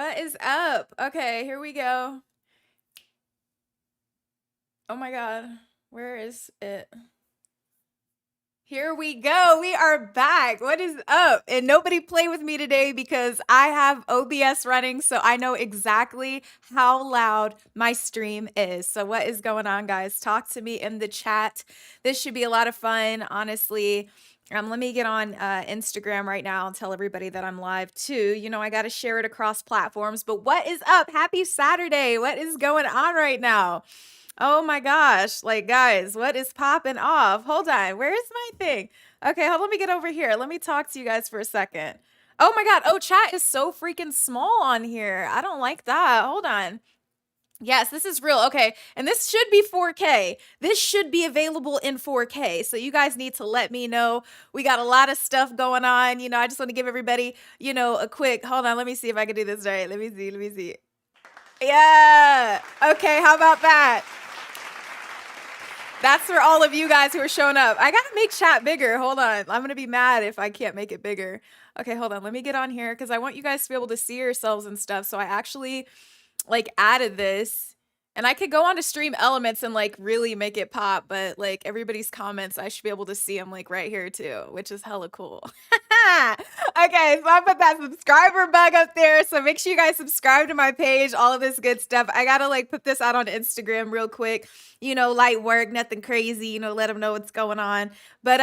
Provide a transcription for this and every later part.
What is up? Okay, here we go. Oh my God. Where is it? Here we go. We are back. What is up? And nobody play with me today because I have OBS running, so I know exactly how loud my stream is. So what is going on, guys? Talk to me in the chat. This should be a lot of fun, honestly. Let me get on Instagram right now and tell everybody that I'm live too. You know, I got to share it across platforms. But what is up? Happy Saturday. What is going on right now? Oh my gosh. Like, guys, what is popping off? Hold on. Where is my thing? Okay, hold on. Let me get over here. Let me talk to you guys for a second. Oh my God. Oh, chat is so freaking small on here. I don't like that. Hold on. Yes, this is real. Okay, and this should be 4K. This should be available in 4K. So you guys need to let me know. We got a lot of stuff going on. You know, I just want to give everybody, you know, a quick, hold on. Let me see if I can do this right. Let me see. Let me see. Yeah. Okay, how about that? That's for all of you guys who are showing up. I gotta make chat bigger. Hold on. I'm gonna be mad if I can't make it bigger. Okay, hold on. Let me get on here because I want you guys to be able to see yourselves and stuff. So I actually like added this, and I could go on to Stream Elements and like really make it pop, but like everybody's comments, I should be able to see them like right here too, which is hella cool. Okay, so I put that subscriber bug up there, so make sure you guys subscribe to my page, all of this good stuff. I gotta like put this out on Instagram real quick, you know, light work, nothing crazy, you know, let them know what's going on. But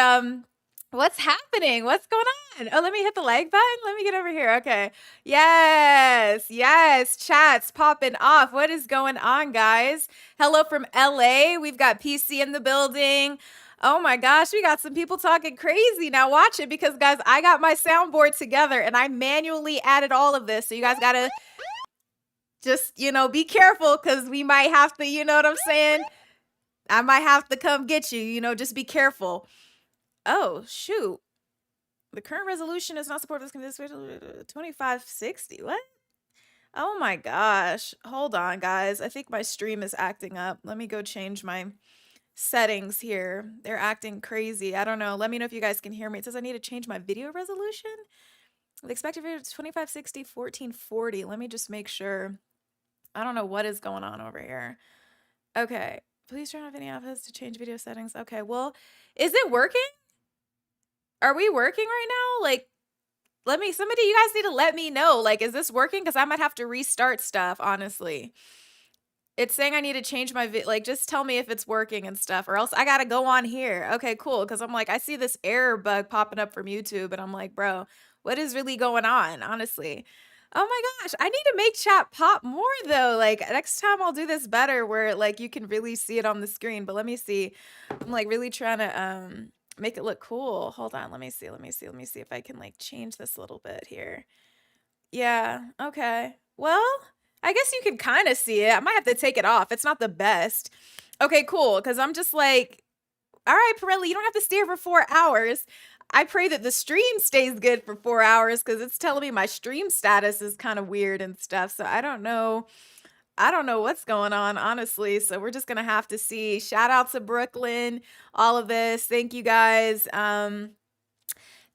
what's happening? What's going on? Oh, let me hit the like button. Let me get over here. Okay. Yes. Yes. Chat's popping off. What is going on, guys? Hello from LA. We've got PC in the building. Oh my gosh, we got some people talking crazy. Now watch it because, guys, I got my soundboard together and I manually added all of this. So you guys got to just, you know, be careful because we might have to, you know what I'm saying? I might have to come get you, you know, just be careful. Oh, shoot. The current resolution is not supported. This 2560. What? Oh my gosh. Hold on, guys. I think my stream is acting up. Let me go change my settings here. They're acting crazy. I don't know. Let me know if you guys can hear me. It says I need to change my video resolution. The expected video is 2560, 1440. Let me just make sure. I don't know what is going on over here. Okay. Please turn off any office to change video settings. Okay. Well, is it working? Are we working right now? Like, somebody, you guys need to let me know. Like, is this working? Because I might have to restart stuff, honestly. It's saying I need to change my like, just tell me if it's working and stuff, or else I gotta go on here. Okay, cool. Because I'm like, I see this error bug popping up from YouTube, and I'm like, bro, what is really going on, honestly? Oh my gosh, I need to make chat pop more though. Like next time I'll do this better where like you can really see it on the screen. But let me see. I'm like really trying to make it look cool. Hold on, let me see if I can like change this a little bit here. Yeah, okay. Well, I guess you can kind of see it. I might have to take it off. It's not the best. Okay, cool, because I'm just like, all right, Pirelli, you don't have to stay here for 4 hours. I pray that the stream stays good for 4 hours because it's telling me my stream status is kind of weird and stuff. So I don't know. I don't know what's going on, honestly. So we're just going to have to see. Shout out to Brooklyn, all of this. Thank you guys. Dang,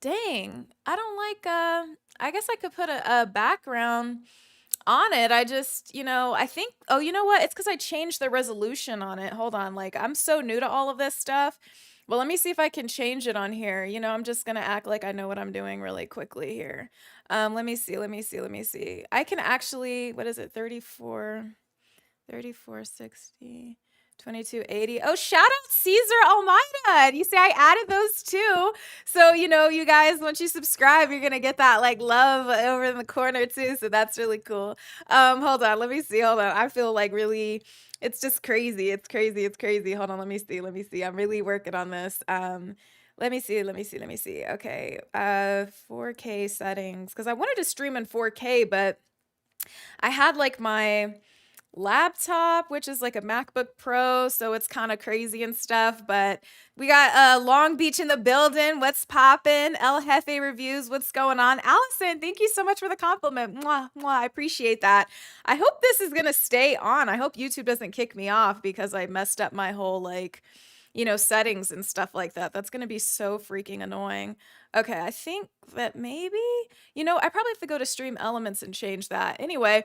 I don't like, I guess I could put a background on it. I just, you know, I think, oh, you know what? It's because I changed the resolution on it. Hold on. Like, I'm so new to all of this stuff. Well, let me see if I can change it on here. You know, I'm just going to act like I know what I'm doing really quickly here. Let me see. I can actually, what is it? 3460, 2280. Oh, shout out Caesar Almeida. You see, I added those too. So, you know, you guys, once you subscribe, you're going to get that like love over in the corner too. So that's really cool. Hold on. Let me see. Hold on. I feel like really, it's just crazy. It's crazy. Hold on. Let me see. I'm really working on this. Let me see. Okay. 4K settings. Because I wanted to stream in 4K, but I had like my laptop, which is like a MacBook Pro, so it's kind of crazy and stuff. But we got Long Beach in the building. What's poppin'? El Jefe reviews. What's going on? Allison, thank you so much for the compliment. Mwah, mwah, I appreciate that. I hope this is gonna stay on. I hope YouTube doesn't kick me off because I messed up my whole like you know, settings and stuff like that. That's gonna be so freaking annoying. Okay, I think that maybe, you know, I probably have to go to Stream Elements and change that. Anyway,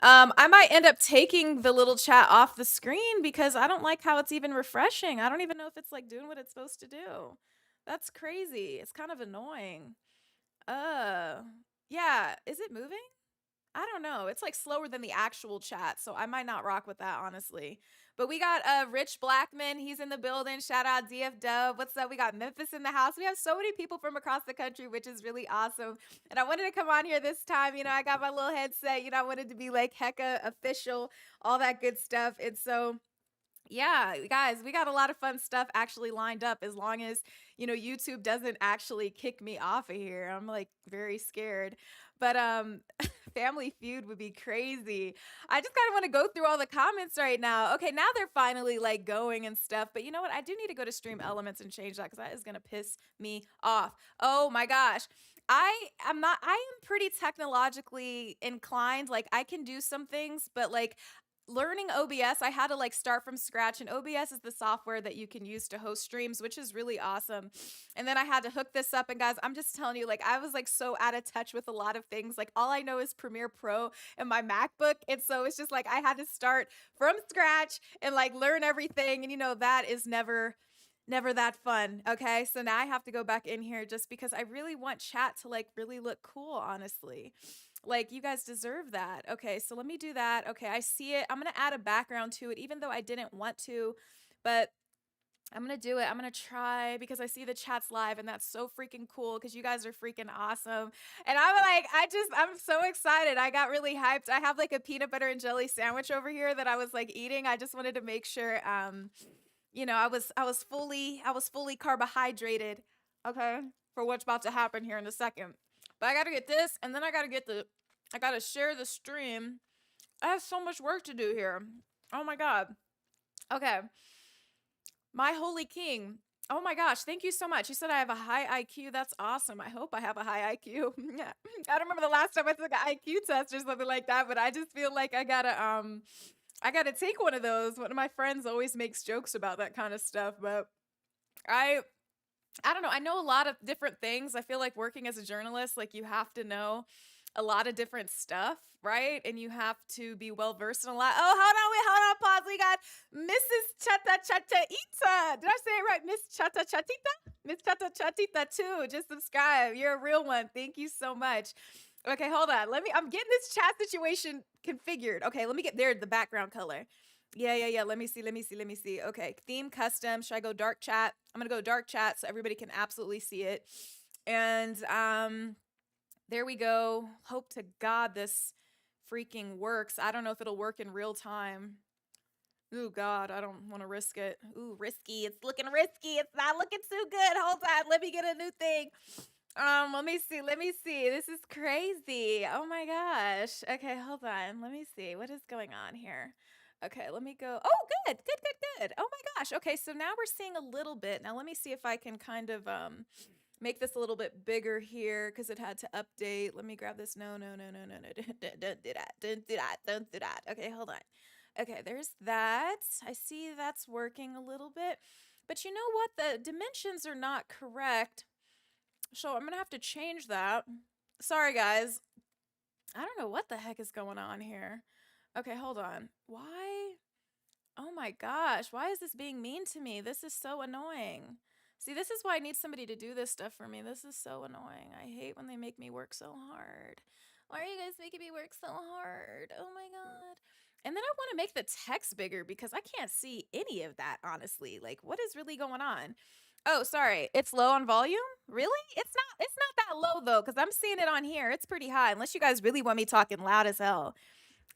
I might end up taking the little chat off the screen because I don't like how it's even refreshing. I don't even know if it's like doing what it's supposed to do. That's crazy. It's kind of annoying. Uh, yeah, is it moving? I don't know. It's like slower than the actual chat, so I might not rock with that, honestly. But we got Rich Blackman. He's in the building. Shout out DF Dub. What's up? We got Memphis in the house. We have so many people from across the country, which is really awesome. And I wanted to come on here this time. You know, I got my little headset. You know, I wanted to be like hecka official, all that good stuff. And so yeah, guys, we got a lot of fun stuff actually lined up as long as, you know, YouTube doesn't actually kick me off of here. I'm like very scared. But Family Feud would be crazy. I just kind of want to go through all the comments right now. Okay, now they're finally like going and stuff. But you know what? I do need to go to Stream Elements and change that because that is going to piss me off. Oh my gosh. I am pretty technologically inclined. Like I can do some things, but like learning OBS, I had to like start from scratch, and OBS is the software that you can use to host streams, which is really awesome. And then I had to hook this up, and guys, I'm just telling you, like I was like so out of touch with a lot of things. Like all I know is Premiere Pro and my MacBook, and so it's just like I had to start from scratch and like learn everything, and you know that is never that fun. Okay, so now I have to go back in here just because I really want chat to like really look cool, honestly. Like you guys deserve that. Okay, so let me do that. Okay, I see it. I'm gonna add a background to it, even though I didn't want to, but I'm gonna do it. I'm gonna try because I see the chats live, and that's so freaking cool because you guys are freaking awesome. And I'm like, I'm so excited. I got really hyped. I have like a peanut butter and jelly sandwich over here that I was like eating. I just wanted to make sure, you know, I was fully carbohydrated. Okay, for what's about to happen here in a second. But I gotta get this, and then I gotta share the stream. I have so much work to do here. Oh my god. Okay. My holy king. Oh my gosh, thank you so much. You said I have a high IQ. That's awesome. I hope I have a high IQ. Yeah. I don't remember the last time I took an IQ test or something like that, but I just feel like I gotta take one of those. One of my friends always makes jokes about that kind of stuff, but I I don't know. I know a lot of different things. I feel like working as a journalist, like you have to know a lot of different stuff, right? And you have to be well versed in a lot. Oh, hold on, pause. We got Mrs. Chata Chataita. Did I say it right? Miss Chata Chatita? Miss Chata Chatita too. Just subscribe. You're a real one. Thank you so much. Okay, hold on. I'm getting this chat situation configured. Okay, let me get there the background color. Yeah. Let me see. Okay, theme custom. Should I go dark chat? I'm gonna go dark chat so everybody can absolutely see it. And there we go. Hope to God this freaking works. I don't know if it'll work in real time. Ooh, God, I don't want to risk it. Ooh, risky. It's looking risky. It's not looking too good. Hold on. Let me get a new thing. Let me see. This is crazy. Oh my gosh. Okay, hold on. Let me see. What is going on here? Okay, let me go. Oh, good. Oh my gosh. Okay, so now we're seeing a little bit. Now let me see if I can kind of make this a little bit bigger here because it had to update. Let me grab this. No. Don't do that. Okay, hold on. Okay, there's that. I see that's working a little bit. But you know what? The dimensions are not correct. So I'm going to have to change that. Sorry, guys. I don't know what the heck is going on here. Okay, hold on. Why? Oh my gosh. Why is this being mean to me? This is so annoying. See, this is why I need somebody to do this stuff for me. This is so annoying. I hate when they make me work so hard. Why are you guys making me work so hard? Oh my god. And then I want to make the text bigger because I can't see any of that, honestly. Like, what is really going on? Oh, sorry. It's low on volume? Really? It's not that low though, because I'm seeing it on here. It's pretty high, unless you guys really want me talking loud as hell.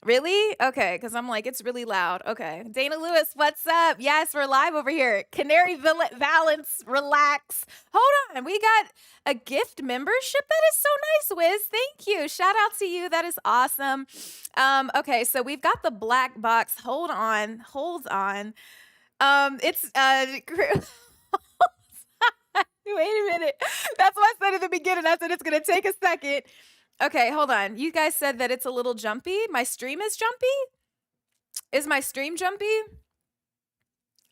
Really? Okay, because I'm like, it's really loud. Okay. Dana Lewis, what's up? Yes, we're live over here. Canary Valence, relax. Hold on. We got a gift membership. That is so nice, Wiz. Thank you. Shout out to you. That is awesome. Okay, so we've got the black box. Hold on. It's wait a minute. That's what I said at the beginning. I said it's gonna take a second. Okay, hold on. You guys said that it's a little jumpy. My stream is jumpy? Is my stream jumpy?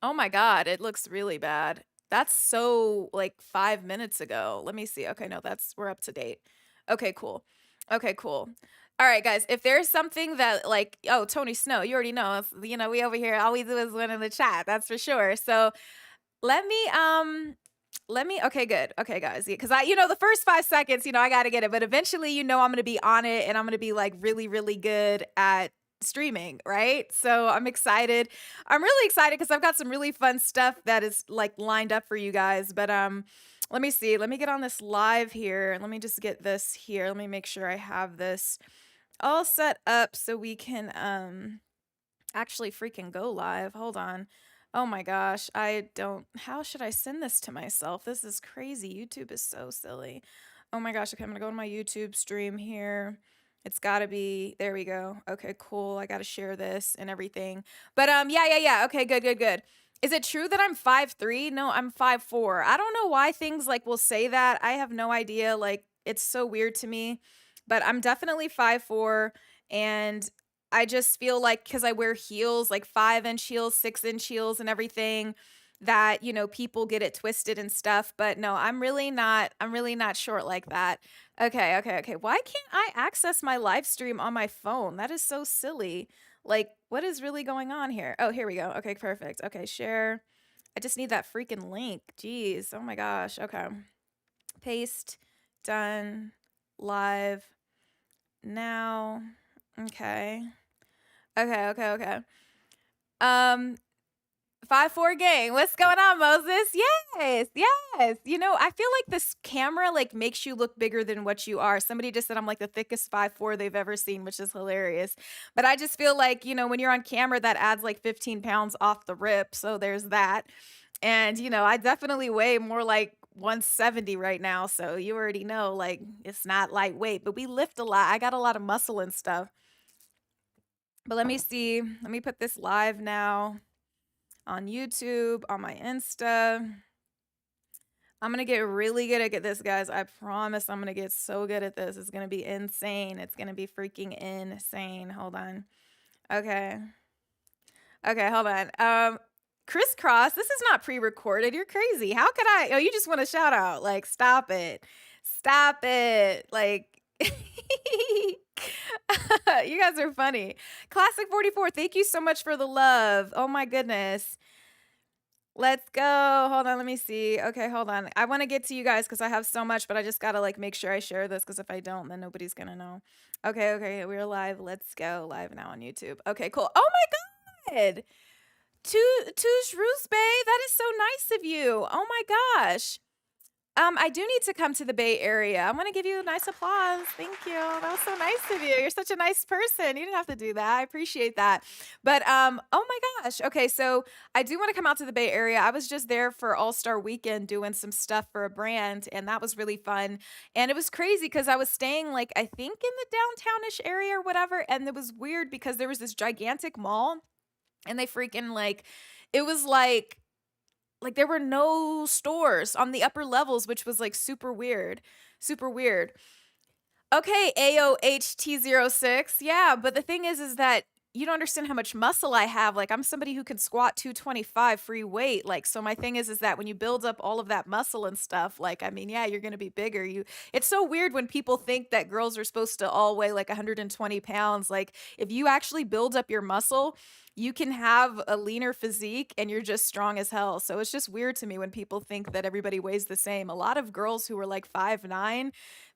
Oh my god, it looks really bad. That's so, like, 5 minutes ago. Let me see. Okay, no, that's we're up to date. Okay, cool. Okay, cool. Alright, guys, if there's something that, like oh, Tony Snow, you already know, we over here, all we do is win in the chat, that's for sure. So, let me, okay, good. Okay, guys, yeah, 'cause the first 5 seconds, I gotta get it, but eventually, I'm gonna be on it, and I'm gonna be, like, really, really good at streaming, right? So, I'm excited. I'm really excited because 'cause I've got some really fun stuff that is, like, lined up for you guys, but, let me see. Let me get on this live here, and let me just get this here. Let me make sure I have this all set up so we can, actually freaking go live. Hold on. Oh my gosh. How should I send this to myself? This is crazy. YouTube is so silly. Oh my gosh. Okay, I'm gonna go to my YouTube stream here. It's gotta be, there we go. Okay, cool. I gotta share this and everything. But yeah. Okay, good, good, good. Is it true that I'm 5'3"? No, I'm 5'4". I don't know why things like will say that. I have no idea. Like, it's so weird to me. But I'm definitely 5'4", and I just feel like because I wear heels, like 5-inch heels, 6-inch heels, and everything, that people get it twisted and stuff. But no, I'm really not short like that. Okay, okay, okay. Why can't I access my live stream on my phone? That is so silly. Like, what is really going on here? Oh, here we go. Okay, perfect. Okay, share. I just need that freaking link. Jeez. Oh my gosh. Okay. Paste. Done. Live. Now. Okay. Okay. Um, 5'4" gang. What's going on, Moses? Yes, yes. I feel like this camera like makes you look bigger than what you are. Somebody just said I'm like the thickest 5'4" they've ever seen, which is hilarious. But I just feel like, when you're on camera, that adds like 15 pounds off the rip. So there's that. And, I definitely weigh more like 170 right now. So you already know, like, it's not lightweight, but we lift a lot. I got a lot of muscle and stuff. But let me see. Let me put this live now on YouTube, on my Insta. I'm going to get really good at this, guys. I promise I'm going to get so good at this. It's going to be insane. It's going to be freaking insane. Hold on. Okay. Okay, hold on. Crisscross, this is not pre-recorded. You're crazy. How could I? Oh, you just want a shout out. Like, stop it. Stop it. Like, you guys are funny. Classic 44, thank you so much for the love. Oh my goodness. Let's go. Hold on, let me see. Okay, hold on. I want to get to you guys because I have so much, but I just gotta like make sure I share this because if I don't, then nobody's gonna know. Okay, we're live. Let's go live now on YouTube. Okay, cool. Oh my god. Touche Roos Bay, that is so nice of you. Oh my gosh. I do need to come to the Bay Area. I'm gonna give you a nice applause. Thank you. That was so nice of you. You're such a nice person. You didn't have to do that. I appreciate that. But oh my gosh. Okay, so I do want to come out to the Bay Area. I was just there for All-Star Weekend doing some stuff for a brand, and that was really fun. And it was crazy because I was staying like I think in the downtownish area or whatever, and it was weird because there was this gigantic mall, and they freaking like it was like there were no stores on the upper levels, which was like super weird. Super weird. Okay, AOHT06. Yeah, but the thing is that you don't understand how much muscle I have. Like I'm somebody who can squat 225 free weight. Like so my thing is that when you build up all of that muscle and stuff, like I mean, yeah, you're going to be bigger. It's so weird when people think that girls are supposed to all weigh like 120 pounds. Like if you actually build up your muscle, you can have a leaner physique and you're just strong as hell. So it's just weird to me when people think that everybody weighs the same. A lot of girls who are like 5'9",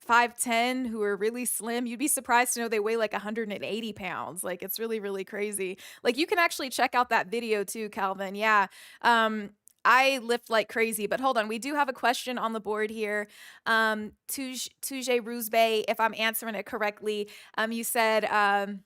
5'10", who are really slim, you'd be surprised to know they weigh like 180 pounds. Like it's really, really crazy. Like you can actually check out that video too, Calvin. Yeah. I lift like crazy, but hold on. We do have a question on the board here. Tuje Roosbay, if I'm answering it correctly, you said,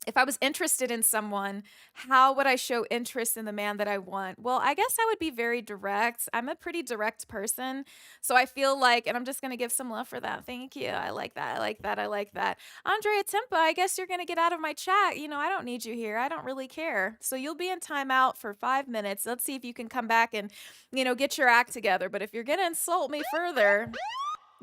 if I was interested in someone, how would I show interest in the man that I want? Well, I guess I would be very direct. I'm a pretty direct person. So I feel like, and I'm just going to give some love for that. Thank you. I like that. I like that. I like that. Andrea Tempa, I guess you're going to get out of my chat. I don't need you here. I don't really care. So you'll be in timeout for 5 minutes. Let's see if you can come back and, get your act together. But if you're going to insult me further,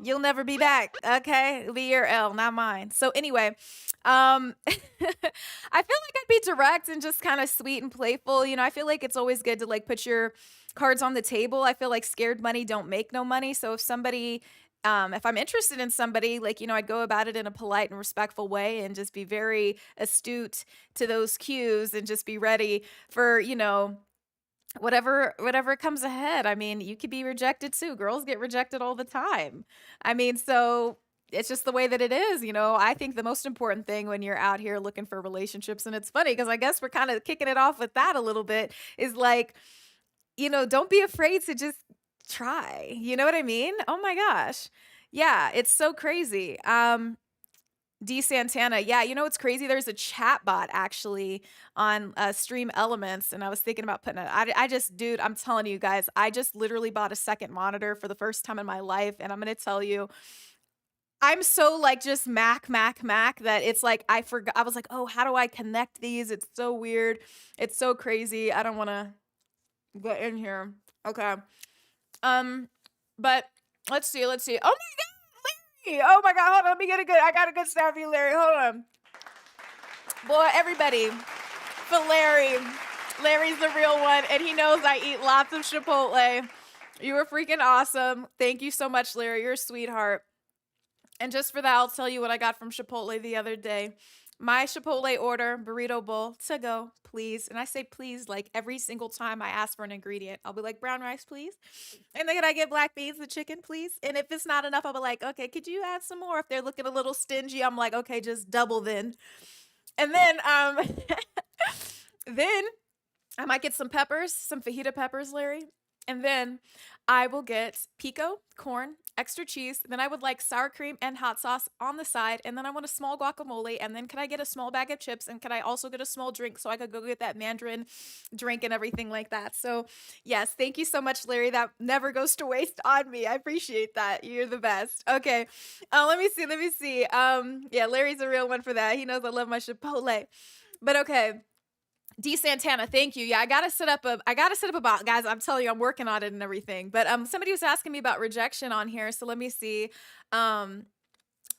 you'll never be back. Okay. It'll be your L, not mine. So anyway, I feel like I'd be direct and just kind of sweet and playful. I feel like it's always good to like put your cards on the table. I feel like scared money don't make no money. So if I'm interested in somebody, like, I'd go about it in a polite and respectful way and just be very astute to those cues and just be ready for, whatever comes ahead. I mean, you could be rejected too. Girls get rejected all the time. I mean, so it's just the way that it is. I think the most important thing when you're out here looking for relationships, and it's funny because I guess we're kind of kicking it off with that a little bit, is like, don't be afraid to just try. You know what I mean? Oh my gosh. Yeah, it's so crazy. D Santana. Yeah, it's crazy. There's a chat bot actually on Stream Elements, and I was thinking about putting it. I just, dude, I'm telling you guys, I just literally bought a second monitor for the first time in my life, and I'm gonna tell you, I'm so like just Mac that it's like I forgot. I was like, oh, how do I connect these? It's so weird. It's so crazy. I don't want to get in here. Okay. Um, but let's see. Let's see. Oh my God, Larry! Oh my God, hold on. Let me get a good. I got a good sound for you, Larry. Hold on. Boy, everybody, for Larry. Larry's the real one, and he knows I eat lots of Chipotle. You were freaking awesome. Thank you so much, Larry. You're a sweetheart. And just for that, I'll tell you what I got from Chipotle the other day. My Chipotle order, burrito bowl, to go, please. And I say please like every single time I ask for an ingredient. I'll be like, brown rice, please. And then can I get black beans, the chicken, please? And if it's not enough, I'll be like, okay, could you add some more? If they're looking a little stingy, I'm like, okay, just double then. And then then I might get some peppers, some fajita peppers, Larry. And then I will get pico, corn, extra cheese. Then I would like sour cream and hot sauce on the side. And then I want a small guacamole. And then can I get a small bag of chips? And can I also get a small drink so I could go get that Mandarin drink and everything like that? So, yes, thank you so much, Larry. That never goes to waste on me. I appreciate that. You're the best. Okay. Let me see. Let me see. Yeah, Larry's a real one for that. He knows I love my Chipotle. But okay. D Santana, thank you. Yeah, I gotta set up a bot, guys. I'm telling you, I'm working on it and everything. But somebody was asking me about rejection on here, so let me see. Don't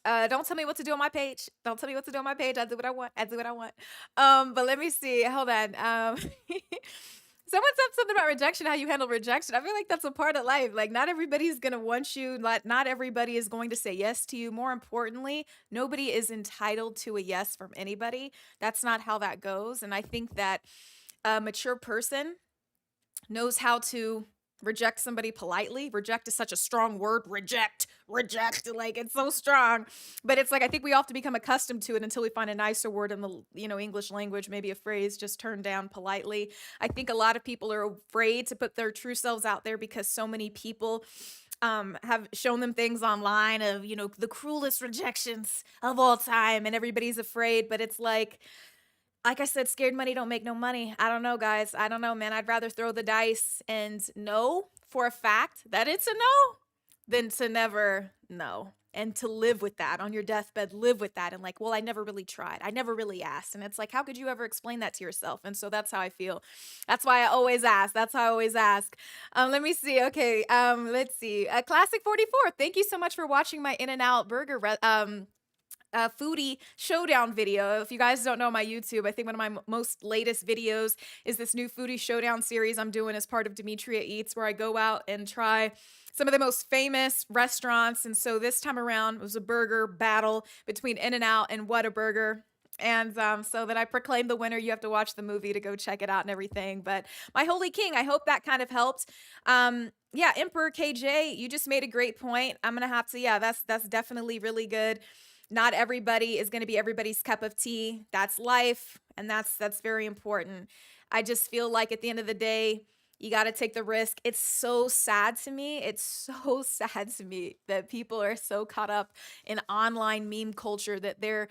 tell me what to do on my page. Don't tell me what to do on my page. I do what I want. I do what I want. But let me see. Hold on. Someone said something about rejection, how you handle rejection. I feel like that's a part of life. Like, not everybody's going to want you. Not everybody is going to say yes to you. More importantly, nobody is entitled to a yes from anybody. That's not how that goes. And I think that a mature person knows how to reject somebody politely. Reject is such a strong word. Reject, like it's so strong. But it's like I think we all have to become accustomed to it until we find a nicer word in the English language, maybe a phrase just turned down politely. I think a lot of people are afraid to put their true selves out there because so many people have shown them things online of the cruelest rejections of all time, and everybody's afraid. But it's like I said, scared money don't make no money. I don't know, guys. I don't know, man. I'd rather throw the dice and know for a fact that it's a no than to never know. And to live with that on your deathbed, live with that. And like, well, I never really tried. I never really asked. And it's like, how could you ever explain that to yourself? And so that's how I feel. That's why I always ask. That's how I always ask. Let me see. Okay. Let's see. Classic 44. Thank you so much for watching my In-N-Out Burger foodie showdown video. If you guys don't know my YouTube, I think one of my most latest videos is this new foodie showdown series I'm doing as part of Demetria Eats, where I go out and try some of the most famous restaurants. And so this time around it was a burger battle between In-N-Out and Whataburger. And so that I proclaim the winner. You have to watch the movie to go check it out and everything. But my holy king, I hope that kind of helped. Yeah, Emperor KJ, you just made a great point. I'm gonna have to, yeah, that's definitely really good. Not everybody is going to be everybody's cup of tea. That's life, and that's very important. I just feel like at the end of the day, you got to take the risk. It's so sad to me. It's so sad to me that people are so caught up in online meme culture that they're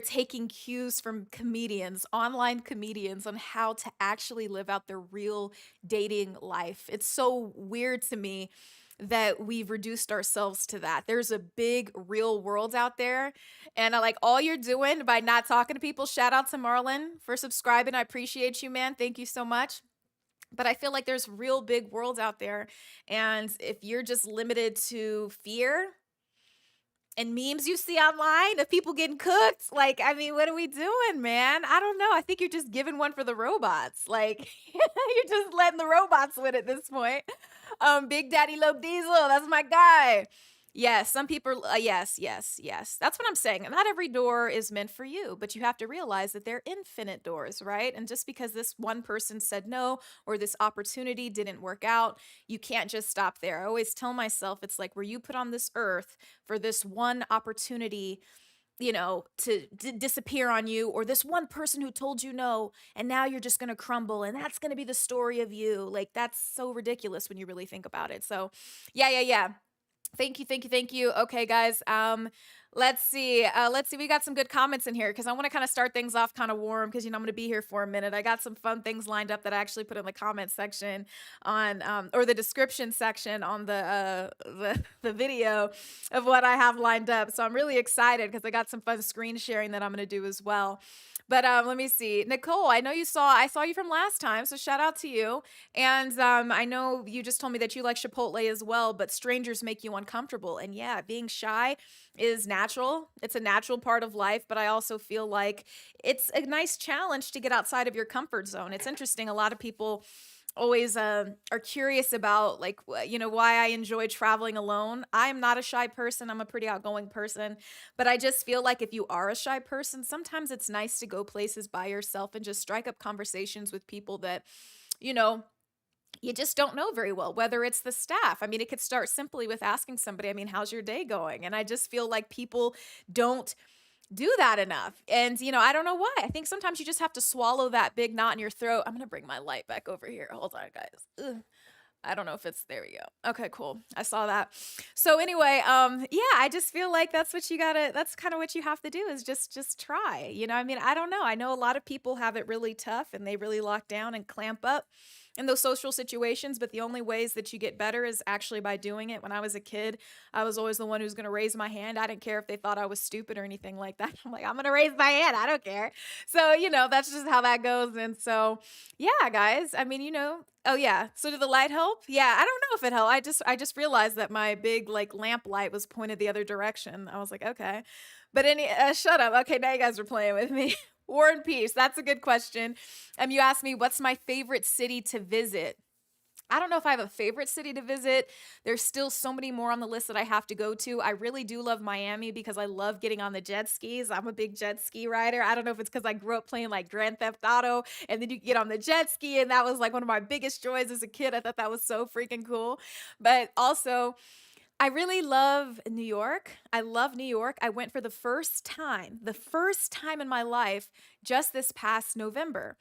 taking cues from comedians, online comedians, on how to actually live out their real dating life. It's so weird to me that we've reduced ourselves to that. There's a big real world out there. And I like all you're doing by not talking to people. Shout out to Marlon for subscribing. I appreciate you, man. Thank you so much. But I feel like there's real big worlds out there. And if you're just limited to fear, and memes you see online of people getting cooked. Like, I mean, what are we doing, man? I don't know. I think you're just giving one for the robots. Like, you're just letting the robots win at this point. Big Daddy Low Diesel, that's my guy. Yes, some people, yes, yes, yes. That's what I'm saying. Not every door is meant for you, but you have to realize that they're infinite doors, right? And just because this one person said no or this opportunity didn't work out, you can't just stop there. I always tell myself it's like, were you put on this earth for this one opportunity, to disappear on you, or this one person who told you no, and now you're just going to crumble, and that's going to be the story of you. Like, that's so ridiculous when you really think about it. So, yeah, yeah, yeah. Thank you, thank you, thank you. Okay, guys. Let's see. Let's see. We got some good comments in here because I want to kind of start things off kind of warm because I'm going to be here for a minute. I got some fun things lined up that I actually put in the comment section on, or the description section on the video of what I have lined up. So I'm really excited because I got some fun screen sharing that I'm going to do as well. But let me see. Nicole, I saw you from last time, so shout out to you. And I know you just told me that you like Chipotle as well, but strangers make you uncomfortable. And yeah, being shy is natural. It's a natural part of life, but I also feel like it's a nice challenge to get outside of your comfort zone. It's interesting. A lot of people always are curious about like why I enjoy traveling alone. I am not a shy person. I'm a pretty outgoing person, but I just feel like if you are a shy person, sometimes it's nice to go places by yourself and just strike up conversations with people that you just don't know very well, whether it's the staff. I mean, it could start simply with asking somebody, I mean, how's your day going? And I just feel like people don't do that enough. And, I don't know why. I think sometimes you just have to swallow that big knot in your throat. I'm going to bring my light back over here. Hold on, guys. Ugh. I don't know if there we go. Okay, cool. I saw that. So anyway, yeah, I just feel like that's kind of what you have to do is just try. I mean, I don't know. I know a lot of people have it really tough and they really lock down and clamp up in those social situations, but the only ways that you get better is actually by doing it. When I was a kid, I was always the one who's going to raise my hand. I didn't care if they thought I was stupid or anything like that. I'm like, I'm going to raise my hand. I don't care. So, that's just how that goes. And so, yeah, guys, I mean, oh yeah. So did the light help? Yeah, I don't know if it helped. I just realized that my big like lamp light was pointed the other direction. I was like, okay. But shut up. Okay, now you guys are playing with me. War and peace. That's a good question. You asked me what's my favorite city to visit. I don't know if I have a favorite city to visit. There's still so many more on the list that I have to go to. I really do love Miami because I love getting on the jet skis. I'm a big jet ski rider. I don't know if it's because I grew up playing like Grand Theft Auto and then you get on the jet ski and that was like one of my biggest joys as a kid. I thought that was so freaking cool. But also, I really love New York. I love New York. I went for the first time in my life just this past November.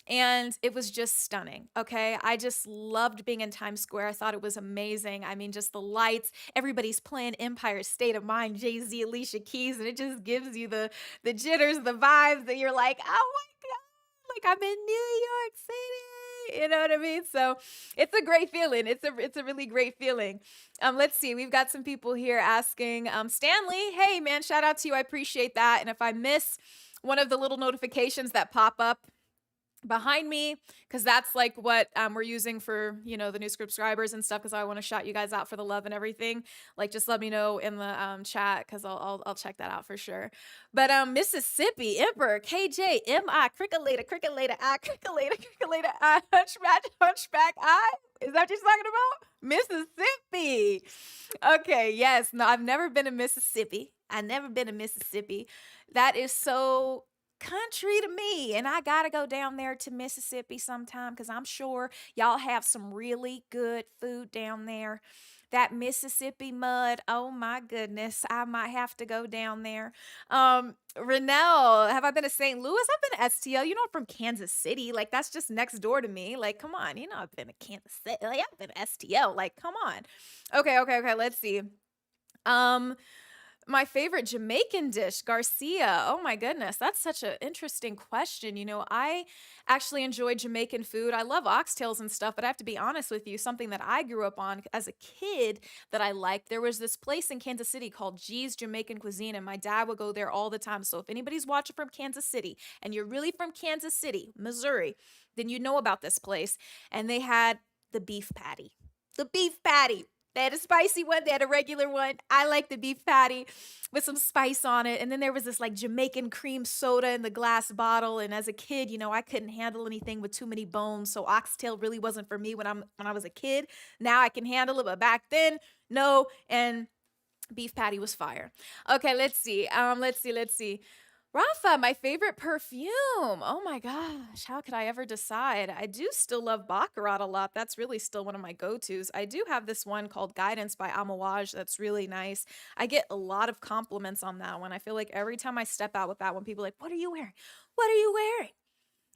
And it was just stunning. Okay. I just loved being in Times Square. I thought it was amazing. I mean, just the lights, everybody's playing Empire State of Mind, Jay-Z, Alicia Keys, and it just gives you the jitters, the vibes that you're like, oh my God, like I'm in New York City. You know what I mean? So it's a great feeling. It's a really great feeling. Let's see. We've got some people here asking, Stanley, hey man, shout out to you. I appreciate that. And if I miss one of the little notifications that pop up behind me, because that's like what we're using for the new subscribers and stuff, because I want to shout you guys out for the love and everything, like just let me know in the chat because I'll check that out for sure. But Mississippi, Emperor, KJ, MI, crickalator, I, crickalator, I, hunchback, I. Is that what you're talking about? Mississippi. Okay, yes. No, I've never been to Mississippi. That is so country to me, and I gotta go down there to Mississippi sometime because I'm sure y'all have some really good food down there. That Mississippi mud, oh my goodness, I might have to go down there. Renell, have I been to St. Louis? I've been to STL. I'm from Kansas City. Like, that's just next door to me. Like, come on. I've been to Kansas City. Like, I've been to STL. Like, come on. Okay. Let's see. My favorite Jamaican dish, Garcia. Oh my goodness, that's such an interesting question. I actually enjoy Jamaican food. I love oxtails and stuff, but I have to be honest with you, something that I grew up on as a kid that I liked. There was this place in Kansas City called G's Jamaican Cuisine, and my dad would go there all the time. So if anybody's watching from Kansas City and you're really from Kansas City, Missouri, then you know about this place. And they had the beef patty. The beef patty. They had a spicy one, they had a regular one. I like the beef patty with some spice on it. And then there was this like Jamaican cream soda in the glass bottle. And as a kid, I couldn't handle anything with too many bones. So oxtail really wasn't for me when I was a kid. Now I can handle it, but back then, no. And beef patty was fire. Okay, let's see. Let's see. Rafa, my favorite perfume. Oh my gosh, how could I ever decide? I do still love Baccarat a lot. That's really still one of my go-tos. I do have this one called Guidance by Amouage that's really nice. I get a lot of compliments on that one. I feel like every time I step out with that one, people are like, what are you wearing? What are you wearing?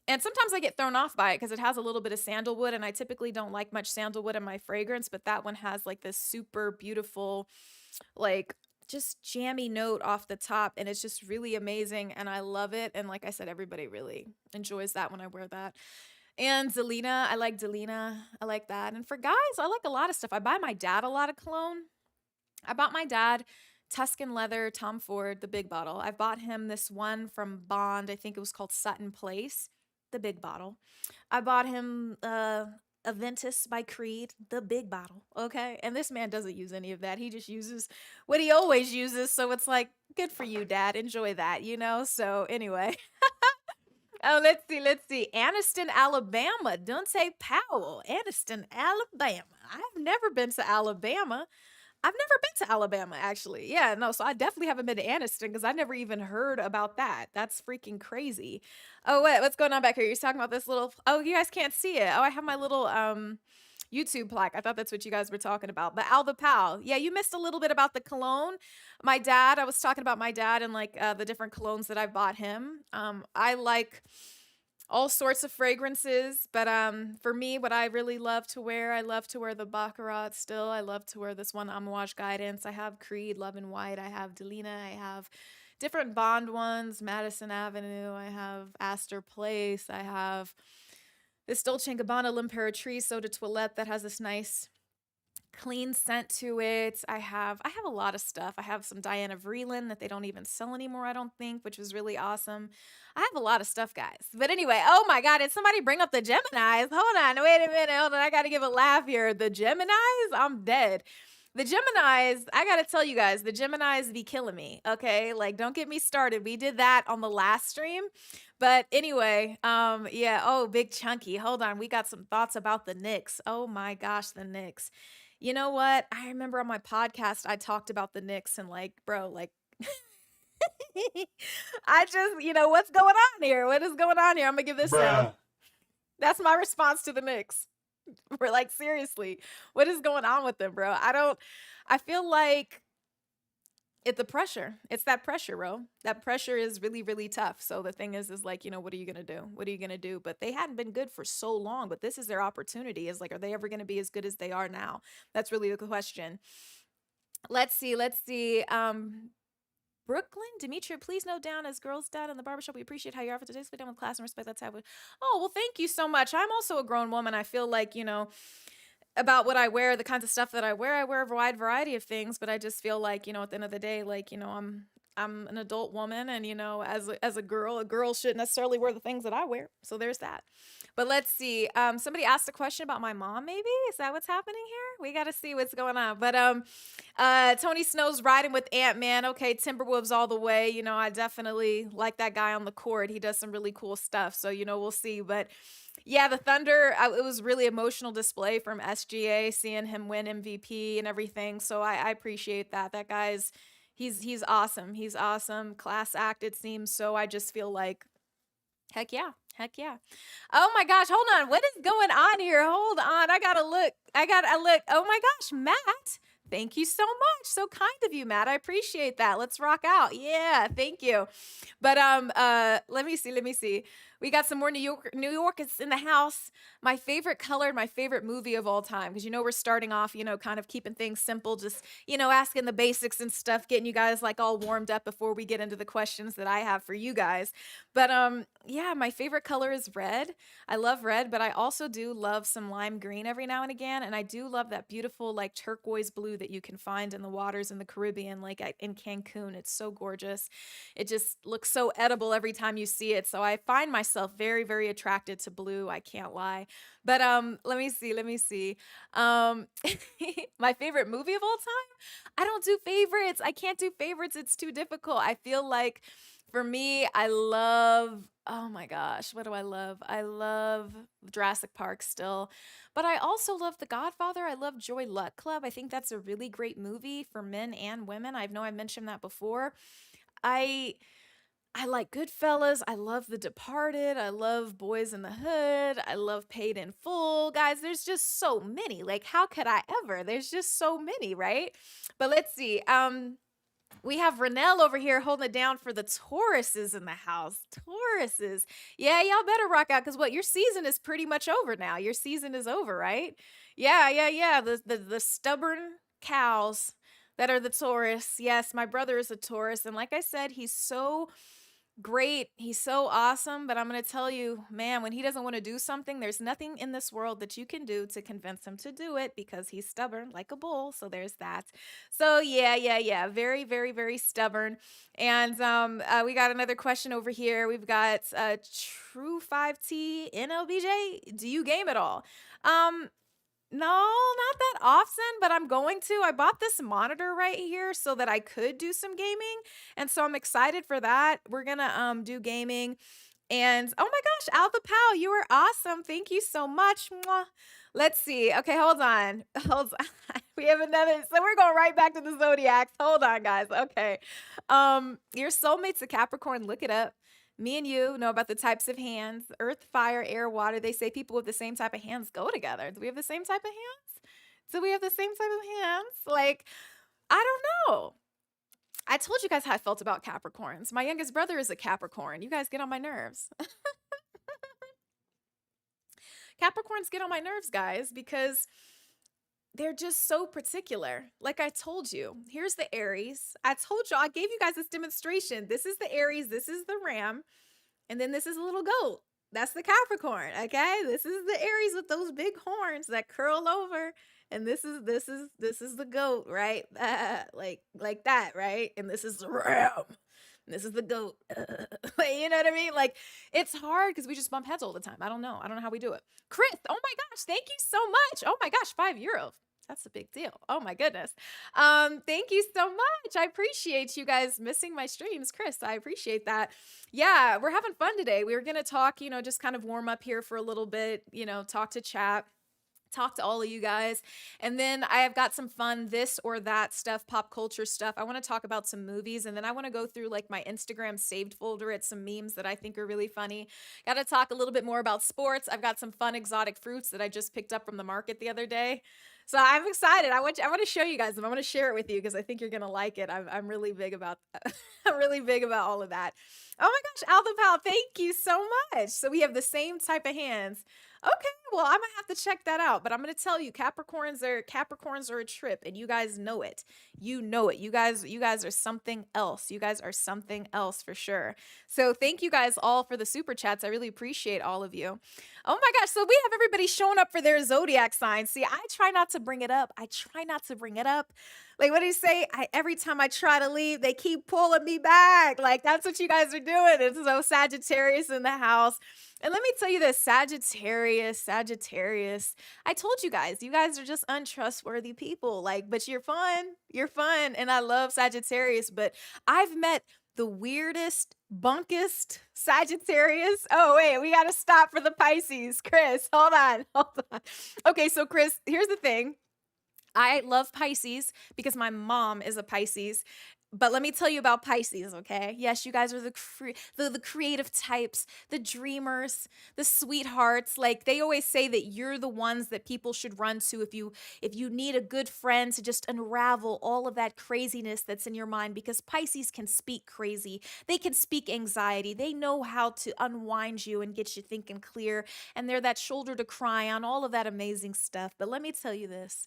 And sometimes I get thrown off by it because it has a little bit of sandalwood, and I typically don't like much sandalwood in my fragrance, but that one has like this super beautiful, like just jammy note off the top, and it's just really amazing, and I love it. And like I said, everybody really enjoys that when I wear that. And Zelina, I like Delina. I like that. And for guys, I like a lot of stuff. I buy my dad a lot of cologne. I bought my dad Tuscan Leather Tom Ford, the big bottle. I bought him this one from Bond. I think it was called Sutton Place, the big bottle. I bought him Aventus by Creed, the big bottle. Okay. And this man doesn't use any of that. He just uses what he always uses. So it's like, good for you, Dad. Enjoy that, So anyway. Oh, let's see. Anniston, Alabama. Dante Powell, Anniston, Alabama. I've never been to Alabama. I've never been to Alabama, actually. Yeah, no, so I definitely haven't been to Anniston because I never even heard about that. That's freaking crazy. Oh, what's going on back here? You're talking about this little, oh, you guys can't see it. Oh, I have my little YouTube plaque. I thought that's what you guys were talking about. But Alva Pal, yeah, you missed a little bit about the cologne. My dad, I was talking about my dad and like the different colognes that I bought him. I like all sorts of fragrances, but for me, what I really love to wear, I love to wear the Baccarat still. I love to wear this one Amouage Guidance. I have Creed Love and White. I have Delina. I have different Bond ones, Madison Avenue. I have Astor Place. I have this Dolce & Gabbana L'Imperatrice Eau de Toilette that has this nice clean scent to it. I have a lot of stuff. I have some Diana Vreeland that they don't even sell anymore, I don't think, which was really awesome. I have a lot of stuff, guys. But anyway, oh my God, did somebody bring up the Geminis? Hold on, wait a minute, hold on. I gotta give a laugh here. The Geminis? I'm dead. The Geminis, I gotta tell you guys, the Geminis be killing me. Okay, like don't get me started. We did that on the last stream. But anyway, yeah, oh, Big Chunky. Hold on, we got some thoughts about the Knicks. Oh my gosh, the Knicks. You know what? I remember on my podcast, I talked about the Knicks and like, bro, like, I just, what's going on here? What is going on here? I'm gonna give this sound. That's my response to the Knicks. We're like, seriously, what is going on with them, bro? I feel like it's the pressure. It's that pressure, bro. That pressure is really, really tough. So the thing is like, what are you going to do? What are you going to do? But they hadn't been good for so long, but this is their opportunity. Is like, are they ever going to be as good as they are now? That's really the question. Let's see. Brooklyn, Demetria, please note down as girls dad in the barbershop. We appreciate how you are for today's video with class and respect. That's how we, oh, well, thank you so much. I'm also a grown woman. I feel like, about what I wear, the kinds of stuff that I wear a wide variety of things, but I just feel like, at the end of the day, like, I'm an adult woman and, as a girl shouldn't necessarily wear the things that I wear. So there's that. But let's see. Somebody asked a question about my mom, maybe? Is that what's happening here? We got to see what's going on. But Tony Snow's riding with Ant-Man. Okay, Timberwolves all the way. I definitely like that guy on the court. He does some really cool stuff. So, we'll see. But yeah, the Thunder, it was really emotional display from SGA, seeing him win MVP and everything. So I appreciate that. That guy's, he's awesome. He's awesome. Class act, it seems. So I just feel like, heck yeah. Oh my gosh, hold on. What is going on here? Hold on. I gotta look. Oh my gosh, Matt. Thank you so much. So kind of you, Matt. I appreciate that. Let's rock out. Yeah, thank you. But let me see. We got some more New Yorkers in the house. My favorite color, my favorite movie of all time. Because we're starting off, kind of keeping things simple, just, asking the basics and stuff, getting you guys like all warmed up before we get into the questions that I have for you guys. But yeah, my favorite color is red. I love red, but I also do love some lime green every now and again. And I do love that beautiful like turquoise blue that you can find in the waters in the Caribbean, like in Cancun. It's so gorgeous. It just looks so edible every time you see it. So I find myself myself very, very attracted to blue. I can't lie. But let me see. Um my favorite movie of all time? I don't do favorites. I can't do favorites. It's too difficult. I feel like for me, I love, oh my gosh, what do I love? I love Jurassic Park still. But I also love The Godfather. I love Joy Luck Club. I think that's a really great movie for men and women. I know I mentioned that before. I I like Goodfellas. I love The Departed. I love Boys in the Hood. I love Paid in Full. Guys, there's just so many. Like, how could I ever? There's just so many, right? But let's see. We have Renell over here holding it down for the Tauruses in the house. Tauruses. Yeah, y'all better rock out because what your season is pretty much over now. Your season is over, right? Yeah, yeah, yeah. The stubborn cows that are the Taurus. Yes, my brother is a Taurus. And like I said, he's so great. He's so awesome. But I'm going to tell you, man, when he doesn't want to do something, there's nothing in this world that you can do to convince him to do it because he's stubborn like a bull. So there's that. So yeah, yeah, yeah. Very, very, very stubborn. And we got another question over here. We've got True 5T NLBJ. Do you game at all? Um, no, not that often, but I'm going to. I bought this monitor right here so that I could do some gaming. And so I'm excited for that. We're gonna do gaming. And oh my gosh, Alpha Pal, you are awesome. Thank you so much. Mwah. Let's see. Okay, hold on. Hold on. We have another. So we're going right back to the Zodiacs. Hold on, guys. Okay. Your soulmate's a Capricorn. Look it up. Me and you know about the types of hands: earth, fire, air, water. They say people with the same type of hands go together. Do we have the same type of hands? Do we have the same type of hands? Like, I don't know. I told you guys how I felt about Capricorns. My youngest brother is a Capricorn. You guys get on my nerves. Capricorns get on my nerves, guys, because they're just so particular. Like I told you, here's the Aries. I told you, I gave you guys this demonstration. This is the Aries, this is the Ram, and then this is a little goat. That's the Capricorn, okay? This is the Aries with those big horns that curl over, and this is the goat, right? Like that, right? And this is the Ram. And this is the goat. Like, you know what I mean? Like, it's hard because we just bump heads all the time. I don't know. I don't know how we do it. Chris, oh my gosh, thank you so much. Oh my gosh, €5. That's a big deal. Oh my goodness. Thank you so much. I appreciate you guys missing my streams. Chris, I appreciate that. Yeah, we're having fun today. We were going to talk, just kind of warm up here for a little bit, talk to chat. Talk to all of you guys. And then I have got some fun this or that stuff, pop culture stuff. I want to talk about some movies, and then I want to go through like my Instagram saved folder at some memes that I think are really funny. Got to talk a little bit more about sports. I've got some fun exotic fruits that I just picked up from the market the other day. So I'm excited. I want to show you guys them. I want to share it with you because I think you're going to like it. I'm really big about I'm really big about all of that. Oh my gosh, Alpha Pal, thank you so much. So we have the same type of hands. Okay, well, I'm gonna have to check that out. But I'm gonna tell you, Capricorns are a trip, and you guys know it. You know it. You guys are something else. You guys are something else for sure. So thank you guys all for the super chats. I really appreciate all of you. Oh my gosh, so we have everybody showing up for their zodiac signs. See, I try not to bring it up. I try not to bring it up. Like, what do you say? Every time I try to leave, they keep pulling me back. Like, that's what you guys are doing. It's so Sagittarius in the house. And let me tell you this, Sagittarius. I told you guys are just untrustworthy people. Like, but you're fun. And I love Sagittarius, but I've met the weirdest, bunkest Sagittarius. Oh, wait, we got to stop for the Pisces. Chris, hold on. Okay, so Chris, here's the thing. I love Pisces because my mom is a Pisces. But let me tell you about Pisces, okay? Yes, you guys are the creative types, the dreamers, the sweethearts. Like, they always say that you're the ones that people should run to if you need a good friend to just unravel all of that craziness that's in your mind, because Pisces can speak crazy. They can speak anxiety. They know how to unwind you and get you thinking clear, and they're that shoulder to cry on, all of that amazing stuff. But let me tell you this.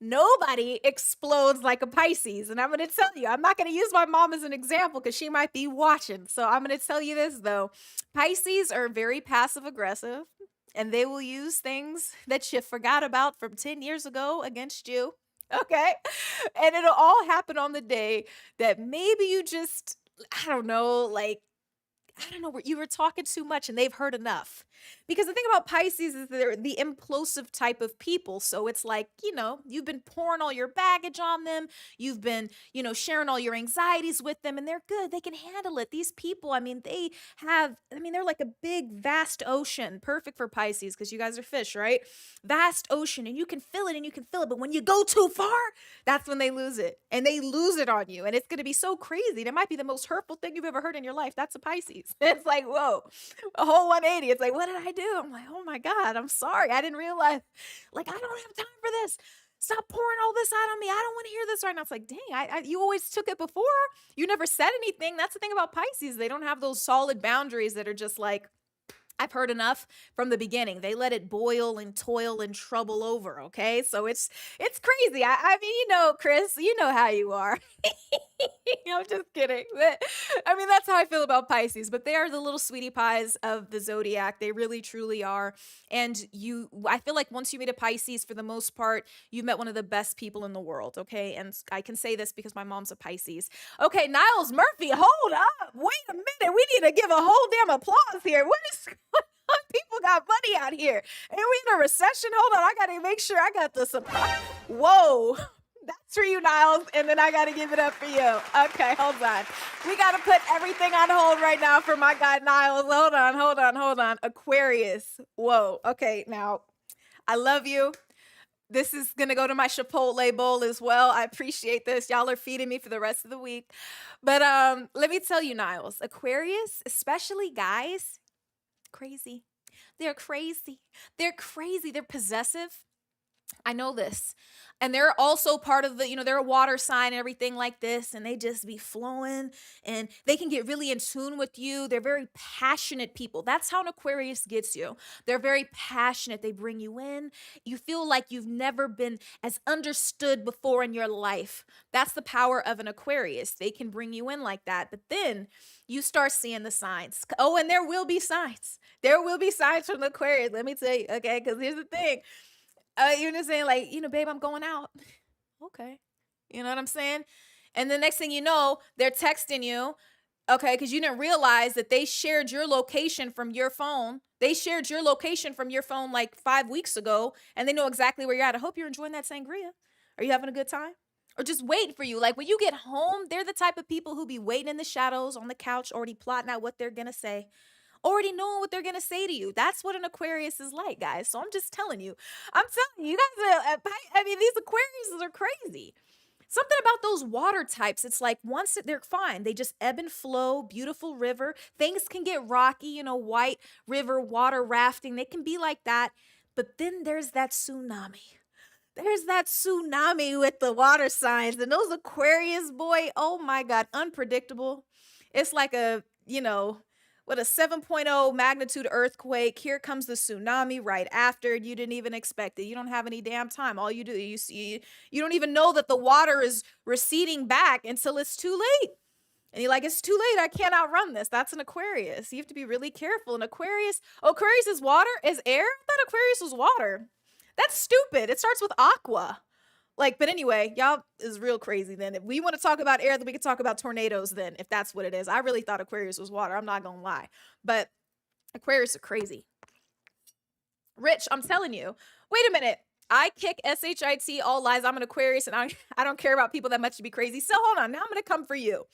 Nobody explodes like a Pisces. And I'm going to tell you, I'm not going to use my mom as an example because she might be watching. So I'm going to tell you this, though. Pisces are very passive aggressive, and they will use things that you forgot about from 10 years ago against you. Okay. And it'll all happen on the day that maybe you just, I don't know, like, I don't know, you were talking too much and they've heard enough. Because the thing about Pisces is they're the implosive type of people. So it's like, you've been pouring all your baggage on them. You've been, sharing all your anxieties with them, and they're good. They can handle it. These people, they're like a big, vast ocean, perfect for Pisces because you guys are fish, right? Vast ocean, and you can feel it and you can feel it. But when you go too far, that's when they lose it, and they lose it on you. And it's going to be so crazy. That might be the most hurtful thing you've ever heard in your life. That's a Pisces. It's like, whoa, a whole 180. It's like, what did I do? I'm like, oh my God, I'm sorry. I didn't realize. Like, I don't have time for this. Stop pouring all this out on me. I don't want to hear this right now. It's like, dang, you always took it before. You never said anything. That's the thing about Pisces. They don't have those solid boundaries that are just like, I've heard enough from the beginning. They let it boil and toil and trouble over, okay? So it's crazy. I mean, Chris, you know how you are. I'm just kidding. That's how I feel about Pisces, but they are the little sweetie pies of the zodiac. They really, truly are. And I feel like once you meet a Pisces, for the most part, you've met one of the best people in the world, okay? And I can say this because my mom's a Pisces. Okay, Niles Murphy, hold up. Wait a minute. We need to give a whole damn applause here. What is going on? People got money out here. And we in a recession? Hold on. I got to make sure I got the supply. Whoa. That's for you, Niles, and then I got to give it up for you. Okay, hold on. We got to put everything on hold right now for my guy, Niles. Hold on. Aquarius. Whoa. Okay, now, I love you. This is going to go to my Chipotle bowl as well. I appreciate this. Y'all are feeding me for the rest of the week. But let me tell you, Niles, Aquarius, especially guys, crazy. They're crazy. They're crazy. They're possessive. I know this. And they're also part of they're a water sign and everything like this. And they just be flowing and they can get really in tune with you. They're very passionate people. That's how an Aquarius gets you. They're very passionate. They bring you in. You feel like you've never been as understood before in your life. That's the power of an Aquarius. They can bring you in like that. But then you start seeing the signs. Oh, and there will be signs. There will be signs from the Aquarius. Let me tell you, okay? Because here's the thing. You're just saying like, babe, I'm going out. Okay. You know what I'm saying? And the next thing you know, they're texting you. Okay. Because you didn't realize that they shared your location from your phone. They shared your location from your phone like 5 weeks ago, and they know exactly where you're at. I hope you're enjoying that sangria. Are you having a good time? Or just waiting for you. Like when you get home, they're the type of people who be waiting in the shadows on the couch, already plotting out what they're going to say. Already knowing what they're going to say to you. That's what an Aquarius is like, guys. So I'm just telling you. I'm telling you, you guys these Aquariuses are crazy. Something about those water types. It's like once they're fine, they just ebb and flow, beautiful river. Things can get rocky, white river, water rafting. They can be like that. But then there's that tsunami. There's that tsunami with the water signs. And those Aquarius, boy, oh my God, unpredictable. It's like with a 7.0 magnitude earthquake. Here comes the tsunami right after. You didn't even expect it. You don't have any damn time. All you do, you don't even know that the water is receding back until it's too late. And you're like, it's too late. I can't outrun this. That's an Aquarius. You have to be really careful. An Aquarius is water? Is air? I thought Aquarius was water. That's stupid. It starts with aqua. But anyway, y'all is real crazy then. If we want to talk about air, then we can talk about tornadoes then, if that's what it is. I really thought Aquarius was water. I'm not going to lie. But Aquarius are crazy. Rich, I'm telling you. Wait a minute. I kick SHIT all lies. I'm an Aquarius and I don't care about people that much to be crazy. So hold on. Now I'm going to come for you.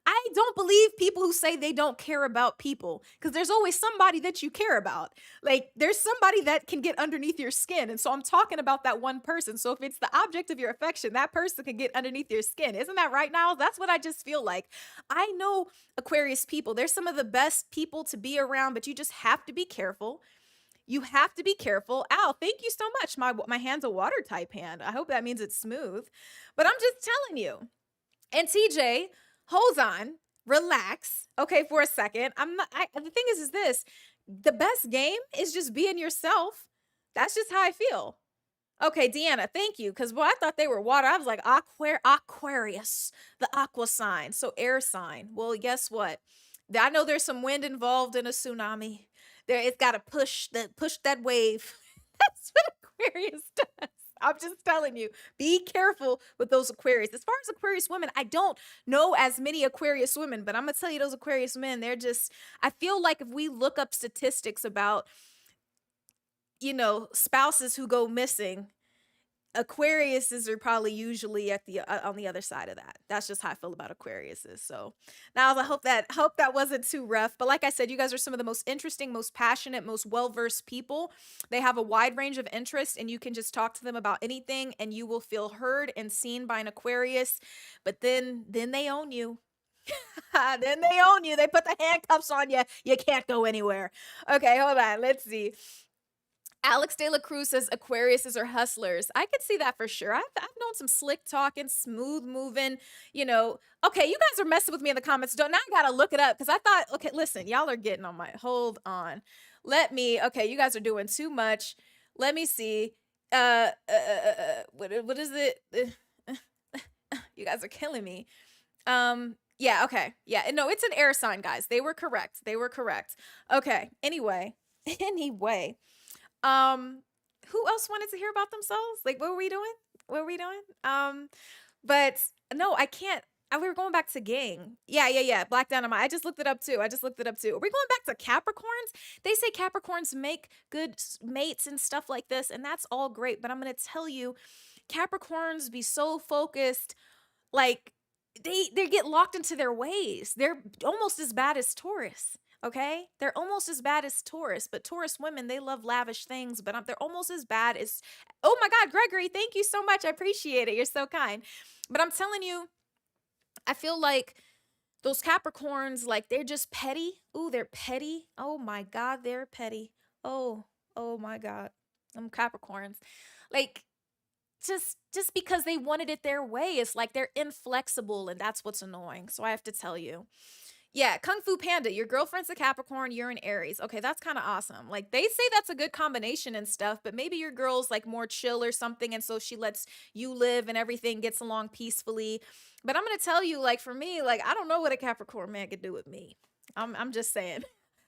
I don't believe people who say they don't care about people, because there's always somebody that you care about. Like there's somebody that can get underneath your skin. And so I'm talking about that one person. So if it's the object of your affection, that person can get underneath your skin. Isn't that right, Niles? That's what I just feel like. I know Aquarius people. They're some of the best people to be around, but you just have to be careful. You have to be careful. Al, thank you so much. My hand's a water type hand. I hope that means it's smooth. But I'm just telling you. And TJ, hold on, relax. Okay, for a second. The thing is this, the best game is just being yourself. That's just how I feel. Okay, Deanna, thank you. Because I thought they were water. I was like, Aquarius, the aqua sign. So air sign. Well, guess what? I know there's some wind involved in a tsunami. It's got to push that wave. That's what Aquarius does. I'm just telling you, be careful with those Aquarius. As far as Aquarius women, I don't know as many Aquarius women, but I'm gonna tell you, those Aquarius men, they're just, I feel like if we look up statistics about, spouses who go missing, Aquariuses are probably usually at the on the other side of that. That's just how I feel about Aquariuses. So now I hope that wasn't too rough. But like I said, you guys are some of the most interesting, most passionate, most well-versed people. They have a wide range of interests, and you can just talk to them about anything, and you will feel heard and seen by an Aquarius. But then they own you. Then they own you. They put the handcuffs on you. You can't go anywhere. Okay, hold on. Let's see. Alex De La Cruz says Aquariuses are hustlers. I could see that for sure. I've known some slick talking, smooth moving, Okay, you guys are messing with me in the comments. Now I gotta look it up because I thought, okay, listen, y'all are getting on my, hold on. Okay, you guys are doing too much. Let me see. What is it? You guys are killing me. Yeah, okay. Yeah, no, it's an air sign, guys. They were correct. Okay, anyway. Who else wanted to hear about themselves? Like, what were we doing? But no, I can't. We were going back to gang. Yeah. Black Dynamite. I just looked it up too. Are we going back to Capricorns? They say Capricorns make good mates and stuff like this, and that's all great. But I'm gonna tell you, Capricorns be so focused, like they get locked into their ways. They're almost as bad as Taurus. Okay, they're almost as bad as Taurus, but Taurus women, they love lavish things, but they're almost as bad as, oh my God, Gregory, thank you so much. I appreciate it. You're so kind. But I'm telling you, I feel like those Capricorns, like, they're just petty. Ooh, they're petty. Oh my God, they're petty. Oh my God. Capricorns. Like, just because they wanted it their way, it's like they're inflexible, and that's what's annoying. So I have to tell you. Yeah, Kung Fu Panda, your girlfriend's a Capricorn, you're an Aries. Okay, that's kind of awesome. Like, they say that's a good combination and stuff, but maybe your girl's like more chill or something, and so she lets you live and everything gets along peacefully. But I'm gonna tell you, like, for me, like, I don't know what a Capricorn man could do with me. I'm just saying.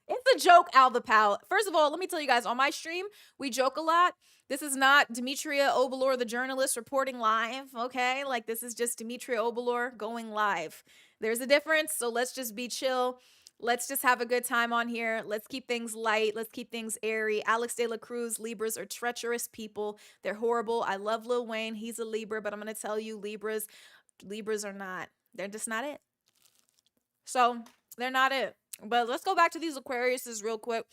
It's a joke, Al the Pal. First of all, let me tell you guys, on my stream, we joke a lot. This is not Demetria Obilor, the journalist, reporting live, okay? Like, this is just Demetria Obilor going live. There's a difference, so let's just be chill. Let's just have a good time on here. Let's keep things light. Let's keep things airy. Alex De La Cruz, Libras are treacherous people. They're horrible. I love Lil Wayne. He's a Libra, but I'm going to tell you, Libras are not. They're just not it. So, they're not it. But let's go back to these Aquariuses real quick.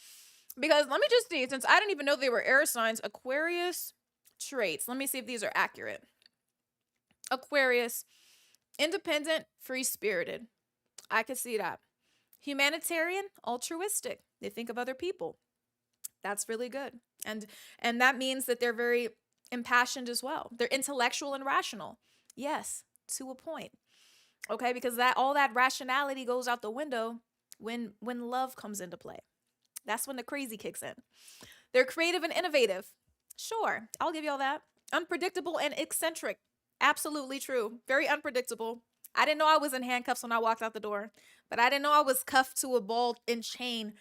Because let me just see, since I didn't even know they were air signs, Aquarius traits. Let me see if these are accurate. Aquarius, independent, free-spirited. I could see that. Humanitarian, altruistic. They think of other people. That's really good. And that means that they're very impassioned as well. They're intellectual and rational. Yes, to a point. Okay, because all that rationality goes out the window when love comes into play. That's when the crazy kicks in. They're creative and innovative. Sure, I'll give you all that. Unpredictable and eccentric. Absolutely true. Very unpredictable. I didn't know I was in handcuffs when I walked out the door, but I didn't know I was cuffed to a ball and chain,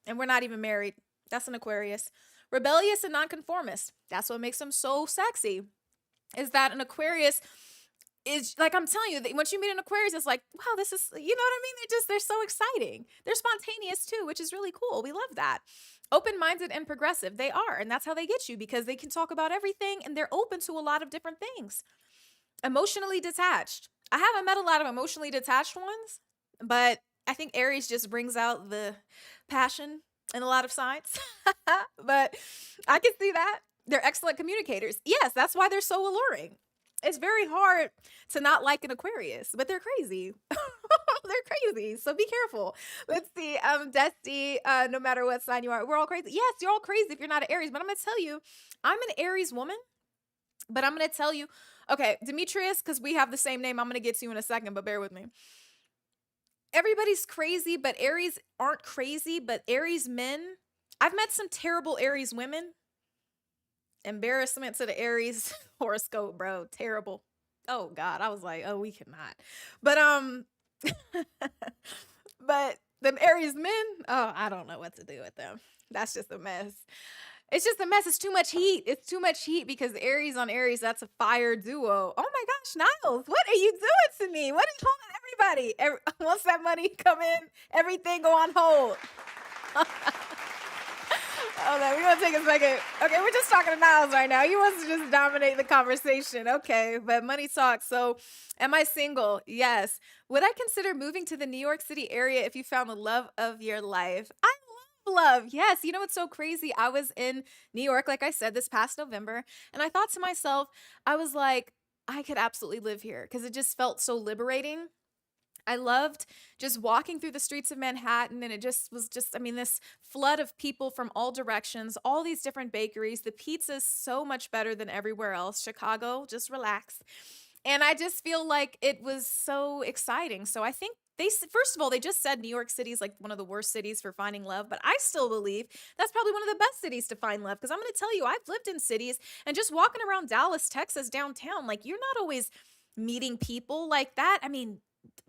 and we're not even married. That's an Aquarius. Rebellious and nonconformist. That's what makes them so sexy, is that an Aquarius is, like, I'm telling you, once you meet an Aquarius, it's like, wow, this is, you know what I mean? They're so exciting. They're spontaneous too, which is really cool. We love that. Open-minded and progressive. They are, and that's how they get you, because they can talk about everything, and they're open to a lot of different things. Emotionally detached. I haven't met a lot of emotionally detached ones, but I think Aries just brings out the passion in a lot of signs. But I can see that. They're excellent communicators. Yes, that's why they're so alluring. It's very hard to not like an Aquarius, but they're crazy. They're crazy. So be careful. Let's see. Dusty, no matter what sign you are, we're all crazy. Yes, you're all crazy if you're not an Aries, but I'm going to tell you, I'm an Aries woman, but I'm going to tell you, okay, Demetrius, because we have the same name, I'm going to get to you in a second, but bear with me. Everybody's crazy, but Aries aren't crazy, but Aries men, I've met some terrible Aries women. Embarrassment to the Aries horoscope, bro. Terrible. Oh God. I was like, oh, we cannot. But but them Aries men, oh, I don't know what to do with them. That's just a mess. It's just a mess. It's too much heat. It's too much heat because Aries on Aries, that's a fire duo. Oh my gosh, Niles, what are you doing to me? What is wrong with everybody? Once that money come in, everything go on hold. Hold on, we're gonna take a second. Okay, we're just talking to Niles right now. He wants to just dominate the conversation. Okay, but money talks. So, am I single? Yes. Would I consider moving to the New York City area if you found the love of your life? I love. Yes. You know what's so crazy? I was in New York, like I said, this past November, and I thought to myself, I was like, I could absolutely live here because it just felt so liberating. I loved just walking through the streets of Manhattan, and it just was just, I mean, this flood of people from all directions, all these different bakeries. The pizza's so much better than everywhere else. Chicago, just relax. And I just feel like it was so exciting. So I think first of all, they just said New York City is like one of the worst cities for finding love, but I still believe that's probably one of the best cities to find love. Because I'm going to tell you, I've lived in cities and just walking around Dallas, Texas, downtown, like you're not always meeting people like that. I mean,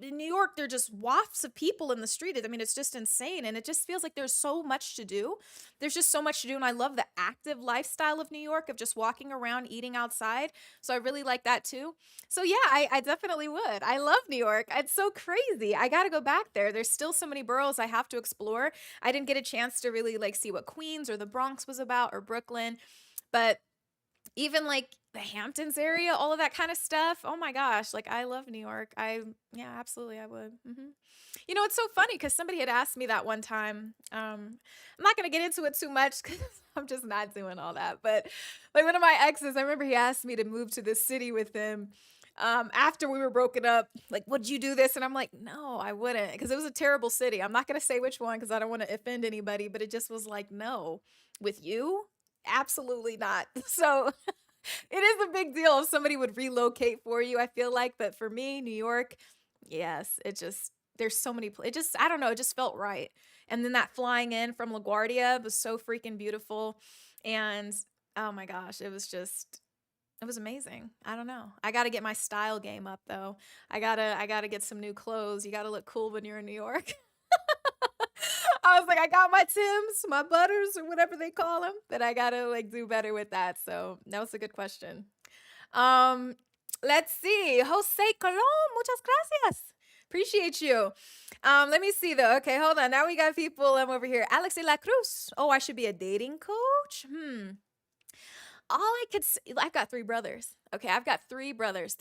in New York, there are just wafts of people in the street. I mean, it's just insane. And it just feels like there's so much to do. There's just so much to do. And I love the active lifestyle of New York, of just walking around, eating outside. So I really like that too. So yeah, I definitely would. I love New York. It's so crazy. I got to go back there. There's still so many boroughs I have to explore. I didn't get a chance to really like see what Queens or the Bronx was about or Brooklyn. But even like the Hamptons area, all of that kind of stuff. Oh my gosh, like I love New York. Yeah, absolutely, I would. You know, it's so funny because somebody had asked me that one time. I'm not gonna get into it too much because I'm just not doing all that. But like one of my exes, I remember he asked me to move to this city with him. After we were broken up, like, would you do this? And I'm like, no, I wouldn't, because it was a terrible city. I'm not gonna say which one because I don't want to offend anybody, but it just was like, no, with you, absolutely not. So it is a big deal if somebody would relocate for you, I feel like. But for me, New York, yes, it just, there's so many, it just, I don't know, it just felt right. And then that flying in from LaGuardia was so freaking beautiful. And oh my gosh, it was just, it was amazing. I don't know. I got to get my style game up though. I got to get some new clothes. You got to look cool when you're in New York. I was like, I got my Tims, my Butters, or whatever they call them, but I gotta like do better with that. So that was a good question. Um, let's see. Jose Colon, muchas gracias. Appreciate you. Let me see though. Okay, hold on. Now we got people over here. Alex de la Cruz. Oh, I should be a dating coach. All I could say, I've got three brothers. Okay, I've got three brothers,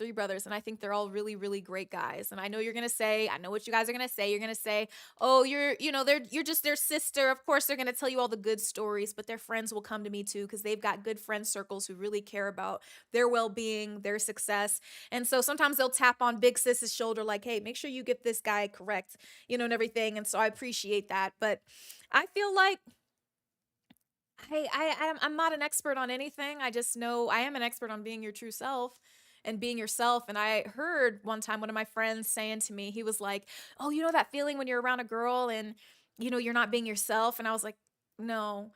and I think they're all really, really great guys. And I know you're gonna say, I know what you guys are gonna say. You're gonna say, oh, you're just their sister. Of course, they're gonna tell you all the good stories, but their friends will come to me too because they've got good friend circles who really care about their well-being, their success. And so sometimes they'll tap on big sis's shoulder, like, hey, make sure you get this guy correct, and everything. And so I appreciate that. But I feel like I'm not an expert on anything. I just know I am an expert on being your true self and being yourself. And I heard one time one of my friends saying to me, he was like, "Oh, you know that feeling when you're around a girl and you're not being yourself?" And I was like, "No.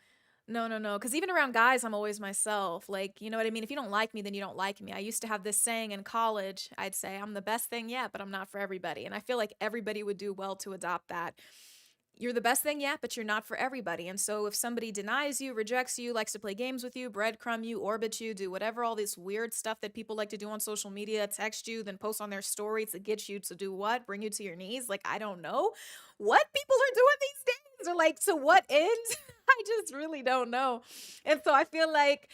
No, no, no, because even around guys, I'm always myself. Like, you know what I mean? If you don't like me, then you don't like me." I used to have this saying in college. I'd say, "I'm the best thing yet, but I'm not for everybody." And I feel like everybody would do well to adopt that. You're the best thing yet, but you're not for everybody. And so if somebody denies you, rejects you, likes to play games with you, breadcrumb you, orbit you, do whatever, all this weird stuff that people like to do on social media, text you, then post on their stories to get you to do what? Bring you to your knees? Like, I don't know what people are doing these days, or like to what end? I just really don't know. And so I feel like,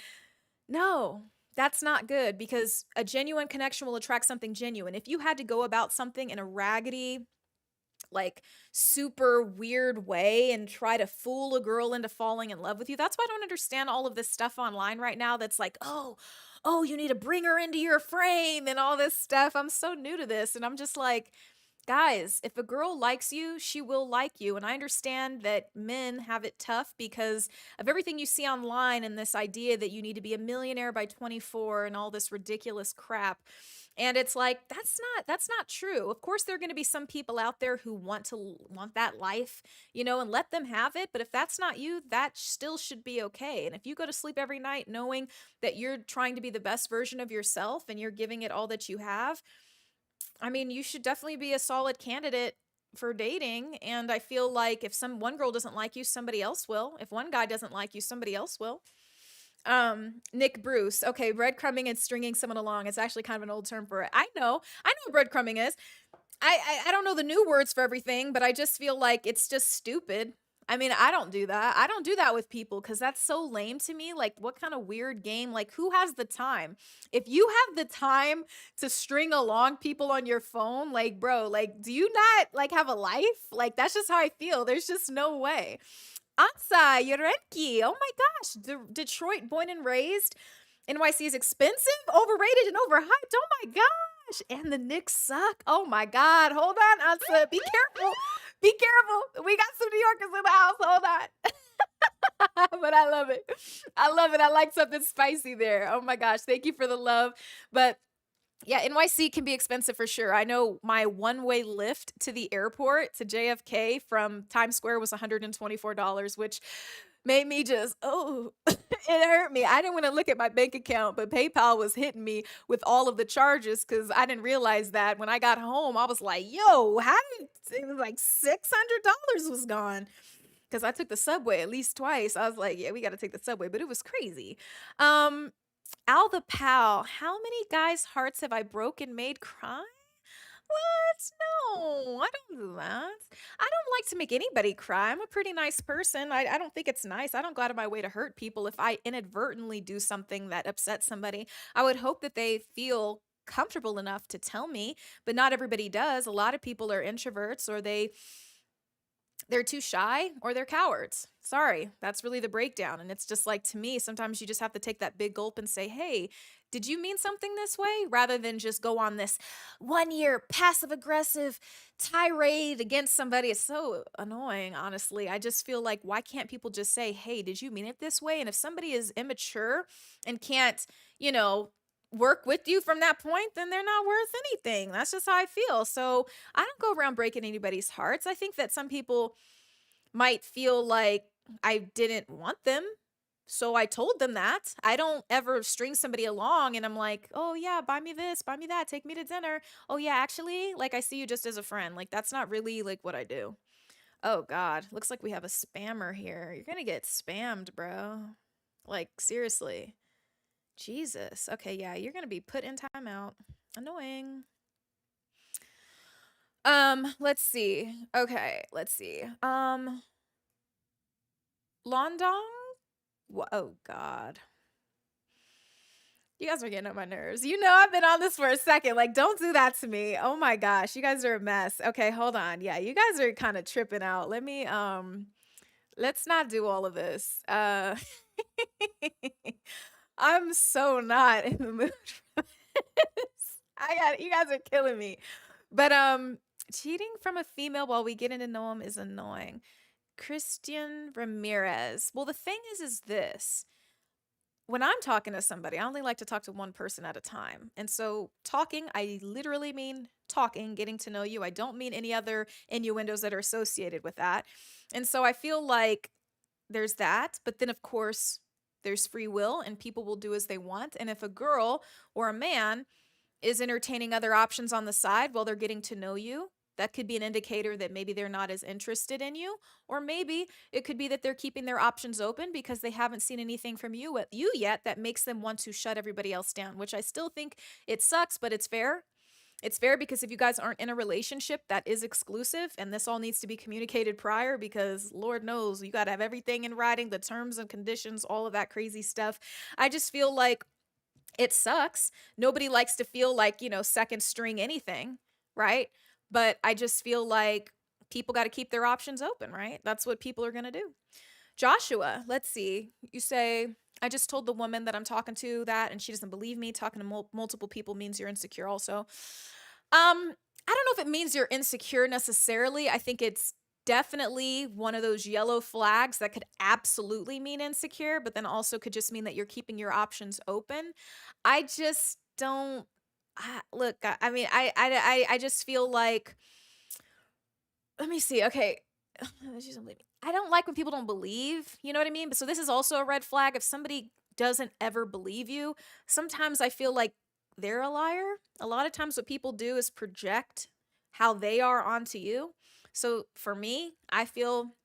no, that's not good, because a genuine connection will attract something genuine. If you had to go about something in a raggedy, like super weird way and try to fool a girl into falling in love with you. That's why I don't understand all of this stuff online right now that's like, oh, you need to bring her into your frame and all this stuff. I'm so new to this, and I'm just like, guys, if a girl likes you, she will like you. And I understand that men have it tough because of everything you see online and this idea that you need to be a millionaire by 24 and all this ridiculous crap. And it's like, that's not true. Of course, there are going to be some people out there who want that life, and let them have it. But if that's not you, that still should be okay. And if you go to sleep every night knowing that you're trying to be the best version of yourself and you're giving it all that you have, I mean, you should definitely be a solid candidate for dating, and I feel like if one girl doesn't like you, somebody else will. If one guy doesn't like you, somebody else will. Nick Bruce. Okay, breadcrumbing and stringing someone along. It's actually kind of an old term for it. I know what breadcrumbing is. I don't know the new words for everything, but I just feel like it's just stupid. I mean, I don't do that. I don't do that with people because that's so lame to me. Like, what kind of weird game? Like, who has the time? If you have the time to string along people on your phone, like, bro, like, do you not like have a life? Like, that's just how I feel. There's just no way. Ansa, Yorenki. Oh my gosh. Detroit born and raised. NYC is expensive, overrated, and overhyped. Oh my gosh. And the Knicks suck. Oh my God. Hold on, Ansa. Be careful. Be careful. We got some New Yorkers in the house. Hold on. But I love it. I love it. I like something spicy there. Oh my gosh. Thank you for the love. But yeah, NYC can be expensive for sure. I know my one-way lift to the airport to JFK from Times Square was $124, which made me just, oh, it hurt me. I didn't want to look at my bank account, but PayPal was hitting me with all of the charges because I didn't realize that when I got home, I was like, yo, it was like $600 was gone because I took the subway at least twice. I was like, yeah, we got to take the subway, but it was crazy. Al the Pal, how many guys' hearts have I broken, made cry? What? No, I don't do that. I don't like to make anybody cry. I'm a pretty nice person. I don't think it's nice. I don't go out of my way to hurt people. If I inadvertently do something that upsets somebody, I would hope that they feel comfortable enough to tell me, but not everybody does. A lot of people are introverts or they're too shy or they're cowards. Sorry, that's really the breakdown. And it's just like, to me, sometimes you just have to take that big gulp and say, hey, did you mean something this way? Rather than just go on this 1 year passive aggressive tirade against somebody. It's so annoying, honestly. I just feel like, why can't people just say, hey, did you mean it this way? And if somebody is immature and can't, work with you from that point, then they're not worth anything. That's just how I feel. So I don't go around breaking anybody's hearts. I think that some people might feel like I didn't want them, so I told them that. I don't ever string somebody along and I'm like, oh yeah, buy me this, buy me that, take me to dinner. Oh yeah, actually, like, I see you just as a friend. Like, that's not really like what I do. Oh God, looks like we have a spammer here. You're gonna get spammed, bro. Like, seriously. Jesus. Okay, yeah, you're gonna be put in timeout. Annoying. Let's see. Okay, let's see. Londong? Oh God. You guys are getting on my nerves. I've been on this for a second. Like, don't do that to me. Oh my gosh, you guys are a mess. Okay, hold on. Yeah, you guys are kind of tripping out. Let's not do all of this. I'm so not in the mood for this. You guys are killing me. But cheating from a female while we getting to know him is annoying. Christian Ramirez. Well, the thing is this. When I'm talking to somebody, I only like to talk to one person at a time. And so talking, I literally mean talking, getting to know you. I don't mean any other innuendos that are associated with that. And so I feel like there's that. But then, of course, there's free will and people will do as they want. And if a girl or a man is entertaining other options on the side while they're getting to know you, that could be an indicator that maybe they're not as interested in you, or maybe it could be that they're keeping their options open because they haven't seen anything from you yet that makes them want to shut everybody else down, which I still think it sucks, but it's fair. It's fair because if you guys aren't in a relationship that is exclusive, and this all needs to be communicated prior, because Lord knows you got to have everything in writing, the terms and conditions, all of that crazy stuff. I just feel like it sucks. Nobody likes to feel like, second string anything, right? But I just feel like people got to keep their options open, right? That's what people are going to do. Joshua, let's see. You say, I just told the woman that I'm talking to that, and she doesn't believe me. Talking to multiple people means you're insecure also. I don't know if it means you're insecure necessarily. I think it's definitely one of those yellow flags that could absolutely mean insecure, but then also could just mean that you're keeping your options open. I just don't look. I mean, I just feel like. Let me see. Okay, she doesn't believe me. I don't like when people don't believe. You know what I mean? But so this is also a red flag. If somebody doesn't ever believe you, sometimes I feel like they're a liar. A lot of times what people do is project how they are onto you. So for me, I feel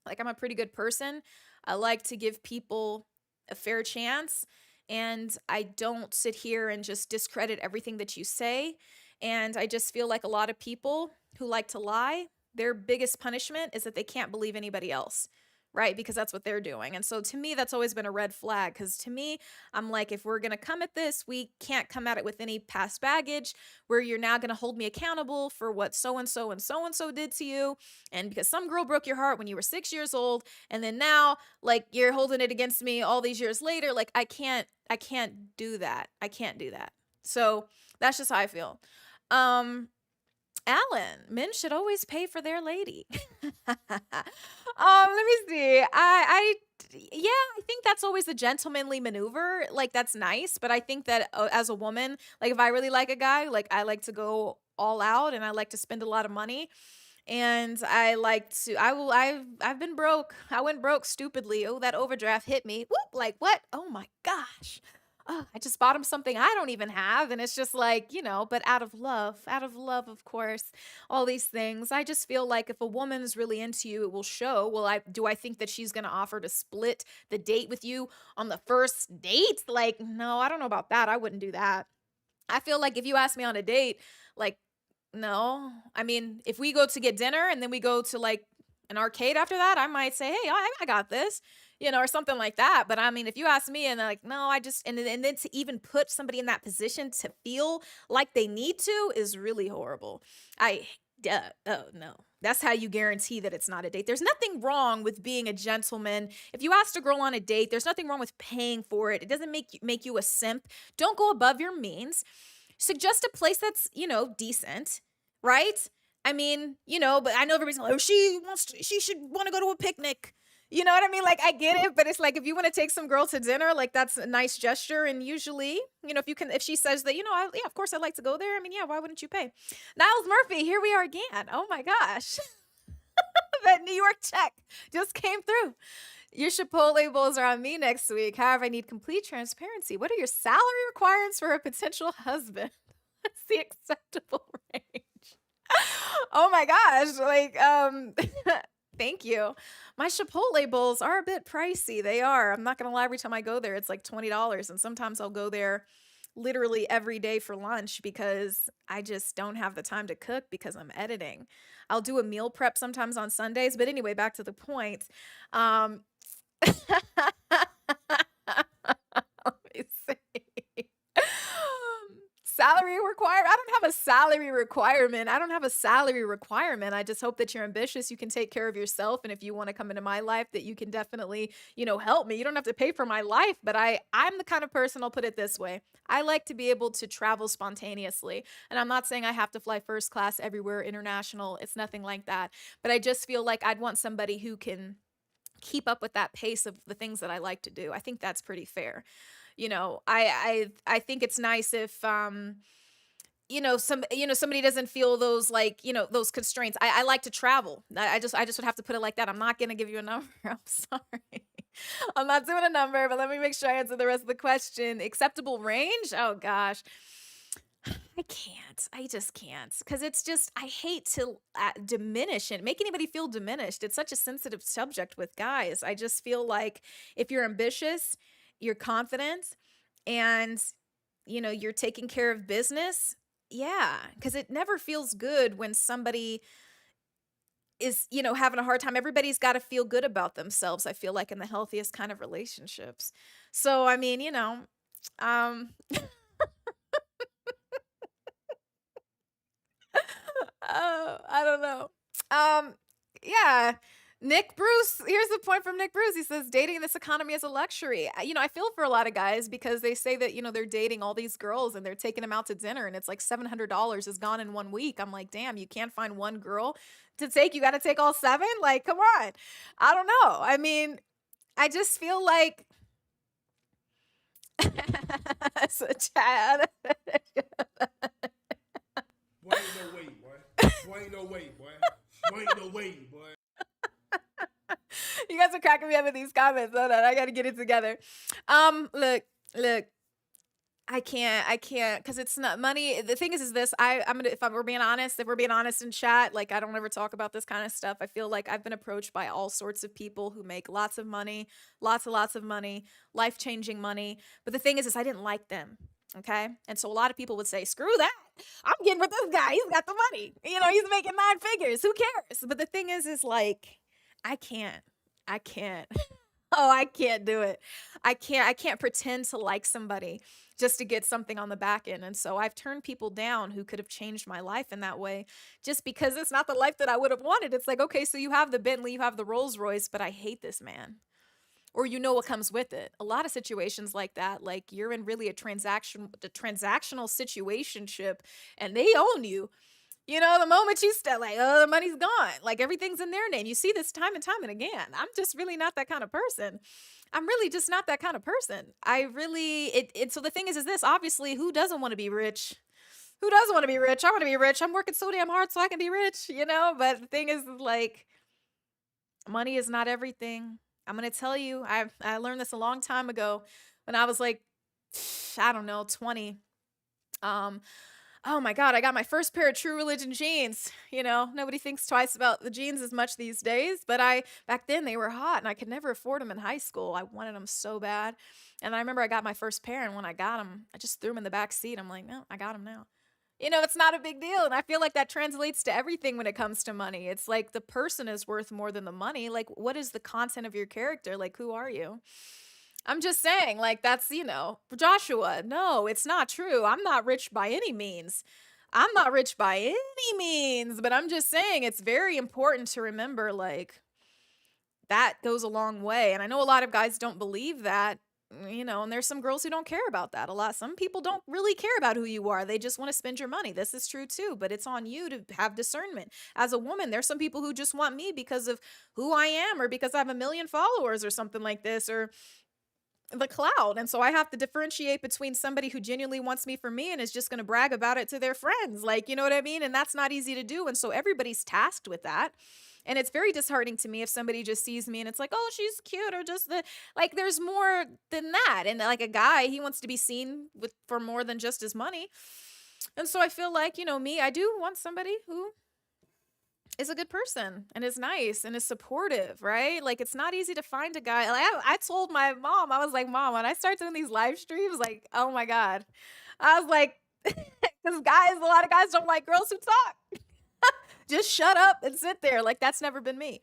like I'm a pretty good person. I like to give people a fair chance, and I don't sit here and just discredit everything that you say. And I just feel like a lot of people who like to lie, their biggest punishment is that they can't believe anybody else. Right, because that's what they're doing. And so to me, that's always been a red flag. Because to me, I'm like, if we're gonna come at this, we can't come at it with any past baggage where you're now gonna hold me accountable for what so and so and so and so did to you. And because some girl broke your heart when you were 6 years old, and then now, like, you're holding it against me all these years later, like, I can't do that. I can't do that. So that's just how I feel. Um, Alan, men should always pay for their lady. Let me see. Yeah, I think that's always a gentlemanly maneuver. Like, that's nice, but I think that as a woman, like, if I really like a guy, like, I like to go all out and I like to spend a lot of money. And I like to, I've been broke. I went broke stupidly. Oh, that overdraft hit me. Whoop, like what? Oh my gosh. Oh, I just bought him something I don't even have. And it's just like, but out of love, of course, all these things. I just feel like if a woman's really into you, it will show. Well, I think that she's going to offer to split the date with you on the first date? Like, no, I don't know about that. I wouldn't do that. I feel like if you ask me on a date, like, no. I mean, if we go to get dinner and then we go to like an arcade after that, I might say, hey, I got this, or something like that. But I mean, if you ask me and they're like, no, and then to even put somebody in that position to feel like they need to is really horrible. Oh no. That's how you guarantee that it's not a date. There's nothing wrong with being a gentleman. If you asked a girl on a date, there's nothing wrong with paying for it. It doesn't make you a simp. Don't go above your means. Suggest a place that's, decent, right? I mean, but I know everybody's like, oh, she should want to go to a picnic. You know what I mean? Like, I get it, but it's like if you want to take some girl to dinner, like that's a nice gesture. And usually, if she says that, yeah, of course I'd like to go there. I mean, yeah, why wouldn't you pay? Niles Murphy, here we are again. Oh my gosh. That New York check just came through. Your Chipotle bowls are on me next week. However, I need complete transparency. What are your salary requirements for a potential husband? What's the acceptable range? Oh my gosh. Like, thank you. My Chipotle bowls are a bit pricey. They are. I'm not going to lie. Every time I go there, it's like $20. And sometimes I'll go there literally every day for lunch because I just don't have the time to cook because I'm editing. I'll do a meal prep sometimes on Sundays. But anyway, back to the point. Um, let me see. Salary requirement. I don't have a salary requirement. I don't have a salary requirement. I just hope that you're ambitious. You can take care of yourself. And if you want to come into my life, that you can definitely, help me. You don't have to pay for my life, but I'm the kind of person, I'll put it this way. I like to be able to travel spontaneously. And I'm not saying I have to fly first class everywhere international. It's nothing like that. But I just feel like I'd want somebody who can keep up with that pace of the things that I like to do. I think that's pretty fair. I think it's nice if somebody doesn't feel those like, those constraints. I like to travel. I just would have to put it like that. I'm not gonna give you a number. I'm sorry. I'm not doing a number, but let me make sure I answer the rest of the question. Acceptable range? Oh gosh. I can't. I just can't. Because it's just, I hate to diminish and make anybody feel diminished. It's such a sensitive subject with guys. I just feel like if you're ambitious, you're confident, and, you're taking care of business. Yeah. Because it never feels good when somebody is, having a hard time. Everybody's got to feel good about themselves, I feel like, in the healthiest kind of relationships. So, I mean, um, oh, I don't know. Yeah. Nick Bruce, here's the point from Nick Bruce. He says, dating in this economy is a luxury. I feel for a lot of guys because they say that, they're dating all these girls and they're taking them out to dinner and it's like $700 is gone in 1 week. I'm like, damn, you can't find one girl to take. You got to take all seven? Like, come on. I don't know. I mean, I just feel like. So, Chad. Boy, ain't no way, boy. Boy, ain't no way, boy. Boy, ain't no way, boy. You guys are cracking me up with these comments. Hold on, I gotta get it together. Look. I can't, because it's not money. The thing is this, I'm gonna, if we're being honest in chat, like I don't ever talk about this kind of stuff. I feel like I've been approached by all sorts of people who make lots of money, lots of money, life-changing money. But the thing is I didn't like them. Okay. And so a lot of people would say, screw that. I'm getting with this guy. He's got the money. He's making 9 figures. Who cares? But the thing is like, I can't. I can't. Oh, I can't do it. I can't pretend to like somebody just to get something on the back end. And so I've turned people down who could have changed my life in that way just because it's not the life that I would have wanted. It's like, okay, so you have the Bentley, you have the Rolls Royce, but I hate this man. Or what comes with it. A lot of situations like that, like you're in really a transactional situationship and they own you. The moment you start, like, oh, the money's gone. Like everything's in their name. You see this time and time and again. I'm just really not that kind of person. I'm really just not that kind of person. So the thing is this, obviously, who doesn't want to be rich? Who doesn't want to be rich? I want to be rich. I'm working so damn hard so I can be rich, But the thing is, like, money is not everything. I'm going to tell you, I learned this a long time ago when I was like, I don't know, 20. Oh my God, I got my first pair of True Religion jeans. Nobody thinks twice about the jeans as much these days, but back then they were hot and I could never afford them in high school. I wanted them so bad. And I remember I got my first pair, and when I got them, I just threw them in the back seat. I'm like, no, I got them now. It's not a big deal. And I feel like that translates to everything when it comes to money. It's like the person is worth more than the money. Like, what is the content of your character? Like, who are you? I'm just saying, like, that's, Joshua. No, it's not true. I'm not rich by any means. I'm not rich by any means, but I'm just saying it's very important to remember, like, that goes a long way. And I know a lot of guys don't believe that, and there's some girls who don't care about that a lot. Some people don't really care about who you are. They just want to spend your money. This is true too, but it's on you to have discernment. As a woman, there's some people who just want me because of who I am or because I have 1 million followers or something like this, or the cloud. And so I have to differentiate between somebody who genuinely wants me for me and is just going to brag about it to their friends. Like, you know what I mean? And that's not easy to do. And so everybody's tasked with that. And it's very disheartening to me if somebody just sees me and it's like, oh, she's cute, or just like, there's more than that. And like a guy, he wants to be seen for more than just his money. And so I feel like, me, I do want somebody who is a good person and is nice and is supportive, right? Like, it's not easy to find a guy. Like, I told my mom, I was like, Mom, when I start doing these live streams, like, oh my God, I was like, because a lot of guys don't like girls who talk. Just shut up and sit there. Like, that's never been me.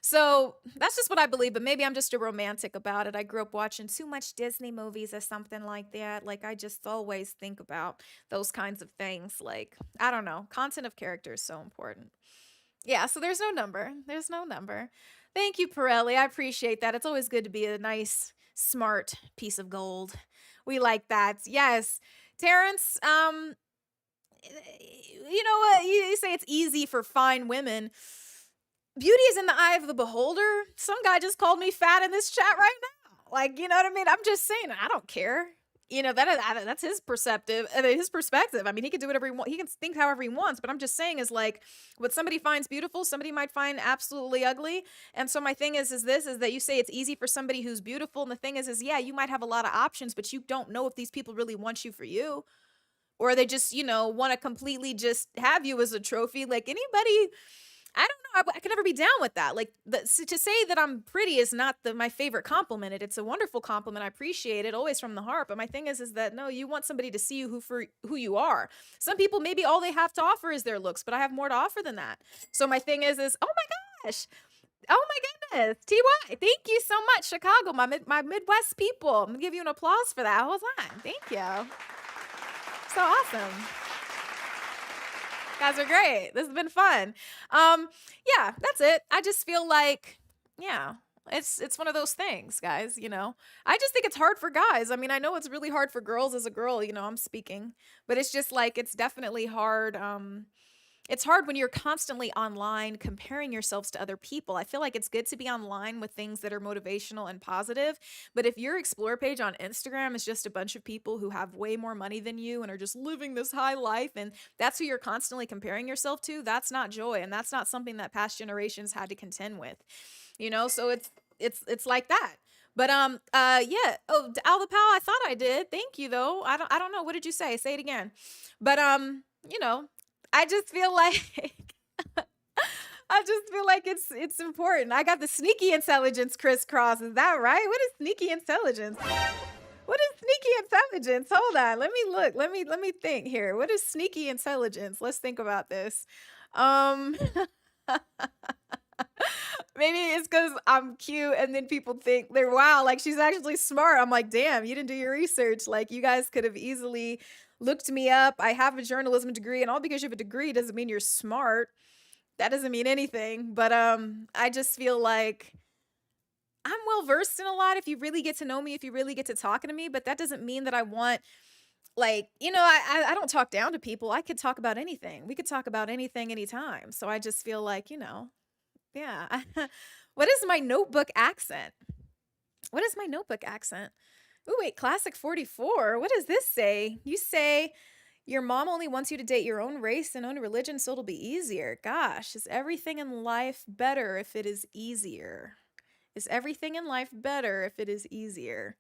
So that's just what I believe, but maybe I'm just a romantic about it. I grew up watching too much Disney movies or something like that. Like, I just always think about those kinds of things. Like, I don't know. Content of character is so important. Yeah, so there's no number. There's no number. Thank you, Pirelli. I appreciate that. It's always good to be a nice, smart piece of gold. We like that. Yes. Terrence, you know what? You say it's easy for fine women. Beauty is in the eye of the beholder. Some guy just called me fat in this chat right now. Like, you know what I mean? I'm just saying, I don't care. That's his perspective. I mean, he can do whatever he wants. He can think however he wants. But I'm just saying is like what somebody finds beautiful, somebody might find absolutely ugly. And so my thing is that you say it's easy for somebody who's beautiful. And the thing is yeah, you might have a lot of options, but you don't know if these people really want you for you, or they just, want to completely just have you as a trophy. Like anybody, I don't know. I could never be down with that. Like to say that I'm pretty is not my favorite compliment. It's a wonderful compliment. I appreciate it always from the heart. But my thing is that no, you want somebody to see you for who you are. Some people, maybe all they have to offer is their looks, but I have more to offer than that. So my thing is, oh my gosh. Oh my goodness. TY, thank you so much. Chicago, my Midwest people. I'm going to give you an applause for that. Hold on. Thank you. So awesome. Guys are great. This has been fun. Yeah, that's it. I just feel like, yeah, it's one of those things, guys, I just think it's hard for guys. I mean, I know it's really hard for girls as a girl, I'm speaking, but it's just like, it's definitely hard. It's hard when you're constantly online comparing yourselves to other people. I feel like it's good to be online with things that are motivational and positive. But if your explore page on Instagram is just a bunch of people who have way more money than you and are just living this high life, and that's who you're constantly comparing yourself to, that's not joy. And that's not something that past generations had to contend with, so it's like that. But yeah. Oh, Al the Pal, I thought I did. Thank you though. I don't know. What did you say? Say it again. But you know, I just feel like I just feel like it's important. I got the sneaky intelligence crisscross. Is that right? What is sneaky intelligence? What is sneaky intelligence? Hold on. Let me look. Let me think here. What is sneaky intelligence? Let's think about this. Um Maybe it's because I'm cute and then people think they're wow, like she's actually smart. I'm like, damn, you didn't do your research. Like you guys could have easily looked me up. I have a journalism degree, and all because you have a degree doesn't mean you're smart. That doesn't mean anything. But I just feel like I'm well versed in a lot if you really get to know me, if you really get to talking to me, but that doesn't mean that I want like, I don't talk down to people. I could talk about anything. We could talk about anything anytime. So I just feel like, yeah. What is my notebook accent? What is my notebook accent? Oh, wait, classic 44. What does this say? You say your mom only wants you to date your own race and own religion, so it'll be easier. Gosh, is everything in life better if it is easier? Is everything in life better if it is easier?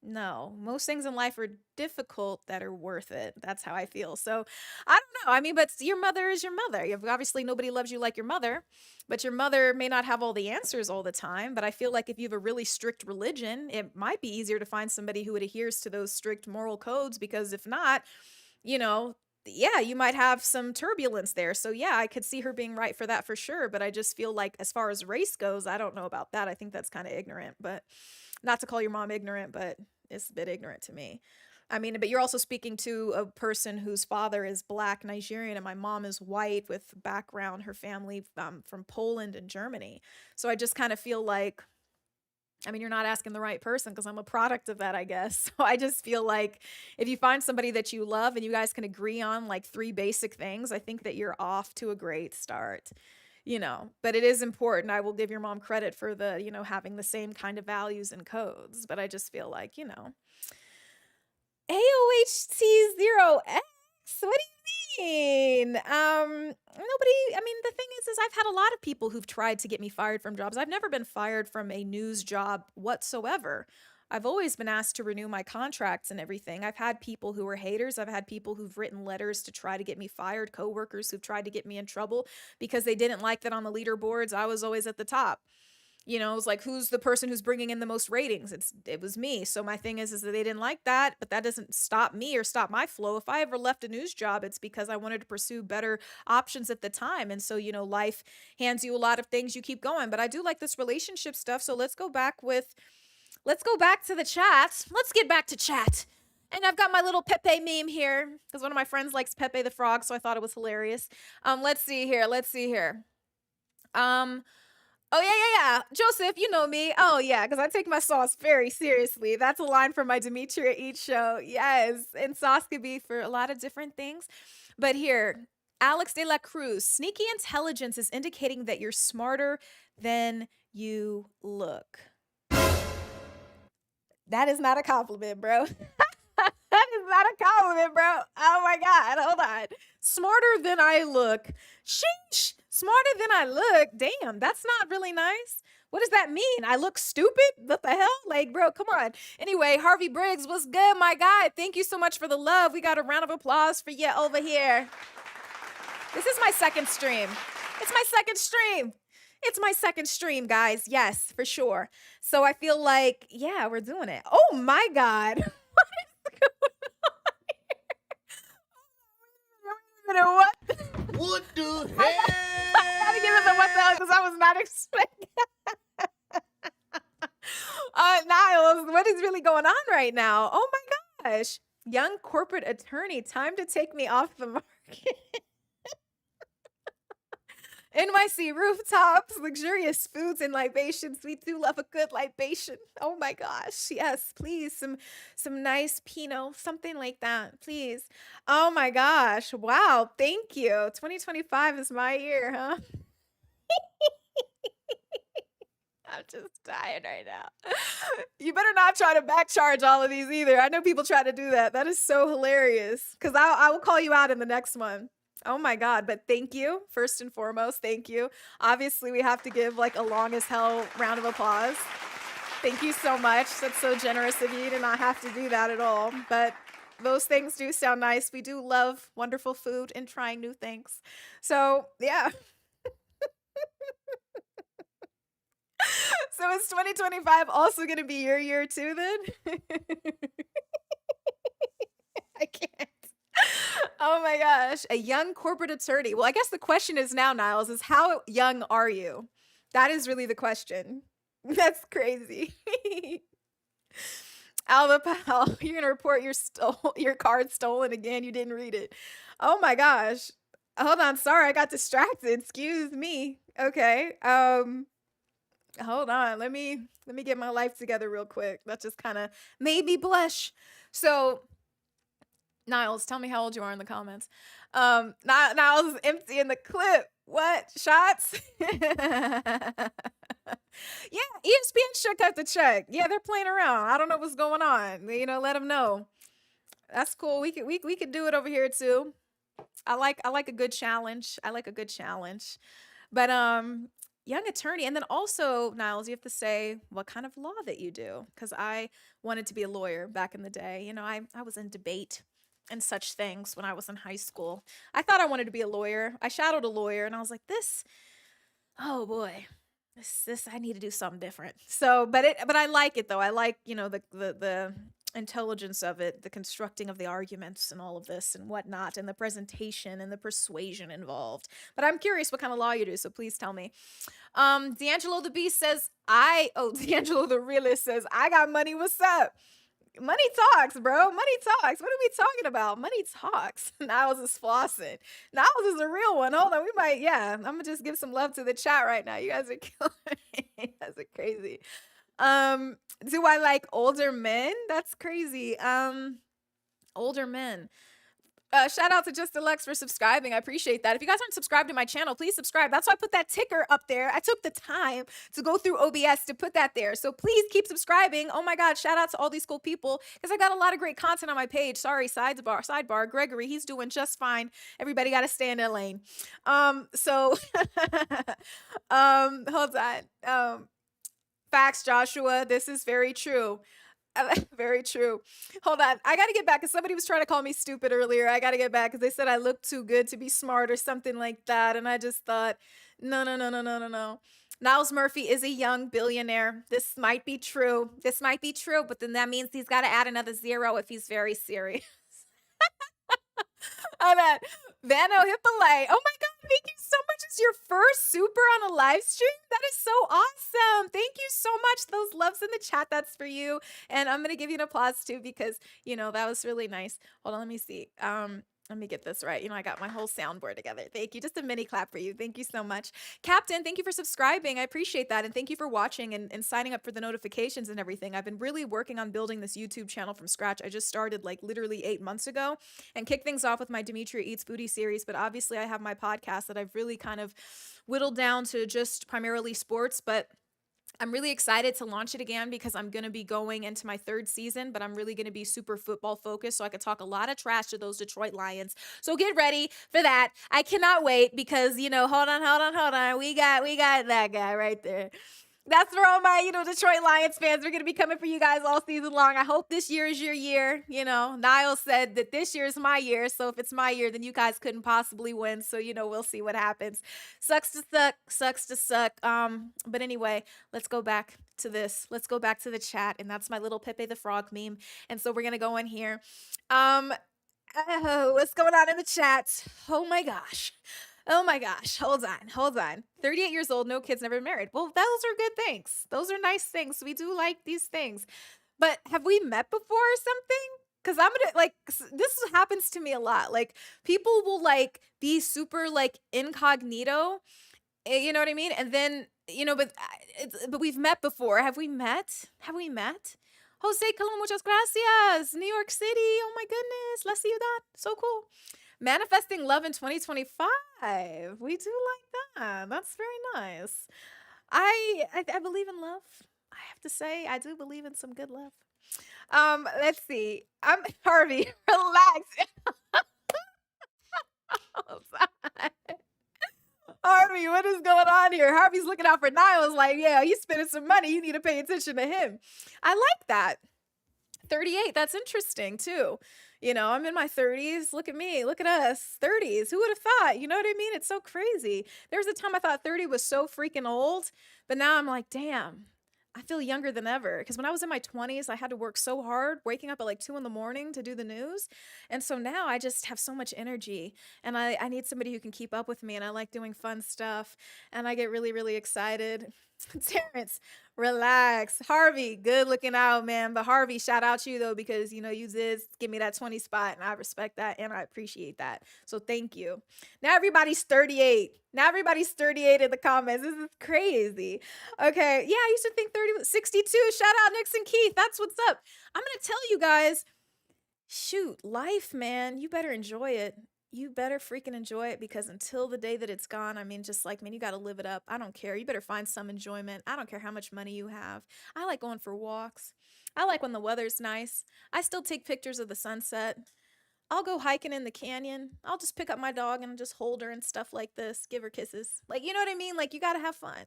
No, most things in life are difficult that are worth it. That's how I feel. So I don't know. I mean, but your mother is your mother. Obviously, nobody loves you like your mother, but your mother may not have all the answers all the time. But I feel like if you have a really strict religion, it might be easier to find somebody who adheres to those strict moral codes, because if not, yeah, you might have some turbulence there. So yeah, I could see her being right for that for sure. But I just feel like as far as race goes, I don't know about that. I think that's kind of ignorant, but not to call your mom ignorant, but it's a bit ignorant to me. I mean, but you're also speaking to a person whose father is Black Nigerian and my mom is white with background, her family from Poland and Germany. So I just kind of feel like, I mean, you're not asking the right person because I'm a product of that, I guess. So I just feel like if you find somebody that you love and you guys can agree on like 3 basic things, I think that you're off to a great start. But it is important. I will give your mom credit for the, having the same kind of values and codes. But I just feel like, AOHT0X, what do you mean? Nobody, I mean, the thing is I've had a lot of people who've tried to get me fired from jobs. I've never been fired from a news job whatsoever. I've always been asked to renew my contracts and everything. I've had people who are haters. I've had people who've written letters to try to get me fired, coworkers who've tried to get me in trouble because they didn't like that on the leaderboards I was always at the top. It was like, who's the person who's bringing in the most ratings? It was me. So my thing is that they didn't like that, but that doesn't stop me or stop my flow. If I ever left a news job, it's because I wanted to pursue better options at the time. And so, life hands you a lot of things, you keep going. But I do like this relationship stuff. So let's go back to the chat. Let's get back to chat. And I've got my little Pepe meme here because one of my friends likes Pepe the Frog, so I thought it was hilarious. Let's see here. Oh, yeah. Joseph, you know me. Oh, yeah, because I take my sauce very seriously. That's a line from my Demetria Eat show. Yes, and sauce could be for a lot of different things. But here, Alex de la Cruz, sneaky intelligence is indicating that you're smarter than you look. That is not a compliment, bro. That is not a compliment, bro. Oh my God. Hold on. Smarter than I look. Sheesh. Smarter than I look. Damn, that's not really nice. What does that mean? I look stupid? What the hell? Like, bro, come on. Anyway, Harvey Briggs, what's good, my guy? Thank you so much for the love. We got a round of applause for you over here. This is my second stream. It's my second stream, guys. Yes, for sure. So I feel like, yeah, we're doing it. Oh my God. What is going on here? What? What the hell? I gotta give it a what the hell because I was not expecting. Niles, what is really going on right now? Oh my gosh. Young corporate attorney, time to take me off the market. NYC rooftops, luxurious foods and libations. We do love a good libation. Oh my gosh. Yes, please. Some nice Pinot, something like that, please. Oh my gosh. Wow. Thank you. 2025 is my year, huh? I'm just tired right now. You better not try to backcharge all of these either. I know people try to do that. That is so hilarious. Because I will call you out in the next one. Oh my God, but thank you. First and foremost, thank you. Obviously, we have to give like a long as hell round of applause. Thank you so much. That's so generous of you to not have to do that at all. But those things do sound nice. We do love wonderful food and trying new things. So, yeah. So is 2025 also going to be your year too then? I can't. Oh my gosh. A young corporate attorney. Well, I guess the question is now, Niles, is how young are you? That is really the question. That's crazy. Alva Pal, you're gonna report your card stolen again. You didn't read it. Oh my gosh. Hold on, sorry, I got distracted. Excuse me. Okay. Hold on. Let me get my life together real quick. That just kind of made me blush. So Niles, tell me how old you are in the comments. Niles is empty in the clip. What? Shots? Yeah, ESPN should cut the check. Yeah, they're playing around. I don't know what's going on. You know, let them know. That's cool. We could do it over here too. I like a good challenge. I like a good challenge. But young attorney, and then also Niles, you have to say what kind of law that you do, because I wanted to be a lawyer back in the day. You know, I was in debate and such things when I was in high school. I thought I wanted to be a lawyer. I shadowed a lawyer, and I was like, this, oh boy, this I need to do something different. So, but I like it though. I like, you know, the intelligence of it, the constructing of the arguments and all of this and whatnot, and the presentation and the persuasion involved. But I'm curious what kind of law you do, so please tell me. D'Angelo the Beast says, D'Angelo the Realist says, I got money, what's up? Money talks, bro. Money talks. What are we talking about? Money talks. Niles is flossing. Niles is a real one. Hold on. I'm gonna just give some love to the chat right now. You guys are killing me. You guys are crazy. Do I like older men? That's crazy. Older men. Shout out to Just Deluxe for subscribing. I appreciate that. If you guys aren't subscribed to my channel, please subscribe. That's why I put that ticker up there. I took the time to go through OBS to put that there. So please keep subscribing. Oh my God, shout out to all these cool people because I got a lot of great content on my page. Sorry, sidebar. Gregory, he's doing just fine. Everybody got to stay in their lane. So hold on. Facts, Joshua. This is very true. Very true. Hold on. I got to get back because somebody was trying to call me stupid earlier. I got to get back because they said I look too good to be smart or something like that. And I just thought, no. Niles Murphy is a young billionaire. This might be true. But then that means he's got to add another zero if he's very serious. Oh, that Vano Hippolyte. Oh my God, thank you so much. It's your first super on a live stream. That is so awesome. Thank you so much. Those loves in the chat, that's for you. And I'm gonna give you an applause too because you know that was really nice. Hold on, let me see. Let me get this right. You know, I got my whole soundboard together. Thank you. Just a mini clap for you. Thank you so much. Captain, thank you for subscribing. I appreciate that. And thank you for watching and signing up for the notifications and everything. I've been really working on building this YouTube channel from scratch. I just started like literally 8 months ago and kicked things off with my Demetria Eats Booty series. But obviously I have my podcast that I've really kind of whittled down to just primarily sports. But I'm really excited to launch it again because I'm going to be going into my 3rd season, but I'm really going to be super football focused so I could talk a lot of trash to those Detroit Lions. So get ready for that. I cannot wait because, you know, hold on. We got that guy right there. That's for all my, you know, Detroit Lions fans. We're going to be coming for you guys all season long. I hope this year is your year. You know, Niall said that this year is my year. So if it's my year, then you guys couldn't possibly win. So, you know, we'll see what happens. Sucks to suck. But anyway, let's go back to this. Let's go back to the chat. And that's my little Pepe the Frog meme. And so we're going to go in here. What's going on in the chat? Oh my gosh. Hold on. 38 years old, no kids, never married. Well, those are good things. Those are nice things. We do like these things. But have we met before or something? Because I'm gonna like this happens to me a lot. Like people will like be super like incognito. You know what I mean? And then, you know, but we've met before. Have we met? Jose Colon, muchas gracias. New York City. Oh my goodness. La ciudad. So cool. Manifesting love in 2025. We do like that. That's very nice. I believe in love. I have to say, I do believe in some good love. Let's see. I'm Harvey. Relax. Hold on. Harvey, what is going on here? Harvey's looking out for Niles like, yeah, he's spending some money. You need to pay attention to him. I like that. 38, that's interesting too. You know, I'm in my 30s. Look at me. Look at us. 30s. Who would have thought? You know what I mean? It's so crazy. There was a time I thought 30 was so freaking old, but now I'm like, damn, I feel younger than ever. Because when I was in my 20s, I had to work so hard, waking up at like 2 in the morning to do the news. And so now I just have so much energy and I need somebody who can keep up with me. And I like doing fun stuff and I get really, really excited. Terrence, relax. Harvey, good looking out, man. But Harvey, shout out to you though, because you know, you did give me that 20 spot and I respect that and I appreciate that. So thank you. Now everybody's 38. Now everybody's 38 in the comments. This is crazy. Okay. Yeah, I used to think 30 was 62. Shout out Nixon Keith. That's what's up. I'm going to tell you guys, shoot, life, man, you better enjoy it. You better freaking enjoy it because until the day that it's gone, I mean, just like, man, you got to live it up. I don't care. You better find some enjoyment. I don't care how much money you have. I like going for walks. I like when the weather's nice. I still take pictures of the sunset. I'll go hiking in the canyon. I'll just pick up my dog and just hold her and stuff like this, give her kisses. Like, you know what I mean? Like, you got to have fun.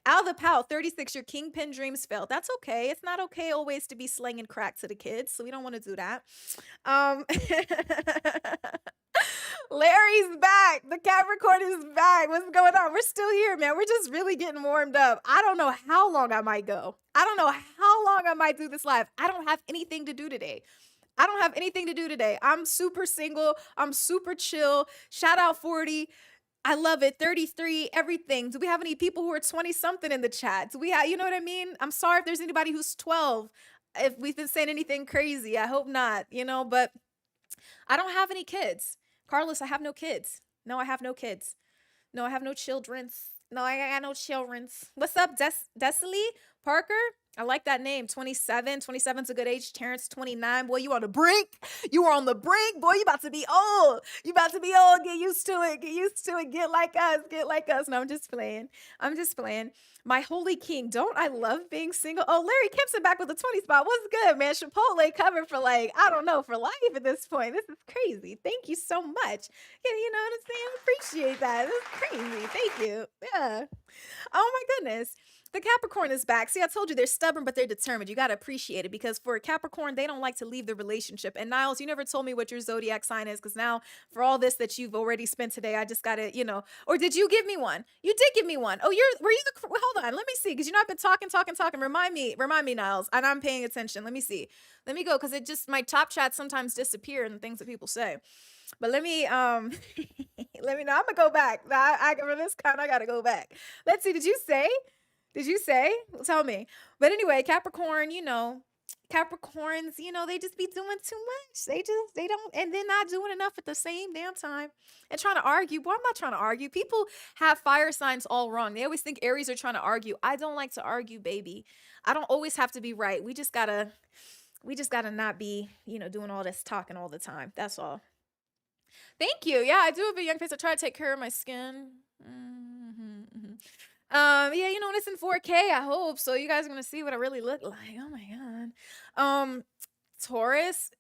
Al the Pal, 36, your kingpin dreams failed. That's okay. It's not okay always to be slinging crack to the kids, so we don't want to do that. Larry's back. The Capricorn is back. What's going on? We're still here, man. We're just really getting warmed up. I don't know how long I might go. I don't know how long I might do this live. I don't have anything to do today. I don't have anything to do today. I'm super single. I'm super chill. Shout out 40. I love it. 33, everything. Do we have any people who are 20 something in the chat? Do we have, you know what I mean? I'm sorry if there's anybody who's 12. If we've been saying anything crazy, I hope not, you know, but I don't have any kids. Carlos, I have no kids. No, I have no kids. No, I have no childrens. No, I got no childrens. What's up, Desilee Parker? I like that name. 27. 27's a good age. Terrence, 29. Boy, you on the brink. You are on the brink. Boy, you about to be old. You about to be old. Get used to it. Get used to it. Get like us. Get like us. No, I'm just playing. I'm just playing. My holy king. Don't I love being single? Oh, Larry Kempson back with the 20 spot. What's good, man? Chipotle covered for like, I don't know, for life at this point. This is crazy. Thank you so much. Yeah, you know what I'm saying? Appreciate that. This is crazy. Thank you. Yeah. Oh my goodness. The Capricorn is back. See, I told you they're stubborn, but they're determined. You got to appreciate it because for a Capricorn, they don't like to leave the relationship. And Niles, you never told me what your zodiac sign is because now for all this that you've already spent today, I just got to, you know, or did you give me one? You did give me one. Oh, were you the, hold on, let me see. Because you know, I've been talking. Remind me, Niles, and I'm paying attention. Let me see. Let me go because it just, my top chats sometimes disappear and the things that people say. But let me let me know. I'm gonna go back. I for this kind, I gotta go back. Let's see. Did you say? Tell me. But anyway, Capricorn, you know, Capricorns, you know, they just be doing too much. They don't, and they're not doing enough at the same damn time and trying to argue. Boy, I'm not trying to argue. People have fire signs all wrong. They always think Aries are trying to argue. I don't like to argue, baby. I don't always have to be right. We just gotta not be, you know, doing all this talking all the time. That's all. Thank you. Yeah, I do have a young face. I try to take care of my skin. Yeah, you know, it's in 4K, I hope. So you guys are gonna see what I really look like. Oh my god. Taurus,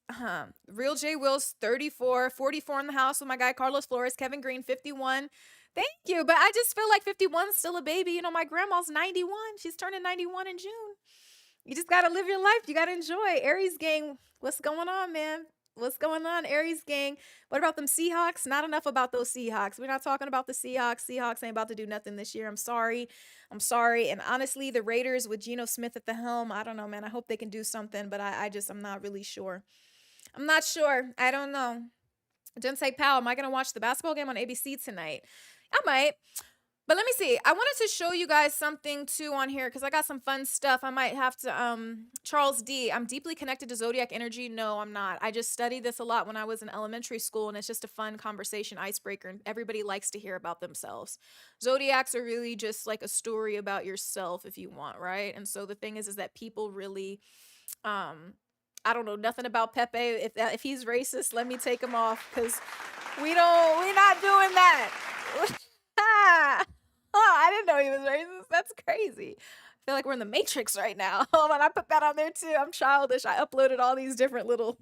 Real J Wills, 34, 44 in the house with my guy Carlos Flores, Kevin Green, 51. Thank you. But I just feel like 51's still a baby. You know, my grandma's 91. She's turning 91 in June. You just gotta live your life. You gotta enjoy. Aries gang, what's going on, man? What's going on, Aries gang? What about them Seahawks? Not enough about those Seahawks. We're not talking about the Seahawks. Seahawks ain't about to do nothing this year. I'm sorry. And honestly, the Raiders with Geno Smith at the helm, I don't know, man. I hope they can do something, but I'm not really sure. I'm not sure. I don't know. Jensei Powell, am I going to watch the basketball game on ABC tonight? I might. But let me see. I wanted to show you guys something too on here because I got some fun stuff. I might have to, Charles D, I'm deeply connected to Zodiac energy. No, I'm not. I just studied this a lot when I was in elementary school and it's just a fun conversation icebreaker and everybody likes to hear about themselves. Zodiacs are really just like a story about yourself if you want, right? And so the thing is that people really, I don't know nothing about Pepe. If he's racist, let me take him off because we're not doing that. Oh, I didn't know he was racist. That's crazy. feel like we're in the Matrix right now. Hold on, I put that on there too. I'm childish. I uploaded all these different little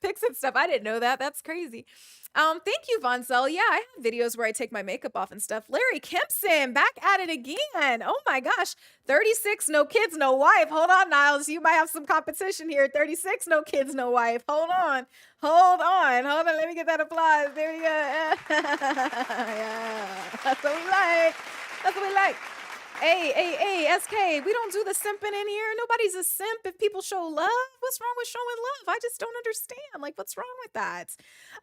pics and stuff. I didn't know that. That's crazy. Thank you, Voncel. Yeah, I have videos where I take my makeup off and stuff. Larry Kempson, back at it again. Oh my gosh. 36, no kids, no wife. Hold on, Niles. You might have some competition here. 36, no kids, no wife. Hold on. Hold on. Hold on. Let me get that applause. There we go. Yeah. That's what we like. That's what we like. Hey, SK, we don't do the simping in here. Nobody's a simp if people show love. What's wrong with showing love? I just don't understand. Like, what's wrong with that?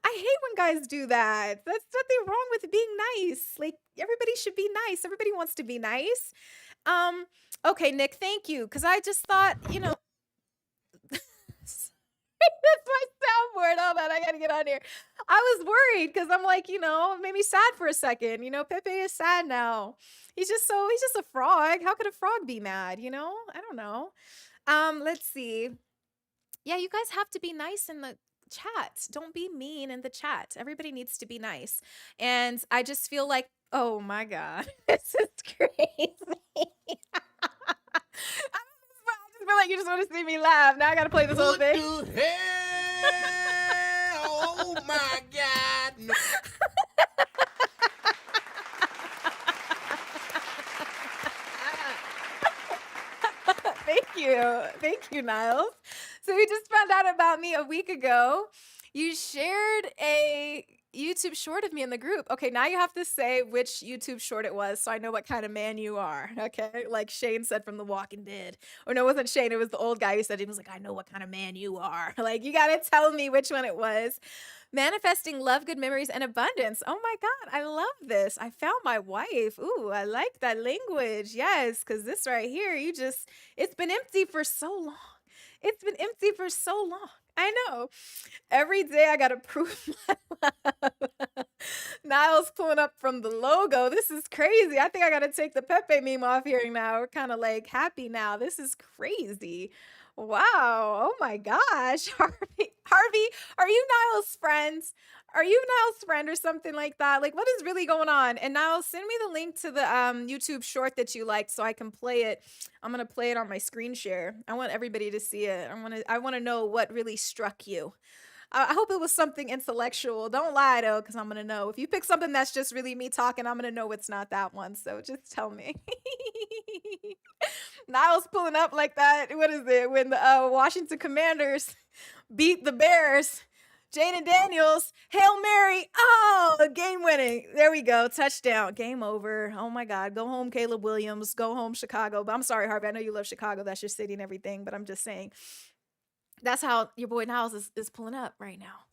I hate when guys do that. That's nothing wrong with being nice. Like, everybody should be nice. Everybody wants to be nice. Okay, Nick, thank you. Because I just thought, you know, that's my soundboard. Hold on, I gotta get on here. I was worried because I'm like, you know, it made me sad for a second. You know, Pepe is sad now. He's just a frog. How could a frog be mad? You know, I don't know. Let's see. Yeah, you guys have to be nice in the chat. Don't be mean in the chat. Everybody needs to be nice. And I just feel like, oh my God, this is crazy. I just feel like you just want to see me laugh. Now I gotta play this whole thing. What the hell? Oh my God. No. Thank you, Niles. So you just found out about me a week ago. You shared a YouTube short of me in the group. Okay, now you have to say which YouTube short it was so I know what kind of man you are. Okay, like Shane said from The Walking Dead. Or no, it wasn't Shane, it was the old guy who said, he was like, I know what kind of man you are. Like, you gotta tell me which one it was. Manifesting love, good memories, and abundance. Oh my God, I love this. I found my wife. Ooh, I like that language. Yes, because this right here, it's been empty for so long. It's been empty for so long. I know. Every day I gotta prove my love. Niles pulling up from the logo. This is crazy. I think I gotta take the Pepe meme off here now. We're kind of like happy now. This is crazy. Wow. Oh my gosh. Harvey, are you Niles' friends? Are you Niles' friend or something like that? Like, what is really going on? And Niles, send me the link to the YouTube short that you liked so I can play it. I'm gonna play it on my screen share. I want everybody to see it. I wanna know what really struck you. I hope it was something intellectual. Don't lie though, because I'm gonna know. If you pick something that's just really me talking, I'm gonna know it's not that one. So just tell me. Niles pulling up like that. What is it? When the Washington Commanders beat the Bears. Jaden Daniels, Hail Mary. Oh, game winning. There we go. Touchdown. Game over. Oh my God. Go home, Caleb Williams. Go home, Chicago. But I'm sorry, Harvey. I know you love Chicago. That's your city and everything. But I'm just saying. That's how your boy Niles is pulling up right now.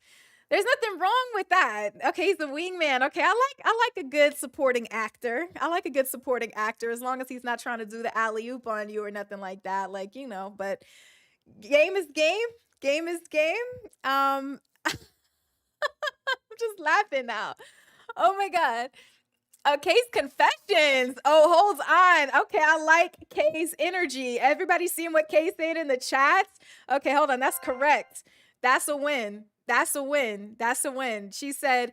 There's nothing wrong with that. Okay, he's a wingman. Okay, I like a good supporting actor. I like a good supporting actor as long as he's not trying to do the alley-oop on you or nothing like that. Like, you know, but game is game. Game is game. I'm just laughing now. Oh my God. Kay's confessions. Oh, holds on. Okay, I like Kay's energy. Everybody seeing what Kay said in the chats? Okay, hold on. That's correct. That's a win. That's a win. That's a win. She said,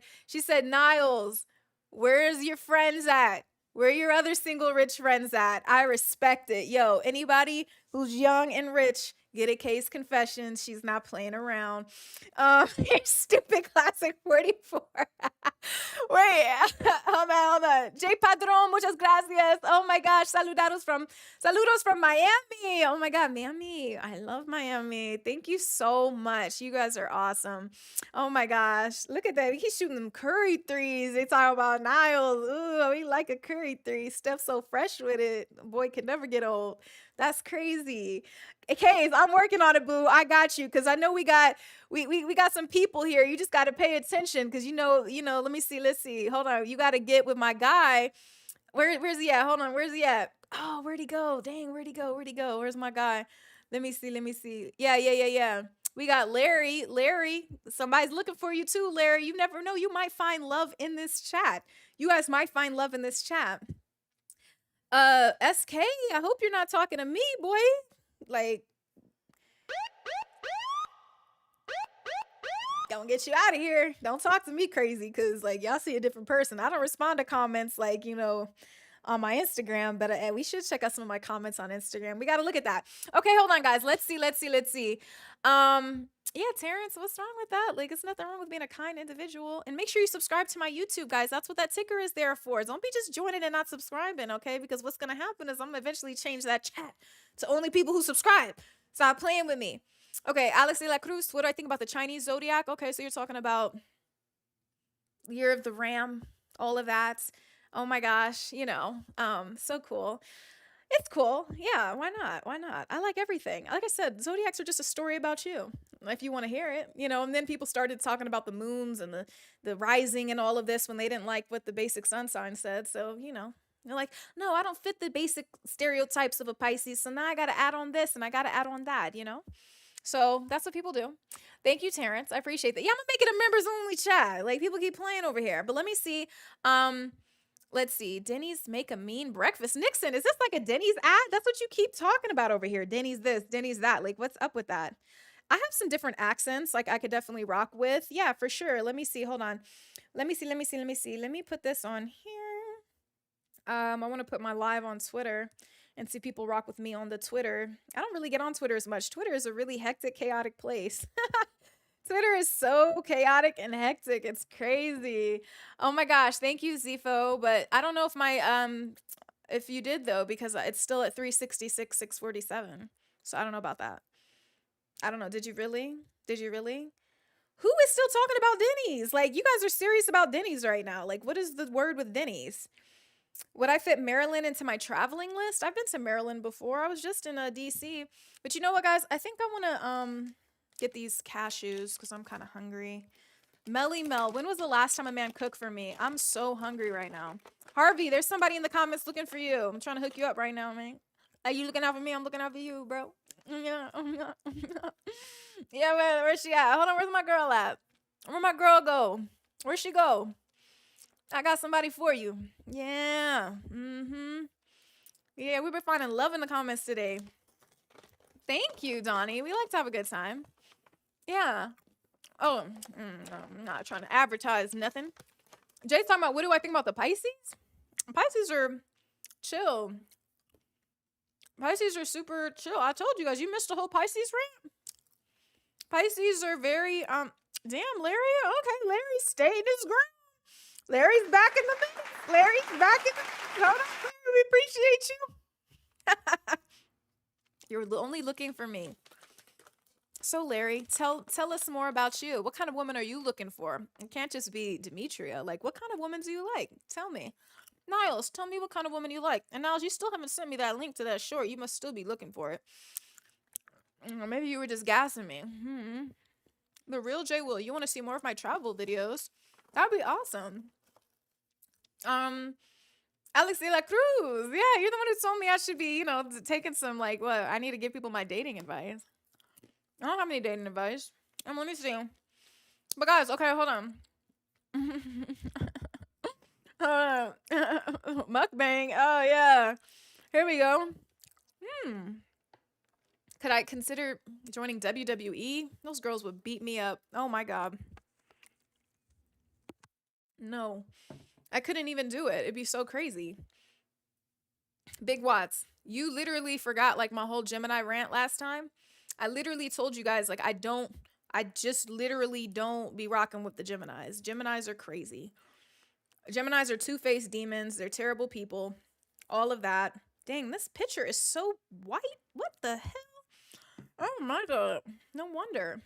Niles, where's your friends at? Where are your other single rich friends at? I respect it. Yo, anybody who's young and rich, get a Kay's confessions. She's not playing around. Stupid classic 44. Wait, hold on. J Padron, muchas gracias. Oh my gosh, saludos from Miami. Oh my God, Miami. I love Miami. Thank you so much. You guys are awesome. Oh my gosh, look at that. He's shooting them curry threes. They talk about Niles. Ooh, we like a curry three. Steph so fresh with it. Boy can never get old. That's crazy. Kays, I'm working on it, boo. I got you, because I know we got some people here. You just got to pay attention, because you know. Let me see. Let's see. Hold on. You got to get with my guy. Where's he at? Hold on. Where's he at? Oh, where'd he go? Dang, where'd he go? Where's my guy? Let me see. Yeah. We got Larry. Somebody's looking for you too, Larry. You never know. You might find love in this chat. You guys might find love in this chat. SK, I hope you're not talking to me, boy. Like, gonna get you out of here. Don't talk to me crazy, because like y'all see a different person. I don't respond to comments like, on my Instagram, but we should check out some of my comments on Instagram. We got to look at that. Okay, hold on, guys. Let's see. Yeah, Terrence, what's wrong with that? Like, it's nothing wrong with being a kind individual. And make sure you subscribe to my YouTube, guys. That's what that ticker is there for. Don't be just joining and not subscribing, okay? Because what's going to happen is I'm going to eventually change that chat to only people who subscribe. Stop playing with me. Okay, Alex de la Cruz, what do I think about the Chinese Zodiac? Okay, so you're talking about Year of the Ram, all of that. Oh my gosh, so cool. It's cool. Yeah, why not? Why not? I like everything. Like I said, Zodiacs are just a story about you, if you want to hear it, and then people started talking about the moons and the rising and all of this when they didn't like what the basic sun sign said. So, they're like, no, I don't fit the basic stereotypes of a Pisces. So now I got to add on this and I got to add on that. So that's what people do. Thank you, Terrence. I appreciate that. Yeah, I'm gonna make it a members only chat. Like, people keep playing over here. But let me see. Let's see. Denny's make a mean breakfast. Nixon, is this like a Denny's ad? That's what you keep talking about over here. Denny's this, Denny's that. Like, what's up with that? I have some different accents. Like, I could definitely rock with. Yeah, for sure. Let me see. Hold on. Let me see. Let me put this on here. I want to put my live on Twitter and see people rock with me on the Twitter. I don't really get on Twitter as much. Twitter is a really hectic, chaotic place. Twitter is so chaotic and hectic. It's crazy. Oh my gosh. Thank you, Zifo. But I don't know if if you did though, because it's still at 366, 647. So I don't know about that. I don't know. Did you really? Who is still talking about Denny's? Like, you guys are serious about Denny's right now. Like, what is the word with Denny's? Would I fit Maryland into my traveling list? I've been to Maryland before. I was just in DC. But you know what, guys? I think I want to get these cashews because I'm kind of hungry. Melly Mel, when was the last time a man cooked for me? I'm so hungry right now. Harvey, there's somebody in the comments looking for you. I'm trying to hook you up right now, man. Are you looking out for me? I'm looking out for you, bro. Yeah, yeah, man, where's she at? Hold on, where's my girl at? Where'd my girl go? Where'd she go? I got somebody for you. Yeah. Yeah, we've been finding love in the comments today. Thank you, Donnie. We like to have a good time. Yeah. Oh, I'm not trying to advertise nothing. Jay's talking about, what do I think about the Pisces? Pisces are chill. Pisces are super chill. I told you guys, you missed the whole Pisces rant. Pisces are very, damn, Larry. Okay, Larry stayed his ground. Larry's back in the mix. Larry's back in the mix. Hold on, Larry, we appreciate you. You're only looking for me. So, Larry, tell us more about you. What kind of woman are you looking for? It can't just be Demetria. Like, what kind of woman do you like? Tell me. Niles, tell me what kind of woman you like. And Niles, you still haven't sent me that link to that short. You must still be looking for it. Maybe you were just gassing me. The real J Will, you want to see more of my travel videos? That'd be awesome. Alex de la Cruz. Yeah, you're the one who told me I should be, taking some, like, what? I need to give people my dating advice. I don't have any dating advice. Let me see. But guys, okay, hold on. Mukbang. Oh, yeah. Here we go. Could I consider joining WWE? Those girls would beat me up. Oh, my God. No. I couldn't even do it. It'd be so crazy. Big Watts, you literally forgot, like, my whole Gemini rant last time. I literally told you guys, like, I just literally don't be rocking with the Geminis. Geminis are crazy. Geminis are two-faced demons. They're terrible people. All of that. Dang, this picture is so white. What the hell? Oh my God. No wonder.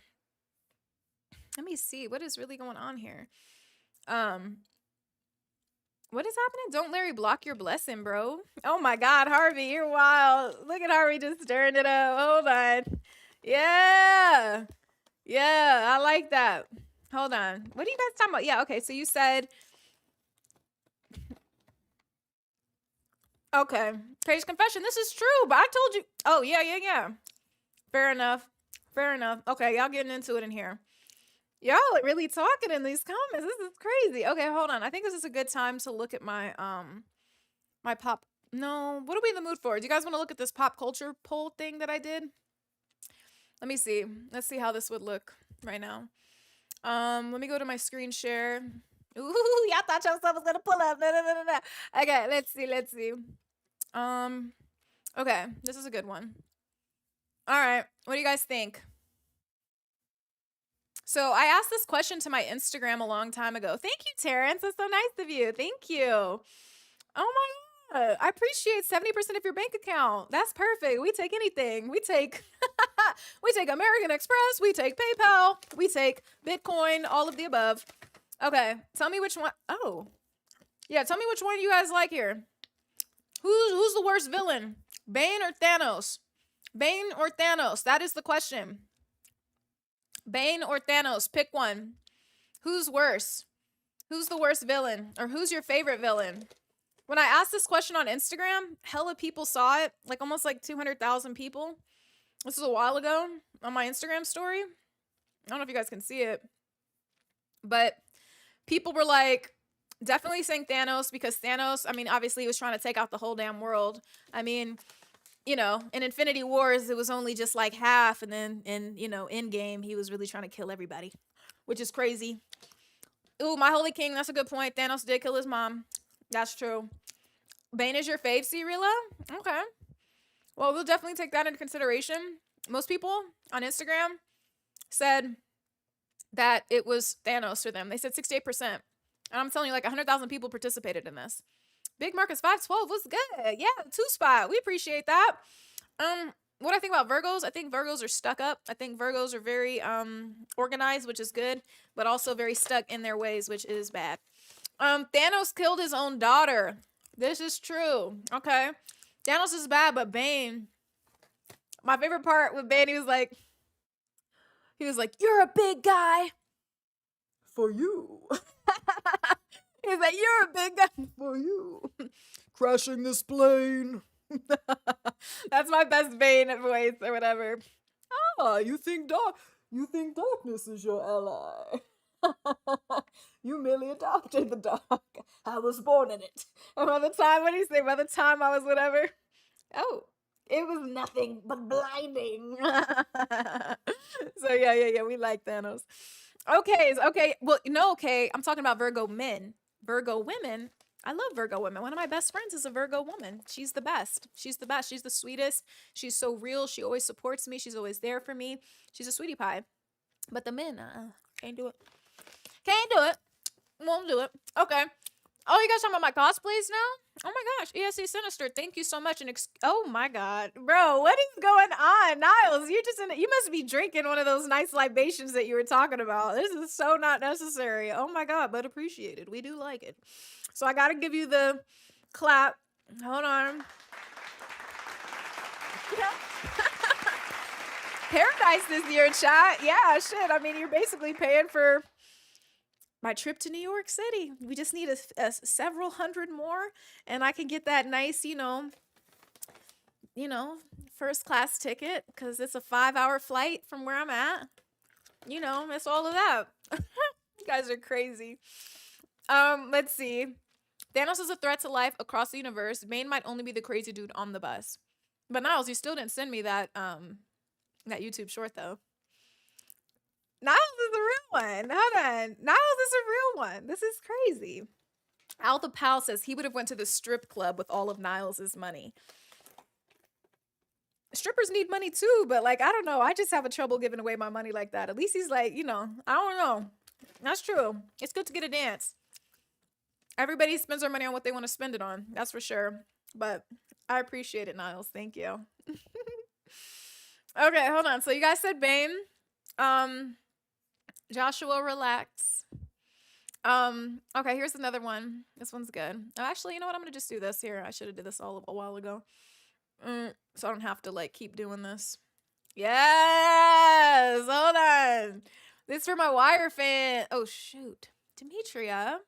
Let me see. What is really going on here? What is happening? Don't Larry block your blessing, bro. Oh my God, Harvey, you're wild. Look at Harvey just stirring it up. Hold on. Yeah. Yeah, I like that. Hold on. What are you guys talking about? Yeah, okay. So you said, okay. Page confession. This is true, but I told you. Oh, yeah. Fair enough. Okay, y'all getting into it in here. Y'all are really talking in these comments. This is crazy. Okay, hold on. I think this is a good time to look at my my pop. No, what are we in the mood for? Do you guys want to look at this pop culture poll thing that I did? Let me see. Let's see how this would look right now. Let me go to my screen share. Ooh, y'all thought your stuff was gonna pull up. No, no, no, no, no. Okay, let's see. Let's see. Okay, this is a good one. All right, what do you guys think? So I asked this question to my Instagram a long time ago. Thank you, Terrence. That's so nice of you. Thank you. Oh my god, I appreciate 70% of your bank account. That's perfect. We take anything. We take, we take American Express. We take PayPal. We take Bitcoin. All of the above. Okay, tell me which one. Oh, yeah. Tell me which one you guys like here. Who's the worst villain? Bane or Thanos? Bane or Thanos? That is the question. Bane or Thanos? Pick one. Who's worse? Who's the worst villain? Or who's your favorite villain? When I asked this question on Instagram, hella people saw it. Like almost like 200,000 people. This was a while ago on my Instagram story. I don't know if you guys can see it. But people were like, definitely saying Thanos because Thanos, I mean, obviously he was trying to take out the whole damn world. I mean, you know, in Infinity Wars, it was only just like half. And then in, you know, Endgame, he was really trying to kill everybody, which is crazy. Ooh, my holy king. That's a good point. Thanos did kill his mom. That's true. Bane is your fave, Cirilla? Okay. Well, we'll definitely take that into consideration. Most people on Instagram said that it was Thanos for them. They said 68%. And I'm telling you, like 100,000 people participated in this. Big Marcus 512 was good. Yeah, 2-spot. We appreciate that. What I think about Virgos, I think Virgos are stuck up. I think Virgos are very organized, which is good, but also very stuck in their ways, which is bad. Thanos killed his own daughter. This is true. Okay. Thanos is bad, but Bane. My favorite part with Bane, he was like, you're a big guy. For you. He's like, you're a big guy. For you. Crashing this plane. That's my best Bane voice or whatever. Ah, you think darkness is your ally. You merely adopted the dark. I was born in it. And by the time, what do you say? By the time I was whatever. Oh, it was nothing but blinding. So yeah. We like Thanos. Okay. Well, no, okay. I'm talking about Virgo men. Virgo women. I love Virgo women. One of my best friends is a Virgo woman. She's the best. She's the best. She's the sweetest. She's so real. She always supports me. She's always there for me. She's a sweetie pie. But the men, can't do it. Can't do it. Won't do it. Okay. Oh, you guys talking about my cosplays now? Oh my gosh. ESC Sinister, thank you so much. And oh my god. Bro, what is going on? Niles, you're just you must be drinking one of those nice libations that you were talking about. This is so not necessary. Oh my god, but appreciated. We do like it. So I gotta give you the clap. Hold on. Paradise this year, chat. Yeah, shit. I mean, you're basically paying for my trip to New York City. We just need a several hundred more, and I can get that nice, you know, first class ticket because it's a 5-hour flight from where I'm at. You know, it's all of that. You guys are crazy. Let's see. Thanos is a threat to life across the universe. Bane might only be the crazy dude on the bus. But Niles, you still didn't send me that that YouTube short though. Niles is the real one. Hold on. Niles is a real one. This is crazy. Al the Pal says he would have went to the strip club with all of Niles's money. Strippers need money too, but like, I don't know. I just have a trouble giving away my money like that. At least he's like, you know, I don't know. That's true. It's good to get a dance. Everybody spends their money on what they want to spend it on. That's for sure. But I appreciate it, Niles. Thank you. Okay, hold on. So you guys said Bane. Joshua, relax. Okay, here's another one. This one's good. Oh, actually, you know what? I'm gonna just do this here. I should have did this all a while ago. So I don't have to like keep doing this. Yes! Hold on. This is for my Wire fan. Oh shoot. Demetria.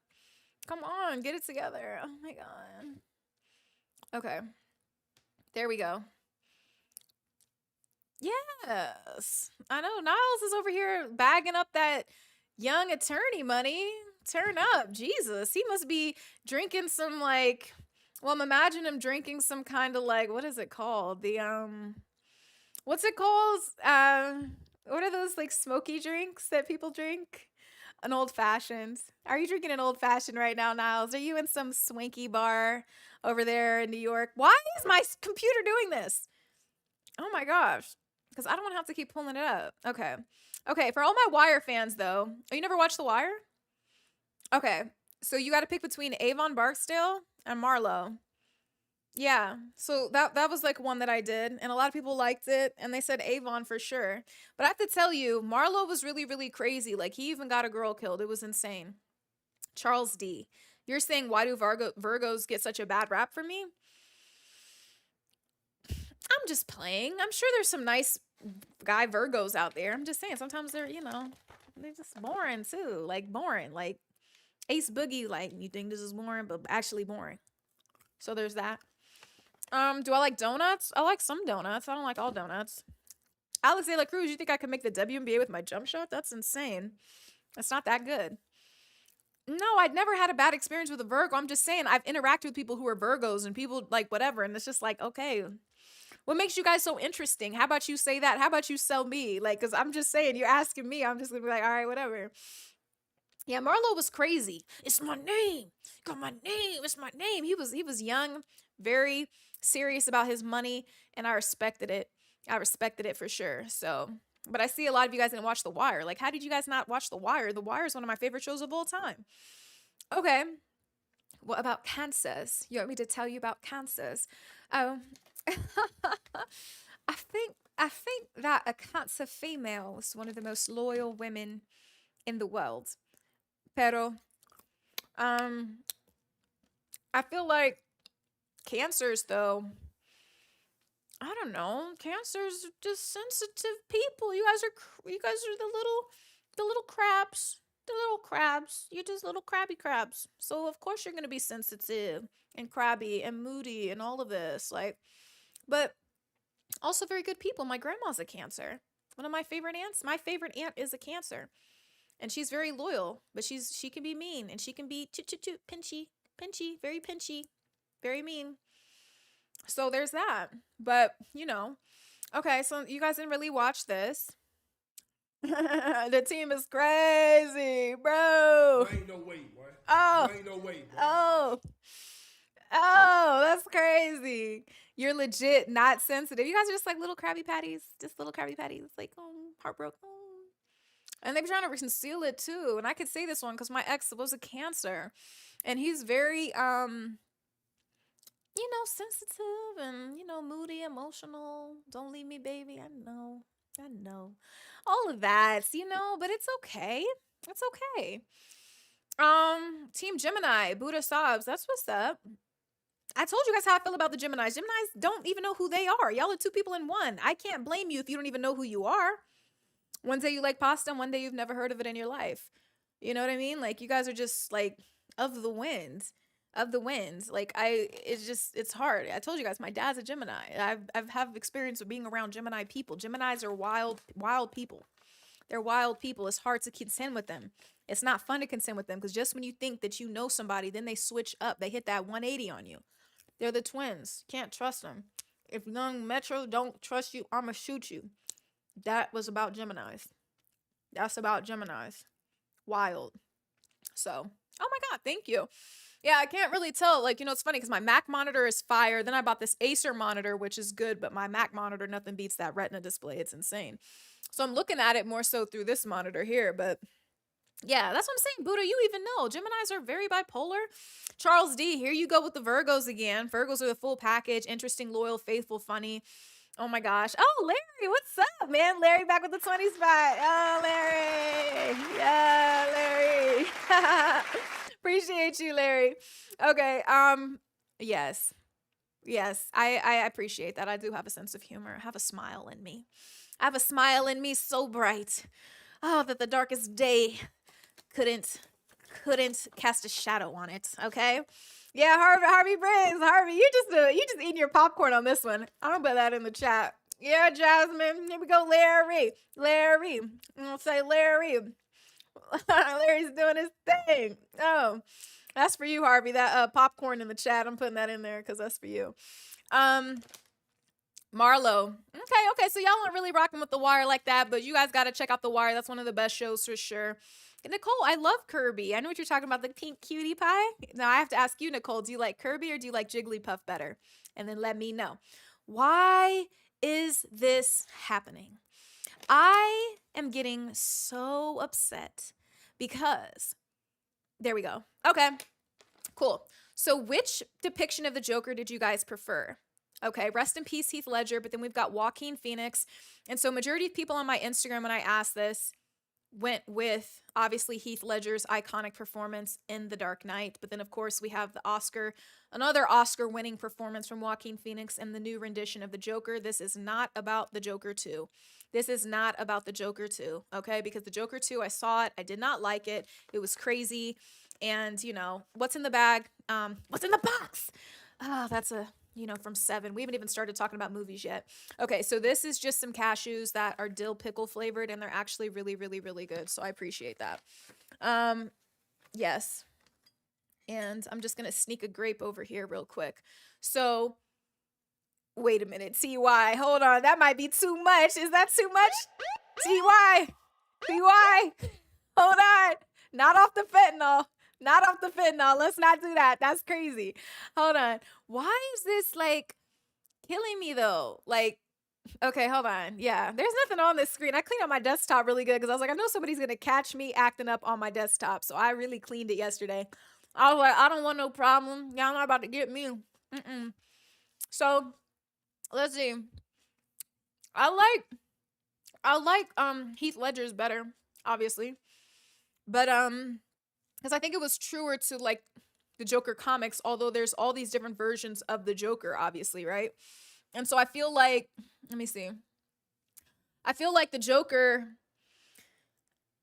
Come on, get it together. Oh my god. Okay. There we go. Yes. I know Niles is over here bagging up that young attorney money. Turn up. Jesus. He must be drinking some like, well, I'm imagining him drinking some kind of like, what is it called? The what's it called? What are those like smoky drinks that people drink? An old fashioned. Are you drinking an old fashioned right now, Niles? Are you in some swanky bar over there in New York? Why is my computer doing this? Oh my gosh. Because I don't want to have to keep pulling it up. Okay. Okay, for all my Wire fans though. Oh, you never watched The Wire? Okay. So you got to pick between Avon Barksdale and Marlo. Yeah. So that was like one that I did, and a lot of people liked it, and they said Avon for sure. But I have to tell you, Marlo was really, really crazy. Like he even got a girl killed. It was insane. Charles D. You're saying why do Virgos get such a bad rap for me? I'm just playing. I'm sure there's some nice guy Virgos out there. I'm just saying sometimes they're, they're just boring too. Like boring. Like Ace Boogie, like you think this is boring, but actually boring. So there's that. Do I like donuts? I like some donuts. I don't like all donuts. Alex De La Cruz, you think I could make the WNBA with my jump shot? That's insane. That's not that good. No, I'd never had a bad experience with a Virgo. I'm just saying I've interacted with people who are Virgos and people like whatever. And it's just like, okay, what makes you guys so interesting? How about you say that? How about you sell me? Like, because I'm just saying, you're asking me. I'm just going to be like, all right, whatever. Yeah, Marlo was crazy. It's my name. Got my name. It's my name. He was young, very serious about his money, and I respected it. I respected it for sure. So, but I see a lot of you guys didn't watch The Wire. Like, how did you guys not watch The Wire? The Wire is one of my favorite shows of all time. Okay. What about cancers? You want me to tell you about cancers? Oh, I think that a Cancer female is one of the most loyal women in the world. Pero, I feel like Cancers though. I don't know. Cancers are just sensitive people. You guys are the little crabs. The little crabs. You're just little crabby crabs. So of course you're gonna be sensitive and crabby and moody and all of this. Like, but also very good people. My grandma's a Cancer. One of my favorite aunts. My favorite aunt is a Cancer. And she's very loyal, but she can be mean and she can be pinchy, very pinchy, very mean. So there's that. But, okay, so you guys didn't really watch this. The team is crazy, bro. There ain't no way, boy. Oh. There ain't no way, boy. Oh, that's crazy. You're legit not sensitive. You guys are just like little Krabby Patties. Just little Krabby Patties. Like, heartbroken. And they've trying to conceal it too. And I could say this one because my ex was a Cancer. And he's very, sensitive and, moody, emotional. Don't leave me, baby. I know. All of that, but it's okay. It's okay. Team Gemini, Buddha Sobs. That's what's up. I told you guys how I feel about the Geminis. Geminis don't even know who they are. Y'all are two people in one. I can't blame you if you don't even know who you are. One day you like pasta, and one day you've never heard of it in your life. You know what I mean? Like, you guys are just like of the wind. Like, it's hard. I told you guys, my dad's a Gemini. I've have experience of being around Gemini people. Geminis are wild people. They're wild people. It's hard to contend with them. It's not fun to contend with them because just when you think that you know somebody, then they switch up. They hit that 180 on you. They're the twins. Can't trust them. If young Metro don't trust you, I'ma shoot you. That was about Geminis. That's about Geminis. Wild. So, oh my God, thank you. Yeah, I can't really tell. Like, it's funny because my Mac monitor is fire. Then I bought this Acer monitor, which is good, but my Mac monitor, nothing beats that Retina display. It's insane. So I'm looking at it more so through this monitor here, but yeah, that's what I'm saying. Buddha, you even know. Geminis are very bipolar. Charles D, here you go with the Virgos again. Virgos are the full package. Interesting, loyal, faithful, funny. Oh my gosh. Oh, Larry, what's up, man? Larry back with the 20 spot. Oh, Larry. Yeah, Larry. Appreciate you, Larry. Okay. Yes. I appreciate that. I do have a sense of humor. I have a smile in me. I have a smile in me so bright. Oh, that the darkest day couldn't cast a shadow on it. Okay. Yeah, Harvey Briggs. Harvey, you just eating your popcorn on this one. I'm gonna put that in the chat. Yeah, Jasmine. Here we go, Larry. I'm gonna say Larry. Larry's doing his thing. Oh, that's for you, Harvey. That popcorn in the chat. I'm putting that in there because that's for you. Marlo. Okay. So y'all aren't really rocking with The Wire like that, but you guys got to check out The Wire. That's one of the best shows for sure. Nicole, I love Kirby. I know what you're talking about, the pink cutie pie. Now I have to ask you, Nicole, do you like Kirby or do you like Jigglypuff better? And then let me know. Why is this happening? I am getting so upset because there we go. Okay, cool. So which depiction of the Joker did you guys prefer? Okay, rest in peace, Heath Ledger, but then we've got Joaquin Phoenix. And so majority of people on my Instagram when I asked this went with obviously Heath Ledger's iconic performance in The Dark Knight, but then of course we have another Oscar winning performance from Joaquin Phoenix in the new rendition of the Joker. This is not about the Joker 2. This is not about the Joker 2, okay? Because the Joker 2, I saw it, I did not like it. It was crazy. And you know, what's in the bag? What's in the box? That's from 7. We haven't even started talking about movies yet. Okay, so this is just some cashews that are dill pickle flavored, and they're actually really, really, really good. So I appreciate that. Yes. And I'm just going to sneak a grape over here real quick. So, wait a minute. TY, hold on. That might be too much. Is that too much? TY, hold on. Not off the fentanyl. Not off the fentanyl. Let's not do that. That's crazy. Hold on. Why is this like killing me though? Like, okay, hold on. Yeah, there's nothing on this screen. I cleaned up my desktop really good because I was like, I know somebody's going to catch me acting up on my desktop. So I really cleaned it yesterday. I was like, I don't want no problem. Y'all not about to get me. So let's see. I like Heath Ledger's better, obviously. But because I think it was truer to like the Joker comics, although there's all these different versions of the Joker, obviously, right? And so I feel like, let me see. I feel like the Joker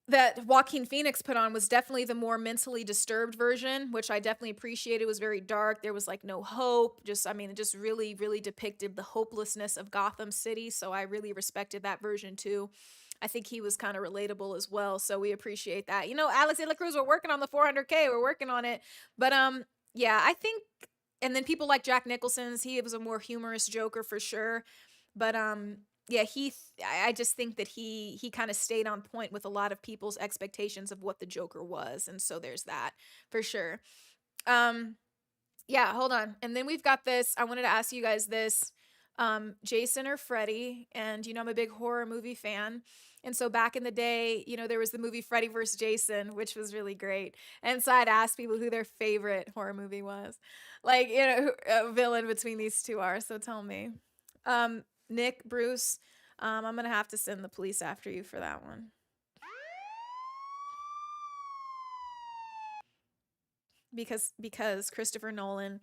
that Joaquin Phoenix put on was definitely the more mentally disturbed version, which I definitely appreciated. It was very dark. There was like no hope. It just really, really depicted the hopelessness of Gotham City. So I really respected that version too. I think he was kind of relatable as well. So we appreciate that. You know, Alex De La Cruz, we're working on the 400K. We're working on it. But yeah, I think, and then people like Jack Nicholson's, he was a more humorous Joker for sure. But yeah, I just think that he kind of stayed on point with a lot of people's expectations of what the Joker was. And so there's that for sure. Yeah, hold on. And then we've got this. I wanted to ask you guys this. Jason or Freddy? And I'm a big horror movie fan. And so back in the day, there was the movie Freddy vs. Jason, which was really great. And so I'd ask people who their favorite horror movie was. Like, a villain between these two are. So tell me. Nick, Bruce, I'm going to have to send the police after you for that one. Because Christopher Nolan,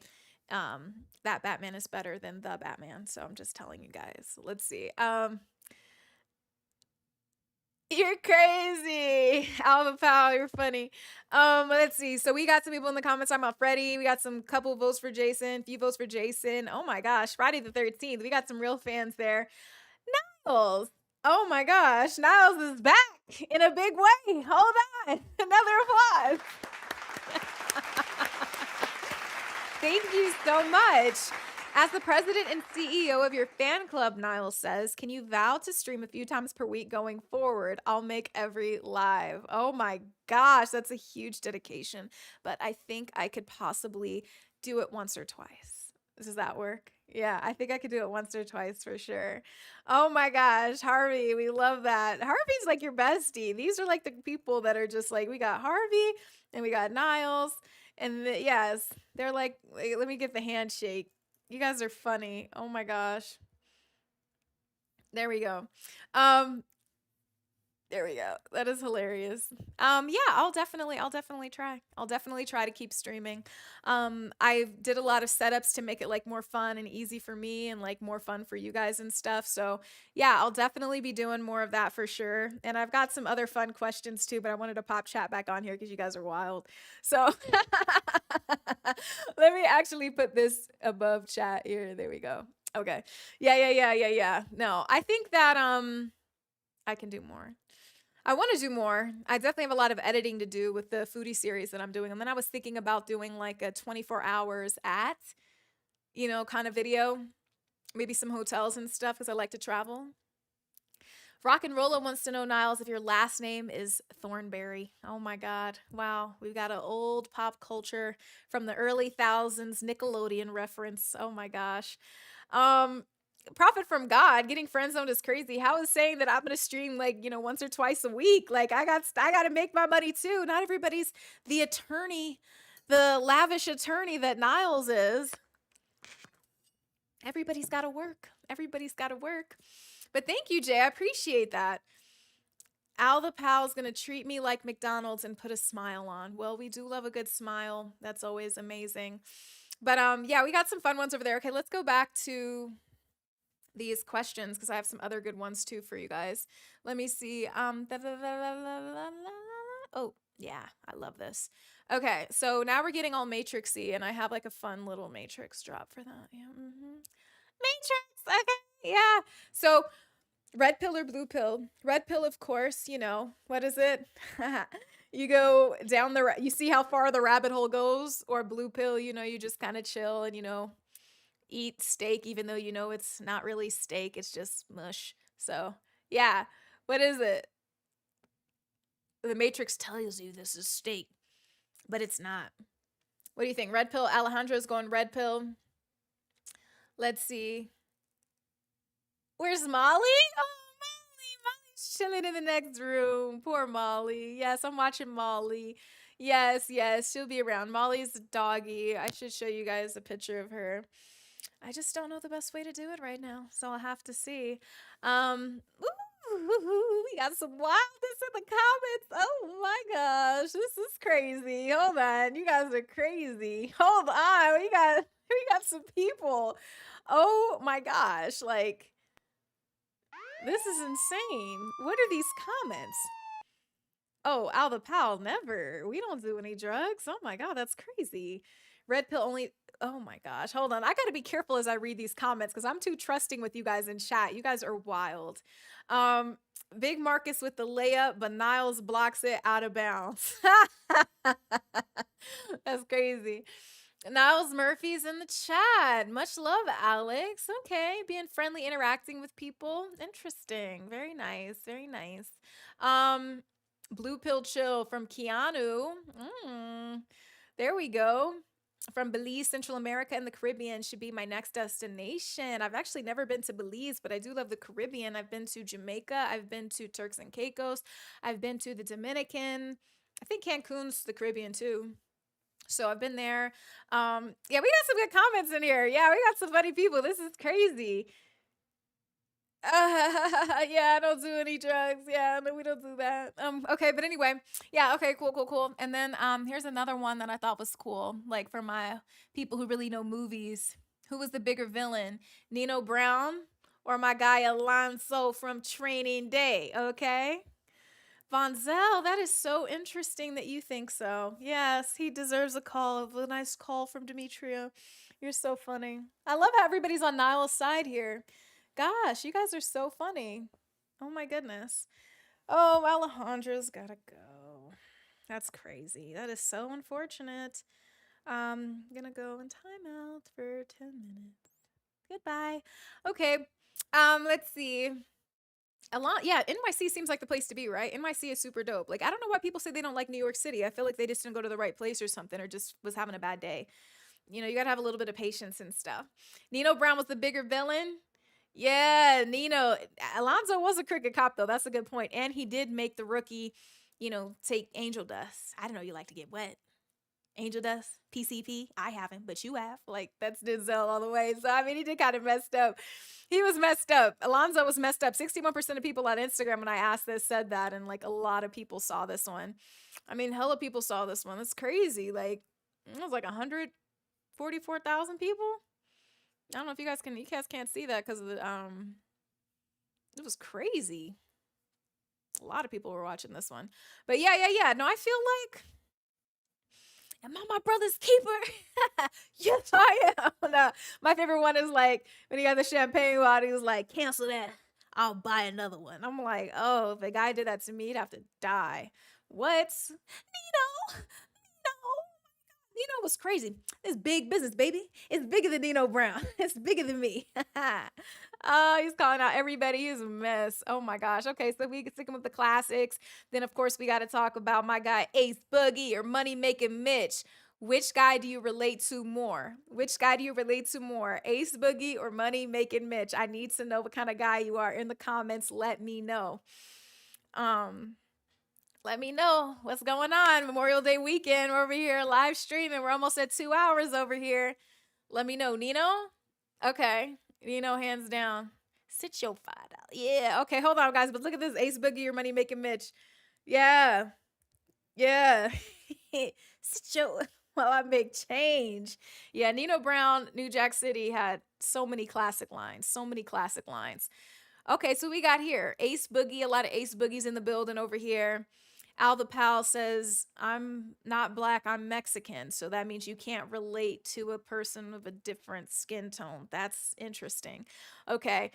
that Batman is better than the Batman. So I'm just telling you guys. Let's see. You're crazy. Alpha Pow, you're funny. Let's see. So we got some people in the comments talking about Freddy. We got some couple votes for Jason, few votes for Jason. Oh my gosh, Friday the 13th. We got some real fans there. Niles. Oh my gosh, Niles is back in a big way. Hold on. Another applause. Thank you so much. As the president and CEO of your fan club, Niles says, can you vow to stream a few times per week going forward? I'll make every live. Oh my gosh, that's a huge dedication. But I think I could possibly do it once or twice. Does that work? Yeah, I think I could do it once or twice for sure. Oh my gosh, Harvey, we love that. Harvey's like your bestie. These are like the people that are just like, we got Harvey and we got Niles. And yes, they're like, let me get the handshake. You guys are funny. Oh my gosh. There we go. There we go. That is hilarious. Yeah, I'll definitely try. I'll definitely try to keep streaming. I did a lot of setups to make it like more fun and easy for me and like more fun for you guys and stuff. So yeah, I'll definitely be doing more of that for sure. And I've got some other fun questions too, but I wanted to pop chat back on here because you guys are wild. So let me actually put this above chat here. There we go. Okay. Yeah. No, I think that I can do more. I want to do more. I definitely have a lot of editing to do with the foodie series that I'm doing. And then I was thinking about doing like a 24 hours at, kind of video. maybe some hotels and stuff because I like to travel. Rock and Rolla wants to know, Niles, if your last name is Thornberry. Oh my God. Wow. We've got an old pop culture from the early thousands Nickelodeon reference. Oh my gosh. Um, Profit from God, getting friend zoned is crazy. How is saying that I'm gonna stream like, once or twice a week? Like I gotta make my money too. Not everybody's the attorney, the lavish attorney that Niles is. Everybody's gotta work. Everybody's gotta work. But thank you, Jay. I appreciate that. Al the Pal's gonna treat me like McDonald's and put a smile on. Well, we do love a good smile. That's always amazing. But yeah, we got some fun ones over there. Okay, let's go back to these questions because I have some other good ones too for you guys. Let me see. Oh, yeah, I love this. Okay, so now we're getting all matrixy, and I have like a fun little matrix drop for that. Yeah. Matrix. Okay. Yeah. So red pill or blue pill? Red pill, of course, what is it? You go down you see how far the rabbit hole goes, or blue pill, you just kind of chill and, eat steak, even though it's not really steak, it's just mush. So, yeah. What is it? The Matrix tells you this is steak, but it's not. What do you think? Red pill? Alejandro's going red pill. Let's see. Where's Molly? Oh, Molly's chilling in the next room. Poor Molly. Yes, I'm watching Molly. Yes, she'll be around. Molly's a doggy. I should show you guys a picture of her. I just don't know the best way to do it right now, so I'll have to see. We got some wildness in the comments. Oh my gosh, this is crazy. Hold on, you guys are crazy. Hold on, we got some people. Oh my gosh, like this is insane. What are these comments? Oh, Al the Pal, never. We don't do any drugs. Oh my god, that's crazy. Red pill only. Oh my gosh, hold on. I gotta be careful as I read these comments because I'm too trusting with you guys in chat. You guys are wild. Big Marcus with the layup, but Niles blocks it out of bounds. That's crazy. Niles Murphy's in the chat. Much love, Alex. Okay, being friendly, interacting with people. Interesting. Very nice. Very nice. Blue Pill Chill from Keanu. There we go. From Belize, Central America, and the Caribbean should be my next destination. I've actually never been to Belize, but I do love the Caribbean. I've been to Jamaica. I've been to Turks and Caicos. I've been to the Dominican. I think Cancun's the Caribbean too. So I've been there. Yeah, we got some good comments in here. Yeah, we got some funny people. This is crazy. Yeah, I don't do any drugs. Yeah, no, we don't do that. Okay, but anyway, yeah, okay, cool. And then here's another one that I thought was cool, like for my people who really know movies. Who was the bigger villain, Nino Brown or my guy Alonso from Training Day? Okay. Von Zell, that is so interesting that you think so. Yes, he deserves a call, a nice call from Demetria. You're so funny. I love how everybody's on Niall's side here. Gosh, you guys are so funny. Oh my goodness. Oh, Alejandro's gotta go. That's crazy. That is so unfortunate. Gonna go in timeout for 10 minutes. Goodbye. Okay. Let's see. Yeah, NYC seems like the place to be, right? NYC is super dope. Like, I don't know why people say they don't like New York City. I feel like they just didn't go to the right place or something, or just was having a bad day. You gotta have a little bit of patience and stuff. Nino Brown was the bigger villain. Yeah, Nino. Alonzo was a crooked cop, though. That's a good point. And he did make the rookie, take angel dust. I don't know, you like to get wet. Angel dust, PCP. I haven't, but you have. Like, that's Denzel all the way. So, I mean, he did kind of messed up. He was messed up. Alonzo was messed up. 61% of people on Instagram when I asked this said that. And, like, a lot of people saw this one. I mean, hella people saw this one. That's crazy. Like, it was like 144,000 people. I don't know if you guys can't see that because of the, it was crazy. A lot of people were watching this one. But yeah. No, I feel like, am I my brother's keeper? Yes, I am. No, my favorite one is like, when he got the champagne bottle, he was like, cancel that. I'll buy another one. I'm like, oh, if a guy did that to me, he'd have to die. What? Nino. You know what's crazy? It's big business, baby. It's bigger than Nino Brown. It's bigger than me. Oh, he's calling out everybody. He's a mess. Oh my gosh. Okay, so we can stick him with the classics. Then, of course, we got to talk about my guy Ace Boogie or Money Making Mitch. Which guy do you relate to more? Which guy do you relate to more? Ace Boogie or Money Making Mitch? I need to know what kind of guy you are in the comments. Let me know. Um, let me know what's going on. Memorial Day weekend. We're over here live streaming. We're almost at 2 hours over here. Let me know. Nino? Okay. Nino, hands down. Sit your $5. Yeah. Okay, hold on, guys. But look at this. Ace Boogie or Money Making Mitch. Yeah. Yeah. Sit your while I make change. Yeah, Nino Brown, New Jack City had so many classic lines. So many classic lines. Okay, so we got here Ace Boogie, a lot of Ace Boogies in the building over here. Al the Pal says, I'm not black, I'm Mexican. So that means you can't relate to a person with a different skin tone. That's interesting. Okay.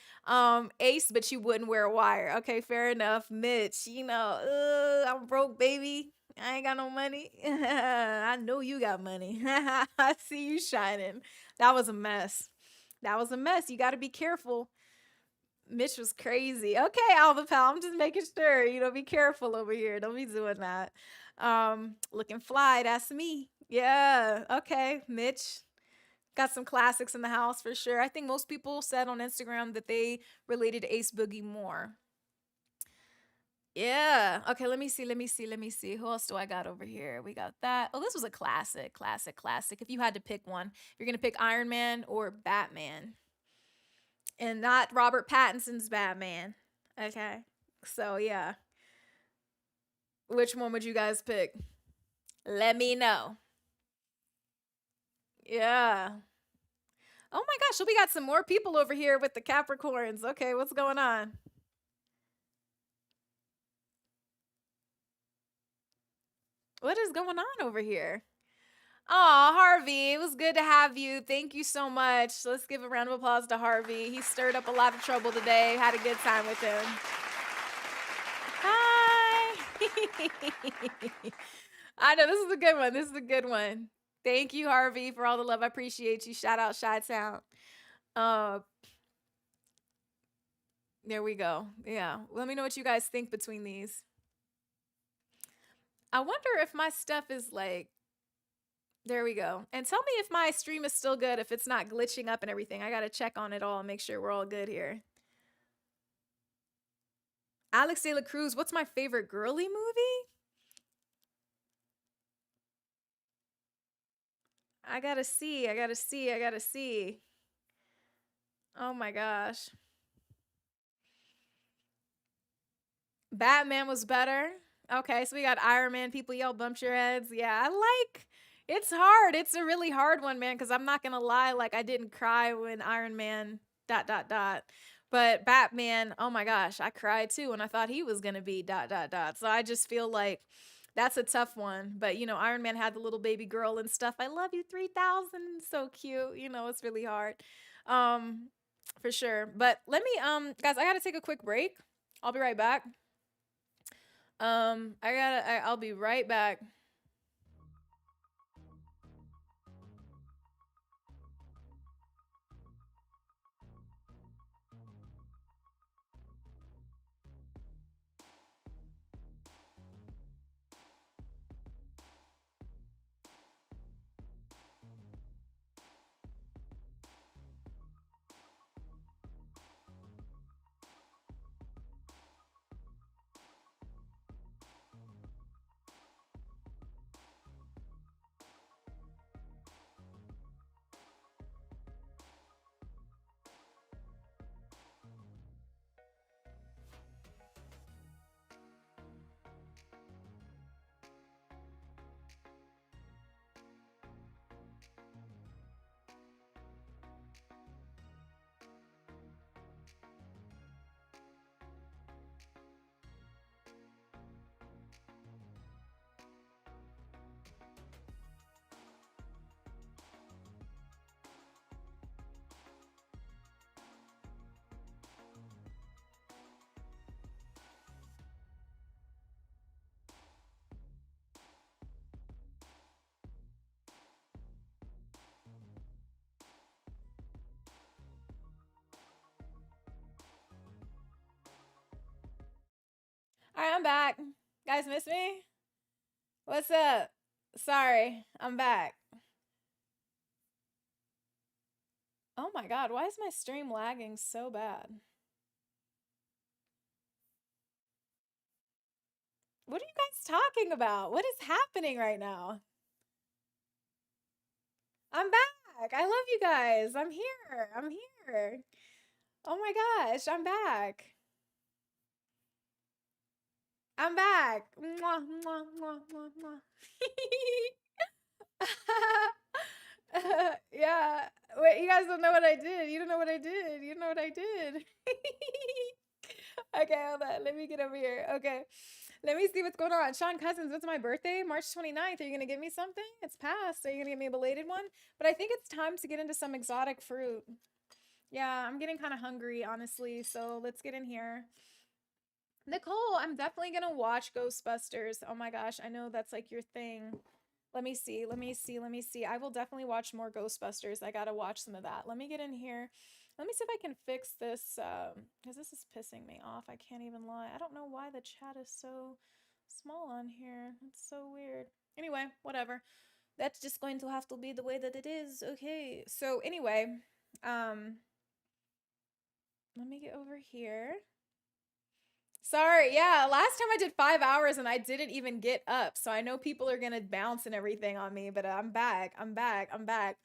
Ace, but you wouldn't wear a wire. Okay, fair enough. Mitch, I'm broke, baby. I ain't got no money. I know you got money. I see you shining. That was a mess. That was a mess. You got to be careful. Mitch was crazy. Okay, Alva Pal, I'm just making sure, be careful over here. Don't be doing that. Looking fly, that's me. Yeah, okay, Mitch. Got some classics in the house for sure. I think most people said on Instagram that they related to Ace Boogie more. Yeah. Okay, let me see. Who else do I got over here? We got that. Oh, this was a classic. If you had to pick one, you're gonna pick Iron Man or Batman. And not Robert Pattinson's Batman. Okay. So, yeah. Which one would you guys pick? Let me know. Yeah. Oh my gosh, so we got some more people over here with the Capricorns. Okay, what's going on? What is going on over here? Oh, Harvey, it was good to have you. Thank you so much. Let's give a round of applause to Harvey. He stirred up a lot of trouble today. Had a good time with him. Hi. I know this is a good one. This is a good one. Thank you, Harvey, for all the love. I appreciate you. Shout out Chi-Town. There we go. Yeah. Let me know what you guys think between these. I wonder if my stuff is like, there we go. And tell me if my stream is still good, if it's not glitching up and everything. I got to check on it all and make sure we're all good here. Alex De La Cruz, what's my favorite girly movie? I gotta see. Oh my gosh. Batman was better. Okay, so we got Iron Man. People yell, bumped your heads. Yeah, it's hard. It's a really hard one, man, because I'm not gonna lie, like I didn't cry when Iron Man ... But Batman, oh my gosh, I cried too when I thought he was gonna be ... So I just feel like that's a tough one. But Iron Man had the little baby girl and stuff. I love you 3000. So cute. It's really hard. For sure. But let me guys, I gotta take a quick break. I'll be right back. I'll be right back. All right, I'm back. Guys, miss me? What's up? Sorry, I'm back. Oh my God, why is my stream lagging so bad? What are you guys talking about? What is happening right now? I'm back. I love you guys. I'm here. I'm here. Oh my gosh, I'm back. I'm back. Mwah, mwah, mwah, mwah, mwah. Yeah. Wait, you guys don't know what I did. You don't know what I did. You don't know what I did. Okay, hold on. Let me get over here. Okay. Let me see what's going on. Sean Cousins, what's my birthday? March 29th. Are you going to give me something? It's past. Are you going to give me a belated one? But I think it's time to get into some exotic fruit. Yeah, I'm getting kind of hungry, honestly. So let's get in here. Nicole, I'm definitely going to watch Ghostbusters. Oh my gosh, I know that's like your thing. Let me see. Let me see. Let me see. I will definitely watch more Ghostbusters. I got to watch some of that. Let me get in here. Let me see if I can fix this, because this is pissing me off. I can't even lie. I don't know why the chat is so small on here. It's so weird. Anyway, whatever. That's just going to have to be the way that it is. Okay. So anyway, let me get over here. Sorry, yeah, last time I did 5 hours and I didn't even get up. So I know people are gonna bounce and everything on me, but I'm back. I'm back. I'm back.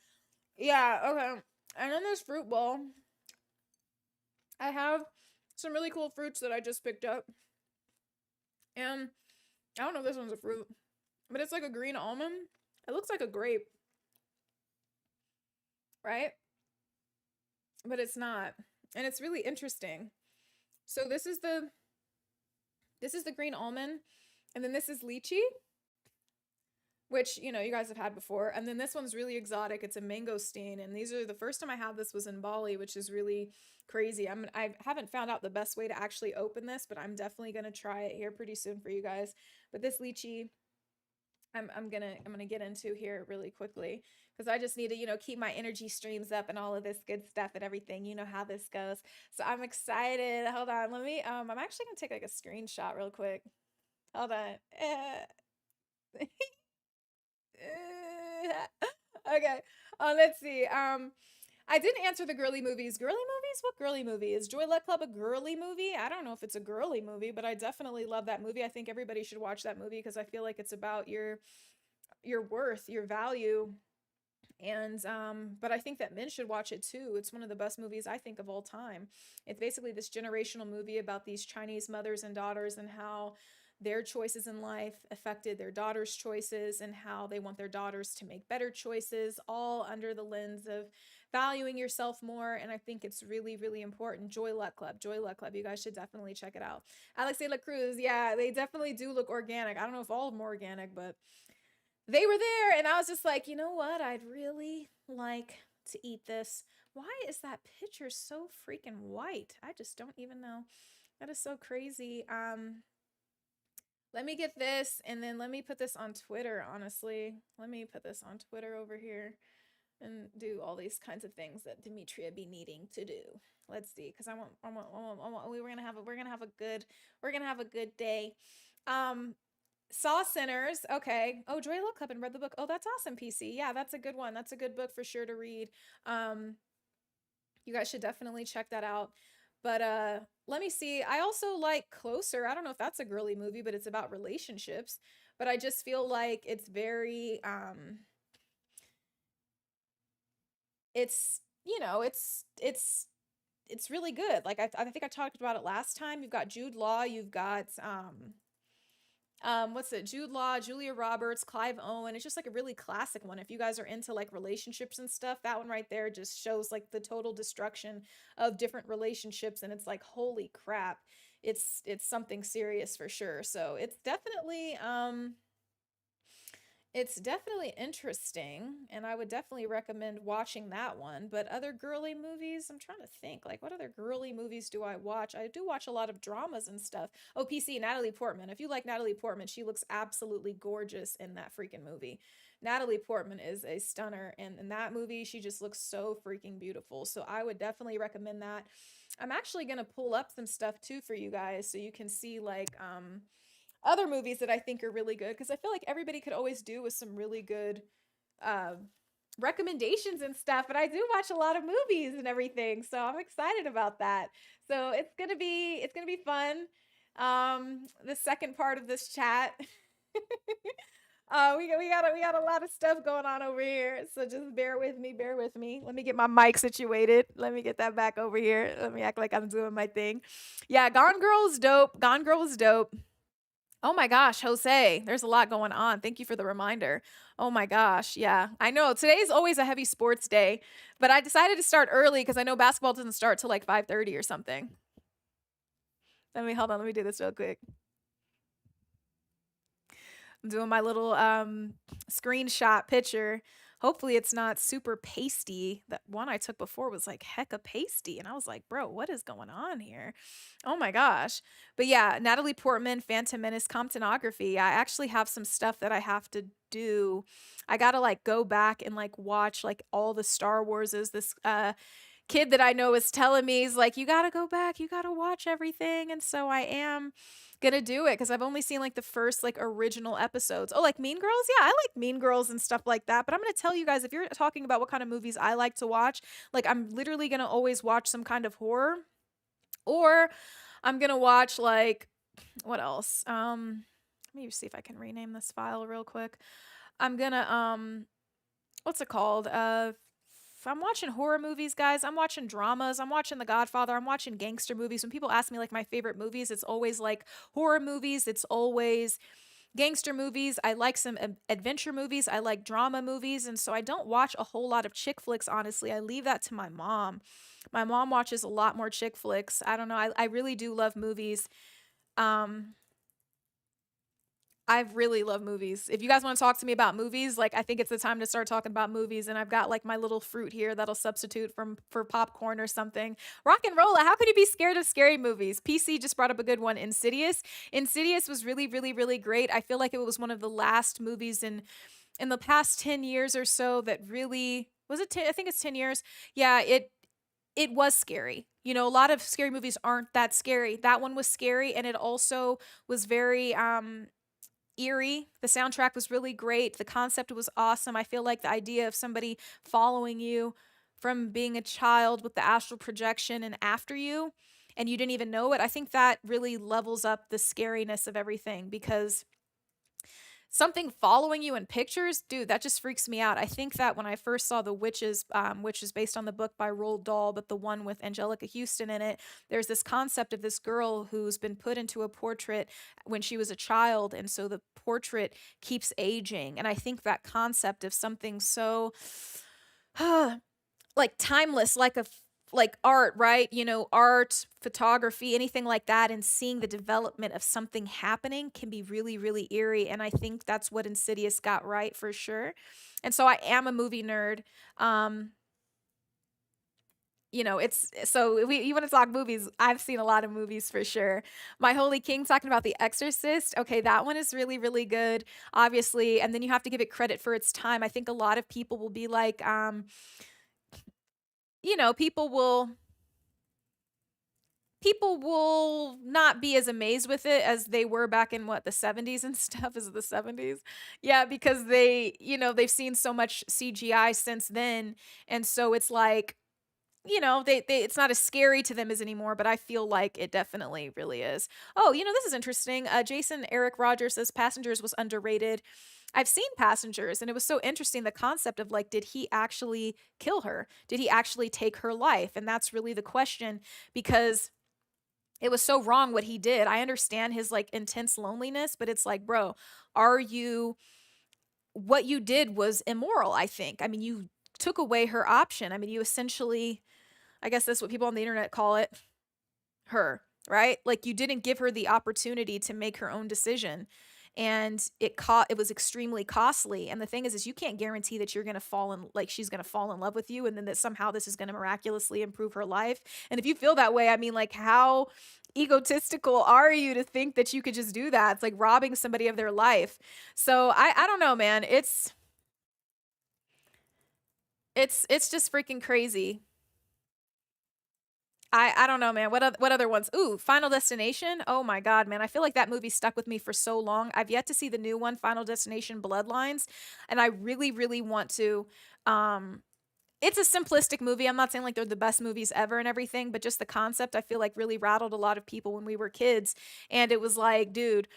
Yeah, okay. And then this fruit bowl. I have some really cool fruits that I just picked up. And I don't know if this one's a fruit, but it's like a green almond. It looks like a grape, right? But it's not. And it's really interesting. So this is the green almond, and then this is lychee, which, you know, you guys have had before. And then this one's really exotic. It's a mangosteen. And these are the first time I had this was in Bali, which is really crazy. I haven't found out the best way to actually open this, but I'm definitely going to try it here pretty soon for you guys. But this lychee, I'm gonna get into here really quickly because I just need to, you know, keep my energy streams up and all of this good stuff and everything. You know how this goes. So I'm excited. Hold on. Let me, I'm actually gonna take like a screenshot real quick. Hold on. Okay. Let's see. I didn't answer the girly movies. Girly movies? What girly movie? Is Joy Luck Club a girly movie? I don't know if it's a girly movie, but I definitely love that movie. I think everybody should watch that movie because I feel like it's about your worth, your value. And but I think that men should watch it too. It's one of the best movies I think of all time. It's basically this generational movie about these Chinese mothers and daughters and how their choices in life affected their daughters' choices and how they want their daughters to make better choices, all under the lens of valuing yourself more. And I think it's really, really important. Joy Luck Club, Joy Luck Club. You guys should definitely check it out. Alex de la Cruz, yeah, they definitely do look organic. I don't know if all of them are organic, but they were there. And I was just like, you know what? I'd really like to eat this. Why is that picture so freaking white? I just don't even know. That is so crazy. Let me get this and then let me put this on Twitter, honestly. Let me put this on Twitter over here and do all these kinds of things that Demetria be needing to do. Let's see, because we're gonna have a good day. Saw Sinners. Okay. Oh, Joy Luck Club and read the book. Oh, that's awesome, PC. Yeah, that's a good one. That's a good book for sure to read. You guys should definitely check that out. But let me see. I also like Closer. I don't know if that's a girly movie, but it's about relationships. But I just feel like it's very it's, you know, it's really good. Like I think I talked about it last time. You've got Jude Law, you've got what's it, Jude Law, Julia Roberts, Clive Owen. It's just like a really classic one. If you guys are into like relationships and stuff, that one right there just shows like the total destruction of different relationships, and it's like, holy crap, it's something serious for sure. So it's definitely It's definitely interesting, and I would definitely recommend watching that one. But other girly movies, I'm trying to think, like, what other girly movies do I watch? I do watch a lot of dramas and stuff. Oh, PC, Natalie Portman. If you like Natalie Portman, she looks absolutely gorgeous in that freaking movie. Natalie Portman is a stunner, and in that movie, she just looks so freaking beautiful. So I would definitely recommend that. I'm actually gonna pull up some stuff too for you guys so you can see like other movies that I think are really good, because I feel like everybody could always do with some really good uh, recommendations and stuff. But I do watch a lot of movies and everything, so I'm excited about that. So it's gonna be fun. The second part of this chat. We got a lot of stuff going on over here, so just bear with me, bear with me. Let me get my mic situated. Let me get that back over here. Let me act like I'm doing my thing. Yeah, Gone Girl is dope. Gone Girl is dope. Oh my gosh, Jose, there's a lot going on. Thank you for the reminder. Oh my gosh, yeah. I know today's always a heavy sports day, but I decided to start early because I know basketball doesn't start till like 5:30 or something. Let me hold on, let me do this real quick. I'm doing my little screenshot picture. Hopefully it's not super pasty. That one I took before was like hecka pasty. And I was like, bro, what is going on here? Oh my gosh. But yeah, Natalie Portman, Phantom Menace, Comptonography. I actually have some stuff that I have to do. I gotta like go back and like watch like all the Star Warses. This kid that I know is telling me, he's like, you got to go back, you got to watch everything. And so I am going to do it because I've only seen like the first like original episodes. Oh, like Mean Girls? Yeah, I like Mean Girls and stuff like that. But I'm going to tell you guys, if you're talking about what kind of movies I like to watch, like I'm literally going to always watch some kind of horror, or I'm going to watch like, what else? Let me see if I can rename this file real quick. I'm going to, what's it called? I'm watching horror movies, guys. I'm watching dramas. I'm watching The Godfather. I'm watching gangster movies. When people ask me like my favorite movies, it's always like horror movies. It's always gangster movies. I like some adventure movies. I like drama movies. And so I don't watch a whole lot of chick flicks, honestly. I leave that to my mom. My mom watches a lot more chick flicks. I don't know. I really do love movies. Um, I really love movies. If you guys want to talk to me about movies, like I think it's the time to start talking about movies. And I've got like my little fruit here that'll substitute for popcorn or something. Rock and roll. How could you be scared of scary movies? PC just brought up a good one. Insidious. Insidious was really, really, really great. I feel like it was one of the last movies in the past 10 years or so that really was it. I think it's 10 years. Yeah, it was scary. You know, a lot of scary movies aren't that scary. That one was scary, and it also was very eerie. The soundtrack was really great. The concept was awesome. I feel like the idea of somebody following you from being a child with the astral projection and after you, and you didn't even know it, I think that really levels up the scariness of everything, because something following you in pictures, dude, that just freaks me out. I think that when I first saw The Witches, which is based on the book by Roald Dahl, but the one with Angelica Houston in it, there's this concept of this girl who's been put into a portrait when she was a child, and so the portrait keeps aging. And I think that concept of something so like timeless, like art, right? You know, art, photography, anything like that, and seeing the development of something happening can be really, really eerie. And I think that's what Insidious got right for sure. And so I am a movie nerd. Um, you know, it's so we you want to talk movies. I've seen a lot of movies for sure. My Holy King talking about The Exorcist. Okay, that one is really, really good, obviously. And then you have to give it credit for its time. I think a lot of people will be like, you know, people will not be as amazed with it as they were back in what, the 70s and stuff. Is it the 70s? Yeah, because they, you know, they've seen so much CGI since then, and so it's like, you know, they it's not as scary to them as anymore, but I feel like it definitely really is. Oh, you know, this is interesting. Jason Eric Rogers says Passengers was underrated. I've seen Passengers, and it was so interesting, the concept of like, did he actually kill her? Did he actually take her life? And that's really the question, because it was so wrong what he did. I understand his like intense loneliness, but it's like, bro, are you what you did was immoral, I think. I mean, you took away her option. I mean, you essentially, I guess that's what people on the internet call it, her, right? Like you didn't give her the opportunity to make her own decision. and it was extremely costly. And the thing is you can't guarantee that you're going to fall in, like, she's going to fall in love with you and then that somehow this is going to miraculously improve her life. And if you feel that way, I mean, like, how egotistical are you to think that you could just do that? It's like robbing somebody of their life. So I don't know, man. It's just freaking crazy. I don't know, man. What other ones? Ooh, Final Destination. Oh my God, man. I feel like that movie stuck with me for so long. I've yet to see the new one, Final Destination Bloodlines, and I really, really want to. It's a simplistic movie. I'm not saying like they're the best movies ever and everything, but just the concept I feel like really rattled a lot of people when we were kids. And it was like, dude,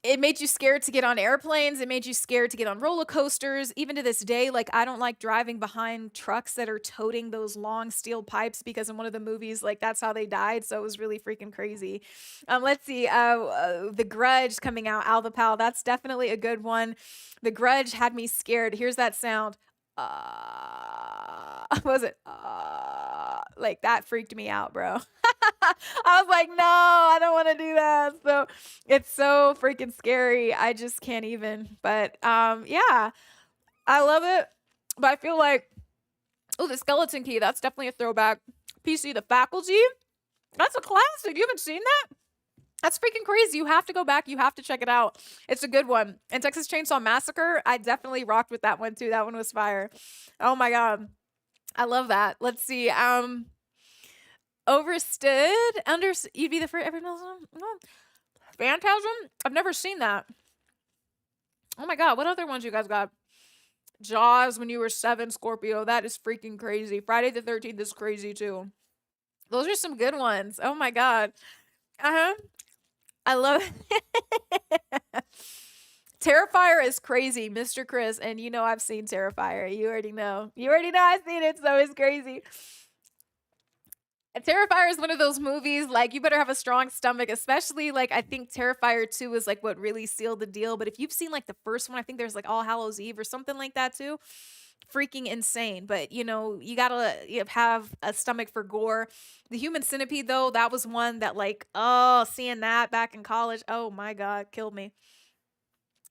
it made you scared to get on airplanes. It made you scared to get on roller coasters. Even to this day, like, I don't like driving behind trucks that are toting those long steel pipes because in one of the movies, like, that's how they died. So it was really freaking crazy. Let's see. The Grudge coming out, Alva Pal. That's definitely a good one. The Grudge had me scared. Here's that sound. Was it? Like, that freaked me out, bro. I was like, no, I don't want to do that. So it's so freaking scary. I just can't even. But yeah, I love it. But I feel like, oh, the Skeleton Key, that's definitely a throwback. PC The Faculty, that's a classic. You haven't seen that? That's freaking crazy. You have to go back. You have to check it out. It's a good one. And Texas Chainsaw Massacre, I definitely rocked with that one too. That one was fire. Oh my God. I love that. Let's see. You'd be the first every Phantasm? I've never seen that. Oh my God. What other ones you guys got? Jaws when you were 7, Scorpio. That is freaking crazy. Friday the 13th is crazy too. Those are some good ones. Oh my God. Uh-huh. I love it. Terrifier is crazy, Mr. Chris, and you know I've seen Terrifier. You already know. You already know I've seen it, so it's crazy. And Terrifier is one of those movies, like, you better have a strong stomach, especially, like, I think Terrifier 2 is, like, what really sealed the deal. But if you've seen, like, the first one, I think there's, like, All Hallows Eve or something like that, too. Freaking insane. But, you know, you gotta have a stomach for gore. The Human Centipede, though, that was one that, like, oh, seeing that back in college, oh my God, killed me.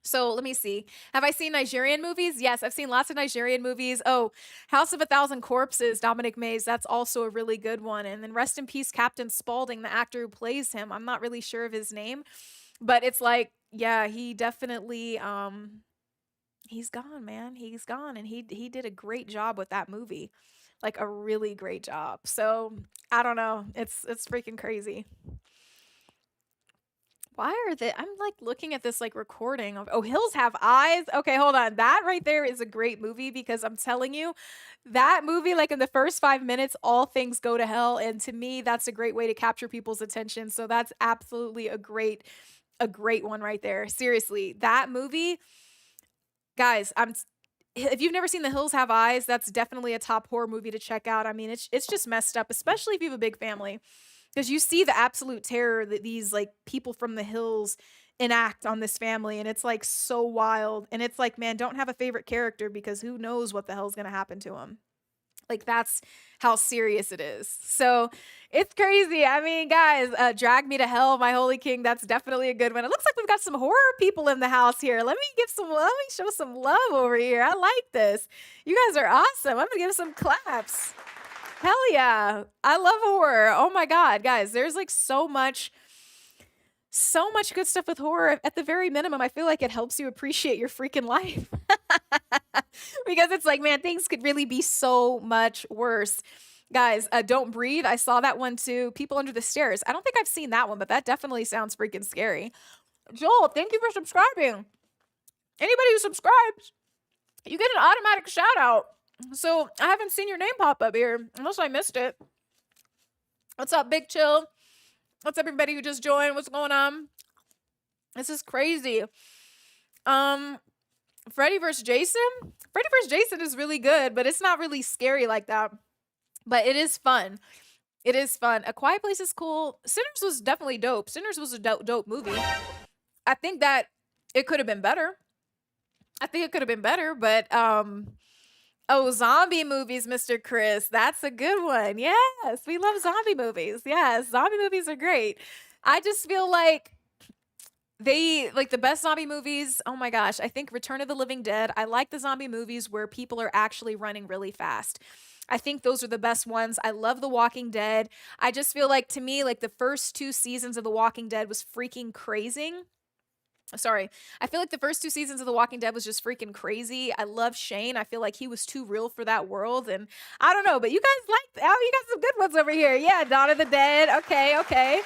So let me see. Have I seen Nigerian movies? Yes, I've seen lots of Nigerian movies. Oh, House of a Thousand Corpses, Dominic Mays. That's also a really good one. And then rest in peace, Captain Spaulding, the actor who plays him. I'm not really sure of his name, but it's like, yeah, he definitely he's gone, man. He's gone, and he did a great job with that movie. Like a really great job. So, I don't know. It's freaking crazy. Why are they? I'm like looking at this like recording of, oh, Hills Have Eyes. Okay, hold on. That right there is a great movie because I'm telling you, that movie, like in the first 5 minutes, all things go to hell. And to me, that's a great way to capture people's attention. So that's absolutely a great one right there. Seriously, that movie, guys, if you've never seen The Hills Have Eyes, that's definitely a top horror movie to check out. I mean, it's just messed up, especially if you have a big family. Because you see the absolute terror that these like people from the hills enact on this family, and it's like so wild. And it's like, man, don't have a favorite character because who knows what the hell's gonna happen to him. Like, that's how serious it is. So it's crazy. I mean, guys, Drag Me to Hell, My Holy King, that's definitely a good one. It looks like we've got some horror people in the house here. Let me show some love over here. I like this. You guys are awesome. I'm gonna give some claps. Hell yeah. I love horror. Oh my God, guys, there's like so much good stuff with horror. At the very minimum, I feel like it helps you appreciate your freaking life. Because it's like, man, things could really be so much worse. Guys, Don't Breathe. I saw that one too. People Under the Stairs. I don't think I've seen that one, but that definitely sounds freaking scary. Joel, thank you for subscribing. Anybody who subscribes, you get an automatic shout out. So I haven't seen your name pop up here, unless I missed it. What's up, Big Chill? What's up, everybody who just joined? What's going on? This is crazy. Freddy vs. Jason? Freddy vs. Jason is really good, but it's not really scary like that. But it is fun. It is fun. A Quiet Place is cool. Sinners was definitely dope. Sinners was a dope movie. I think that it could have been better. But oh, zombie movies, Mr. Chris. That's a good one. Yes, we love zombie movies. Yes, zombie movies are great. I just feel like They like the best zombie movies. Oh my gosh, I think Return of the Living Dead. I like the zombie movies where people are actually running really fast. I think those are the best ones. I love The Walking Dead. I just feel like to me like the first 2 seasons of The Walking Dead was freaking crazy. Sorry. I feel like the first 2 seasons of The Walking Dead was just freaking crazy. I love Shane. I feel like he was too real for that world, and I don't know, but you guys like, oh, you got some good ones over here. Yeah, Dawn of the Dead. Okay, okay.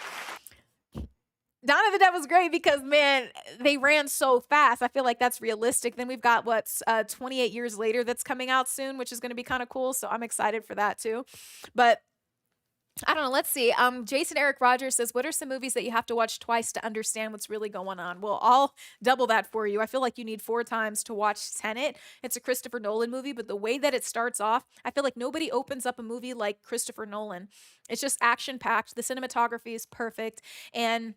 Dawn of the Dead was great because man, they ran so fast. I feel like that's realistic. Then we've got what's 28 years later that's coming out soon, which is going to be kind of cool. So I'm excited for that too. But I don't know. Let's see. Jason Eric Rogers says, "What are some movies that you have to watch twice to understand what's really going on?" Well, I'll double that for you. I feel like you need 4 times to watch Tenet. It's a Christopher Nolan movie, but the way that it starts off, I feel like nobody opens up a movie like Christopher Nolan. It's just action packed. The cinematography is perfect, and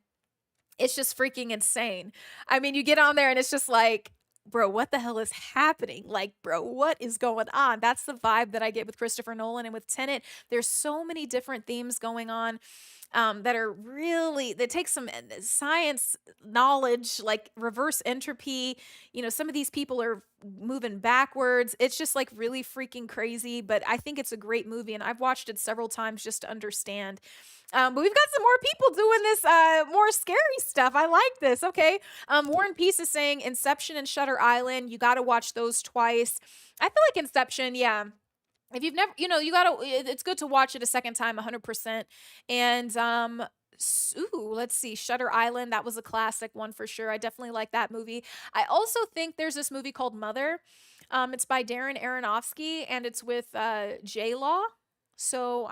it's just freaking insane. I mean, you get on there and it's just like, bro, what the hell is happening? Like, bro, what is going on? That's the vibe that I get with Christopher Nolan and with Tenet. There's so many different themes going on that are really, that take some science knowledge, like reverse entropy. You know, some of these people are moving backwards. It's just like really freaking crazy, but I think it's a great movie and I've watched it several times just to understand. But we've got some more people doing this more scary stuff. I like this. Okay. Warren Peace is saying Inception and Shutter Island. You got to watch those twice. I feel like Inception, yeah. If you've never, you know, you gotta, it's good to watch it a second time, 100%. And, ooh, let's see, Shutter Island, that was a classic one for sure. I definitely like that movie. I also think there's this movie called Mother. It's by Darren Aronofsky and it's with J Law. So,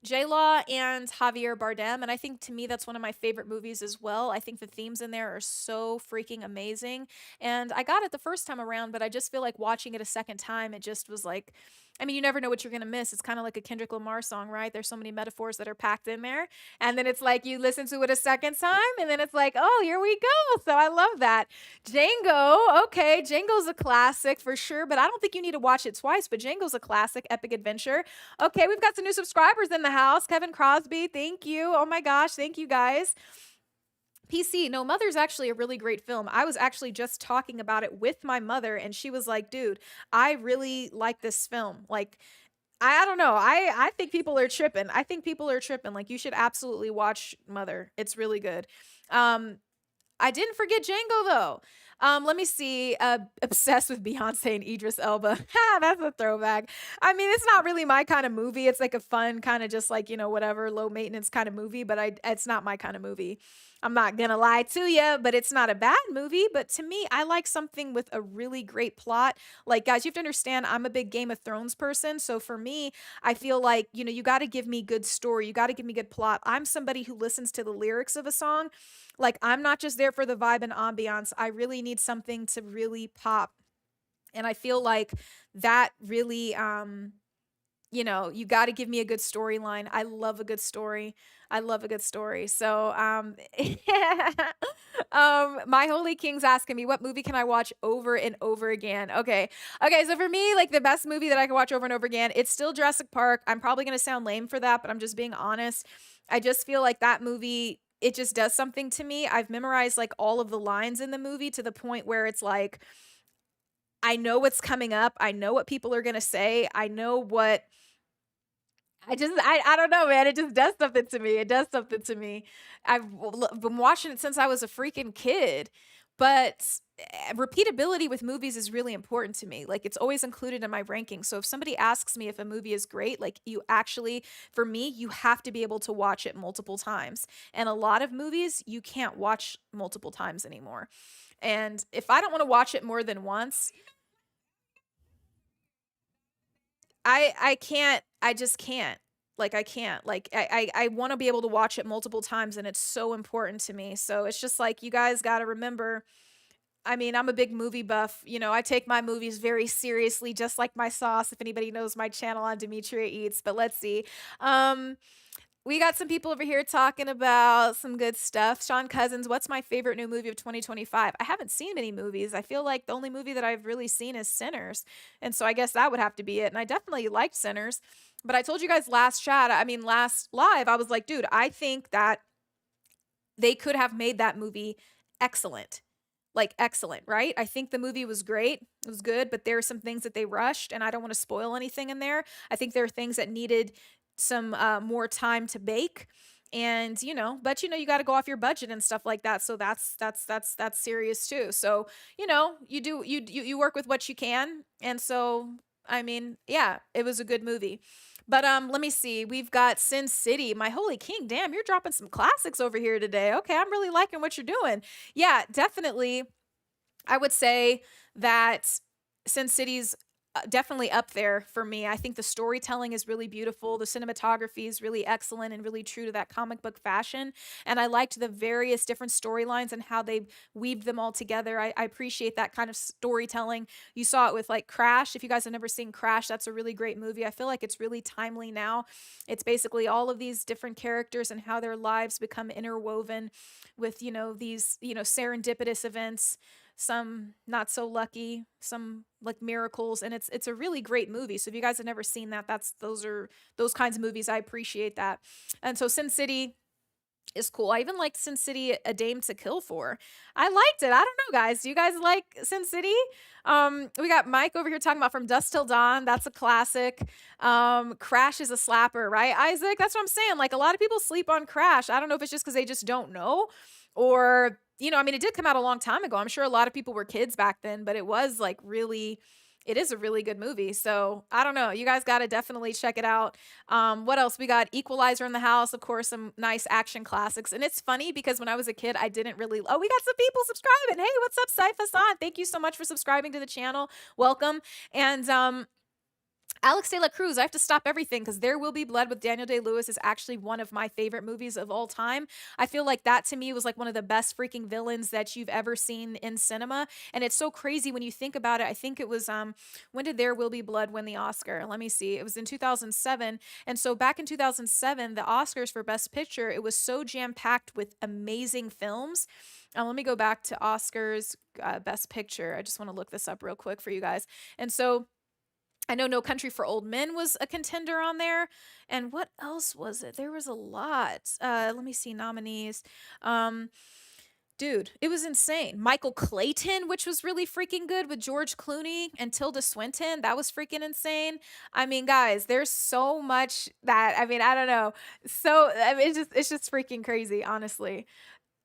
J Law and Javier Bardem. And I think to me, that's one of my favorite movies as well. I think the themes in there are so freaking amazing. And I got it the first time around, but I just feel like watching it a second time, it just was like, I mean, you never know what you're going to miss. It's kind of like a Kendrick Lamar song, right? There's so many metaphors that are packed in there. And then it's like you listen to it a second time, and then it's like, oh, here we go. So I love that. Django, okay. Django's a classic for sure, but I don't think you need to watch it twice. But Django's a classic, epic adventure. Okay, we've got some new subscribers in the house. Kevin Crosby, thank you. Oh my gosh, thank you guys. PC, no, Mother's actually a really great film. I was actually just talking about it with my mother, and she was like, dude, I really like this film. Like, I don't know. I think people are tripping. I think people are tripping. Like, you should absolutely watch Mother. It's really good. I didn't forget Django though. Let me see. Obsessed with Beyonce and Idris Elba. Ha, that's a throwback. I mean, it's not really my kind of movie. It's like a fun kind of just like, you know, whatever, low maintenance kind of movie, but it's not my kind of movie. I'm not gonna lie to you, but it's not a bad movie. But to me, I like something with a really great plot. Like, guys, you have to understand, I'm a big Game of Thrones person. So for me, I feel like, you know, you got to give me good story. You got to give me good plot. I'm somebody who listens to the lyrics of a song. Like, I'm not just there for the vibe and ambiance. I really need something to really pop. And I feel like that really, you know, you got to give me a good storyline. I love a good story. I love a good story. So, my holy king's asking me, what movie can I watch over and over again? Okay. Okay. So for me, like the best movie that I can watch over and over again, it's still Jurassic Park. I'm probably going to sound lame for that, but I'm just being honest. I just feel like that movie, it just does something to me. I've memorized like all of the lines in the movie to the point where it's like, I know what's coming up. I know what people are going to say. I know what I don't know, man. It just does something to me. It does something to me. Been watching it since I was a freaking kid. But repeatability with movies is really important to me. Like, it's always included in my ranking. So if somebody asks me if a movie is great, like, you actually, for me, you have to be able to watch it multiple times. And a lot of movies you can't watch multiple times anymore. And if I don't want to watch it more than once, I can't. I just can't. Like, I can't. Like, I want to be able to watch it multiple times, and it's so important to me. So it's just like, you guys got to remember, I mean, I'm a big movie buff. You know, I take my movies very seriously, just like my sauce, if anybody knows my channel on Demetria Eats. But let's see. Um, we got some people over here talking about some good stuff. Sean Cousins, what's my favorite new movie of 2025? I haven't seen many movies. I feel like the only movie that I've really seen is Sinners. And so I guess that would have to be it. And I definitely liked Sinners. But I told you guys last chat, I mean, last live, I was like, dude, I think that they could have made that movie excellent. Like excellent, right? I think the movie was great. It was good, but there are some things that they rushed, and I don't want to spoil anything in there. I think there are things that needed some more time to bake, and but you got to go off your budget and stuff like that. So that's serious too. So you work with what you can, and so I mean, yeah, it was a good movie. But let me see. We've got Sin City. My holy king, damn, you're dropping some classics over here today. Okay, I'm really liking what you're doing. Yeah, definitely. I would say that Sin City's definitely up there for me. I think the storytelling is really beautiful. The cinematography is really excellent and really true to that comic book fashion. And I liked the various different storylines and how they weaved them all together. I appreciate that kind of storytelling. You saw it with like Crash. If you guys have never seen Crash, that's a really great movie. I feel like it's really timely now. It's basically all of these different characters and how their lives become interwoven with, these, serendipitous events, some not so lucky, some like miracles, and it's a really great movie. So if you guys have never seen that, those are those kinds of movies. I appreciate that. And so Sin City is cool. I even liked Sin City A Dame to Kill For. I liked it. I don't know, guys. Do you guys like Sin City? We got Mike over here talking about From Dusk Till Dawn. That's a classic. Crash is a slapper, right, Isaac? That's what I'm saying. Like a lot of people sleep on Crash. I don't know if it's just because they just don't know, or I mean, it did come out a long time ago. I'm sure a lot of people were kids back then, but it was like really, it is a really good movie. So I don't know. You guys got to definitely check it out. What else? We got Equalizer in the house, of course, some nice action classics. And it's funny because when I was a kid, I didn't really. Oh, we got some people subscribing. Hey, what's up, Saif Hassan? Thank you so much for subscribing to the channel. Welcome. And Alex de la Cruz, I have to stop everything because There Will Be Blood with Daniel Day-Lewis is actually one of my favorite movies of all time. I feel like that to me was like one of the best freaking villains that you've ever seen in cinema. And it's so crazy when you think about it. I think it was, when did There Will Be Blood win the Oscar? Let me see. It was in 2007. And so back in 2007, the Oscars for Best Picture, it was so jam-packed with amazing films. Let me go back to Oscars Best Picture. I just want to look this up real quick for you guys. And so I know No Country for Old Men was a contender on there. And what else was it? There was a lot. Let me see nominees. Dude, it was insane. Michael Clayton, which was really freaking good with George Clooney and Tilda Swinton. That was freaking insane. I mean, guys, there's so much that, I mean, I don't know. So, I mean, it's just freaking crazy, honestly.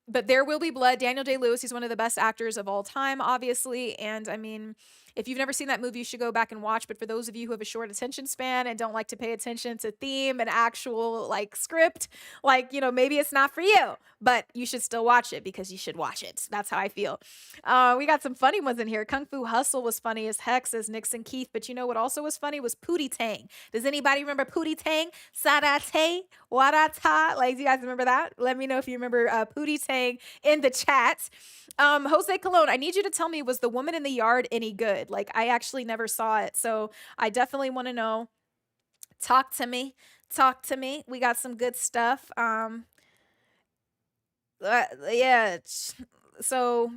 But There Will Be Blood, Daniel Day-Lewis, he's one of the best actors of all time, obviously. And I mean, if you've never seen that movie, you should go back and watch. But for those of you who have a short attention span and don't like to pay attention to theme and actual like script, like, maybe it's not for you, but you should still watch it because you should watch it. That's how I feel. We got some funny ones in here. Kung Fu Hustle was funny as heck, says Nixon Keith. But you know what also was funny was Pootie Tang. Does anybody remember Pootie Tang? Sarate, Warata. Like, do you guys remember that? Let me know if you remember Pootie Tang in the chat. Jose Colon, I need you to tell me, was The Woman in the Yard any good? Like, I actually never saw it, so I definitely want to know. Talk to me. Talk to me. We got some good stuff. Yeah. So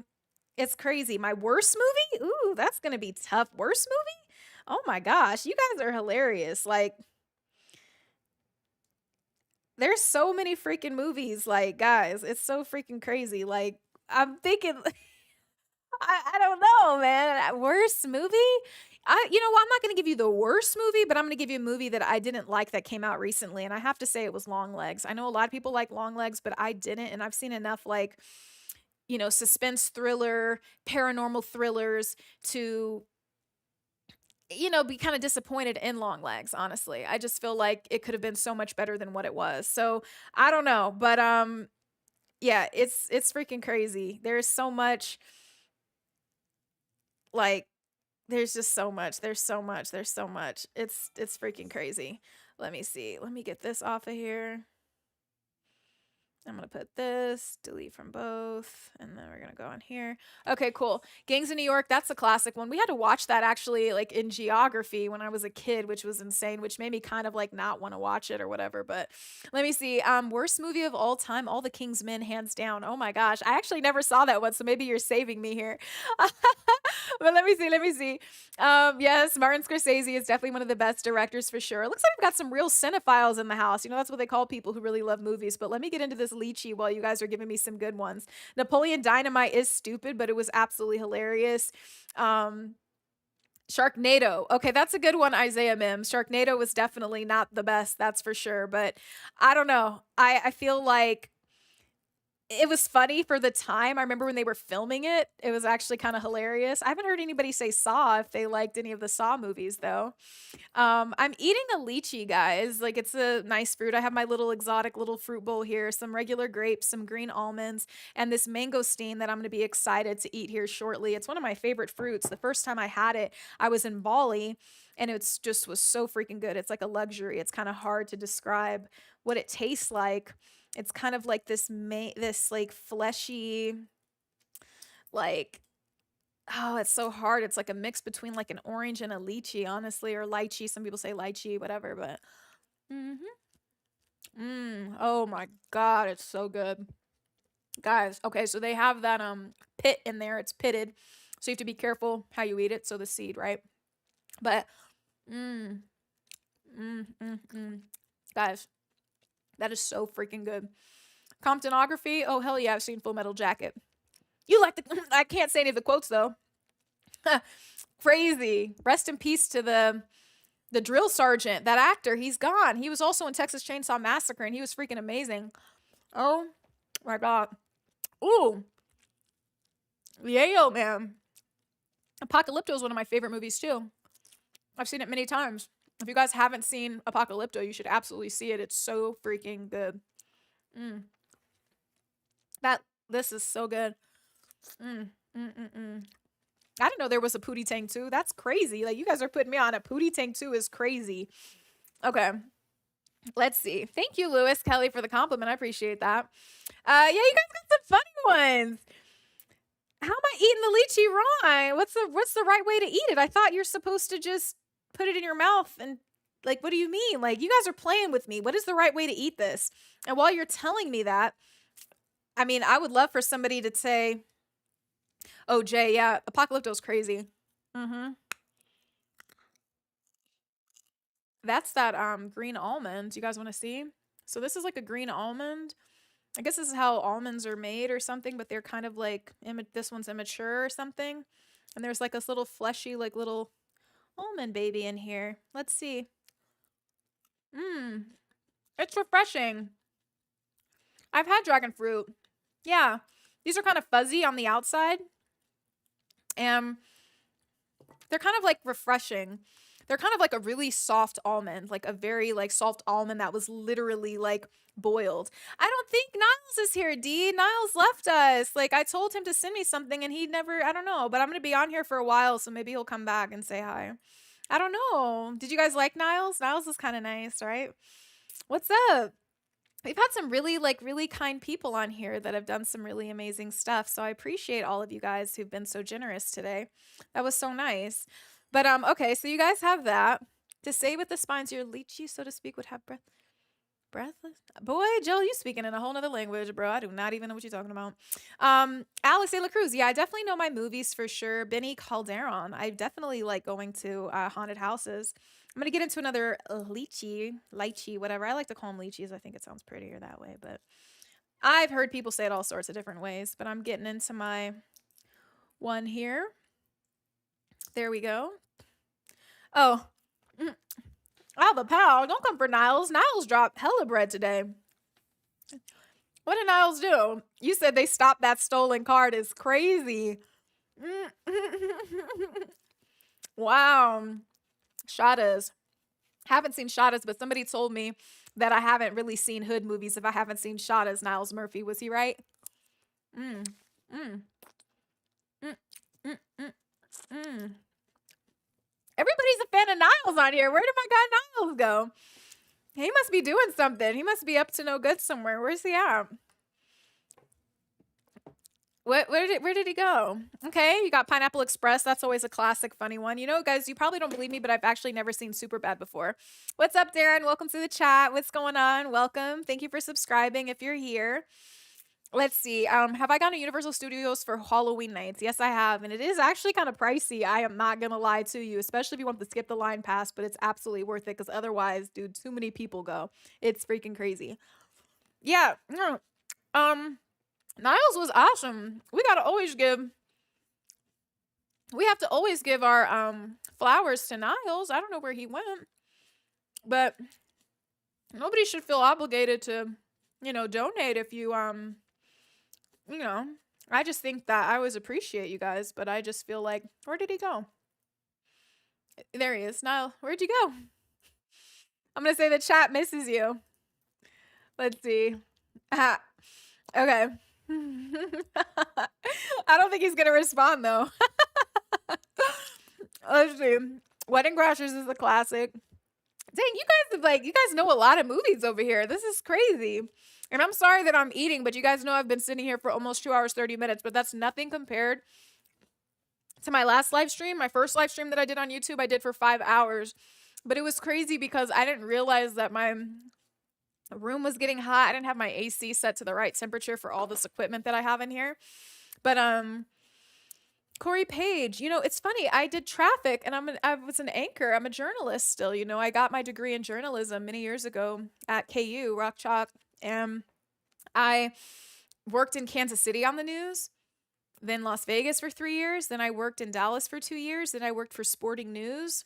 it's crazy. My worst movie? Ooh, that's gonna be tough. Worst movie? Oh my gosh, you guys are hilarious. Like, there's so many freaking movies. Like, guys, it's so freaking crazy. Like, I'm thinking, I don't know, man. Worst movie? I'm not going to give you the worst movie, but I'm going to give you a movie that I didn't like that came out recently. And I have to say it was Long Legs. I know a lot of people like Long Legs, but I didn't. And I've seen enough like, suspense thriller, paranormal thrillers to, be kind of disappointed in Long Legs, honestly. I just feel like it could have been so much better than what it was. So I don't know, but yeah, it's freaking crazy. There's so much, like, there's just so much. There's so much. There's so much. It's freaking crazy. Let me see. Let me get this off of here. I'm going to put this, delete from both, and then we're going to go on here. Okay, cool. Gangs of New York, that's a classic one. We had to watch that actually like in geography when I was a kid, which was insane, which made me kind of like not want to watch it or whatever. But let me see. Worst movie of all time, All the King's Men, hands down. Oh my gosh. I actually never saw that one, so maybe you're saving me here. But let me see. Yes, Martin Scorsese is definitely one of the best directors for sure. It looks like we've got some real cinephiles in the house. That's what they call people who really love movies. But let me get into this this lychee while you guys are giving me some good ones. Napoleon Dynamite is stupid, but it was absolutely hilarious. Sharknado. Okay, that's a good one, Isaiah Mims. Sharknado was definitely not the best, that's for sure. But I don't know. I feel like it was funny for the time. I remember when they were filming it, it was actually kind of hilarious. I haven't heard anybody say Saw if they liked any of the Saw movies though. I'm eating a lychee, guys. Like, it's a nice fruit. I have my little exotic little fruit bowl here, some regular grapes, some green almonds, and this mangosteen that I'm going to be excited to eat here shortly. It's one of my favorite fruits. The first time I had it, I was in Bali, and it's just was so freaking good. It's like a luxury. It's kind of hard to describe what it tastes like. It's kind of like this like fleshy, like, oh, it's so hard. It's like a mix between like an orange and a lychee, honestly, or lychee. Some people say lychee, whatever, but oh my God, it's so good. Guys, okay, so they have that pit in there. It's pitted. So you have to be careful how you eat it. So the seed, right? But guys, that is so freaking good. Comptonography? Oh, hell yeah, I've seen Full Metal Jacket. You like the... I can't say any of the quotes, though. Crazy. Rest in peace to the drill sergeant, that actor. He's gone. He was also in Texas Chainsaw Massacre, and he was freaking amazing. Oh, my God. Ooh. Yayo, man. Apocalypto is one of my favorite movies, too. I've seen it many times. If you guys haven't seen Apocalypto, you should absolutely see it. It's so freaking good. This is so good. I didn't know there was a Pootie Tang 2. That's crazy. Like, you guys are putting me on a Pootie Tang 2 is crazy. Okay. Let's see. Thank you, Lewis Kelly, for the compliment. I appreciate that. Yeah, you guys got some funny ones. How am I eating the lychee wrong? What's the right way to eat it? I thought you're supposed to just put it in your mouth and, like, what do you mean? Like, you guys are playing with me. What is the right way to eat this? And while you're telling me that, I mean, I would love for somebody to say, oh, Jay, yeah, Apocalypto's crazy. That's that green almond. You guys want to see? So this is like a green almond. I guess this is how almonds are made or something, but they're kind of like, this one's immature or something. And there's like this little fleshy, like little almond baby in here. Let's see. It's refreshing. I've had dragon fruit. Yeah. These are kind of fuzzy on the outside. And they're kind of like refreshing. They're kind of like a really soft almond, like a very like soft almond that was literally like boiled. I don't think Niles is here, D. Niles left us. Like, I told him to send me something and he never, I don't know, but I'm going to be on here for a while, so maybe he'll come back and say hi. I don't know. Did you guys like Niles? Niles is kind of nice, right? What's up? We've had some really kind people on here that have done some really amazing stuff. So I appreciate all of you guys who've been so generous today. That was so nice. But okay, so you guys have that. To say with the spines, your lychee, so to speak, would have breathless. Boy, Joe, you speaking in a whole nother language, bro. I do not even know what you're talking about. Alex De La Cruz. Yeah, I definitely know my movies for sure. Benny Calderon. I definitely like going to haunted houses. I'm going to get into another lychee, whatever. I like to call them lychees. I think it sounds prettier that way, but I've heard people say it all sorts of different ways, but I'm getting into my one here. There we go. Oh, I'll have a pal. Don't come for Niles. Niles dropped hella bread today. What did Niles do? You said they stopped that stolen card. Is crazy. Wow. Shadas. Haven't seen Shadas, but somebody told me that I haven't really seen hood movies if I haven't seen Shadas. Niles Murphy. Was he right? Everybody's a fan of Niles on here. Where did my guy Niles go? He must be doing something. He must be up to no good somewhere. Where's he at? Where did he go? Okay, you got Pineapple Express. That's always a classic, funny one. You know, guys, you probably don't believe me, but I've actually never seen Superbad before. What's up, Darren? Welcome to the chat. What's going on? Welcome. Thank you for subscribing if you're here. Let's see. Have I gone to Universal Studios for Halloween nights? Yes, I have. And it is actually kind of pricey. I am not going to lie to you, especially if you want the skip the line pass, but it's absolutely worth it because otherwise, dude, too many people go. It's freaking crazy. Yeah. Niles was awesome. We have to always give our flowers to Niles. I don't know where he went, but nobody should feel obligated to, donate if you I just think that I always appreciate you guys, but I just feel like, where did he go? There he is. Niall, where'd you go? I'm gonna say the chat misses you. Let's see. Ah, okay. I don't think he's gonna respond though. Let's see. Wedding Crashers is a classic. Dang, you guys know a lot of movies over here. This is crazy. And I'm sorry that I'm eating, but you guys know I've been sitting here for almost 2 hours, 30 minutes, but that's nothing compared to my last live stream. My first live stream that I did on YouTube, I did for 5 hours. But it was crazy because I didn't realize that my room was getting hot. I didn't have my AC set to the right temperature for all this equipment that I have in here. But Corey Page, it's funny. I did traffic and I was an anchor. I'm a journalist still. I got my degree in journalism many years ago at KU, Rock Chalk. And I worked in Kansas City on the news, then Las Vegas for 3 years. Then I worked in Dallas for 2 years. Then I worked for Sporting News,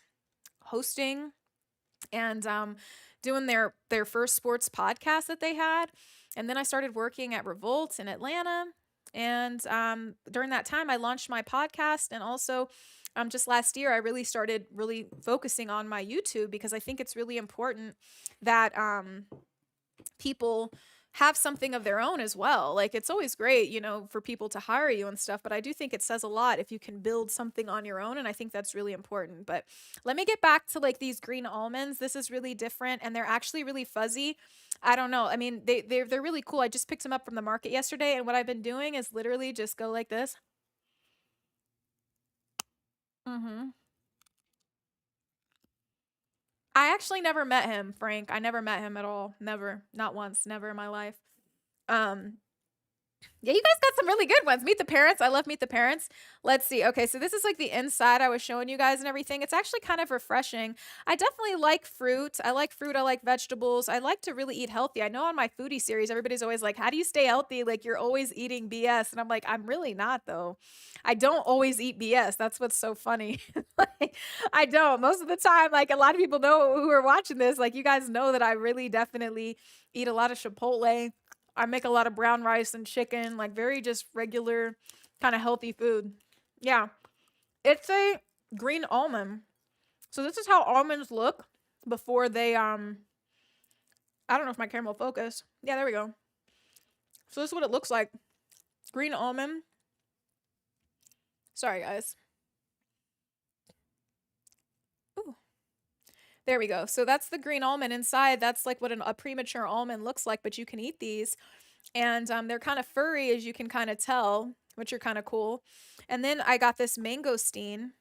hosting and doing their first sports podcast that they had. And then I started working at Revolt in Atlanta. And during that time, I launched my podcast. And also, just last year, I really started focusing on my YouTube because I think it's really important that people have something of their own as well. Like, it's always great, for people to hire you and stuff, but I do think it says a lot if you can build something on your own, and I think that's really important. But let me get back to like these green almonds. This is really different, and they're actually really fuzzy. I don't know. I mean, they're really cool. I just picked them up from the market yesterday, and what I've been doing is literally just go like this. I actually never met him, Frank. I never met him at all. Never. Not once. Never in my life. Yeah, you guys got some really good ones. Meet the Parents. I love Meet the Parents. Let's see. Okay, so this is like the inside I was showing you guys and everything. It's actually kind of refreshing. I definitely like fruit. I like fruit. I like vegetables. I like to really eat healthy. I know on my foodie series, everybody's always like, how do you stay healthy? Like, you're always eating BS. And I'm like, I'm really not, though. I don't always eat BS. That's what's so funny. Like, I don't. Most of the time, like, a lot of people know who are watching this. Like, you guys know that I really definitely eat a lot of Chipotle. I make a lot of brown rice and chicken, like very just regular kind of healthy food. Yeah. It's a green almond. So this is how almonds look before they I don't know if my camera will focus. Yeah, there we go. So this is what it looks like. Green almond. Sorry, guys. Ooh. There we go. So that's the green almond inside. That's like what a premature almond looks like, but you can eat these. And they're kind of furry, as you can kind of tell, which are kind of cool. And then I got this mangosteen.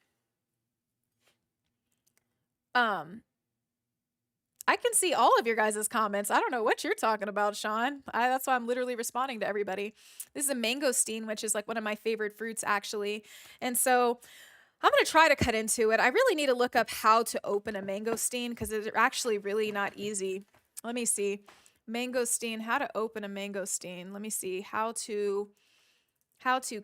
I can see all of your guys' comments. I don't know what you're talking about, Sean. That's why I'm literally responding to everybody. This is a mangosteen, which is like one of my favorite fruits, actually. And so I'm going to try to cut into it. I really need to look up how to open a mangosteen because it's actually really not easy. Let me see. Mangosteen, how to open a mangosteen. Let me see how to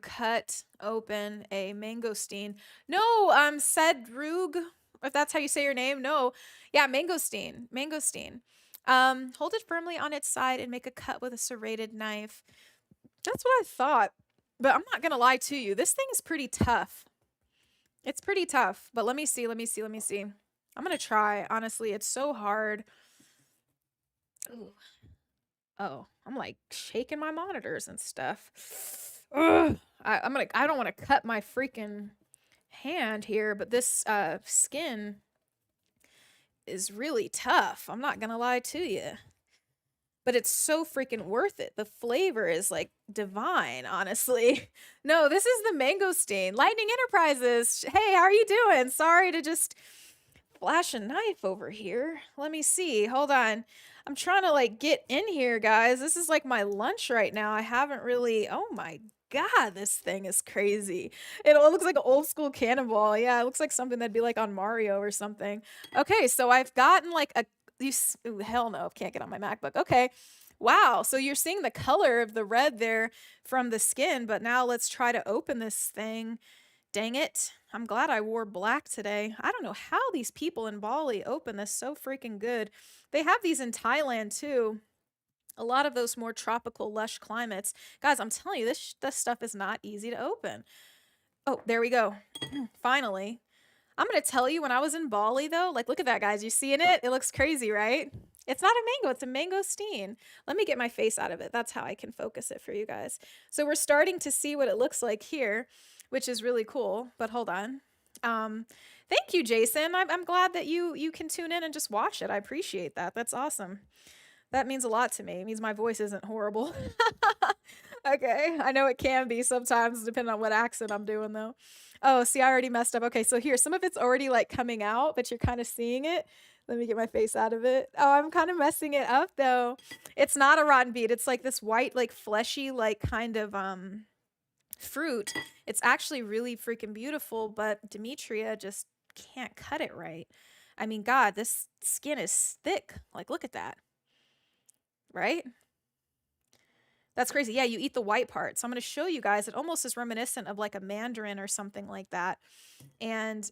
cut open a mangosteen. No, Cedrug, if that's how you say your name. No. Yeah, mangosteen. Hold it firmly on its side and make a cut with a serrated knife. That's what I thought. But I'm not going to lie to you. This thing is pretty tough. It's pretty tough, but let me see. I'm going to try. Honestly, it's so hard. Ooh. Oh, I'm like shaking my monitors and stuff. Ugh. I don't want to cut my freaking hand here, but this skin is really tough. I'm not going to lie to you. But it's so freaking worth it. The flavor is like divine, honestly. No, this is the mangosteen. Lightning Enterprises. Hey, how are you doing? Sorry to just flash a knife over here. Let me see. Hold on. I'm trying to like get in here, guys. This is like my lunch right now. I haven't really. Oh my God, this thing is crazy. It looks like an old school cannonball. Yeah, it looks like something that'd be like on Mario or something. Okay, so I've gotten like a. Ooh, hell no, can't get on my MacBook. Okay, Wow, so you're seeing the color of the red there from the skin, but now let's try to open this thing. Dang it. I'm glad I wore black today. I don't know how these people in Bali open this so freaking good. They have these in Thailand too. A lot of those more tropical, lush climates. Guys, I'm telling you, this stuff is not easy to open. Oh, there we go. Finally. I'm going to tell you, when I was in Bali, though, like, look at that, guys. You seeing it? It looks crazy, right? It's not a mango. It's a mangosteen. Let me get my face out of it. That's how I can focus it for you guys. So we're starting to see what it looks like here, which is really cool. But hold on. Thank you, Jason. I'm glad that you can tune in and just watch it. I appreciate that. That's awesome. That means a lot to me. It means my voice isn't horrible. Okay, I know it can be sometimes, depending on what accent I'm doing, though. Oh, see, I already messed up. Okay, so here, some of it's already, like, coming out, but you're kinda seeing it. Let me get my face out of it. Oh, I'm kinda messing it up, though. It's not a rotten beet. It's, like, this white, like, fleshy, like, kind of, fruit. It's actually really freaking beautiful, but Demetria just can't cut it right. I mean, God, this skin is thick. Like, look at that. Right? That's crazy. Yeah, you eat the white part. So I'm going to show you guys. It almost is reminiscent of like a mandarin or something like that. And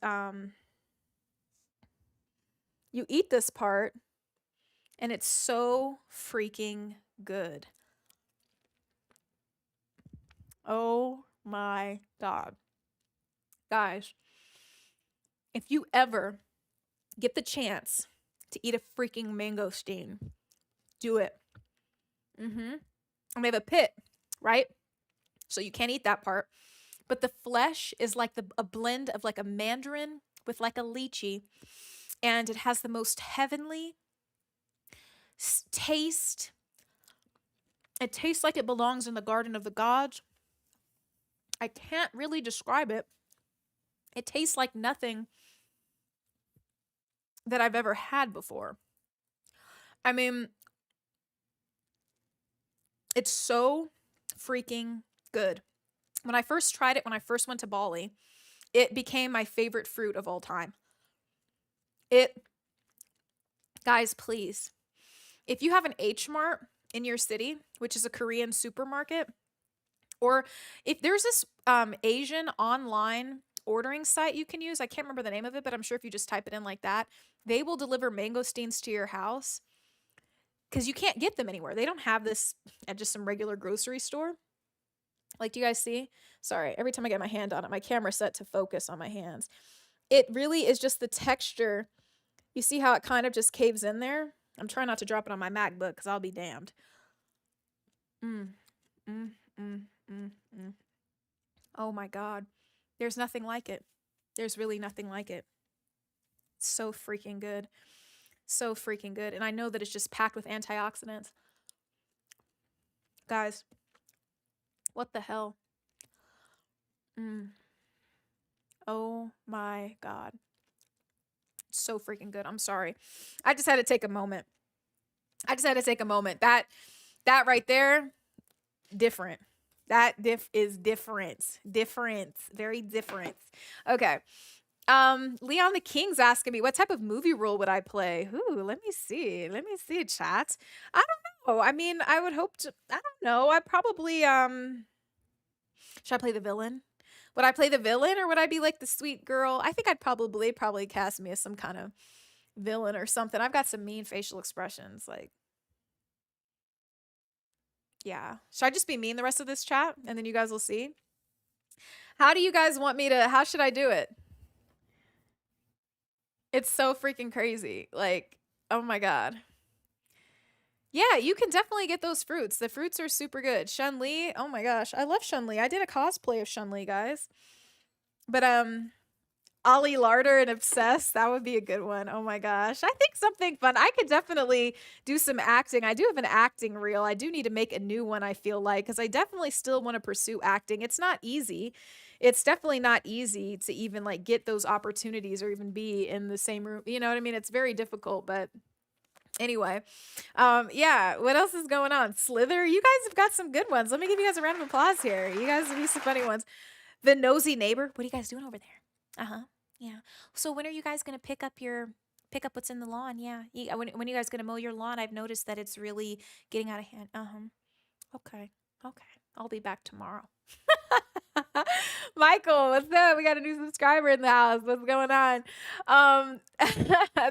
you eat this part, and it's so freaking good. Oh my God. Guys, if you ever get the chance to eat a freaking mangosteen, do it. And they have a pit, right? So you can't eat that part. But the flesh is like a blend of like a mandarin with like a lychee. And it has the most heavenly taste. It tastes like it belongs in the garden of the gods. I can't really describe it. It tastes like nothing that I've ever had before. I mean, it's so freaking good. When I first tried it, when I first went to Bali, it became my favorite fruit of all time. Guys, please, if you have an H Mart in your city, which is a Korean supermarket, or if there's this Asian online ordering site you can use, I can't remember the name of it, but I'm sure if you just type it in like that, they will deliver mangosteens to your house, because you can't get them anywhere. They don't have this at just some regular grocery store. Like, do you guys see? Sorry, every time I get my hand on it, my camera's set to focus on my hands. It really is just the texture. You see how it kind of just caves in there? I'm trying not to drop it on my MacBook because I'll be damned. Oh my God. There's nothing like it. There's really nothing like it. It's so freaking good. So freaking good. And I know that it's just packed with antioxidants. Guys, what the hell? Oh my God. It's so freaking good. I'm sorry. I just had to take a moment. That right there, different. That is different. Very different. Okay. Leon the King's asking me, what type of movie role would I play? Ooh, let me see, chat. I don't know. I mean, I would hope to, I don't know. I probably, should I play the villain? Would I play the villain, or would I be like the sweet girl? I think I'd probably cast me as some kind of villain or something. I've got some mean facial expressions. Like, yeah. Should I just be mean the rest of this chat, and then you guys will see? How do you guys want me to, how should I do it? It's so freaking crazy. Like, oh my God. Yeah, you can definitely get those fruits. The fruits are super good. Chun-Li, oh my gosh. I love Chun-Li. I did a cosplay of Chun-Li, guys. But, Ollie Larder and Obsessed, that would be a good one. Oh my gosh. I think something fun. I could definitely do some acting. I do have an acting reel. I do need to make a new one, I feel like, because I definitely still want to pursue acting. It's not easy. It's definitely not easy to even like get those opportunities or even be in the same room. You know what I mean? It's very difficult, but anyway. Yeah, what else is going on? Slither, you guys have got some good ones. Let me give you guys a round of applause here. You guys have some funny ones. The Nosy Neighbor. What are you guys doing over there? Yeah. So when are you guys going to pick up your Pick up what's in the lawn. Yeah. When you guys gonna mow your lawn, I've noticed that it's really getting out of hand. Okay. Okay. I'll be back tomorrow. Michael, what's up? We got a new subscriber in the house. What's going on? Um,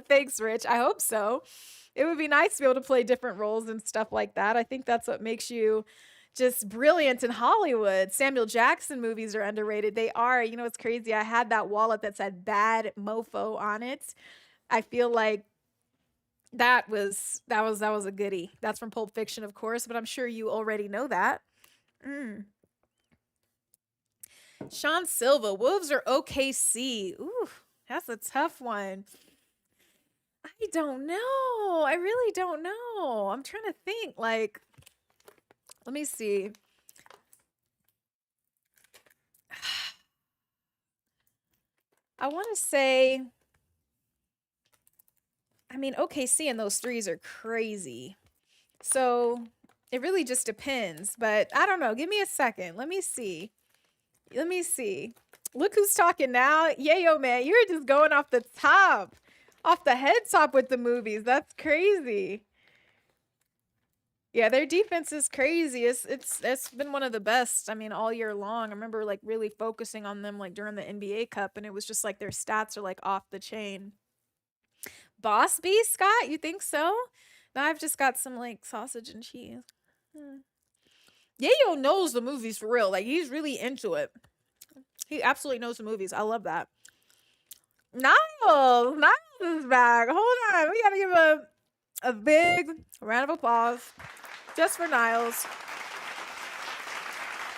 thanks, Rich. I hope so. It would be nice to be able to play different roles and stuff like that. I think that's what makes you just brilliant in Hollywood. Samuel Jackson movies are underrated. They are. You know, it's crazy. I had that wallet that said "Bad Mofo" on it. I feel like that was a goodie. That's from Pulp Fiction, of course, but I'm sure you already know that. Mm. Sean Silva, Wolves or OKC? Ooh, that's a tough one. I don't know. I really don't know. I'm trying to think. Like, let me see. I want to say, I mean, OKC and those threes are crazy. So it really just depends. But I don't know. Give me a second. Let me see. Let me see. Look who's talking now. Yayo, man, you're just going off the top, off the head top with the movies. That's crazy. Yeah, their defense is crazy. It's been one of the best. I mean, all year long. I remember like really focusing on them like during the NBA Cup, and it was just like their stats are like off the chain. Boss B, Scott, you think so? Now I've just got some like sausage and cheese. Yayo knows the movies for real. Like he's really into it. He absolutely knows the movies. I love that. Niles is back. Hold on. We gotta give a big round of applause just for Niles.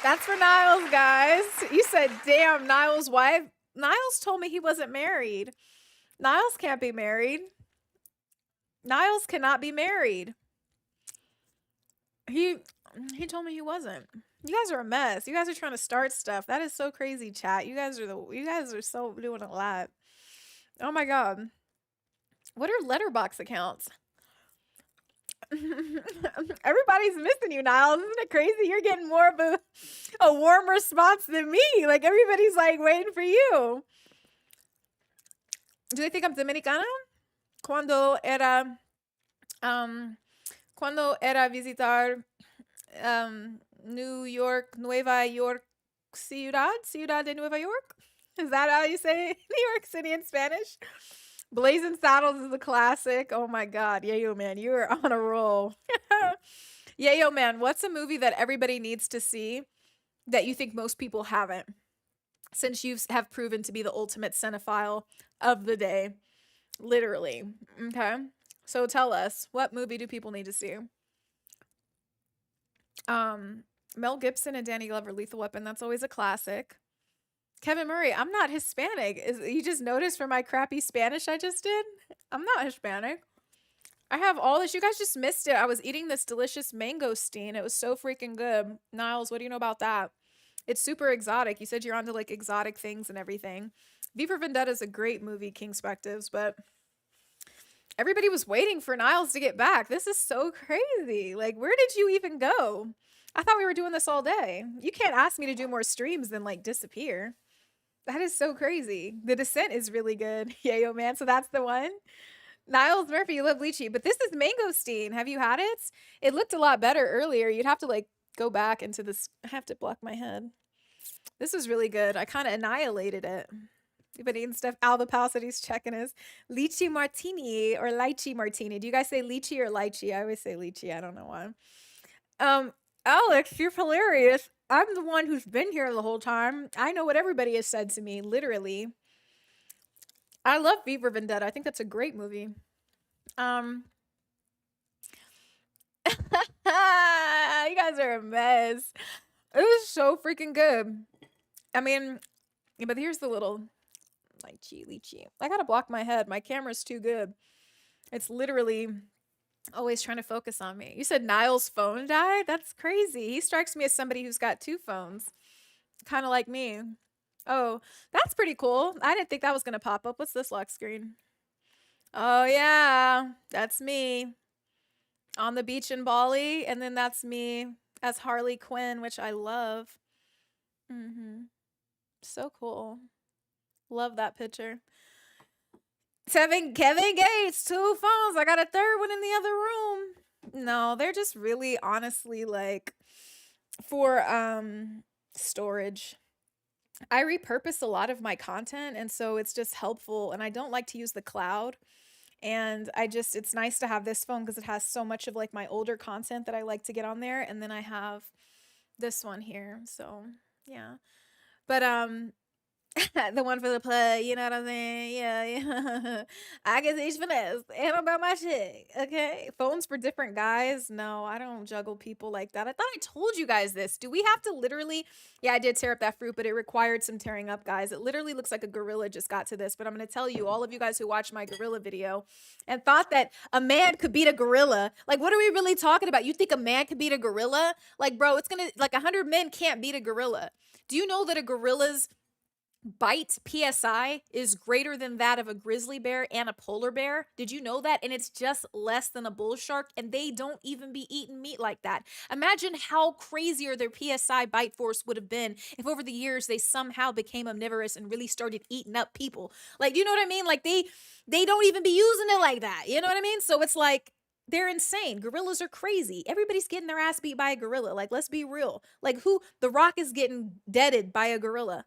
That's for Niles, guys. You said, damn, Niles' wife. Niles told me he wasn't married. Niles can't be married. Niles cannot be married. He told me he wasn't. You guys are a mess. You guys are trying to start stuff. That is so crazy, chat. You guys are so doing a lot. Oh my god. What are letterbox accounts? Everybody's missing you, Niles. Isn't it crazy? You're getting more of a warm response than me. Like everybody's like waiting for you. Do they think I'm Dominicana? Cuando era visitar New York, Nueva York Ciudad de Nueva York? Is that how you say it? New York City in Spanish? Blazing Saddles is a classic. Oh my god. Yayo, man, you are on a roll. Yayo, man, what's a movie that everybody needs to see that you think most people haven't? Since you have proven to be the ultimate cinephile of the day. Literally. Okay. So tell us, what movie do people need to see? Mel Gibson and Danny Glover, Lethal Weapon. That's always a classic. Kevin Murray, I'm not Hispanic. You just noticed for my crappy Spanish I just did? I'm not Hispanic. I have all this. You guys just missed it. I was eating this delicious mangosteen. It was so freaking good. Niles, what do you know about that? It's super exotic. You said you're onto like exotic things and everything. V for Vendetta is a great movie, King Spectives, but everybody was waiting for Niles to get back. This is so crazy. Like, where did you even go? I thought we were doing this all day. You can't ask me to do more streams than like disappear. That is so crazy. The Descent is really good. Yayo, man. So that's the one. Niles Murphy, you love lychee, but this is mangosteen. Have you had it? It looked a lot better earlier. You'd have to like go back into this. I have to block my head. This is really good. I kind of annihilated it. You've been eating stuff. Alba Palcity's checking us. Lychee martini or lychee martini. Do you guys say lychee or lychee? I always say lychee. I don't know why. Alex, you're hilarious. I'm the one who's been here the whole time. I know what everybody has said to me, literally. I love V for Vendetta. I think that's a great movie. You guys are a mess. It was so freaking good. I mean, but here's the little lychee. I gotta block my head. My camera's too good. It's literally always trying to focus on me. You said Niles' phone died? That's crazy. He strikes me as somebody who's got two phones. Kind of like me. Oh, that's pretty cool. I didn't think that was going to pop up. What's this lock screen? Oh, yeah. That's me. On the beach in Bali. And then that's me as Harley Quinn, which I love. So cool. Love that picture. Kevin Gates, 2 phones. I got a third one in the other room. No, they're just really honestly like for storage. I repurpose a lot of my content, and so it's just helpful, and I don't like to use the cloud. And it's nice to have this phone because it has so much of like my older content that I like to get on there, and then I have this one here. So, yeah. But the one for the play, you know what I'm saying? Yeah, yeah. I can teach finesse and about my chick. Okay. Phones for different guys. No, I don't juggle people like that. I thought I told you guys this. Do we have to literally? Yeah, I did tear up that fruit, but it required some tearing up, guys. It literally looks like a gorilla just got to this. But I'm going to tell you, all of you guys who watched my gorilla video and thought that a man could beat a gorilla, like, what are we really talking about? You think a man could beat a gorilla? Like, bro, it's going to, like, 100 men can't beat a gorilla. Do you know that a gorilla's bite PSI is greater than that of a grizzly bear and a polar bear? Did you know that? And it's just less than a bull shark, and they don't even be eating meat like that. Imagine how crazier their PSI bite force would have been if over the years they somehow became omnivorous and really started eating up people. Like, you know what I mean? Like they don't even be using it like that. You know what I mean? So it's like, they're insane. Gorillas are crazy. Everybody's getting their ass beat by a gorilla. Like, let's be real. Like, The Rock is getting deaded by a gorilla.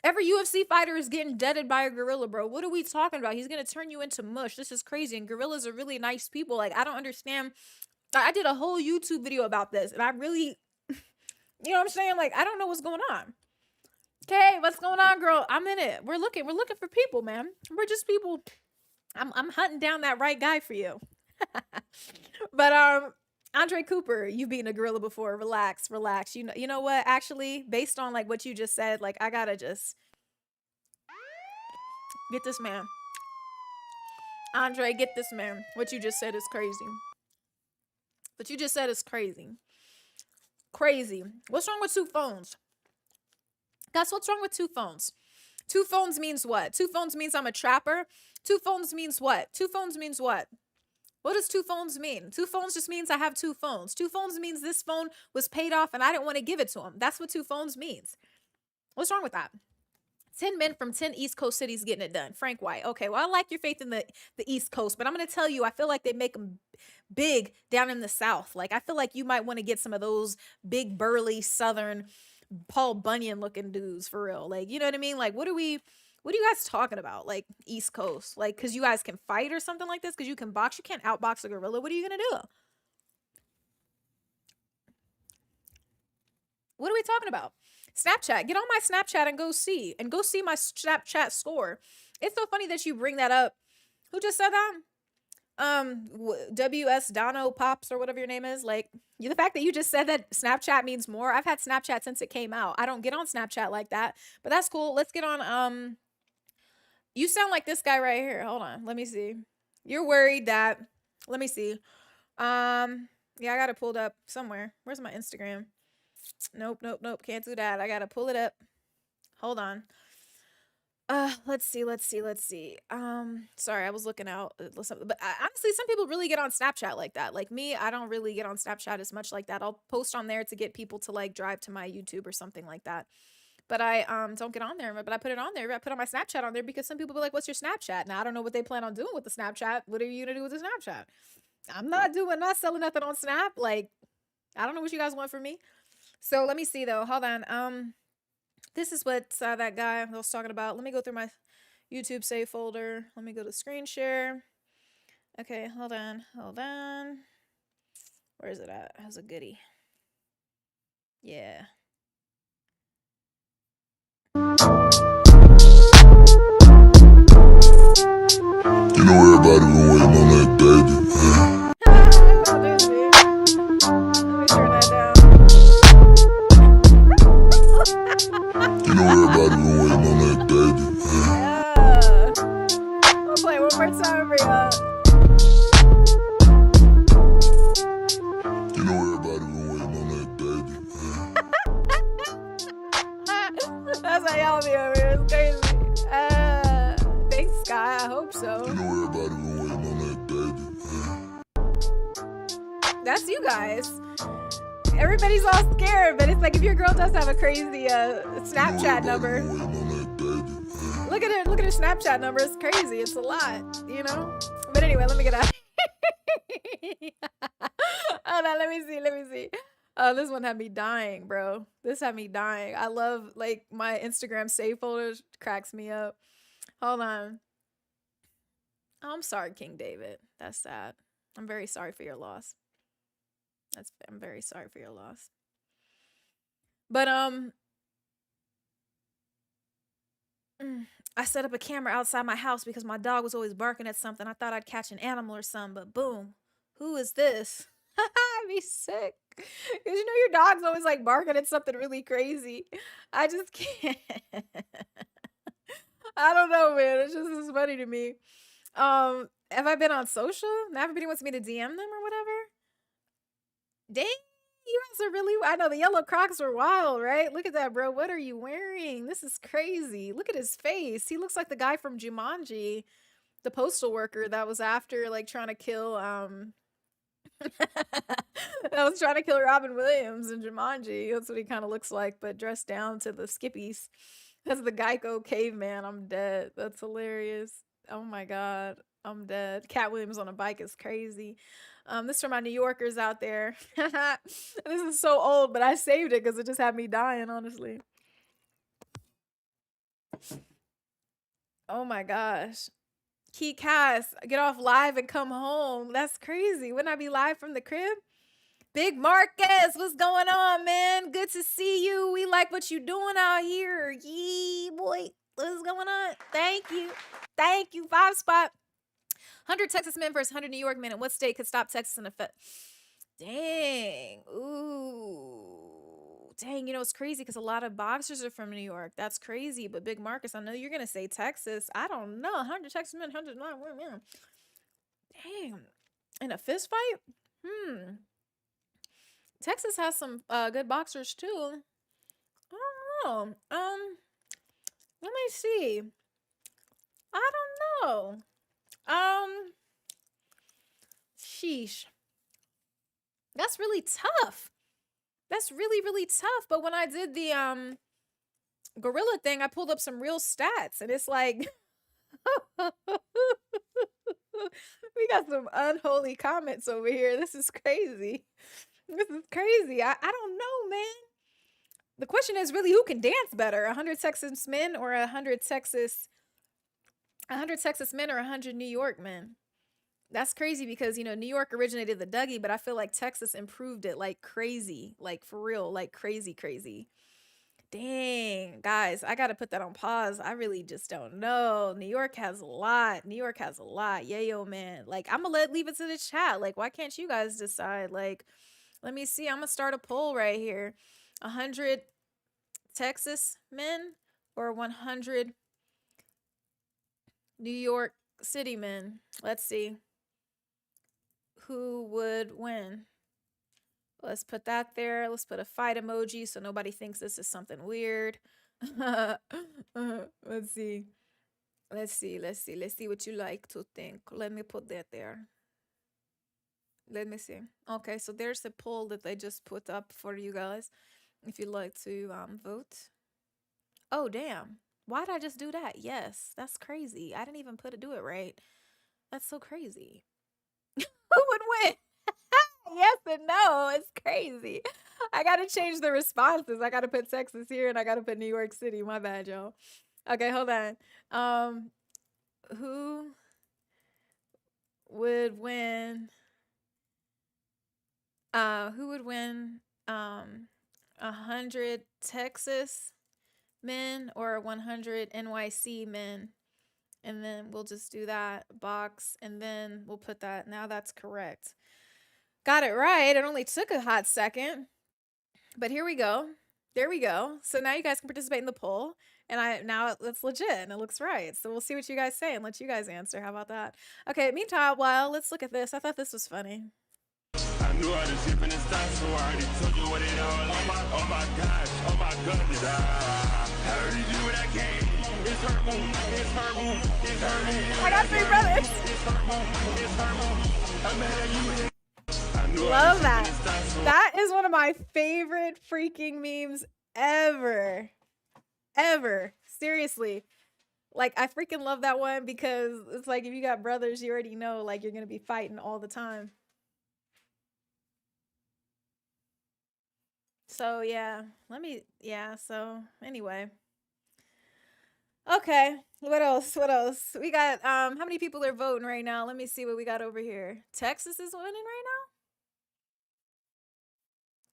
Every UFC fighter is getting deaded by a gorilla, bro. What are we talking about? He's going to turn you into mush. This is crazy. And gorillas are really nice people. Like, I don't understand. I did a whole YouTube video about this, and I really, you know what I'm saying? Like, I don't know what's going on. Okay, what's going on, girl? I'm in it. We're looking for people, man. We're just people. I'm hunting down that right guy for you. But Andre Cooper, you've beaten a gorilla before. Relax. You know what? Actually, based on like what you just said, like I gotta just get this man. Andre, get this man. What you just said is crazy. Crazy. What's wrong with 2 phones? Guys, what's wrong with 2 phones? 2 phones means what? 2 phones means I'm a trapper. 2 phones means what? 2 phones means what? What does 2 phones mean? 2 phones just means I have 2 phones. 2 phones means this phone was paid off and I didn't want to give it to him. That's what 2 phones means. What's wrong with that? 10 men from 10 East Coast cities getting it done. Frank White. Okay, well, I like your faith in the East Coast, but I'm going to tell you, I feel like they make them big down in the South. Like, I feel like you might want to get some of those big, burly, Southern, Paul Bunyan looking dudes for real. Like, you know what I mean? Like, what are you guys talking about? Like, East Coast? Like, because you guys can fight or something like this? Because you can box? You can't outbox a gorilla. What are you going to do? What are we talking about? Snapchat. Get on my Snapchat and go see my Snapchat score. It's so funny that you bring that up. Who just said that? WS Dono Pops or whatever your name is. Like, the fact that you just said that Snapchat means more. I've had Snapchat since it came out. I don't get on Snapchat like that, but that's cool. Let's get on. You sound like this guy right here. Hold on. Let me see. You're worried that, let me see. Yeah, I got it pulled up somewhere. Where's my Instagram? Nope. Can't do that. I got to pull it up. Hold on. Let's see. Sorry, I was looking out. But honestly, some people really get on Snapchat like that. Like me, I don't really get on Snapchat as much like that. I'll post on there to get people to like drive to my YouTube or something like that. But I don't get on there, but I put it on there. I put on my Snapchat on there because some people be like, what's your Snapchat? Now, I don't know what they plan on doing with the Snapchat. What are you going to do with the Snapchat? I'm not selling nothing on Snap. Like, I don't know what you guys want from me. So let me see though. Hold on. This is what that guy was talking about. Let me go through my YouTube save folder. Let me go to screen share. Okay, hold on. Where is it at? How's a goodie? Yeah. You know everybody been waiting on that baby. Let me turn that down. You know everybody been waiting on that baby. Yeah. I'll play one more time for y'all. You know everybody been waiting on that baby. That's how y'all be over here. It's crazy. Thanks, Sky. I hope so. You know everybody been waiting on that baby. That's you guys. Everybody's all scared, but it's like if your girl does have a crazy Snapchat number. Look at her Snapchat number. It's crazy. It's a lot, you know? But anyway, let me get out. Hold on, let me see. Oh, this one had me dying, bro. This had me dying. I love, like, my Instagram save folders. Cracks me up. Hold on. Oh, I'm sorry, King David. That's sad. I'm very sorry for your loss. I'm very sorry for your loss. But I set up a camera outside my house because my dog was always barking at something. I thought I'd catch an animal or something, but boom. Who is this? I'd be sick. Because you know your dog's always like barking at something really crazy. I just can't. I don't know, man. It's just as funny to me. Have I been on social? Now everybody wants me to DM them or whatever. Dang, you guys are really, I know the yellow Crocs are wild, right? Look at that, bro. What are you wearing? This is crazy. Look at his face. He looks like the guy from Jumanji, the postal worker that was after like trying to kill that was trying to kill Robin Williams in Jumanji. That's what he kind of looks like, but dressed down to the skippies. That's the Geico caveman. I'm dead. That's hilarious. Oh my God. I'm dead. Cat Williams on a bike is crazy. This is for my New Yorkers out there. This is so old, but I saved it because it just had me dying, honestly. Oh my gosh. Key Cass, get off live and come home. That's crazy. Wouldn't I be live from the crib? Big Marcus, what's going on, man? Good to see you. We like what you doing out here. Yee, boy. What's going on? Thank you. Thank you. 5 spot. 100 Texas men versus 100 New York men. And what state could stop Texas in a fit? Dang. Ooh. Dang, you know, it's crazy because a lot of boxers are from New York. That's crazy. But Big Marcus, I know you're going to say Texas. I don't know. 100 Texas men, 100 women. Dang. In a fist fight? Texas has some good boxers too. I don't know. Let me see. I don't know. Sheesh. That's really tough. That's really, really tough. But when I did the gorilla thing, I pulled up some real stats, and it's like we got some unholy comments over here. This is crazy. This is crazy. I don't know, man. The question is really who can dance better, 100 Texas men or 100 Texas men or 100 New York men. That's crazy because, you know, New York originated the Dougie, but I feel like Texas improved it like crazy, like for real, like crazy. Dang, guys, I got to put that on pause. I really just don't know. New York has a lot. Yayo, man. Like, I'm going to leave it to the chat. Like, why can't you guys decide? Like, let me see. I'm going to start a poll right here. 100 Texas men or 100 New York City men. Let's see. Who would win? Let's put that there. Let's put a fight emoji so nobody thinks this is something weird. Let's see. Let's see what you like to think. Let me put that there. Let me see. Okay, so there's a poll that they just put up for you guys if you'd like to vote. Oh, damn. Why did I just do that? Yes, that's crazy. I didn't even do it right. That's so crazy. Who would win? Yes and no. It's crazy. I got to change the responses. I got to put Texas here and I got to put New York City. My bad, y'all. Okay, hold on. Who would win? Who would win 100 Texas men or 100 NYC men? And then we'll just do that box and then we'll put that. Now that's correct. Got it right. It only took a hot second, but here we go. There we go. So now you guys can participate in the poll and now it's legit and it looks right. So we'll see what you guys say and let you guys answer. How about that? Okay. Meantime, let's look at this. I thought this was funny. I knew I was shipping this stuff, so I already told you what it all like. Oh my gosh, I heard you when I came. It's her moon, it's her moon, it's her moon. I got 3 brothers. It's her moon, it's her moon. I'm mad at you. Love that. That is one of my favorite freaking memes ever. Seriously. Like, I freaking love that one because it's like if you got brothers, you already know like you're gonna be fighting all the time. So yeah, so anyway. Okay, what else? What else? We got how many people are voting right now? Let me see what we got over here. Texas is winning right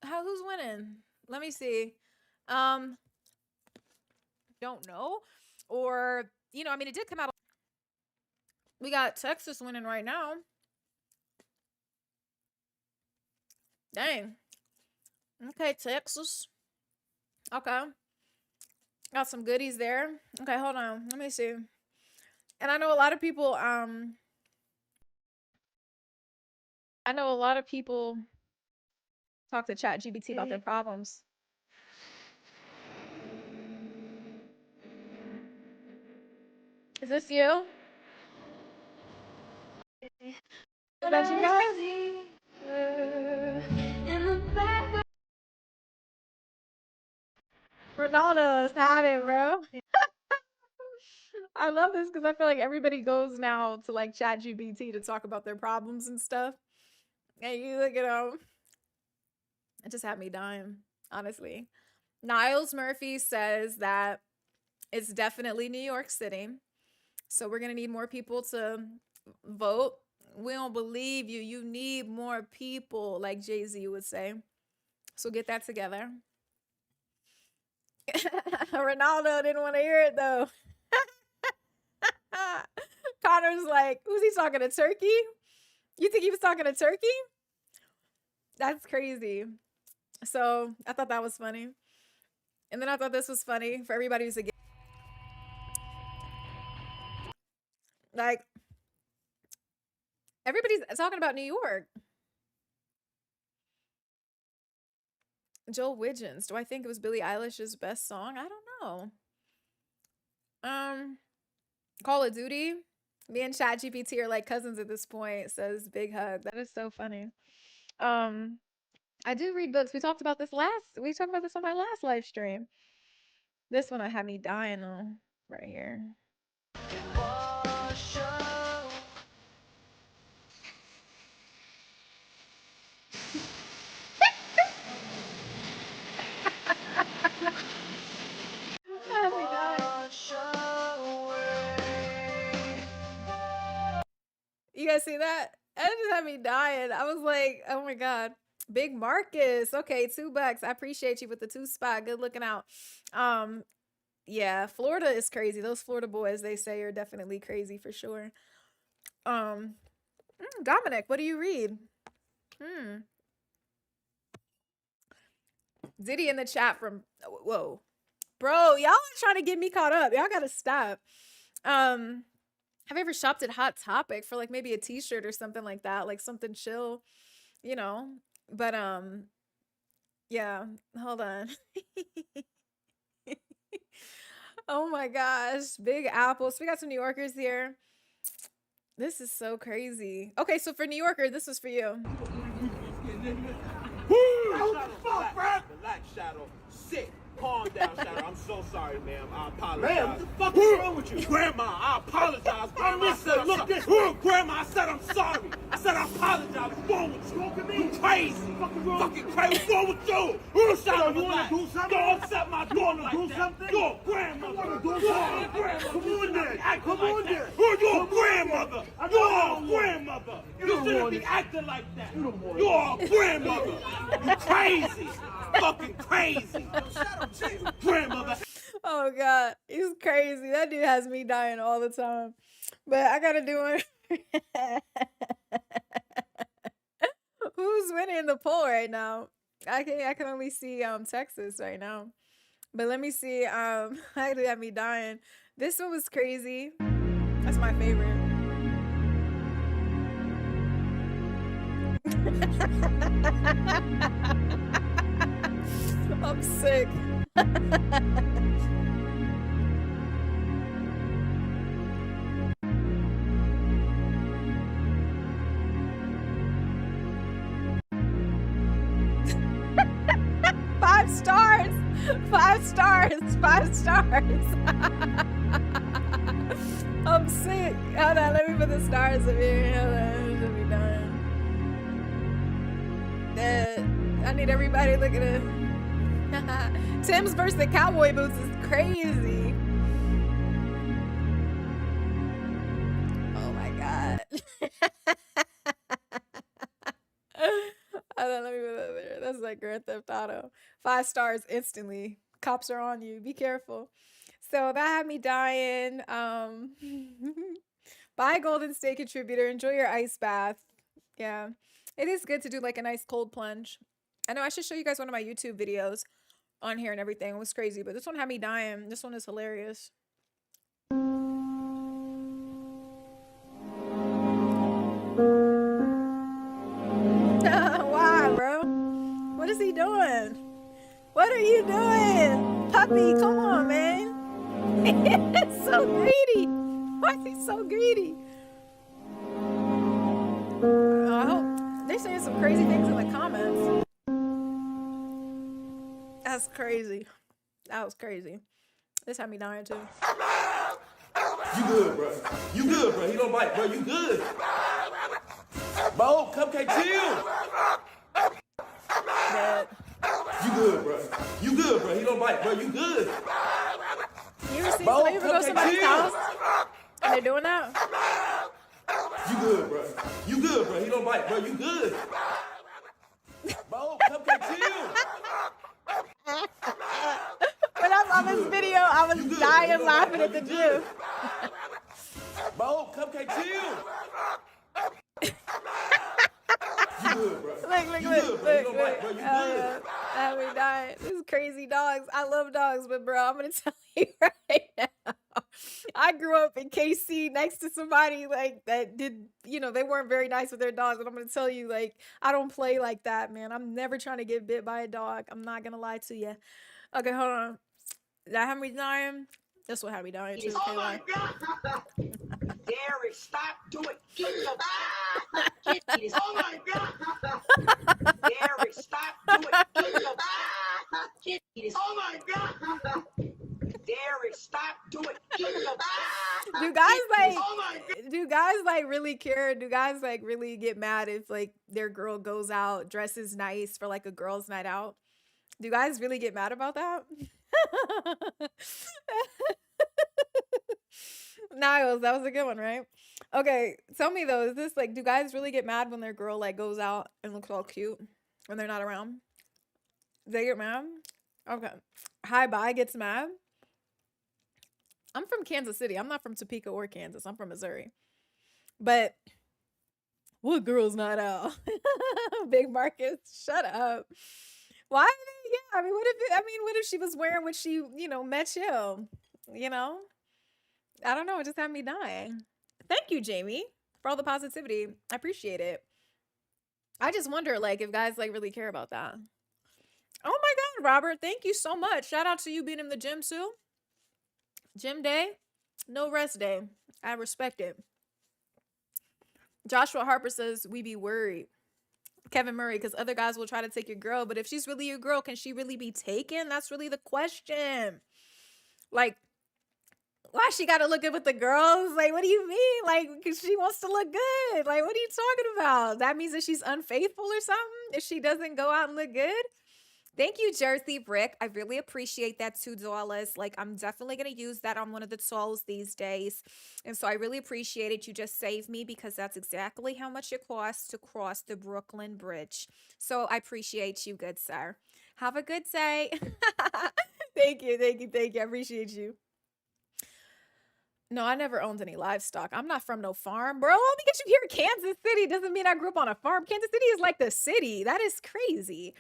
now? Who's winning? Let me see. Don't know. Or, you know, I mean it did come out. We got Texas winning right now. Dang. Okay, Texas. Okay. Got some goodies there. Okay, hold on. Let me see. And I know a lot of people talk to ChatGPT about their problems. Is this you? Is that you guys? Ronaldo's had it, bro. I love this because I feel like everybody goes now to like ChatGPT to talk about their problems and stuff. And you look at them. It just had me dying, honestly. Niles Murphy says that it's definitely New York City. So we're going to need more people to vote. We don't believe you. You need more people, like Jay-Z would say. So get that together. Ronaldo didn't want to hear it, though. Connor's like, who's he talking to? Turkey? You think he was talking to Turkey? That's crazy. So I thought that was funny. And then I thought this was funny for everybody who's against. Like, everybody's talking about New York. Joel Widgeons. Do I think it was Billie Eilish's best song? I don't know. Call of Duty. Me and ChatGPT are like cousins at this point, says Big Hug. That is so funny. I do read books. We talked about this on my last live stream. This one I had me dying on right here. You guys see that? That just had me dying. I was like, oh my God. Big Marcus. Okay, $2. I appreciate you with the 2 spot. Good looking out. Yeah, Florida is crazy. Those Florida boys, they say, are definitely crazy for sure. Dominic, what do you read? Diddy in the chat from whoa. Bro, y'all are trying to get me caught up. Y'all gotta stop. Have you ever shopped at Hot Topic for like maybe a t-shirt or something like that? Like something chill, you know? But yeah, hold on. Oh my gosh, Big Apple. So we got some New Yorkers here. This is so crazy. Okay, so for New Yorker, this was for you. Relax, Shadow. Sit. Calm down, Shadow. I'm so sorry, ma'am. I apologize. Man, what the fuck is wrong with you? Grandma, I apologize. Grandma, look this way. Grandma, I said I'm sorry. I said I apologize. What's wrong with you? You crazy. Fucking crazy. What's wrong with you? Shadow, you wanna do something? Don't upset my daughter like do that. something? You're a grandmother. You wanna do You're a something? grandmother. Come on then. Acting Come like on that. then. You're a Come on. grandmother. I know You're I a don't want it. grandmother. You You don't shouldn't want be it. acting like that. You don't want it. You're a grandmother. You crazy. Fucking crazy. Grandmother. Oh God, he's crazy. That dude has me dying all the time. But I gotta do it. Who's winning in the poll right now? I can only see Texas right now. But let me see. That dude had me dying. This one was crazy. That's my favorite. I'm sick. Five stars. 5 stars. 5 stars. sick. Hold on, let me put the stars up here. Hold on, it should be done. I need everybody look at it. Tim's versus the cowboy boots is crazy. Oh my god. Hold on, let me put that there. That's like Grand Theft Auto. 5 stars instantly. Cops are on you. Be careful. So that had me dying. Buy a Golden State Contributor. Enjoy your ice bath. Yeah. It is good to do like a nice cold plunge. I know I should show you guys one of my YouTube videos on here and everything. It was crazy, but this one had me dying. This one is hilarious. Why, bro? What is he doing? What are you doing? Puppy, come on, man. It's so greedy. Why is he so greedy? I hope they're saying some crazy things in the comments. That's crazy. That was crazy. This had me dying too. You good, bro. You good, bro. He don't bite, bro. You good. Bro, cupcake, chill. Dead. You good, bro. You good, bro. He don't bite, bro. You good. You ever seen Bro, somebody ever go to cupcake, somebody's chill. house and they're doing that? You good, bro. You good, bro. He don't bite, bro. You good. Bro, cupcake, chill. When I saw this video, I was You good, dying bro. laughing at the You gym. good. Bro, cupcake, chill. You good, bro. Look, You good, bro. You don't bite, bro. You Oh, good. yeah. I be dying. These crazy dogs. I love dogs, but bro, I'm gonna tell you right now. I grew up in KC next to somebody like that did, they weren't very nice with their dogs. And I'm gonna tell you, like, I don't play like that, man. I'm never trying to get bit by a dog. I'm not gonna lie to you. Okay, hold on. That had me dying. This one had me dying too. Oh my God! Derek, stop doing. Get your Oh my God! Derek, stop doing. Get your Oh my God! Derek, stop doing. Do guys like? Oh my God! Do guys like really care? Do guys like really get mad if like their girl goes out, dresses nice for like a girls' night out? Do guys really get mad about that? Niles, that was a good one, right? Okay, tell me though, is this like, do guys really get mad when their girl like goes out and looks all cute when they're not around? They get mad? Okay. Hi, bye gets mad. I'm from Kansas City. I'm not from Topeka or Kansas. I'm from Missouri. But what girl's not out? Big Marcus, shut up. Why? Yeah, I mean, what if she was wearing what she, met you? I don't know. It just had me dying. Thank you, Jamie, for all the positivity. I appreciate it. I just wonder, like, if guys like really care about that. Oh my God, Robert, thank you so much. Shout out to you being in the gym too. Gym day, no rest day. I respect it. Joshua Harper says we be worried. Kevin Murray, because other guys will try to take your girl, but if she's really your girl, can she really be taken? That's really the question. Like, why she got to look good with the girls? Like, what do you mean? Like, because she wants to look good. Like, what are you talking about? That means that she's unfaithful or something if she doesn't go out and look good? Thank you, Jersey Brick. I really appreciate that $2. Like, I'm definitely going to use that on one of the tolls these days. And so I really appreciate it. You just saved me because that's exactly how much it costs to cross the Brooklyn Bridge. So I appreciate you, good sir. Have a good day. Thank you. I appreciate you. No, I never owned any livestock. I'm not from no farm, bro. Because you hear Kansas City doesn't mean I grew up on a farm. Kansas City is like the city. That is crazy.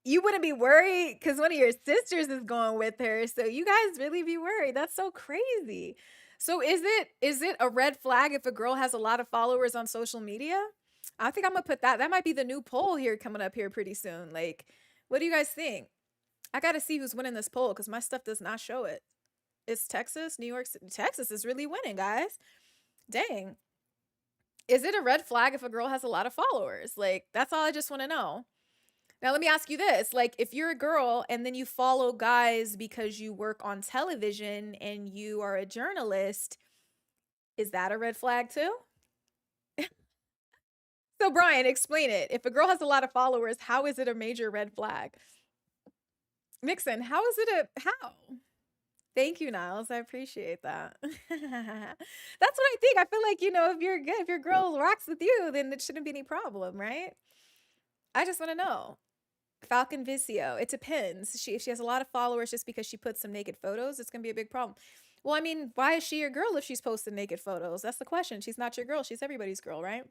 You wouldn't be worried because one of your sisters is going with her. So you guys really be worried. That's so crazy. So is it a red flag if a girl has a lot of followers on social media? I think I'm gonna put that. That might be the new poll here coming up here pretty soon. Like, what do you guys think? I gotta see who's winning this poll because my stuff does not show it. It's Texas, New York City. Texas is really winning, guys. Dang. Is it a red flag if a girl has a lot of followers? Like, that's all I just want to know. Now, let me ask you this. Like, if you're a girl and then you follow guys because you work on television and you are a journalist, is that a red flag too? So, Brian, explain it. If a girl has a lot of followers, how is it a major red flag? Mixon, how is it how? Thank you, Niles. I appreciate that. That's what I think. I feel like, if you're good, if your girl rocks with you, then it shouldn't be any problem, right? I just want to know. Falcon Vicio, it depends. If she has a lot of followers just because she puts some naked photos, it's gonna be a big problem. Well, I mean, why is she your girl if she's posting naked photos? That's the question. She's not your girl. She's everybody's girl, right?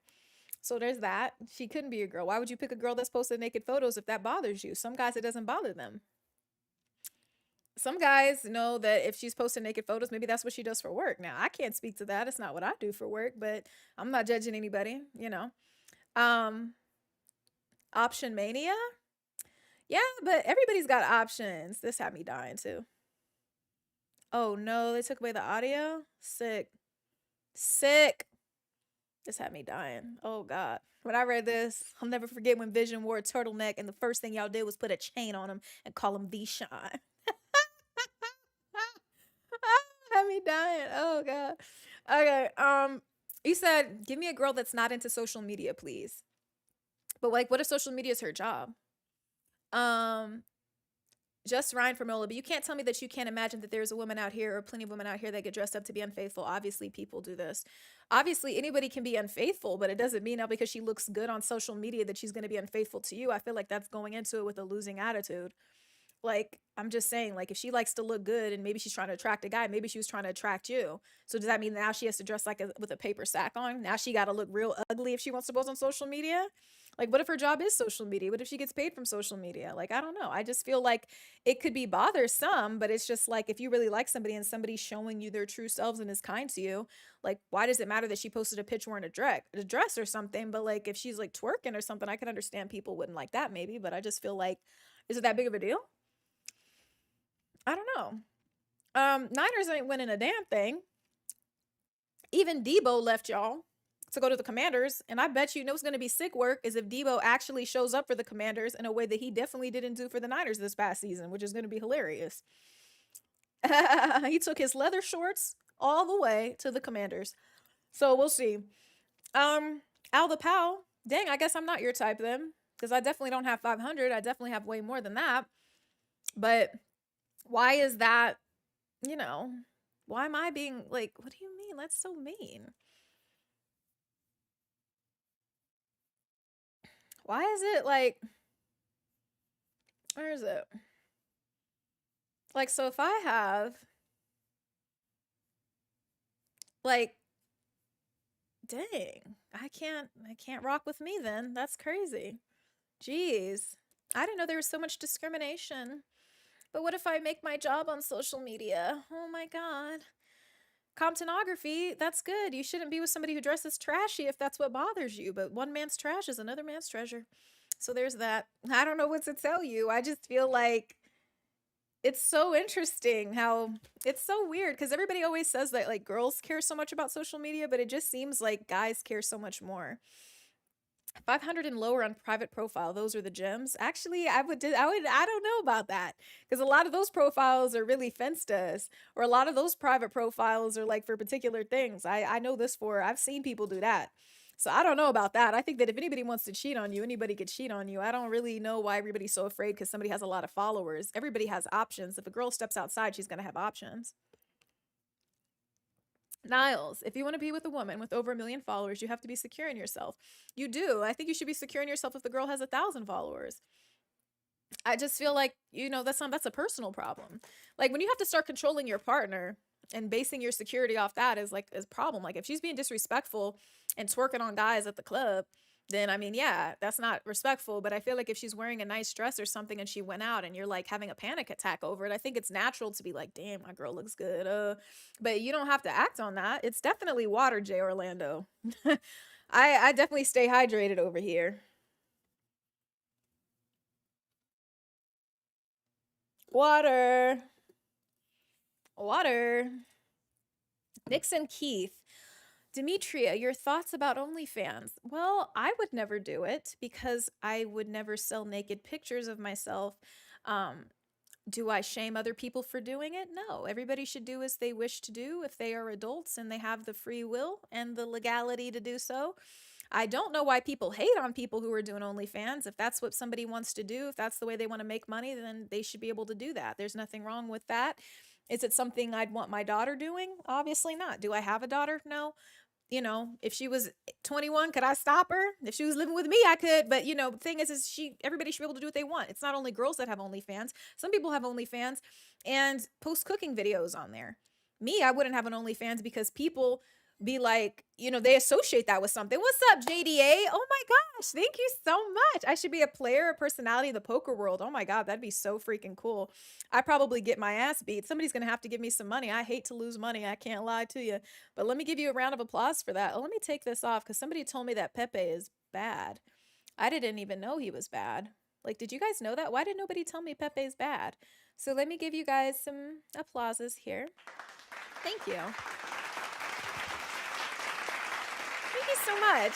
So there's that. She couldn't be your girl. Why would you pick a girl that's posted naked photos if that bothers you? Some guys, it doesn't bother them. Some guys know that if she's posting naked photos, maybe that's what she does for work. Now, I can't speak to that. It's not what I do for work, but I'm not judging anybody, Option mania? Yeah, but everybody's got options. This had me dying too. Oh no, they took away the audio? Sick. Sick. This had me dying. Oh God. When I read this, I'll never forget when Vision wore a turtleneck and the first thing y'all did was put a chain on him and call him V-Shine. Had me dying. Oh God. Okay. You said, give me a girl that's not into social media, please. But like, what if social media is her job? Just Ryan from Nola, but you can't tell me that you can't imagine that there's a woman out here or plenty of women out here that get dressed up to be unfaithful. Obviously, people do this. Obviously, anybody can be unfaithful, but it doesn't mean now because she looks good on social media that she's going to be unfaithful to you. I feel like that's going into it with a losing attitude. Like, I'm just saying, like, if she likes to look good and maybe she's trying to attract a guy, maybe she was trying to attract you. So does that mean now she has to dress like with a paper sack on? Now she got to look real ugly if she wants to post on social media? Like, what if her job is social media? What if she gets paid from social media? Like, I don't know. I just feel like it could be bothersome, but it's just like if you really like somebody and somebody's showing you their true selves and is kind to you, like, why does it matter that she posted a picture wearing a dress or something? But like, if she's like twerking or something, I could understand people wouldn't like that maybe, but I just feel like, is it that big of a deal? I don't know. Niners ain't winning a damn thing. Even Debo left y'all to go to the Commanders, and I bet you know what's going to be sick work is if Debo actually shows up for the Commanders in a way that he definitely didn't do for the Niners this past season, which is going to be hilarious. He took his leather shorts all the way to the Commanders. So we'll see. Al the Pal, dang, I guess I'm not your type then, because I definitely don't have 500. I definitely have way more than that. But why is that, why am I being like, what do you mean? That's so mean. Why is it like, where is it? Like, so if I have, like, dang, I can't rock with me then. That's crazy. Jeez. I didn't know there was so much discrimination. But what if I make my job on social media? Oh my God. Comptonography, that's good. You shouldn't be with somebody who dresses trashy if that's what bothers you. But one man's trash is another man's treasure. So there's that. I don't know what to tell you. I just feel like it's so interesting how it's so weird because everybody always says that like girls care so much about social media, but it just seems like guys care so much more. 500 and lower on private profile, those are the gems. Actually, I don't know about that because a lot of those profiles are really fenced us, or a lot of those private profiles are like for particular things. I know this for, I've seen people do that. So I don't know about that. I think that if anybody wants to cheat on you, anybody could cheat on you. I don't really know why everybody's so afraid because somebody has a lot of followers. Everybody has options. If a girl steps outside, she's going to have options. Niles, if you want to be with a woman with over 1 million followers, you have to be secure in yourself. You do. I think you should be secure in yourself if the girl has 1,000 followers. I just feel like, that's a personal problem. Like when you have to start controlling your partner and basing your security off that is a problem. Like if she's being disrespectful and twerking on guys at the club, then I mean, yeah, that's not respectful. But I feel like if she's wearing a nice dress or something and she went out and you're like having a panic attack over it, I think it's natural to be like, damn, my girl looks good. But you don't have to act on that. It's definitely water, J Orlando. I definitely stay hydrated over here. Water. Nixon Keith. Demetria, your thoughts about OnlyFans? Well, I would never do it because I would never sell naked pictures of myself. Um, do I shame other people for doing it? No. Everybody should do as they wish to do if they are adults and they have the free will and the legality to do so. I don't know why people hate on people who are doing OnlyFans. If that's what somebody wants to do, if that's the way they want to make money, then they should be able to do that. There's nothing wrong with that. Is it something I'd want my daughter doing? Obviously not. Do I have a daughter? No. You know, if she was 21, could I stop her? If she was living with me, I could. But you know, the thing is everybody should be able to do what they want. It's not only girls that have OnlyFans. Some people have OnlyFans and post cooking videos on there. Me, I wouldn't have an OnlyFans because people be like, you know, they associate that with something. What's up, JDA? Oh my gosh, thank you so much. I should be a player, a personality in the poker world. Oh my God, that'd be so freaking cool. I probably get my ass beat. Somebody's gonna have to give me some money. I hate to lose money. I can't lie to you. But let me give you a round of applause for that. Oh, let me take this off because somebody told me that Pepe is bad. I didn't even know he was bad. Like, did you guys know that? Why did nobody tell me Pepe's bad? So let me give you guys some applauses here. Thank you. Thank you so much.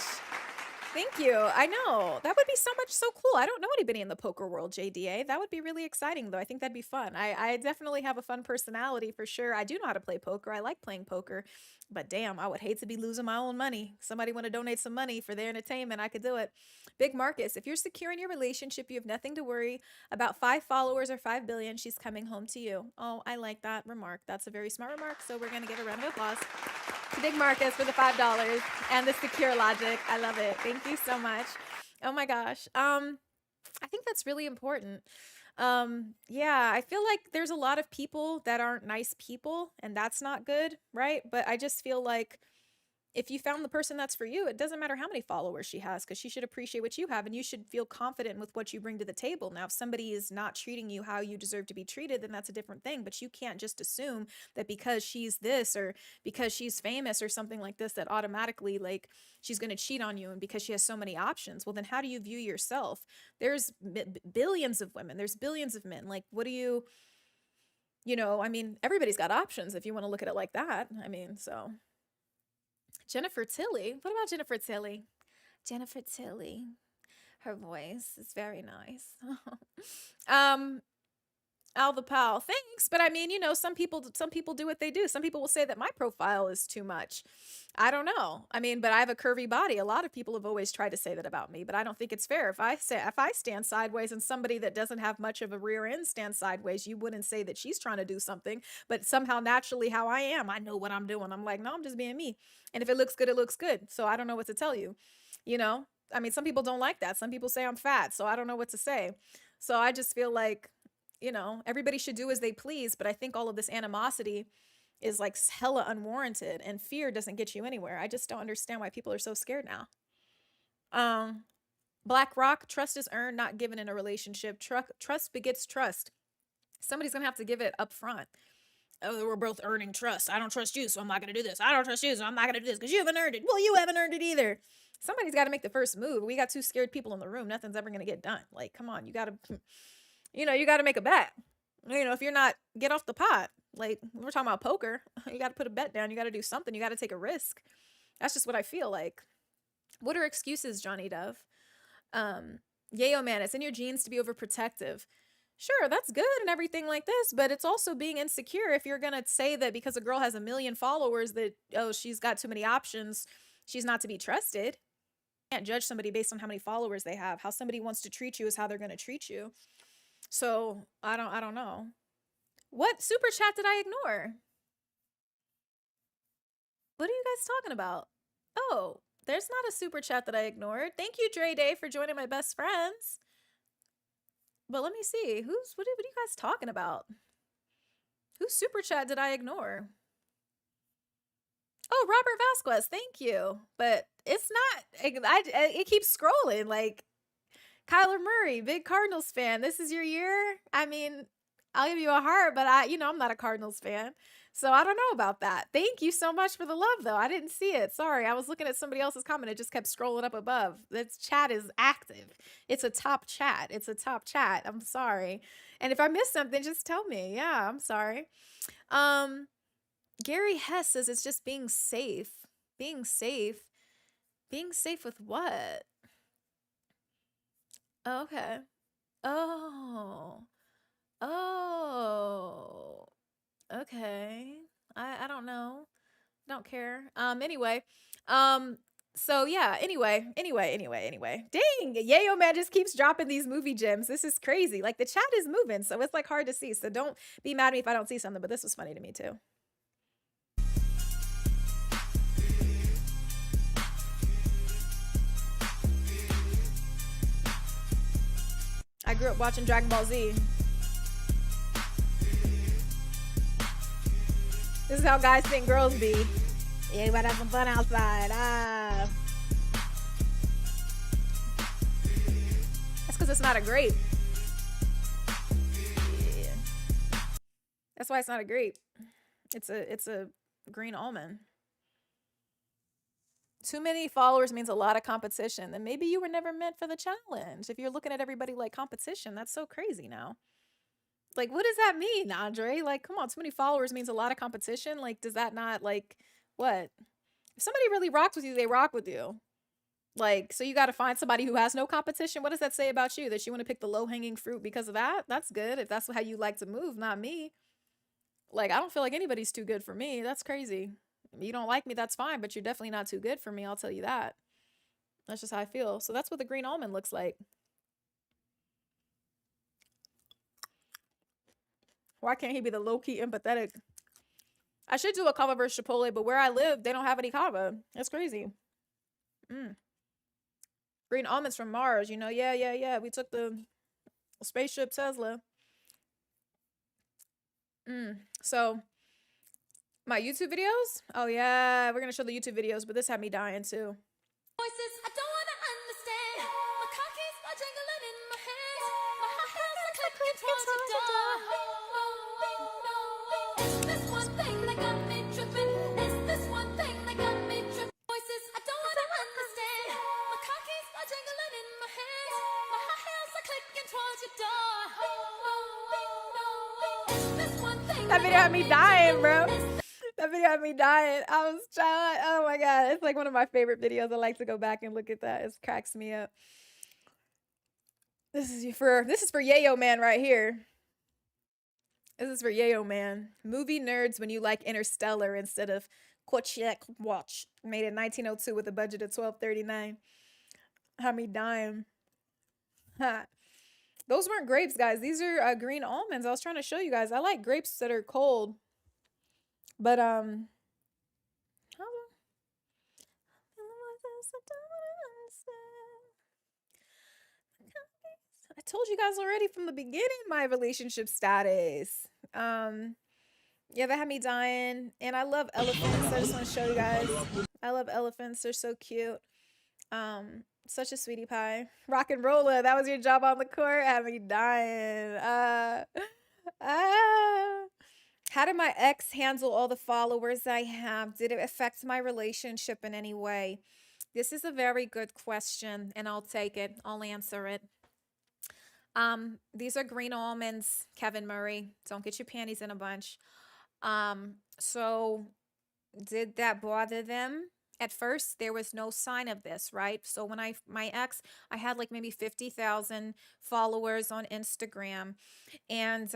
Thank you. I know. That would be so cool. I don't know anybody in the poker world, JDA. That would be really exciting, though. I think that'd be fun. I definitely have a fun personality for sure. I do know how to play poker. I like playing poker. But damn, I would hate to be losing my own money. Somebody want to donate some money for their entertainment, I could do it. Big Marcus, if you're secure in your relationship, you have nothing to worry about 5 followers or 5 billion, she's coming home to you. Oh, I like that remark. That's a very smart remark. So we're going to give a round of applause to Big Marcus for the $5 and the secure logic. I love it. Thank you so much. Oh my gosh. I think that's really important. Yeah, I feel like there's a lot of people that aren't nice people, and that's not good, right? But I just feel like if you found the person that's for you, it doesn't matter how many followers she has, because she should appreciate what you have and you should feel confident with what you bring to the table. Now, if somebody is not treating you how you deserve to be treated, then that's a different thing. But you can't just assume that because she's this or because she's famous or something like this, that automatically like she's going to cheat on you, and because she has so many options. Well, then how do you view yourself? There's billions of women. There's billions of men. Like, what do you know, I mean, everybody's got options if you want to look at it like that. I mean, so... Jennifer Tilly. What about Jennifer Tilly? Jennifer Tilly. Her voice is very nice. Al the Pal. Thanks. But I mean, you know, some people do what they do. Some people will say that my profile is too much. I don't know. I mean, but I have a curvy body. A lot of people have always tried to say that about me, but I don't think it's fair. If I stand sideways and somebody that doesn't have much of a rear end stands sideways, you wouldn't say that she's trying to do something, but somehow naturally how I am, I know what I'm doing. I'm like, no, I'm just being me. And if it looks good, it looks good. So I don't know what to tell you, you know? I mean, some people don't like that. Some people say I'm fat, so I don't know what to say. So I just feel like, you know, everybody should do as they please, but I think all of this animosity is like hella unwarranted, and fear doesn't get you anywhere. I just don't understand why people are so scared now. Black Rock, trust is earned, not given in a relationship. Trust begets trust. Somebody's gonna have to give it up front. Oh, we're both earning trust. I don't trust you, so I'm not gonna do this. I don't trust you, so I'm not gonna do this because you haven't earned it. Well, you haven't earned it either. Somebody's got to make the first move. We got 2 scared people in the room. Nothing's ever gonna get done. Like, come on, you gotta make a bet. You know, if you're not, get off the pot. Like, we're talking about poker. You got to put a bet down. You got to do something. You got to take a risk. That's just what I feel like. What are excuses, Johnny Dove? Yayo man, it's in your genes to be overprotective. Sure, that's good and everything like this, but it's also being insecure if you're going to say that because a girl has 1 million followers that, oh, she's got too many options, she's not to be trusted. You can't judge somebody based on how many followers they have. How somebody wants to treat you is how they're going to treat you. So, I don't know. What super chat did I ignore? What are you guys talking about? Oh, there's not a super chat that I ignored. Thank you, Dre Day, for joining my best friends. But let me see. What are you guys talking about? Whose super chat did I ignore? Oh, Robert Vasquez, thank you. But it's not, it keeps scrolling. Like, Kyler Murray, big Cardinals fan. This is your year? I mean, I'll give you a heart, but I'm not a Cardinals fan. So I don't know about that. Thank you so much for the love, though. I didn't see it. Sorry. I was looking at somebody else's comment. It just kept scrolling up above. This chat is active. It's a top chat. It's a top chat. I'm sorry. And if I missed something, just tell me. Yeah, I'm sorry. Gary Hess says it's just being safe. Being safe. Being safe with what? Oh, okay. Oh. Oh. Okay. I don't know. Don't care. Anyway. So yeah, anyway. Dang, Yayo man just keeps dropping these movie gems. This is crazy. Like the chat is moving, so it's like hard to see. So don't be mad at me if I don't see something, but this was funny to me too. I grew up watching Dragon Ball Z. This is how guys think girls be. Yeah, you better have some fun outside. That's because it's not a grape. Yeah. That's why it's not a grape. It's a green almond. Too many followers means a lot of competition. Then maybe you were never meant for the challenge. If you're looking at everybody like competition, that's so crazy now. Like, what does that mean, Andre? Like, come on, too many followers means a lot of competition. Like, does that not, like, what? If somebody really rocks with you, they rock with you. Like, so you got to find somebody who has no competition. What does that say about you? That you want to pick the low-hanging fruit because of that? That's good. If that's how you like to move, not me. Like, I don't feel like anybody's too good for me. That's crazy. You don't like me, that's fine, but you're definitely not too good for me, I'll tell you that. That's just how I feel. So that's what the green almond looks like. Why can't he be the low-key empathetic? I should do a kava versus Chipotle, but where I live, they don't have any kava. That's crazy. Green almonds from Mars, you know? Yeah. We took the spaceship Tesla. So, my YouTube videos? Oh, yeah. We're going to show the YouTube videos, but this had me dying, too. Voices I don't wanna understand. My car keys are jingling in my hands. My heart feels like clicking towards your door. Is this one thing that got me tripping? Is this one thing that got me tripping? Voices I don't wanna understand. My car keys are jingling in my hands. My heart feels like clicking towards your door. Is this one thing That video had me dying, bro. That video had me dying. I was trying. Oh my god, it's like one of my favorite videos. I like to go back and look at that. It cracks me up. This is for Yayo man right here. This is for Yayo man. Movie nerds when you like Interstellar instead of Kochek Watch. Made in 1902 with a budget of $12.39. Had me dying. Ha. Those weren't grapes, guys. These are green almonds. I was trying to show you guys. I like grapes that are cold. But I told you guys already from the beginning my relationship status. Yeah, that had me dying. And I love elephants. I just want to show you guys. I love elephants. They're so cute. Such a sweetie pie. Rock and roller. That was your job on the court. Had me dying. How did my ex handle all the followers I have? Did it affect my relationship in any way? This is a very good question, and I'll take it. I'll answer it. These are green almonds, Kevin Murray. Don't get your panties in a bunch. So did that bother them? At first, there was no sign of this, right? So when my ex, I had like maybe 50,000 followers on Instagram, and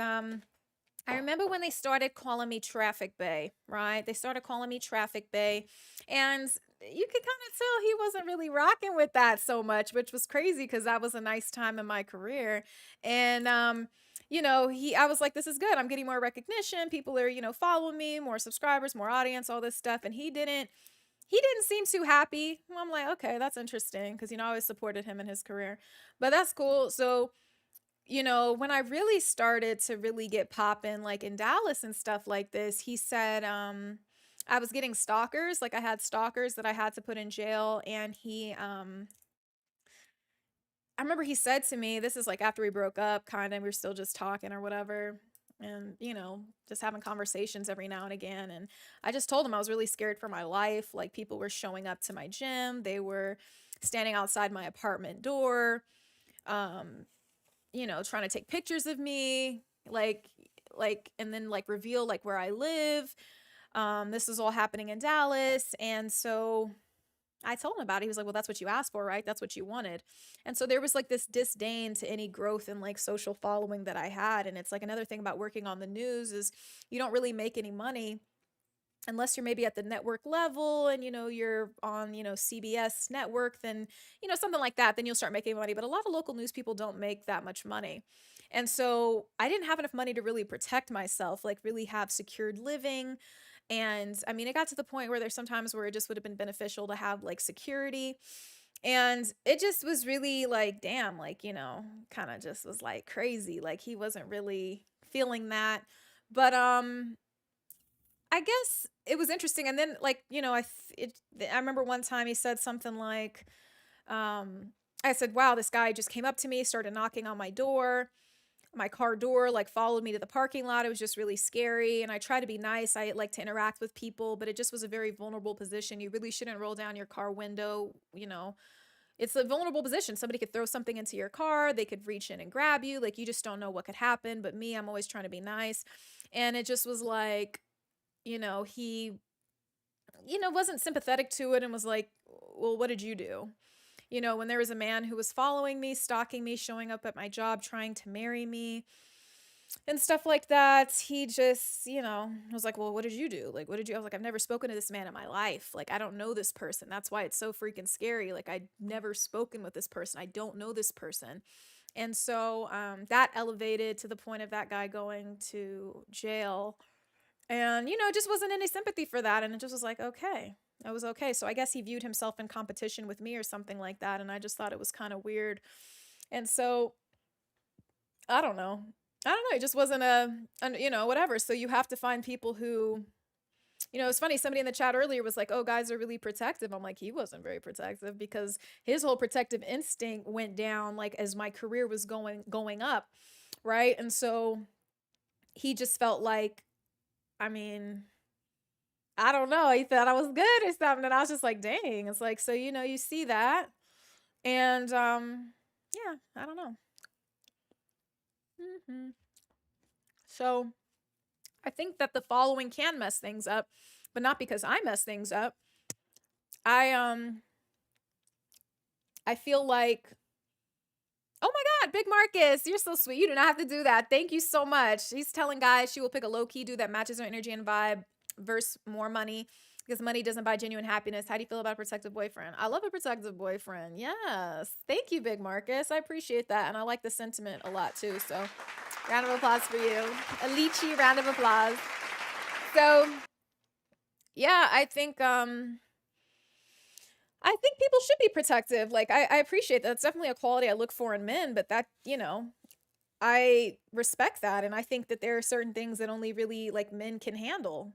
I remember when they started calling me Traffic Bay, right? They started calling me Traffic Bay, and you could kind of tell he wasn't really rocking with that so much, which was crazy because that was a nice time in my career. And you know, I was like, this is good. I'm getting more recognition. People are, you know, following me, more subscribers, more audience, all this stuff. And he didn't seem too happy. I'm like, okay, that's interesting because, you know, I always supported him in his career, but that's cool. So, you know, when I really started to really get popping, like in Dallas and stuff like this, he said, I was getting stalkers. Like I had stalkers that I had to put in jail. And I remember he said to me, this is like after we broke up, kind of, we were still just talking or whatever. And, you know, just having conversations every now and again. And I just told him I was really scared for my life. Like people were showing up to my gym. They were standing outside my apartment door. You know, trying to take pictures of me, like, and then like reveal like where I live. This is all happening in Dallas. And so I told him about it. He was like, well, that's what you asked for, right? That's what you wanted. And so there was like this disdain to any growth in like social following that I had. And it's like another thing about working on the news is you don't really make any money unless you're maybe at the network level and you're on CBS network, then something like that, then you'll start making money. But a lot of local news people don't make that much money. And so I didn't have enough money to really protect myself, like really have secured living. And I mean, it got to the point where there's sometimes where it just would have been beneficial to have like security. And it just was really like, damn, like, kind of just was like crazy. Like he wasn't really feeling that. But I guess it was interesting. And then like, I remember one time he said something like, I said, wow, this guy just came up to me, started knocking on my car door, like followed me to the parking lot. It was just really scary. And I try to be nice. I like to interact with people, but it just was a very vulnerable position. You really shouldn't roll down your car window. It's a vulnerable position. Somebody could throw something into your car. They could reach in and grab you. Like you just don't know what could happen. But me, I'm always trying to be nice. And it just was like, he, wasn't sympathetic to it and was like, well, what did you do? When there was a man who was following me, stalking me, showing up at my job, trying to marry me and stuff like that, he just, was like, well, what did you do? Like, what did you, I was like, I've never spoken to this man in my life. Like, I don't know this person. That's why it's so freaking scary. Like, I'd never spoken with this person. I don't know this person. And so that elevated to the point of that guy going to jail. And, just wasn't any sympathy for that. And it just was like, okay, that was okay. So I guess he viewed himself in competition with me or something like that. And I just thought it was kind of weird. And so I don't know. It just wasn't whatever. So you have to find people who, it's funny. Somebody in the chat earlier was like, oh, guys are really protective. I'm like, he wasn't very protective because his whole protective instinct went down like as my career was going up. Right. And so he just felt like, I mean, I don't know. He thought I was good or something. And I was just like, dang. It's like, so, you see that. And yeah, I don't know. So I think that the following can mess things up, but not because I mess things up. I feel like, oh my God, Big Marcus, you're so sweet. You do not have to do that. Thank you so much. He's telling guys she will pick a low-key dude that matches her energy and vibe versus more money because money doesn't buy genuine happiness. How do you feel about a protective boyfriend? I love a protective boyfriend. Yes. Thank you, Big Marcus. I appreciate that. And I like the sentiment a lot too. So round of applause for you. Alici, round of applause. So yeah, I think people should be protective. Like I appreciate that. It's definitely a quality I look for in men, but that, I respect that. And I think that there are certain things that only really like men can handle.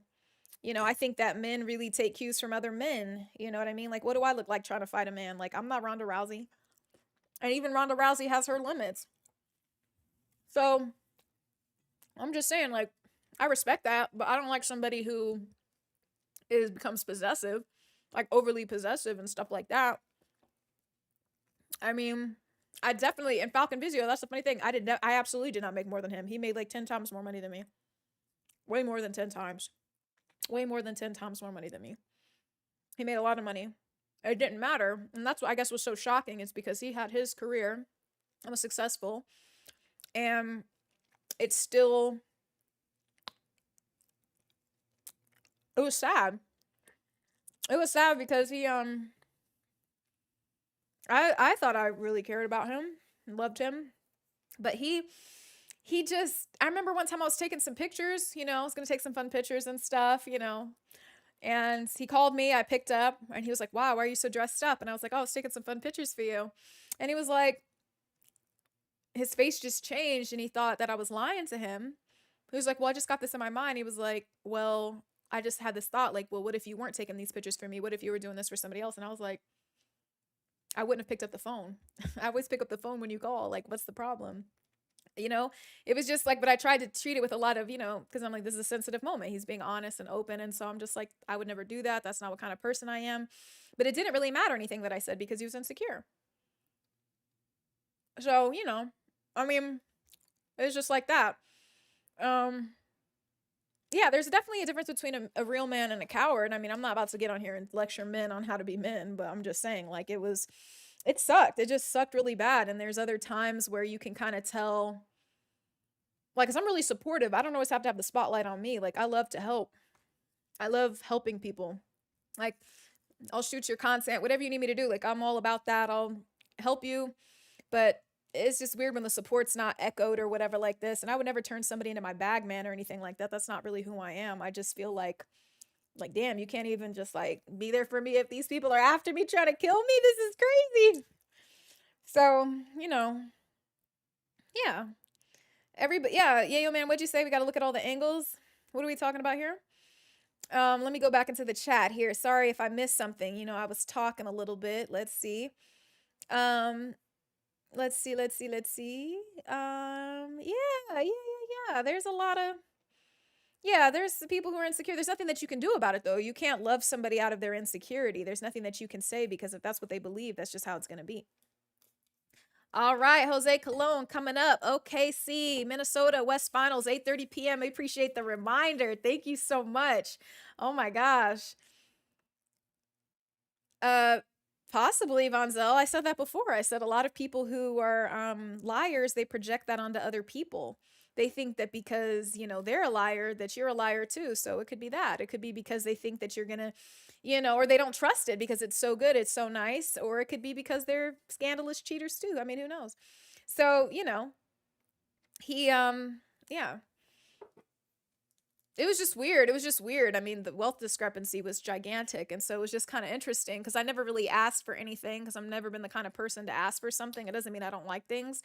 I think that men really take cues from other men. You know what I mean? Like, what do I look like trying to fight a man? Like, I'm not Ronda Rousey. And even Ronda Rousey has her limits. So I'm just saying, like, I respect that, but I don't like somebody who becomes possessive, like overly possessive and stuff like that. I mean, I definitely, in Falcon Vizio, that's the funny thing. I absolutely did not make more than him. He made like 10 times more money than me. Way more than 10 times. Way more than 10 times more money than me. He made a lot of money. It didn't matter. And that's what I guess was so shocking is because he had his career and was successful. And it's still, it was sad. It was sad because he, I thought I really cared about him and loved him. But he just, I remember one time I was taking some pictures, I was going to take some fun pictures and stuff, and he called me, I picked up and he was like, wow, why are you so dressed up? And I was like, oh, I was taking some fun pictures for you. And he was like, his face just changed and he thought that I was lying to him. He was like, well, I just got this in my mind. He was like, well, I just had this thought, like, well, what if you weren't taking these pictures for me? What if you were doing this for somebody else? And I was like, I wouldn't have picked up the phone. I always pick up the phone when you call. Like, what's the problem? It was just like, but I tried to treat it with a lot of, because I'm like, this is a sensitive moment. He's being honest and open. And so I'm just like, I would never do that. That's not what kind of person I am. But it didn't really matter anything that I said because he was insecure. So, I mean, it's just like that. yeah, there's definitely a difference between a real man and a coward. I mean, I'm not about to get on here and lecture men on how to be men, but I'm just saying, like, it sucked. It just sucked really bad. And there's other times where you can kind of tell, like, 'cause I'm really supportive. I don't always have to have the spotlight on me. Like, I love to help. I love helping people. Like, I'll shoot your content, whatever you need me to do. Like, I'm all about that. I'll help you. But it's just weird when the support's not echoed or whatever like this. And I would never turn somebody into my bag man or anything like that. That's not really who I am. I just feel like, damn, you can't even just like be there for me if these people are after me trying to kill me. This is crazy. So, you know, yeah. Everybody, yeah, yo, man, what'd you say? We got to look at all the angles. What are we talking about here? Let me go back into the chat here. Sorry if I missed something. You know, I was talking a little bit. Let's see. Let's see. Yeah. There's a lot of, yeah, there's people who are insecure. There's nothing that you can do about it, though. You can't love somebody out of their insecurity. There's nothing that you can say because if that's what they believe, that's just how it's going to be. All right, Jose Colon coming up. OKC, Minnesota, West Finals, 8:30 p.m. I appreciate the reminder. Thank you so much. Oh my gosh. Possibly, Vonzel. I said that before. I said a lot of people who are liars, they project that onto other people. They think that because, you know, they're a liar, that you're a liar too. So it could be that. It could be because they think that you're going to, you know, or they don't trust it because it's so good, it's so nice. Or it could be because they're scandalous cheaters too. I mean, who knows? So, you know, he, yeah. It was just weird. It was just weird. I mean, the wealth discrepancy was gigantic. And so it was just kind of interesting because I never really asked for anything because I've never been the kind of person to ask for something. It doesn't mean I don't like things.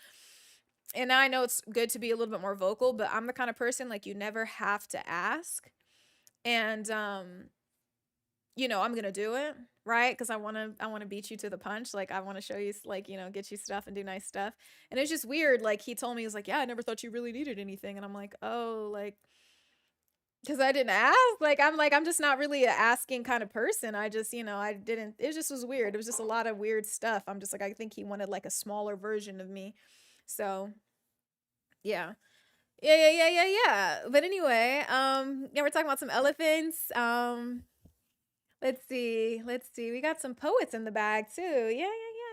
And now I know it's good to be a little bit more vocal, but I'm the kind of person like you never have to ask. And, you know, I'm going to do it, right? Because I want to beat you to the punch. Like, I want to show you, like, you know, get you stuff and do nice stuff. And it's just weird. Like, he told me, he was like, yeah, I never thought you really needed anything. And I'm like, oh, like, because I didn't ask. I'm just not really a asking kind of person. I just, you know, I didn't, it just was weird. It was just a lot of weird stuff. I'm just like, I think he wanted like a smaller version of me. So, yeah. Yeah. But anyway, yeah, we're talking about some elephants. Let's see. We got some poets in the bag too. Yeah.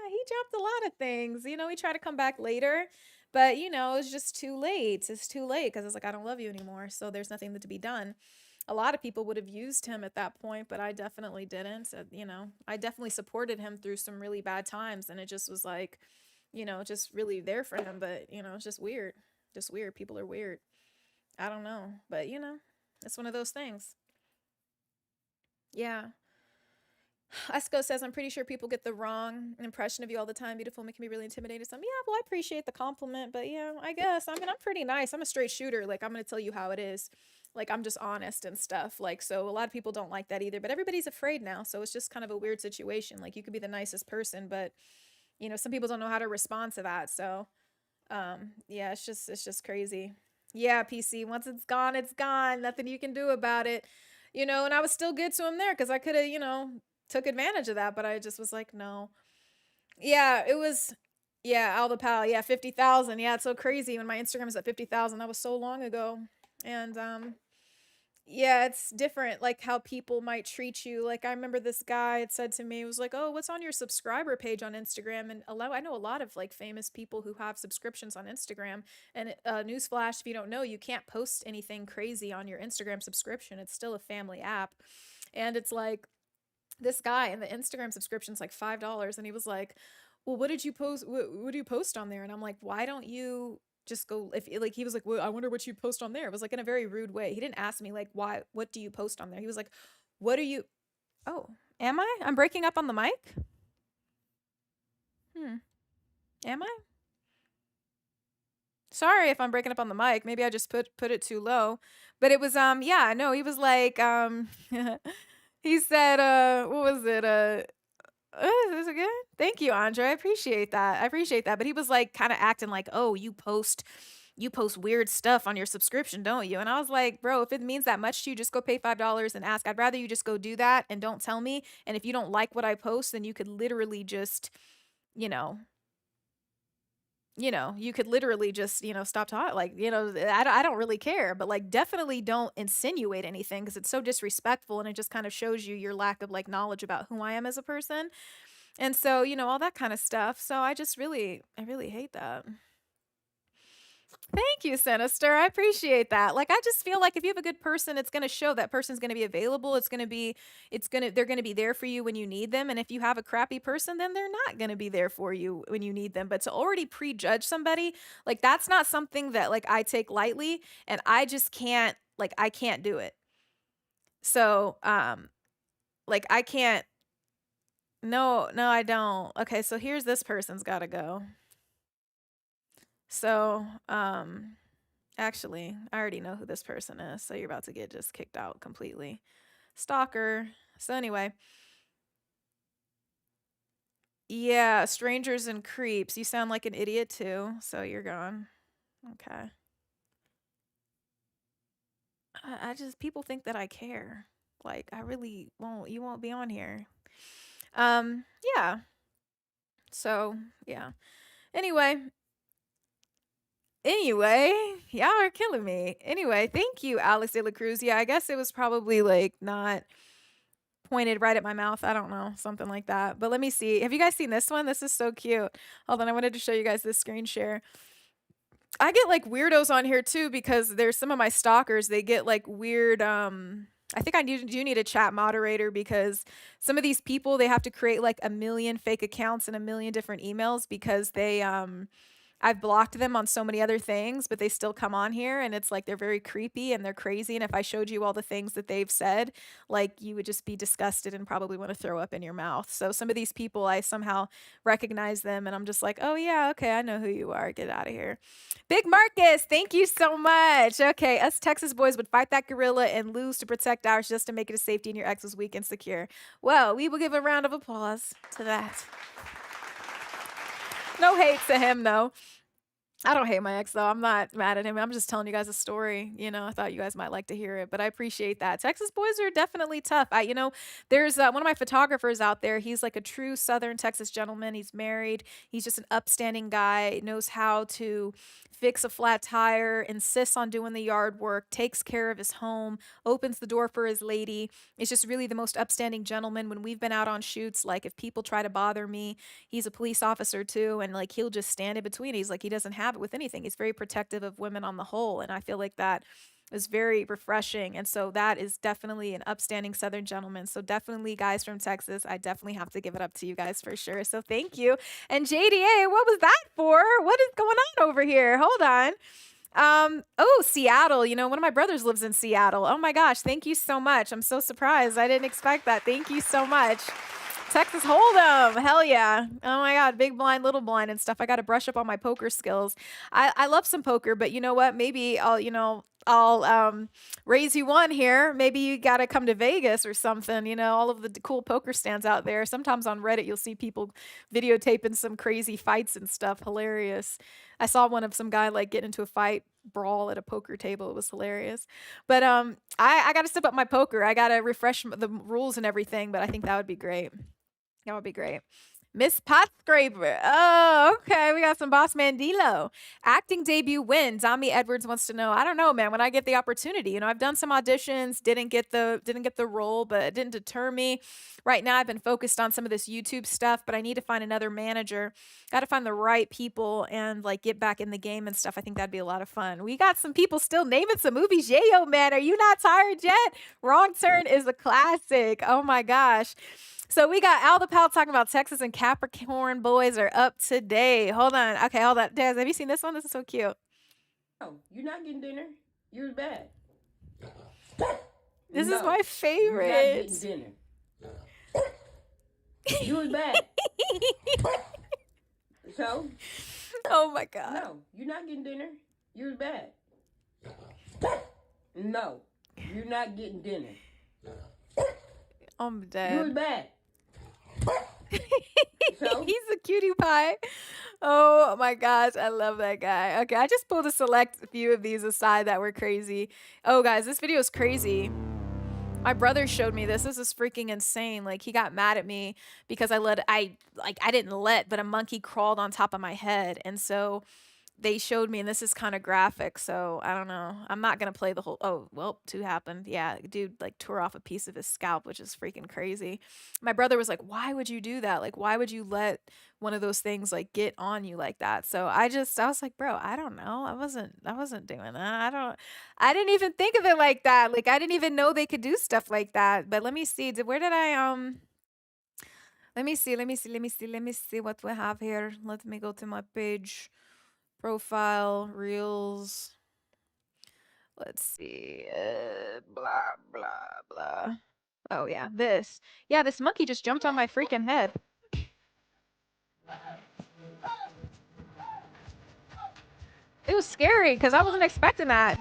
He dropped a lot of things. You know, he tried to come back later, but you know, it's just too late. It's too late because it's like, I don't love you anymore. So there's nothing to be done. A lot of people would have used him at that point, but I definitely didn't. So, you know, I definitely supported him through some really bad times. And it just was like, you know, just really there for him. But, you know, it's just weird. Just weird. People are weird. I don't know. But, you know, it's one of those things. Yeah. Esco says, I'm pretty sure people get the wrong impression of you all the time. Beautiful women can be really intimidated. So, yeah, well, I appreciate the compliment, but yeah, I guess. I mean, I'm pretty nice. I'm a straight shooter. Like, I'm going to tell you how it is. Like, I'm just honest and stuff. Like, so a lot of people don't like that either, but everybody's afraid now. So it's just kind of a weird situation. Like, you could be the nicest person, but, you know, some people don't know how to respond to that. So, yeah, it's just crazy. Yeah, PC, once it's gone, it's gone. Nothing you can do about it. You know, and I was still good to him there because I could have, you know, took advantage of that, but I just was like, no. Yeah, it was, yeah, Alba Pal, yeah, 50,000. Yeah, it's so crazy when my Instagram is at 50,000. That was so long ago. And, yeah, it's different, like how people might treat you. Like, I remember this guy had said to me, it was like, oh, what's on your subscriber page on Instagram? And I know a lot of like famous people who have subscriptions on Instagram. And newsflash, if you don't know, you can't post anything crazy on your Instagram subscription. It's still a family app. And it's like, this guy, and the Instagram subscription's like $5. And he was like, well, what did you post? What do you post on there? And I'm like, why don't you just go, if like, he was like, well, I wonder what you post on there. It was like in a very rude way. He didn't ask me like, what do you post on there? He was like, what do you, oh, am I? I'm breaking up on the mic? Am I? Sorry if I'm breaking up on the mic. Maybe I just put it too low. But it was, yeah, no, he was like, he said, what was it? Is it good? Thank you, Andre. I appreciate that. But he was like kind of acting like, oh, you post weird stuff on your subscription, don't you? And I was like, bro, if it means that much to you, just go pay $5 and ask. I'd rather you just go do that and don't tell me. And if you don't like what I post, then you could literally just, you know, you know, you could literally just, you know, stop talking. Like, you know, I don't really care, but like definitely don't insinuate anything because it's so disrespectful and it just kind of shows you your lack of like knowledge about who I am as a person. And so, you know, all that kind of stuff. So I really hate that. Thank you, Sinister. I appreciate that. Like, I just feel like if you have a good person, it's going to show that person's going to be available. They're going to be there for you when you need them. And if you have a crappy person, then they're not going to be there for you when you need them. But to already prejudge somebody, like, that's not something that, like, I take lightly. And I just can't, like, I can't do it. So, like, I can't. No, I don't. Okay, so here's this person's got to go. So, actually, I already know who this person is, so you're about to get just kicked out completely. Stalker. So anyway. Yeah, strangers and creeps. You sound like an idiot too, so you're gone. Okay. I just, people think that I care. Like, I really won't, you won't be on here. Yeah. So, yeah. Anyway, y'all are killing me. Anyway, thank you, Alex de la Cruz. Yeah, I guess it was probably like not pointed right at my mouth. I don't know, something like that. But let me see. Have you guys seen this one? This is so cute. Hold on, I wanted to show you guys this screen share. I get like weirdos on here too because there's some of my stalkers. They get like weird. I think I do need a chat moderator because some of these people they have to create like a million fake accounts and a million different emails because they I've blocked them on so many other things, but they still come on here and it's like they're very creepy and they're crazy. And if I showed you all the things that they've said, like you would just be disgusted and probably want to throw up in your mouth. So some of these people, I somehow recognize them and I'm just like, oh yeah, okay, I know who you are. Get out of here. Big Marcus, thank you so much. Okay, us Texas boys would fight that gorilla and lose to protect ours just to make it a safety and your ex was weak and secure. Well, we will give a round of applause to that. No hate to him, though. I don't hate my ex, though. I'm not mad at him. I'm just telling you guys a story. You know, I thought you guys might like to hear it, but I appreciate that. Texas boys are definitely tough. There's one of my photographers out there. He's like a true Southern Texas gentleman. He's married. He's just an upstanding guy, knows how to fix a flat tire, insists on doing the yard work, takes care of his home, opens the door for his lady. It's just really the most upstanding gentleman. When we've been out on shoots, like if people try to bother me, he's a police officer too, and like he'll just stand in between. He's like, he doesn't have it with anything. He's very protective of women on the whole, and I feel like that is very refreshing. And so that is definitely an upstanding Southern gentleman. So definitely, guys from Texas, I definitely have to give it up to you guys for sure. So thank you. And JDA, what was that for? What is going on over here? Hold on. Oh, Seattle. You know, one of my brothers lives in Seattle. Oh my gosh, thank you so much. I'm so surprised. I didn't expect that. Thank you so much. Texas Hold'em, hell yeah. Oh my God, big blind, little blind and stuff. I got to brush up on my poker skills. I love some poker, but you know what? Maybe I'll raise you one here. Maybe you got to come to Vegas or something, you know, all of the cool poker stands out there. Sometimes on Reddit, you'll see people videotaping some crazy fights and stuff. Hilarious. I saw one of some guy like getting into a fight brawl at a poker table. It was hilarious. But I got to step up my poker. I got to refresh the rules and everything, but I think that would be great. That would be great. Miss Pot Scraper. Oh, okay. We got some Boss Mandilo. Acting debut win. Dami Edwards wants to know. I don't know, man. When I get the opportunity, you know, I've done some auditions, didn't get the role, but it didn't deter me. Right now, I've been focused on some of this YouTube stuff, but I need to find another manager. Got to find the right people and like get back in the game and stuff. I think that'd be a lot of fun. We got some people still naming some movies. Yayo, man, are you not tired yet? Wrong Turn is a classic. Oh my gosh. So we got Al the Pal talking about Texas and Capricorn boys are up today. Hold on. Okay, hold on. Des, have you seen this one? This is so cute. No, you're not getting dinner. You're bad. This is my favorite. You're not getting dinner. You was bad. So? Oh my God. No, you're not getting dinner. You was bad. No, you're not getting dinner. I'm dead. You was bad. So? He's a cutie pie. Oh my gosh, I love that guy. Okay, I just pulled a select few of these aside that were crazy. Oh guys, this video is crazy. My brother showed me this. This is freaking insane. Like, he got mad at me because I didn't let, but a monkey crawled on top of my head. And so they showed me, and this is kind of graphic, so I don't know. I'm not gonna play the whole. Oh, well, two happened. Yeah, dude like tore off a piece of his scalp, which is freaking crazy. My brother was like, "Why would you do that? Like, why would you let one of those things like get on you like that?" So I was like, "Bro, I don't know. I wasn't doing that. I didn't even think of it like that. Like, I didn't even know they could do stuff like that." But let me see. Where did I Let me see. Let me see what we have here. Let me go to my page. Profile, reels. Let's see. Blah, blah, blah. Oh, yeah, this. Yeah, this monkey just jumped on my freaking head. It was scary because I wasn't expecting that.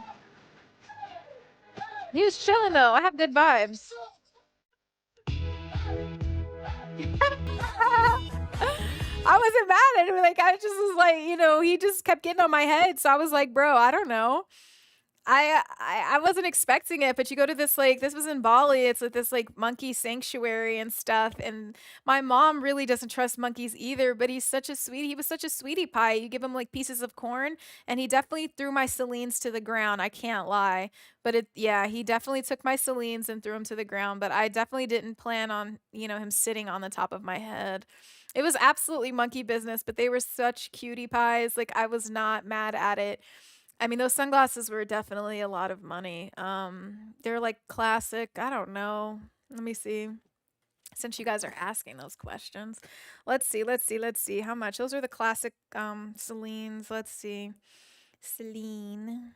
He was chilling though. I have good vibes. I wasn't mad at him. Like, I just was like, he just kept getting on my head. So I was like, bro, I don't know. I wasn't expecting it, but you go to this like this was in Bali. It's like this like monkey sanctuary and stuff. And my mom really doesn't trust monkeys either, but he's such a sweetie. He was such a sweetie pie. You give him like pieces of corn, and he definitely threw my Celines to the ground. I can't lie. But yeah, he definitely took my Celines and threw them to the ground. But I definitely didn't plan on, him sitting on the top of my head. It was absolutely monkey business, but they were such cutie pies. Like, I was not mad at it. I mean, those sunglasses were definitely a lot of money. They're like classic. I don't know. Let me see. Since you guys are asking those questions, let's see. How much? Those are the classic Celines. Let's see. Celine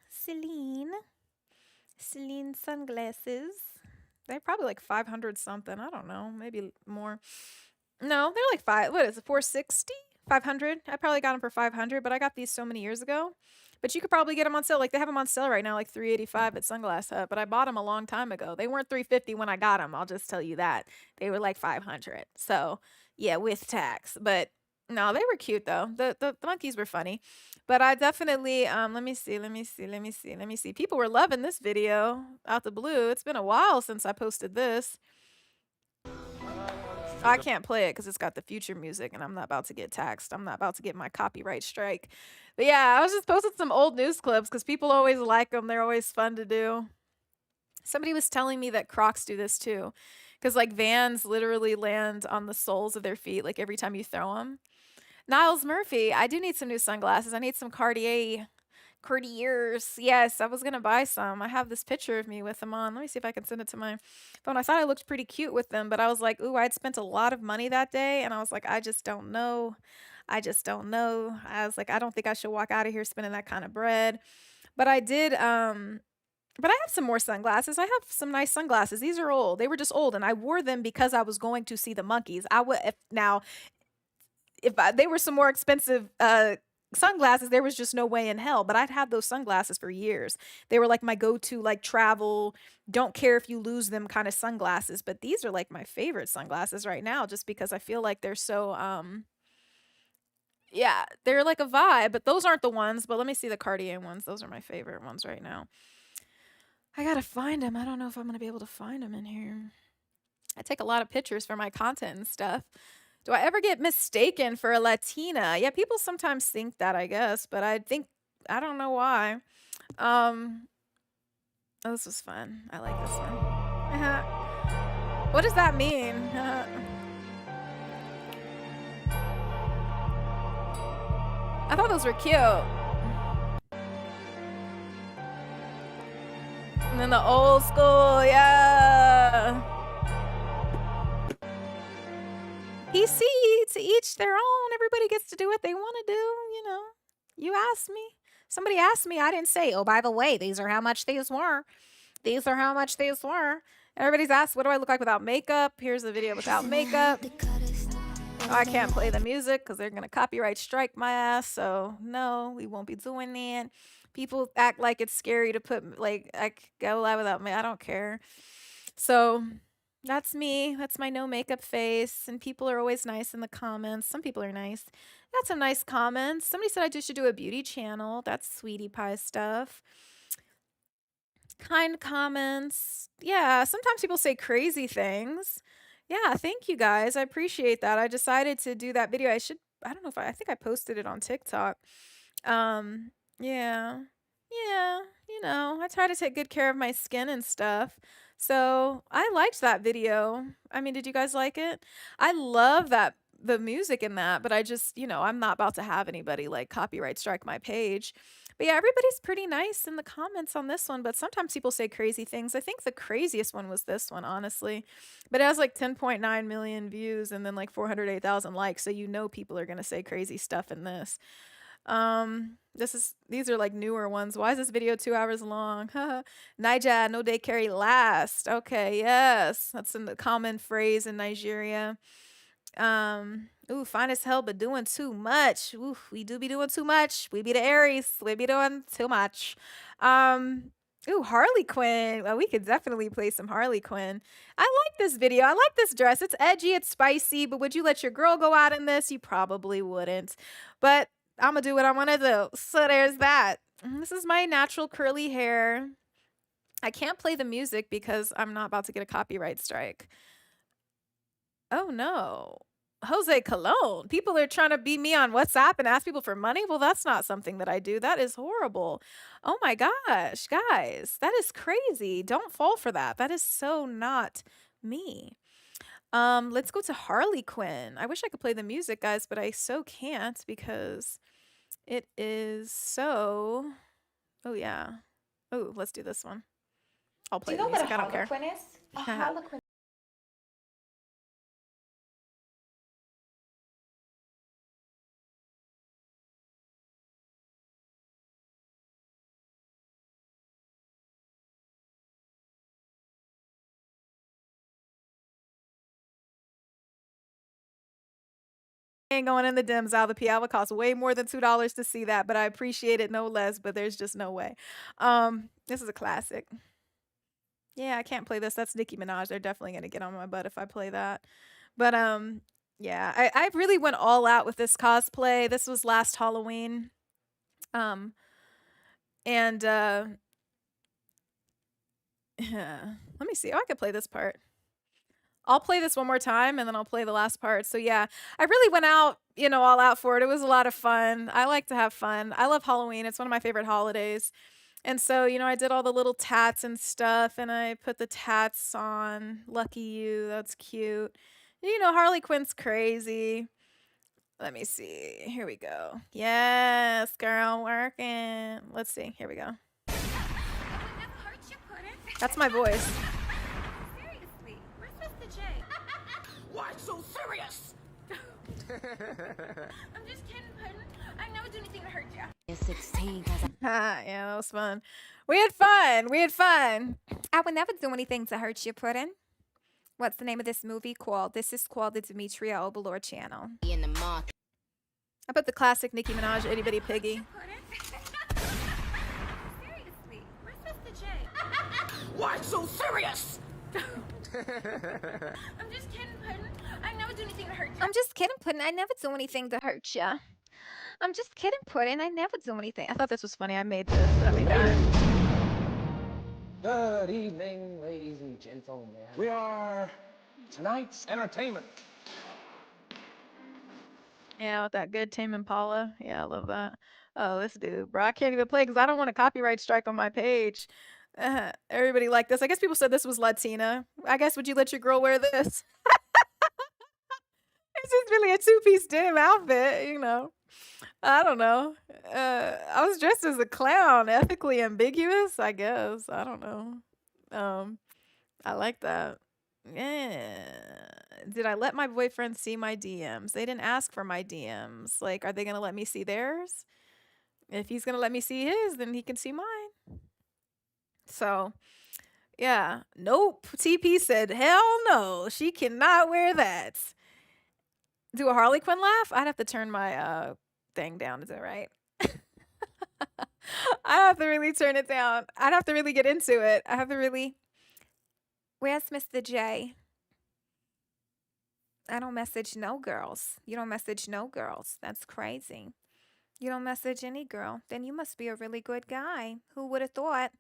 sunglasses. They're probably like 500 something. I don't know. Maybe more. No, they're like what is it, 460? 500? I probably got them for 500, but I got these so many years ago. But you could probably get them on sale. Like, they have them on sale right now, like 385 at Sunglass Hut. But I bought them a long time ago. They weren't 350 when I got them. I'll just tell you that. They were like 500. So, yeah, with tax. But no, they were cute though. The monkeys were funny. But I definitely let me see. People were loving this video out the blue. It's been a while since I posted this. I can't play it because it's got the future music, and I'm not about to get taxed. I'm not about to get my copyright strike. But yeah, I was just posting some old news clips because people always like them. They're always fun to do. Somebody was telling me that Crocs do this too, because like Vans literally land on the soles of their feet like every time you throw them. Niles Murphy, I do need some new sunglasses. I need some Cartiers. Yes, I was gonna buy some. I have this picture of me with them on. Let me see if I can send it to my phone. I thought I looked pretty cute with them, but I was like, ooh, I'd spent a lot of money that day, and I was like, I just don't know. I was like, I don't think I should walk out of here spending that kind of bread. But I did, but I have some more sunglasses. I have some nice sunglasses. These are old. They were just old, and I wore them because I was going to see the monkeys. I would if they were some more expensive sunglasses, there was just no way in hell. But I'd had those sunglasses for years. They were like my go-to, like, travel, don't care if you lose them kind of sunglasses. But these are like my favorite sunglasses right now, just because I feel like they're so yeah, they're like a vibe. But those aren't the ones. But let me see the Cartier ones. Those are my favorite ones right now. I gotta find them. I don't know if I'm gonna be able to find them in here. I take a lot of pictures for my content and stuff. Do I ever get mistaken for a Latina? Yeah, people sometimes think that, I guess, but I don't know why. Oh, this was fun. I like this one. What does that mean? I thought those were cute. And then the old school, yeah. PC, to each their own. Everybody gets to do what they want to do, you know. You asked me. Somebody asked me. I didn't say, oh, by the way, these are how much these were. These are how much these were. Everybody's asked, what do I look like without makeup? Here's a video without makeup. Oh, I can't play the music because they're going to copyright strike my ass. So, no, we won't be doing that. People act like it's scary to put, like, I go live without me. I don't care. So, that's me. That's my no makeup face. And people are always nice in the comments. Some people are nice. Got some nice comments. Somebody said I just should do a beauty channel. That's sweetie pie stuff. Kind comments. Yeah, sometimes people say crazy things. Yeah, thank you guys. I appreciate that. I decided to do that video. I don't know if I think I posted it on TikTok. Yeah. Yeah, I try to take good care of my skin and stuff. So, I liked that video. I mean, did you guys like it? I love the music in that, but I just, I'm not about to have anybody like copyright strike my page. But yeah, everybody's pretty nice in the comments on this one, but sometimes people say crazy things. I think the craziest one was this one, honestly. But it has like 10.9 million views and then like 408,000 likes, so people are going to say crazy stuff in this. These are like newer ones. Why is this video 2 hours long? Naija, no day carry last. Okay, yes. That's a common phrase in Nigeria. Ooh, fine as hell, but doing too much. Ooh, we do be doing too much. We be the Aries. We be doing too much. Ooh, Harley Quinn. Well, we could definitely play some Harley Quinn. I like this video. I like this dress. It's edgy, it's spicy, but would you let your girl go out in this? You probably wouldn't. But I'm gonna do what I want to do. So there's that. This is my natural curly hair. I can't play the music because I'm not about to get a copyright strike. Oh no. Jose Cologne. People are trying to beat me on WhatsApp and ask people for money. Well, that's not something that I do. That is horrible. Oh my gosh, guys, that is crazy. Don't fall for that. That is so not me. Let's go to Harley Quinn. I wish I could play the music, guys, but I so can't because it is so. Oh yeah. Oh, let's do this one. I'll play the music. I don't care. Quinn is? A Harlequin. Ain't going in the Dems out of the P. Would cost way more than $2 to see that, but I appreciate it no less, but there's just no way. This is a classic. Yeah, I can't play this. That's Nicki Minaj. They're definitely gonna get on my butt if I play that. But yeah, I really went all out with this cosplay. This was last Halloween. And let me see. Oh, I could play this part. I'll play this one more time and then I'll play the last part. So yeah, I really went out, all out for it. It was a lot of fun. I like to have fun. I love Halloween. It's one of my favorite holidays. And so, I did all the little tats and stuff and I put the tats on. Lucky you. That's cute. Harley Quinn's crazy. Let me see. Here we go. Yes, girl, working. Let's see. Here we go. That's my voice. Seriously, where's Mr. J? Why so serious? I'm just kidding, Puddin'. I never do anything to hurt you. Yeah, that was fun. We had fun. We had fun. I would never do anything to hurt you, Puddin'. What's the name of this movie called? This is called the Demetria Obilor channel. I put the classic Nicki Minaj, Itty Bitty Piggy. Seriously, where's Mr. J? Why so serious? I'm just kidding, Puddin'. I never do anything to hurt you. I'm just kidding, Puddin'. I never do anything to hurt you. I'm just kidding, Puddin'. I never do anything. I thought this was funny. I made this. I made that. Good evening, ladies and gentlemen. We are tonight's entertainment. Yeah, with that good Tame Impala. Yeah, I love that. Oh, this dude, bro. I can't even play because I don't want a copyright strike on my page. Everybody liked this. I guess people said this was Latina. I guess, would you let your girl wear this? It's just really a two-piece denim outfit, I don't know. I was dressed as a clown, ethically ambiguous, I guess. I don't know. I like that. Yeah. Did I let my boyfriend see my DMs? They didn't ask for my DMs. Like, are they gonna let me see theirs? If he's gonna let me see his, then he can see mine. So, yeah. Nope. TP said, hell no. She cannot wear that. Do a Harley Quinn laugh? I'd have to turn my thing down. Is it right? I have to really turn it down. I'd have to really get into it. I have to really. Where's Mr. J? I don't message no girls. You don't message no girls. That's crazy. You don't message any girl. Then you must be a really good guy. Who would have thought?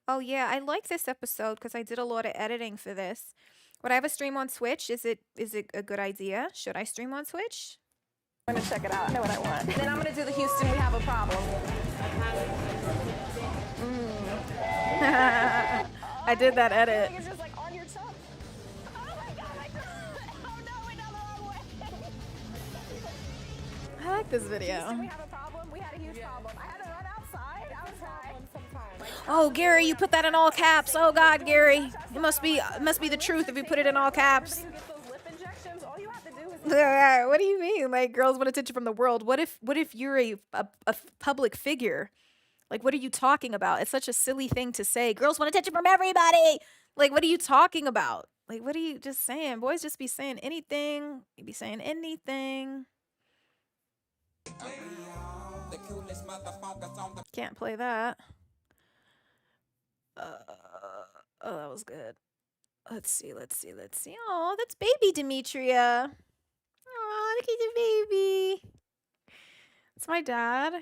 Oh yeah, I like this episode because I did a lot of editing for this. Would I have a stream on Twitch? Is it a good idea? Should I stream on Twitch? I'm gonna check it out. I know what I want. Then I'm gonna do the Houston, we have a problem. I did that edit. It's just like on your tongue. Oh my god, oh no, went down the wrong way. I like this Houston, we video. have a problem. We had a huge problem. I had to run outside. I was high. Oh, Gary, you put that in all caps. Oh God, Gary, it must be the truth if you put it in all caps. You get those lip injections. All you have to do is What do you mean? Like, girls want attention from the world. What if you're a public figure? Like, what are you talking about? It's such a silly thing to say. Girls want attention from everybody. Like, what are you talking about? Like, what are you just saying? Boys just be saying anything. You be saying anything. Can't play that. Oh, that was good. Let's see. Oh, that's baby Demetria. Oh, look at the baby. It's my dad.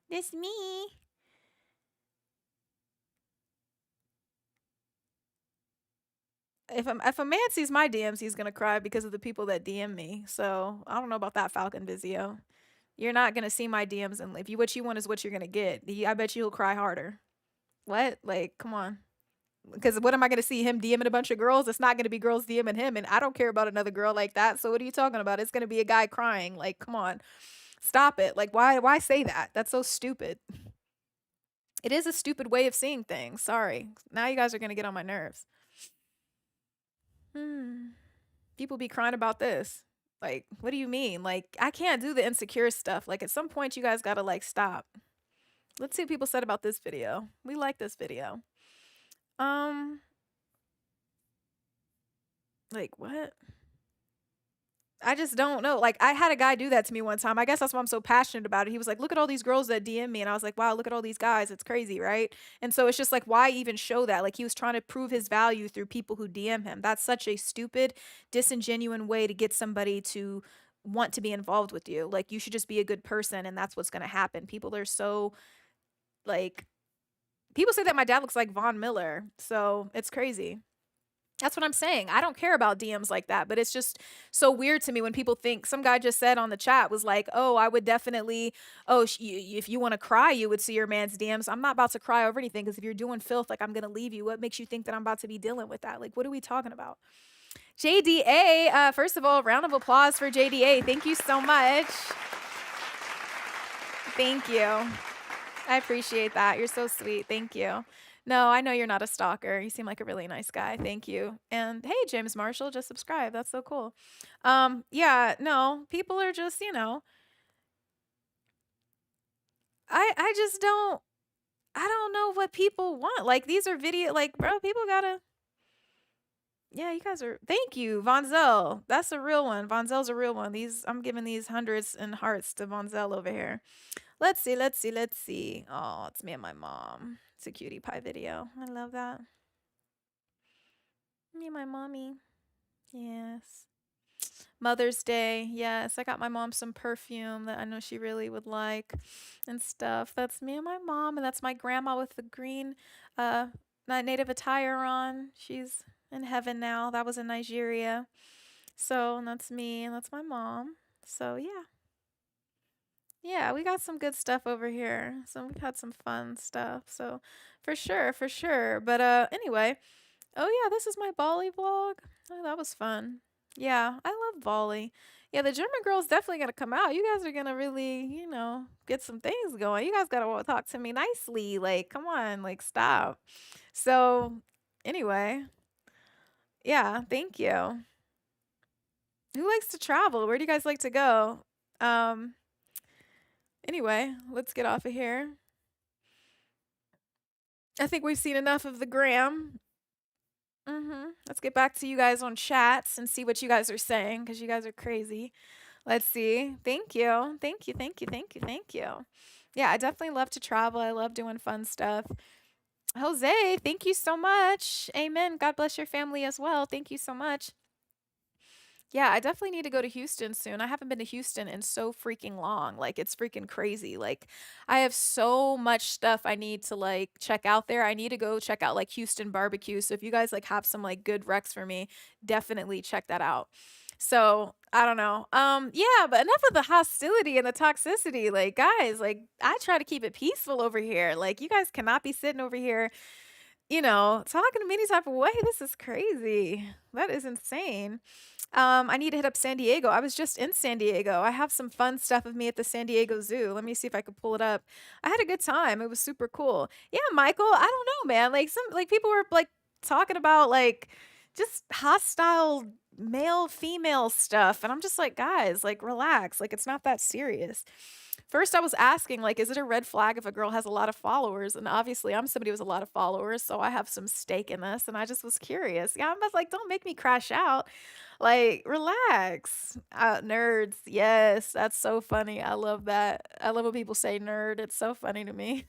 That's me. If a man sees my DMs, he's gonna cry because of the people that DM me. So I don't know about that, Falcon Vizio. You're not gonna see my DMs, and if what you want is what you're gonna get. I bet you'll cry harder. What? Like, come on. Because what am I gonna see? Him DMing a bunch of girls? It's not gonna be girls DMing him, and I don't care about another girl like that. So what are you talking about? It's gonna be a guy crying. Like, come on, stop it. Like, why say that? That's so stupid. It is a stupid way of seeing things. Sorry. Now you guys are gonna get on my nerves. People be crying about this. Like, what do you mean? Like, I can't do the insecure stuff. Like, at some point, you guys gotta, like, stop. Let's see what people said about this video. We like this video. Like, what? I just don't know. Like, I had a guy do that to me one time. I guess that's why I'm so passionate about it. He was like, look at all these girls that DM me. And I was like, wow, look at all these guys. It's crazy, right? And so it's just like, why even show that? Like, he was trying to prove his value through people who DM him. That's such a stupid, disingenuous way to get somebody to want to be involved with you. Like, you should just be a good person, and that's what's going to happen. People are so, like, people say that my dad looks like Von Miller. So it's crazy. That's what I'm saying. I don't care about DMs like that, but it's just so weird to me when people think, some guy just said on the chat was like, oh, I would definitely, if you want to cry, you would see your man's DMs. I'm not about to cry over anything, because if you're doing filth, like, I'm going to leave you. What makes you think that I'm about to be dealing with that? Like, what are we talking about? JDA, first of all, round of applause for JDA. Thank you so much. Thank you. I appreciate that. You're so sweet. Thank you. No, I know you're not a stalker. You seem like a really nice guy. Thank you. And hey, James Marshall, just subscribe. That's so cool. Yeah, no, people are just, I just don't, I don't know what people want. Like, these are video, like, bro, people gotta, yeah, you guys are, thank you, Vonzel. That's a real one. Vonzel's a real one. I'm giving these hundreds and hearts to Vonzel over here. Let's see. Oh, it's me and my mom. It's a cutie pie video. I love that. Me and my mommy. Yes. Mother's Day. Yes, I got my mom some perfume that I know she really would like and stuff. That's me and my mom, and that's my grandma with the green native attire on. She's in heaven now. That was in Nigeria. So, and that's me, and that's my mom. So, yeah. Yeah, we got some good stuff over here. So we've had some fun stuff. So for sure. But anyway. Oh yeah, this is my Bali vlog. Oh, that was fun. Yeah, I love Bali. Yeah, the German girl's definitely gonna come out. You guys are gonna really, get some things going. You guys gotta talk to me nicely. Like, come on, like, stop. So anyway. Yeah, thank you. Who likes to travel? Where do you guys like to go? Anyway, let's get off of here. I think we've seen enough of the gram. Let's get back to you guys on chats and see what you guys are saying, because you guys are crazy. Let's see. Thank you. Yeah, I definitely love to travel. I love doing fun stuff. Jose, thank you so much. Amen. God bless your family as well. Thank you so much. Yeah, I definitely need to go to Houston soon. I haven't been to Houston in so freaking long. Like it's freaking crazy. Like I have so much stuff I need to like check out there. I need to go check out like Houston barbecue. So if you guys like have some like good recs for me, definitely check that out. So, I don't know. Yeah, but enough of the hostility and the toxicity. Like guys, like I try to keep it peaceful over here. Like you guys cannot be sitting over here, talking to me any type of way. This is crazy. That is insane. I need to hit up San Diego. I was just in San Diego. I have some fun stuff of me at the San Diego Zoo. Let me see if I could pull it up. I had a good time. It was super cool. Yeah, Michael, I don't know, man. Like some like people were like talking about like just hostile male female stuff and I'm just like, guys, like relax. Like it's not that serious. First, I was asking, like, is it a red flag if a girl has a lot of followers? And obviously, I'm somebody with a lot of followers, so I have some stake in this. And I just was curious. Yeah, I'm just like, don't make me crash out. Like, relax. Nerds. Yes, that's so funny. I love that. I love when people say nerd. It's so funny to me.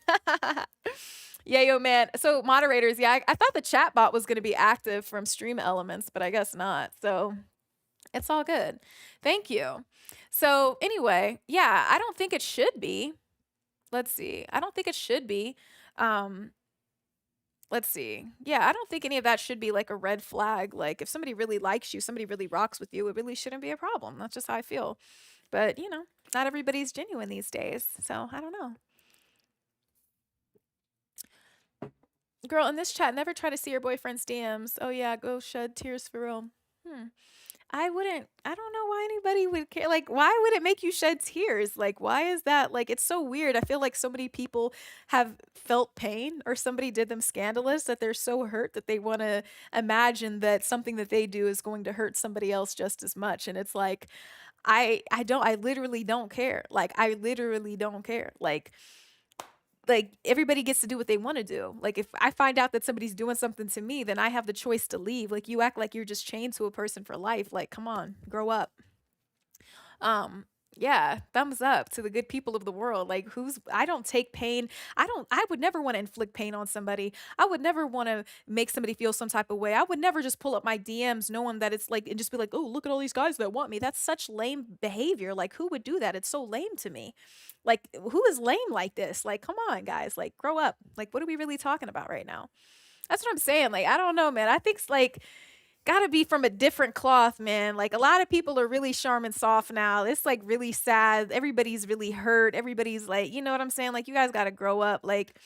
Yeah, yo, man. So, moderators, yeah, I thought the chat bot was going to be active from Stream Elements, but I guess not. So, it's all good. Thank you. So, anyway, yeah, I don't think it should be. Let's see. I don't think it should be. Um, let's see. Yeah, I don't think any of that should be like a red flag. Like, if somebody really likes you, somebody really rocks with you, it really shouldn't be a problem. That's just how I feel. But, not everybody's genuine these days. So, I don't know. Girl, in this chat, never try to see your boyfriend's DMs. Oh, yeah, go shed tears for real. I don't know why anybody would care. Like, why would it make you shed tears? Like, why is that? Like, it's so weird. I feel like so many people have felt pain or somebody did them scandalous that they're so hurt that they want to imagine that something that they do is going to hurt somebody else just as much. And it's like, I literally don't care. Like, I literally don't care. Like everybody gets to do what they want to do. Like if I find out that somebody's doing something to me, then I have the choice to leave. Like you act like you're just chained to a person for life. Like come on, grow up. Yeah, thumbs up to the good people of the world. Like I don't take pain. I would never want to inflict pain on somebody. I would never want to make somebody feel some type of way. I would never just pull up my DMs knowing that it's like and just be like, "Oh, look at all these guys that want me." That's such lame behavior. Like who would do that? It's so lame to me. Like who is lame like this? Like come on, guys. Like grow up. Like what are we really talking about right now? That's what I'm saying. Like I don't know, man. I think it's like gotta be from a different cloth, man. Like a lot of people are really sharp and soft now. It's like really sad. Everybody's really hurt. Everybody's like, you know what I'm saying? Like you guys gotta grow up. Like,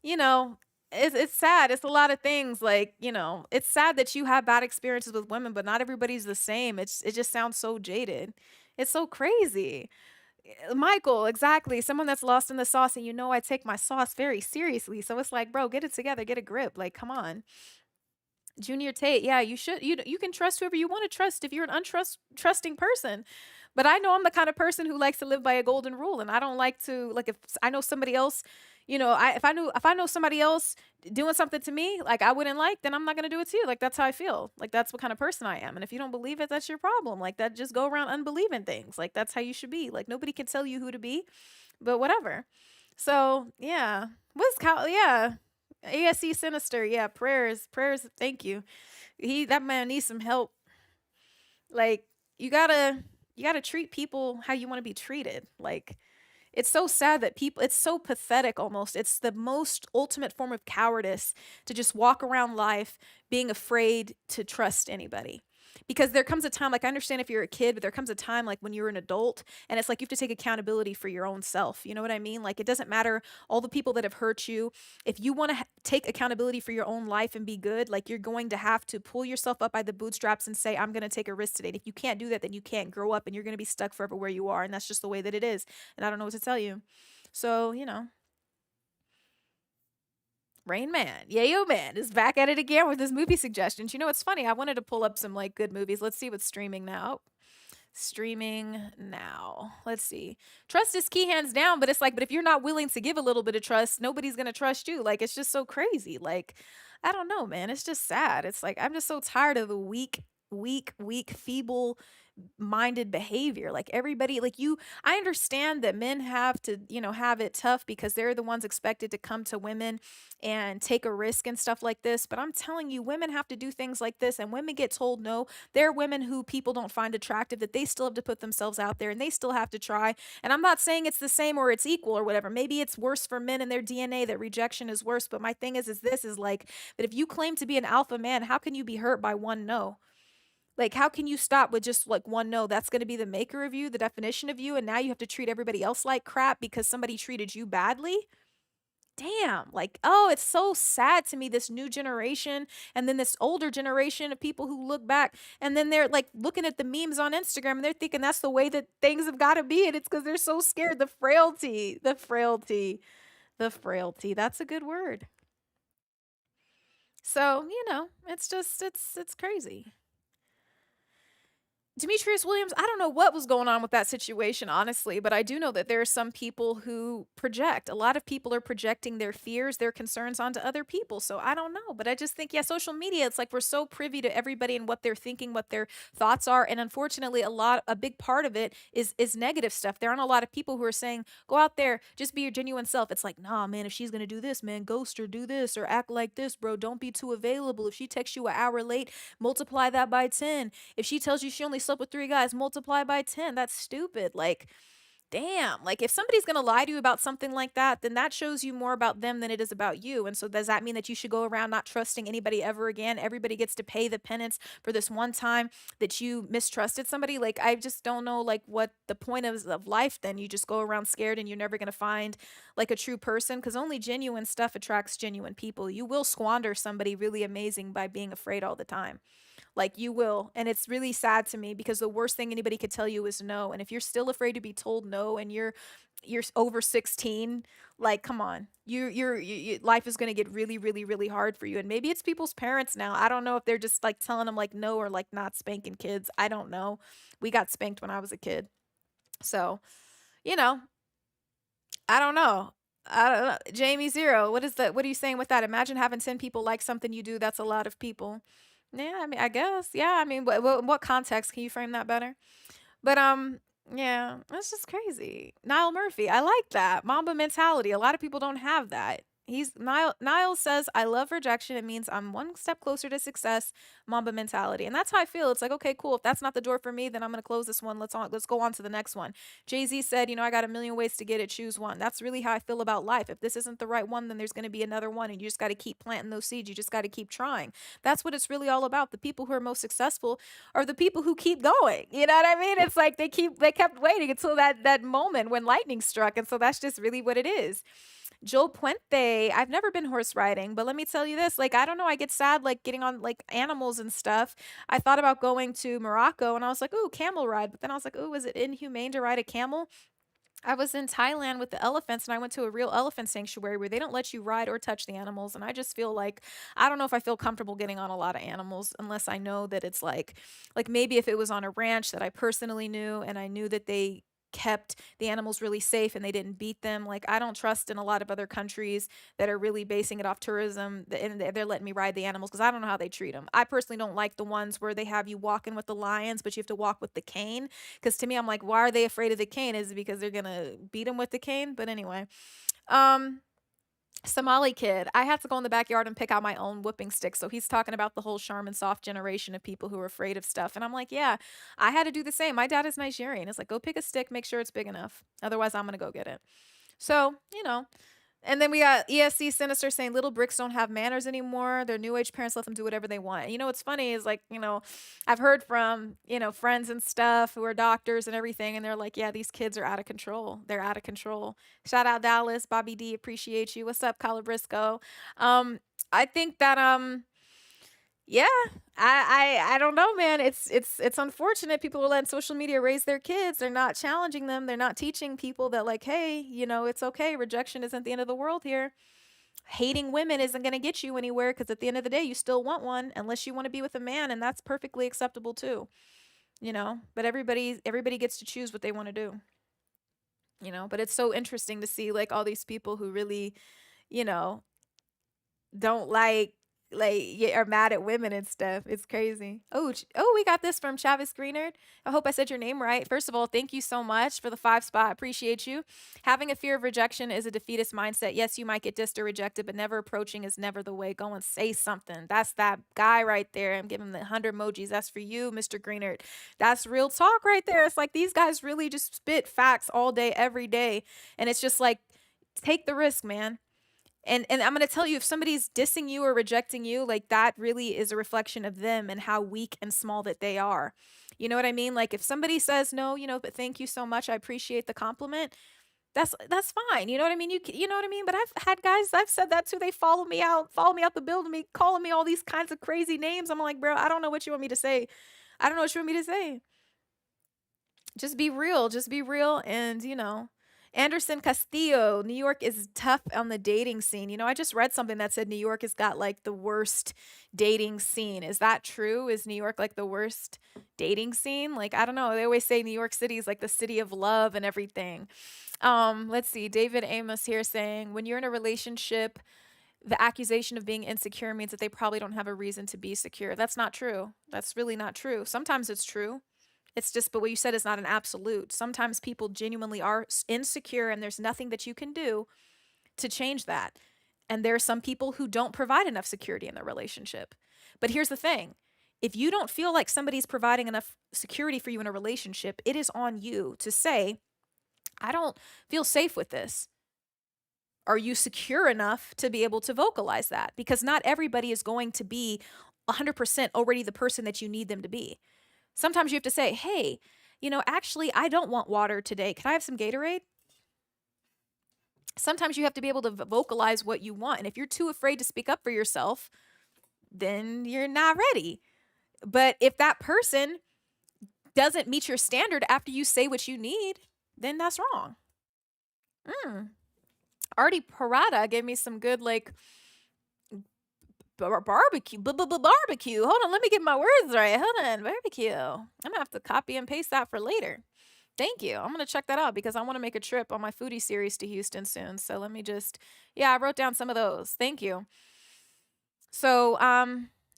you know, it's sad. It's a lot of things. Like, it's sad that you have bad experiences with women, but not everybody's the same. It just sounds so jaded. It's so crazy. Michael, exactly. Someone that's lost in the sauce, and I take my sauce very seriously. So it's like, bro, get it together, get a grip. Like, come on. Junior Tate, yeah, you should you can trust whoever you want to trust if you're an trusting person. But I know I'm the kind of person who likes to live by a golden rule and I don't like to like if I know somebody else, if I know somebody else doing something to me like I wouldn't like, then I'm not going to do it to you. Like that's how I feel. Like that's what kind of person I am. And if you don't believe it, that's your problem. Like that just go around unbelieving things. Like that's how you should be. Like nobody can tell you who to be, but whatever. So, yeah. Yeah. ASC Sinister, yeah, prayers, thank you. That man needs some help. Like, you gotta treat people how you want to be treated. Like, it's so sad that it's so pathetic almost. It's the most ultimate form of cowardice to just walk around life being afraid to trust anybody. Because there comes a time, like I understand if you're a kid, but there comes a time like when you're an adult and it's like you have to take accountability for your own self. You know what I mean? Like it doesn't matter all the people that have hurt you. If you want to take accountability for your own life and be good, like you're going to have to pull yourself up by the bootstraps and say, I'm going to take a risk today. And if you can't do that, then you can't grow up and you're going to be stuck forever where you are. And that's just the way that it is. And I don't know what to tell you. So, Rain Man, Yayo Man is back at it again with his movie suggestions. It's funny. I wanted to pull up some like good movies. Let's see what's streaming now. Streaming now. Let's see. Trust is key, hands down. But it's like, but if you're not willing to give a little bit of trust, nobody's gonna trust you. Like it's just so crazy. Like I don't know, man. It's just sad. It's like I'm just so tired of the weak, feeble minded behavior. Like everybody, like you, I understand that men have to, have it tough because they're the ones expected to come to women and take a risk and stuff like this. But I'm telling you, women have to do things like this, and women get told no. There are women who people don't find attractive that they still have to put themselves out there and they still have to try. And I'm not saying it's the same or it's equal or whatever. Maybe it's worse for men in their DNA that rejection is worse. But my thing is this is like that if you claim to be an alpha man, how can you be hurt by one no? Like, how can you stop with just like one no? That's going to be the maker of you, the definition of you. And now you have to treat everybody else like crap because somebody treated you badly. Damn, like, oh, it's so sad to me, this new generation and then this older generation of people who look back and then they're like looking at the memes on Instagram and they're thinking that's the way that things have got to be. And it's because they're so scared. The frailty, the frailty, the frailty. That's a good word. So, it's just, it's crazy. Demetrius Williams, I don't know what was going on with that situation, honestly, but I do know that there are some people who project. A lot of people are projecting their fears, their concerns onto other people. So I don't know, but I just think, yeah, social media, it's like we're so privy to everybody and what they're thinking, what their thoughts are. And unfortunately, a big part of it is negative stuff. There aren't a lot of people who are saying, go out there, just be your genuine self. It's like, nah, man, if she's going to do this, man, ghost her, do this, or act like this, bro. Don't be too available. If she texts you an hour late, multiply that by 10. If she tells you she only slept with 3 guys, multiply by 10. That's stupid. Like, damn. Like, if somebody's going to lie to you about something like that, then that shows you more about them than it is about you. And so does that mean that you should go around not trusting anybody ever again? Everybody gets to pay the penance for this one time that you mistrusted somebody? Like, I just don't know, like, what the point is of life then. You just go around scared and you're never going to find, like, a true person, because only genuine stuff attracts genuine people. You will squander somebody really amazing by being afraid all the time. Like, you will. And it's really sad to me because the worst thing anybody could tell you is no. And if you're still afraid to be told no and you're over 16, like, come on. Life is going to get really, really, really hard for you. And maybe it's people's parents now. I don't know if they're just like telling them like no, or like not spanking kids. I don't know. We got spanked when I was a kid. So, you know, I don't know. I don't know. Jamie Zero, what are you saying with that? Imagine having 10 people like something you do. That's a lot of people. Yeah, I mean, I guess. Yeah, I mean, what context can you frame that better? But yeah, that's just crazy. Niall Murphy, I like that. Mamba mentality. A lot of people don't have that. Niall says, I love rejection. It means I'm one step closer to success. Mamba mentality. And that's how I feel. It's like, okay, cool. If that's not the door for me, then I'm gonna close this one. Let's go on to the next one. Jay-Z said, I got a million ways to get it. Choose one. That's really how I feel about life. If this isn't the right one, then there's gonna be another one. And you just gotta keep planting those seeds. You just gotta keep trying. That's what it's really all about. The people who are most successful are the people who keep going. You know what I mean? It's like they kept waiting until that moment when lightning struck. And so that's just really what it is. Joel Puente, I've never been horse riding, but let me tell you this, like, I don't know, I get sad, like, getting on, like, animals and stuff. I thought about going to Morocco, and I was like, ooh, camel ride, but then I was like, ooh, is it inhumane to ride a camel? I was in Thailand with the elephants, and I went to a real elephant sanctuary where they don't let you ride or touch the animals, and I just feel like, I don't know if I feel comfortable getting on a lot of animals unless I know that it's like maybe if it was on a ranch that I personally knew, and I knew that they kept the animals really safe and they didn't beat them. Like, I don't trust in a lot of other countries that are really basing it off tourism and they're letting me ride the animals because I don't know how they treat them. I personally don't like the ones where they have you walking with the lions, but you have to walk with the cane. Because to me, I'm like, why are they afraid of the cane? Is it because they're gonna beat them with the cane? But anyway, Somali kid, I have to go in the backyard and pick out my own whooping stick. So he's talking about the whole Charmin soft generation of people who are afraid of stuff. And I'm like, yeah, I had to do the same. My dad is Nigerian. It's like, go pick a stick, make sure it's big enough. Otherwise, I'm going to go get it. So, and then we got ESC Sinister saying little bricks don't have manners anymore. Their new age parents let them do whatever they want. And what's funny is like, I've heard from, friends and stuff who are doctors and everything. And they're like, yeah, these kids are out of control. They're out of control. Shout out Dallas, Bobby D, appreciate you. What's up, Calabrisco? I think that, yeah, I don't know, man. It's unfortunate people are letting social media raise their kids. They're not challenging them. They're not teaching people that like, hey, it's okay. Rejection isn't the end of the world here. Hating women isn't going to get you anywhere because at the end of the day, you still want one unless you want to be with a man, and that's perfectly acceptable too. But everybody gets to choose what they want to do. But it's so interesting to see like all these people who really, don't like like are mad at women and stuff. It's crazy. Oh, we got this from Chavis Greenard. I hope I said your name right. First of all, thank you so much for the 5 spot. Appreciate you. Having a fear of rejection is a defeatist mindset. Yes, you might get dissed or rejected, but never approaching is never the way. Go and say something. That's that guy right there. I'm giving him the 100 emojis. That's for you, Mr. Greenard. That's real talk right there. It's like these guys really just spit facts all day, every day. And it's just like, take the risk, man. And I'm going to tell you, if somebody's dissing you or rejecting you, like that really is a reflection of them and how weak and small that they are. You know what I mean? Like if somebody says no, but thank you so much, I appreciate the compliment. That's fine. You know what I mean? You know what I mean? But I've had guys, I've said that too. They follow me out the building, me calling me all these kinds of crazy names. I'm like, bro, I don't know what you want me to say. I don't know what you want me to say. Just be real. Just be real. And, Anderson Castillo, New York is tough on the dating scene. I just read something that said New York has got like the worst dating scene. Is that true? Is New York like the worst dating scene? Like, I don't know. They always say New York City is like the city of love and everything. Let's see. David Amos here saying, when you're in a relationship, the accusation of being insecure means that they probably don't have a reason to be secure. That's not true. That's really not true. Sometimes it's true. It's just, but what you said is not an absolute. Sometimes people genuinely are insecure and there's nothing that you can do to change that. And there are some people who don't provide enough security in their relationship. But here's the thing. If you don't feel like somebody's providing enough security for you in a relationship, it is on you to say, I don't feel safe with this. Are you secure enough to be able to vocalize that? Because not everybody is going to be 100% already the person that you need them to be. Sometimes you have to say, hey, actually, I don't want water today. Can I have some Gatorade? Sometimes you have to be able to vocalize what you want. And if you're too afraid to speak up for yourself, then you're not ready. But if that person doesn't meet your standard after you say what you need, then that's wrong. Artie Parada gave me some good, barbecue. Hold on, let me get my words right. Hold on, barbecue. I'm gonna have to copy and paste that for later. Thank you. I'm gonna check that out because I want to make a trip on my foodie series to Houston soon. So let me just, I wrote down some of those. Thank you. So,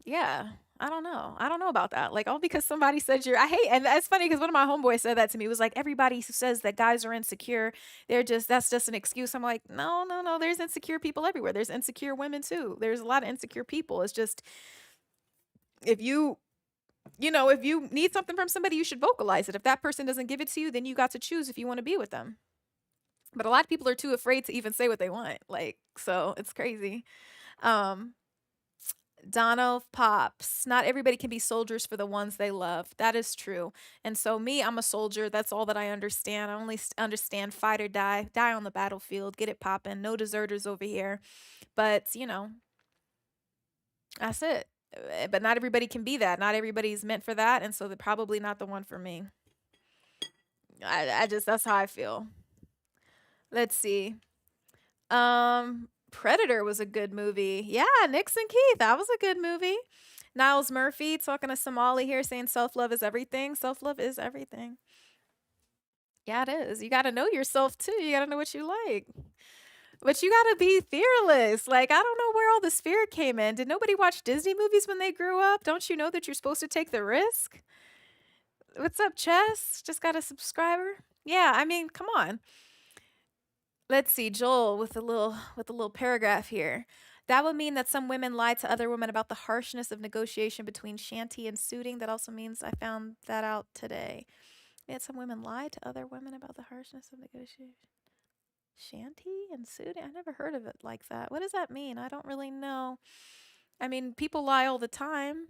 yeah. I don't know about that. Like, all because somebody said and that's funny because one of my homeboys said that to me. It was like, everybody who says that guys are insecure, that's just an excuse. I'm like, no. There's insecure people everywhere. There's insecure women too. There's a lot of insecure people. It's just, if you need something from somebody, you should vocalize it. If that person doesn't give it to you, then you got to choose if you want to be with them. But a lot of people are too afraid to even say what they want. Like, so it's crazy. Dono Pops, not everybody can be soldiers for the ones they love. That is true. And so I'm a soldier. That's all that I understand. I only understand fight or die on the battlefield, get it popping. No deserters over here. But, that's it. But not everybody can be that. Not everybody's meant for that. And so they're probably not the one for me. That's how I feel. Let's see. Predator was a good movie. Yeah, Nixon Keith, that was a good movie. Niles Murphy talking to Somali here saying self-love is everything. Self-love is everything. Yeah, it is. You got to know yourself too. You got to know what you like. But you got to be fearless. Like, I don't know where all this fear came in. Did nobody watch Disney movies when they grew up? Don't you know that you're supposed to take the risk? What's up, Chess? Just got a subscriber? Yeah, I mean, come on. Let's see, Joel with a little paragraph here. That would mean that some women lie to other women about the harshness of negotiation between shanty and suiting. That also means I found that out today. Yeah, some women lie to other women about the harshness of negotiation. Shanty and suiting? I never heard of it like that. What does that mean? I don't really know. I mean, people lie all the time.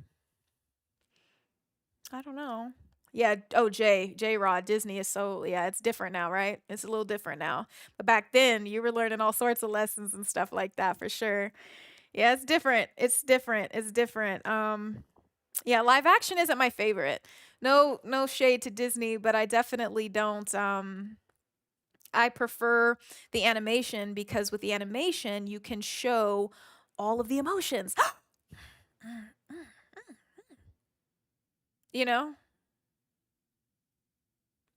I don't know. Yeah. Oh, J-Rod, Disney is it's different now, right? It's a little different now. But back then, you were learning all sorts of lessons and stuff like that for sure. Yeah, it's different. It's different. Yeah, live action isn't my favorite. No shade to Disney, but I definitely don't. I prefer the animation because with the animation, you can show all of the emotions. You know?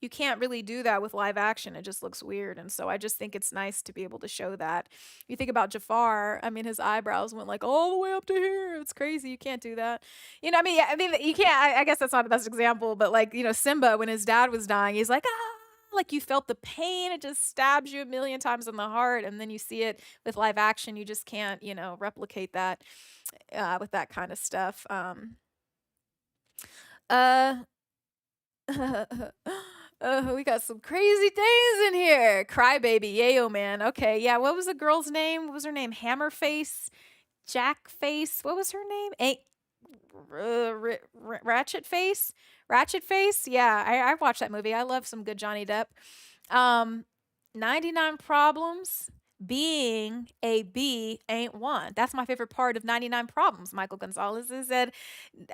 You can't really do that with live action. It just looks weird. And so I just think it's nice to be able to show that. You think about Jafar, I mean, his eyebrows went like all the way up to here. It's crazy. You can't do that. You know, I mean, yeah, I mean, you can't, I guess that's not the best example, but like, you know, Simba, when his dad was dying, he's like, ah, like you felt the pain. It just stabs you a million times in the heart. And then you see it with live action. You just can't, you know, replicate that with that kind of stuff. Uh, we got some crazy things in here. Crybaby, yayo man. Okay, yeah. What was the girl's name? What was her name? Hammerface, Jackface. What was her name? Ratchet Face. Ratchet Face. Yeah, I watched that movie. I love some good Johnny Depp. 99 Problems. Being a B ain't one. That's my favorite part of 99 Problems. Michael Gonzalez said,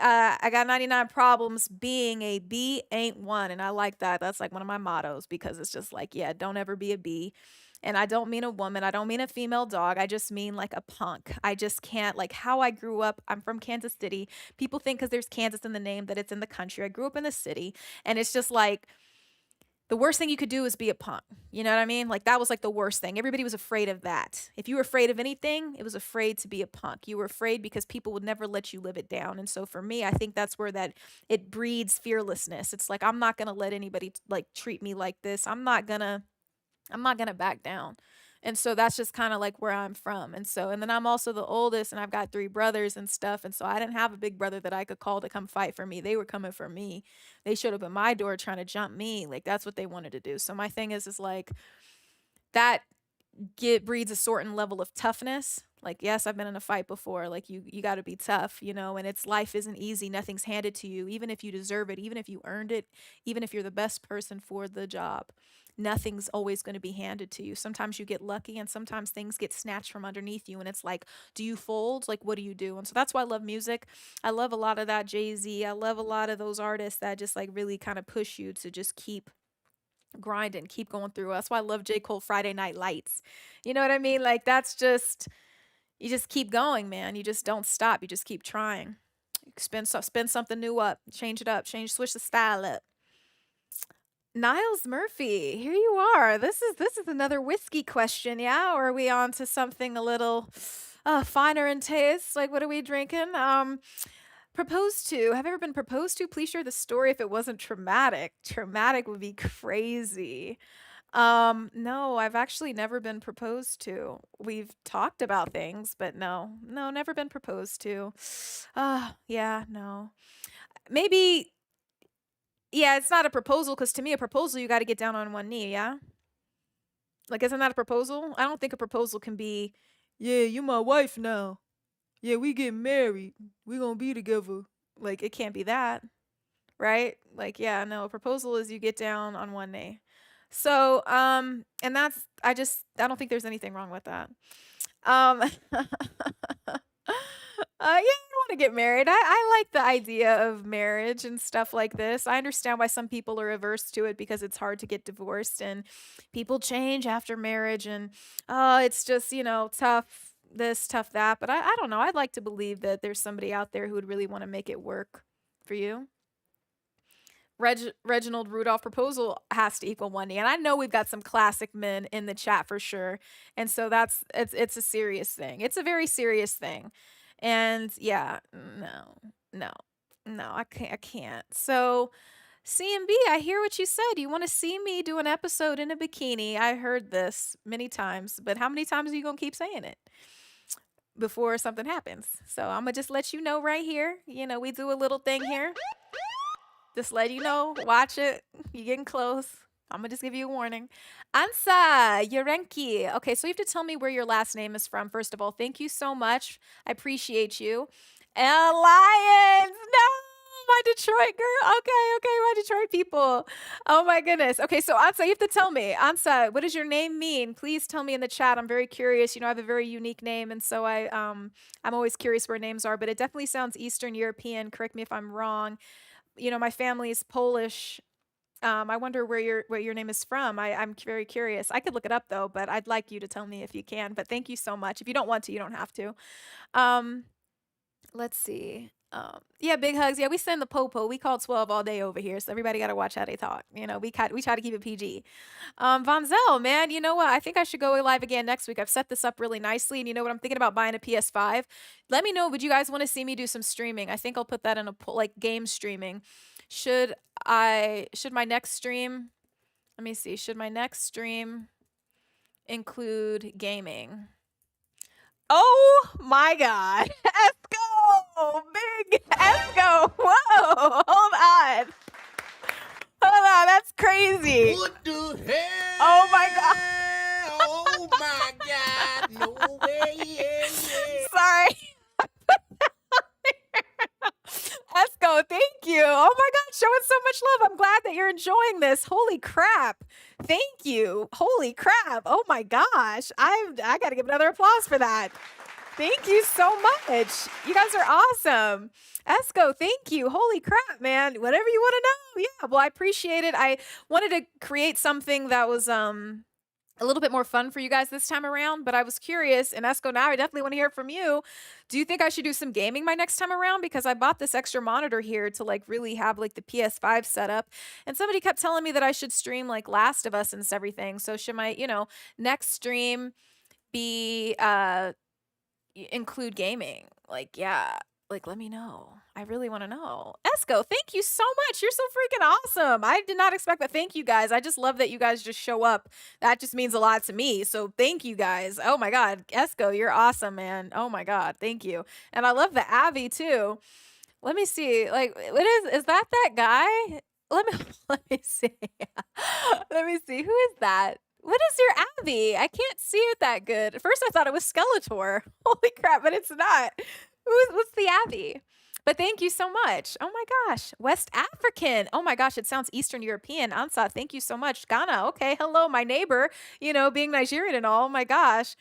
I got 99 problems. Being a B ain't one. And I like that. That's like one of my mottos because it's just like, yeah, don't ever be a B. And I don't mean a woman. I don't mean a female dog. I just mean like a punk. I just can't, like how I grew up. I'm from Kansas City. People think because there's Kansas in the name that it's in the country. I grew up in the city. And it's just like, the worst thing you could do is be a punk. You know what I mean? Like that was like the worst thing. Everybody was afraid of that. If you were afraid of anything, it was afraid to be a punk. You were afraid because people would never let you live it down. And so for me, I think that's where that it breeds fearlessness. It's like I'm not going to let anybody like treat me like this. I'm not going to back down. And so that's just kind of like where I'm from. And so, and then I'm also the oldest and I've got 3 brothers and stuff. And so I didn't have a big brother that I could call to come fight for me. They were coming for me. They showed up at my door trying to jump me. Like that's what they wanted to do. So my thing is like that breeds a certain level of toughness. Like, yes, I've been in a fight before. Like you got to be tough, you know, and it's life isn't easy. Nothing's handed to you, even if you deserve it, even if you earned it, even if you're the best person for the job. Nothing's always going to be handed to you. Sometimes you get lucky and sometimes things get snatched from underneath you. And it's like, do you fold? Like, what do you do? And so that's why I love music. I love a lot of that Jay-Z. I love a lot of those artists that just like really kind of push you to just keep grinding, keep going through. That's why I love J. Cole Friday Night Lights. You know what I mean? Like that's just, you just keep going, man. You just don't stop. You just keep trying. Spin something new up, change it up, switch the style up. Niles Murphy, here you are. This is another whiskey question, yeah? Or are we on to something a little finer in taste? Like, what are we drinking? Proposed to. Have you ever been proposed to? Please share the story if it wasn't traumatic. Traumatic would be crazy. No, I've actually never been proposed to. We've talked about things, but no, never been proposed to. Yeah, no. Maybe, yeah, it's not a proposal because to me, a proposal, you got to get down on one knee, yeah? Like, isn't that a proposal? I don't think a proposal can be, yeah, you my wife now. Yeah, we get married. We gonna be together. Like, it can't be that, right? Like, yeah, no, a proposal is you get down on one knee. So, and that's, I don't think there's anything wrong with that. Yeah, you want to get married. I like the idea of marriage and stuff like this. I understand why some people are averse to it because it's hard to get divorced and people change after marriage and it's just, you know, tough this, tough that. But I don't know. I'd like to believe that there's somebody out there who would really want to make it work for you. Reginald Rudolph, proposal has to equal one knee. And I know we've got some classic men in the chat for sure. And so it's a serious thing. It's a very serious thing. And yeah, no, I can't. So CMB, I hear what you said. You want to see me do an episode in a bikini. I heard this many times, but how many times are you going to keep saying it before something happens? So I'm going to just let you know right here. You know, we do a little thing here. Just let you know, watch it. You're getting close. I'm going to just give you a warning. Ansa Yarenki. Okay, so you have to tell me where your last name is from, first of all. Thank you so much. I appreciate you. Alliance. No, my Detroit girl. Okay, my Detroit people. Oh, my goodness. Okay, so Ansa, you have to tell me. Ansa, what does your name mean? Please tell me in the chat. I'm very curious. You know, I have a very unique name, and so I'm always curious where names are, but it definitely sounds Eastern European. Correct me if I'm wrong. You know, my family is Polish. I wonder where your name is from. I'm very curious. I could look it up though, but I'd like you to tell me if you can. But thank you so much. If you don't want to, you don't have to. Let's see. Yeah, big hugs. Yeah, we send the popo. We call 12 all day over here, so everybody got to watch how they talk. You know, we try to keep it PG. Von Zell, man, you know what? I think I should go live again next week. I've set this up really nicely, and you know what? I'm thinking about buying a PS5. Let me know. Would you guys want to see me do some streaming? I think I'll put that in a like game streaming. Should my next stream? Let me see. Should my next stream include gaming? Oh my God. Esco! Big Esco! Whoa! Hold on. Hold on. That's crazy. What the hell? Oh my God. Oh my God. No way. Sorry. Esco, thank you. Oh my God, showing so much love. I'm glad that you're enjoying this. Holy crap. Thank you. Holy crap. Oh my gosh. I got to give another applause for that. Thank you so much. You guys are awesome. Esco, thank you. Holy crap, man. Whatever you want to know. Yeah, well, I appreciate it. I wanted to create something that was a little bit more fun for you guys this time around, but I was curious, and Esco, now I definitely want to hear from you. Do you think I should do some gaming my next time around? Because I bought this extra monitor here to like really have like the PS5 set up, and somebody kept telling me that I should stream like Last of Us and everything. So should my, next stream be include gaming? Like, yeah. Like, let me know. I really want to know. Esco, thank you so much. You're so freaking awesome. I did not expect that. Thank you, guys. I just love that you guys just show up. That just means a lot to me. So thank you, guys. Oh, my God. Esco, you're awesome, man. Oh, my God. Thank you. And I love the Abby, too. Let me see. Like, what is that guy? Let me see. Let me see. Who is that? What is your Abby? I can't see it that good. At first, I thought it was Skeletor. Holy crap, but it's not. What's the Abby? But thank you so much. Oh my gosh. West African. Oh my gosh, it sounds Eastern European. Ansa, thank you so much. Ghana. Okay, hello, my neighbor. Being Nigerian and all. Oh my gosh.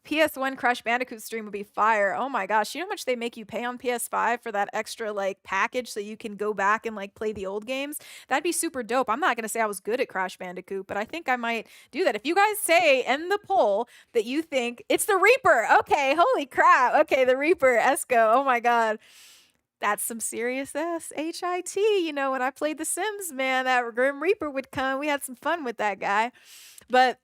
PS1 Crash Bandicoot stream would be fire. Oh my gosh. You know how much they make you pay on PS5 for that extra like package so you can go back and like play the old games? That'd be super dope. I'm not going to say I was good at Crash Bandicoot, but I think I might do that. If you guys say in the poll that you think it's the Reaper. Okay, holy crap. Okay, the Reaper, Esco. Oh my God. That's some serious HIT. When I played The Sims, man, that Grim Reaper would come. We had some fun with that guy. But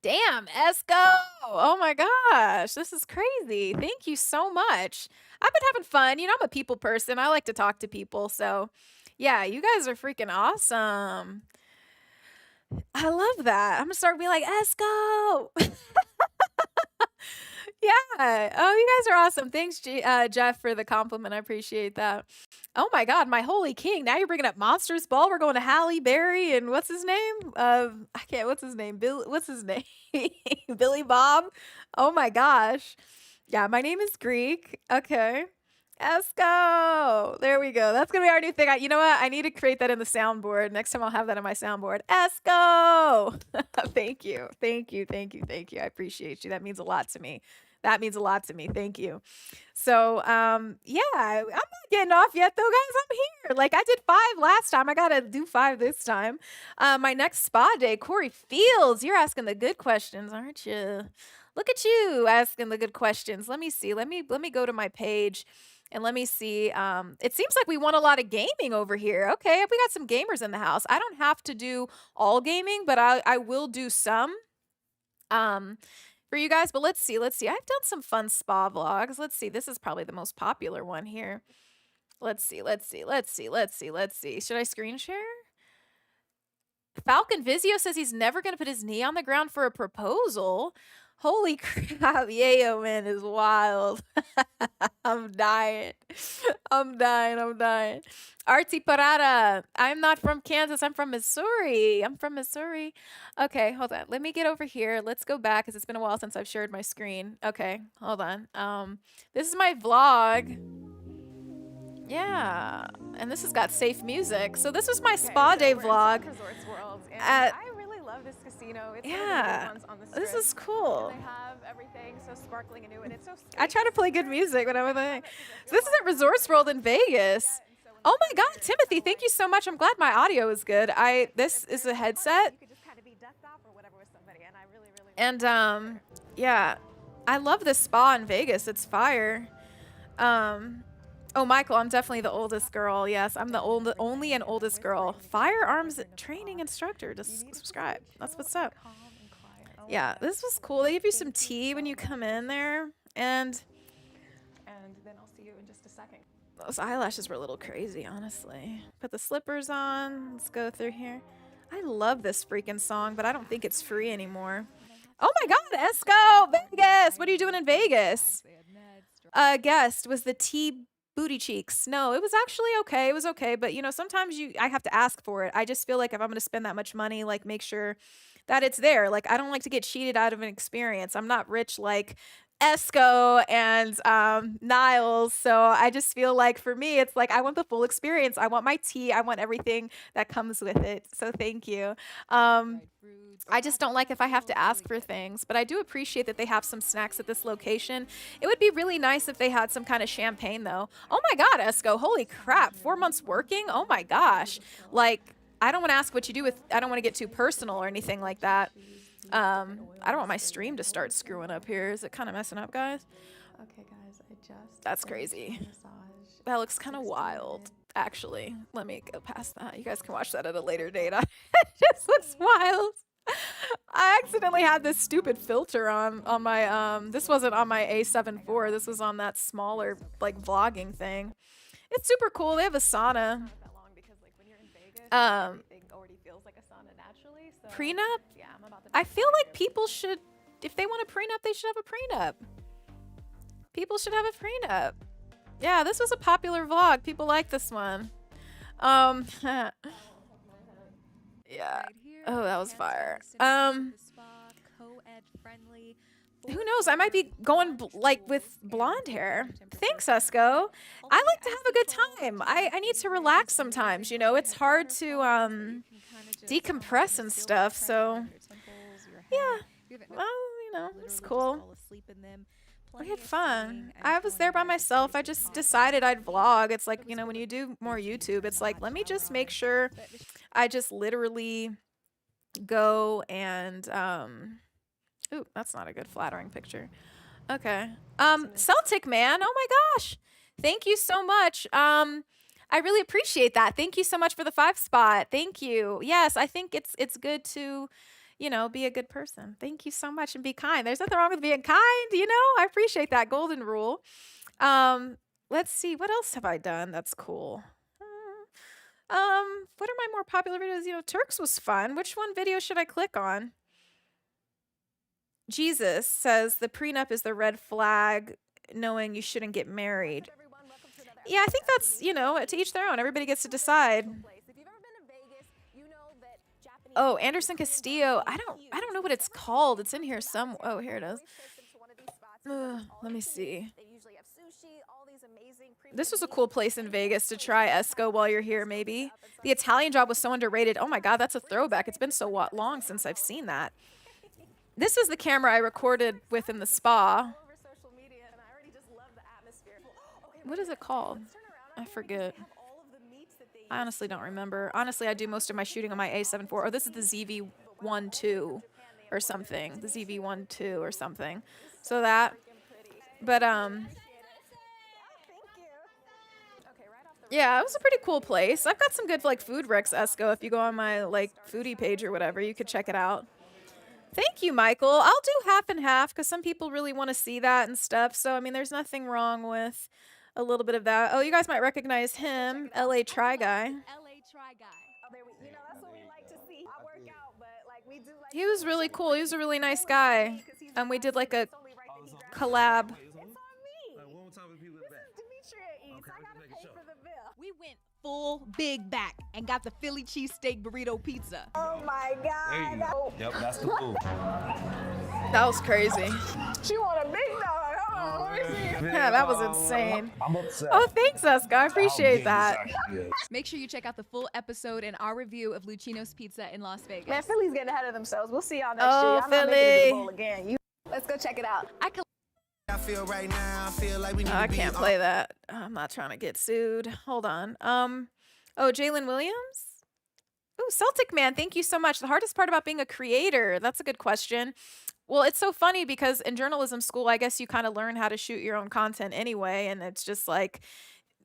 damn, Esco. Oh my gosh. This is crazy. Thank you so much. I've been having fun. I'm a people person. I like to talk to people. So yeah, you guys are freaking awesome. I love that. I'm gonna start being like, Esco. Yeah. Oh, you guys are awesome. Thanks, Jeff, for the compliment. I appreciate that. Oh my God, my holy king! Now you're bringing up Monsters Ball. We're going to Halle Berry and what's his name? I can't. What's his name? Bill. What's his name? Billy Bob. Oh my gosh. Yeah, my name is Greek. Okay. Esco. There we go. That's gonna be our new thing. You know what? I need to create that in the soundboard. Next time I'll have that in my soundboard. Esco. Thank you. Thank you. Thank you. Thank you. I appreciate you. That means a lot to me. That means a lot to me. Thank you. So, yeah, I'm not getting off yet though, guys. I'm here. Like I did 5 last time. I got to do 5 this time. My next spa day, Corey Fields, you're asking the good questions, aren't you? Look at you asking the good questions. Let me see. Let me go to my page and let me see. It seems like we want a lot of gaming over here. Okay, we got some gamers in the house. I don't have to do all gaming, but I will do some. For you guys, but let's see. I've done some fun spa vlogs. Let's see. This is probably the most popular one here. Let's see. Should I screen share? Falcon Vizio says he's never going to put his knee on the ground for a proposal. Holy crap. Yayo, man, is wild. I'm dying. Artie Parada. I'm not from Kansas. I'm from Missouri. Okay, hold on. Let me get over here. Let's go back because it's been a while since I've shared my screen. Okay, hold on. This is my vlog. Yeah, and this has got safe music. So this was my spa day vlog. Resorts World, and I really love this casino. It's one of the big ones on the strip. This is cool. And they have everything so sparkling and new, and it's so. I try to play good music when I'm with it. So this is at Resorts World in Vegas. Oh my God, Timothy, thank you so much. I'm glad my audio is good. This is a headset. And yeah, I love this spa in Vegas. It's fire. Oh, Michael, I'm definitely the oldest girl. Yes, I'm the only and oldest girl. Firearms training instructor. Just subscribe. That's what's up. Yeah, this was cool. They give you some tea when you come in there, and then I'll see you in just a second. those eyelashes were a little crazy, honestly. Put the slippers on. Let's go through here. I love this freaking song, but I don't think it's free anymore. Oh my God, Esco, Vegas. What are you doing in Vegas? Guest was the T booty cheeks. No, it was actually okay. It was okay, but you know, sometimes I have to ask for it. I just feel like if I'm going to spend that much money, like make sure that it's there. Like I don't like to get cheated out of an experience. I'm not rich like Esco and Niles. So I just feel like for me, it's like I want the full experience. I want my tea. I want everything that comes with it. So thank you. I just don't like if I have to ask for things, but I do appreciate that they have some snacks at this location. It would be really nice if they had some kind of champagne though. Oh my God, Esco, holy crap, 4 months working? Oh my gosh. Like, I don't want to ask what you do with, I don't want to get too personal or anything like that. I don't want my stream to start screwing up here. Is it kind of messing up, guys? Okay, guys, I just That's crazy. That looks kind of wild. Actually, let me go past that. You guys can watch that at a later date. It just looks wild. I accidentally had this stupid filter on my this wasn't on my A7 IV. This was on that smaller like vlogging thing. It's super cool. They have a sauna. Prenup? I feel like people should, if they want a prenup, they should have a prenup. People should have a prenup. Yeah, this was a popular vlog. People like this one. Yeah. Oh, that was fire. Who knows? I might be going like with blonde hair. Thanks, Esco. I like to have a good time. I need to relax sometimes, you know. It's hard to decompress and stuff. So yeah. Well, you know, it's cool. We had fun. I was there by myself. I just decided I'd vlog. It's like, you know, when you do more YouTube, it's like, let me just make sure I just literally go and ooh, that's not a good flattering picture. Okay. Celtic man, oh my gosh. Thank you so much. I really appreciate that. Thank you so much for the 5 spot. Thank you. Yes, I think it's good to, you know, be a good person. Thank you so much and be kind. There's nothing wrong with being kind, you know? I appreciate that golden rule. Let's see, what else have I done that's cool? What are my more popular videos? You know, Turks was fun. Which one video should I click on? Jesus says the prenup is the red flag, knowing you shouldn't get married. Yeah, I think that's, you know, to each their own. Everybody gets to decide. Oh, Anderson Castillo. I don't know what it's called. It's in here some. Oh, here it is. Let me see. This was a cool place in Vegas to try Esco while you're here, maybe. The Italian Job was so underrated. Oh my God, that's a throwback. It's been so long since I've seen that. This is the camera I recorded with in the spa. What is it called? I forget. I honestly don't remember. Honestly, I do most of my shooting on my A7 IV. Oh, this is the ZV-12 or something. The ZV-12 or something. So that. But, yeah, it was a pretty cool place. I've got some good, like, food recs, Esco. If you go on my, like, foodie page or whatever, you could check it out. Thank you, Michael. I'll do half and half because some people really want to see that and stuff. So, I mean, there's nothing wrong with a little bit of that. Oh, you guys might recognize him, LA Try Guy. He was really cool. He was a really nice guy. And we did like a collab. We went full big back and got the Philly cheesesteak burrito pizza. Oh my God. Yep, that's the move. That was crazy. She want a big dog. Hold on, let me see. Yeah, that was insane. I'm upset. Oh, thanks, Esco. I appreciate that. Make sure you check out the full episode and our review of Lucino's Pizza in Las Vegas. Man, Philly's getting ahead of themselves. We'll see y'all next Oh, year. I'm not making it to Philly. the bowl again. Let's go check it out. I feel right now, I feel like we need I to be can't play that. I'm not trying to get sued. Hold on. Oh, Jalen Williams? Ooh, Celtic Man, thank you so much. The hardest part about being a creator, that's a good question. Well, it's so funny because in journalism school, I guess you kind of learn how to shoot your own content anyway. And it's just like,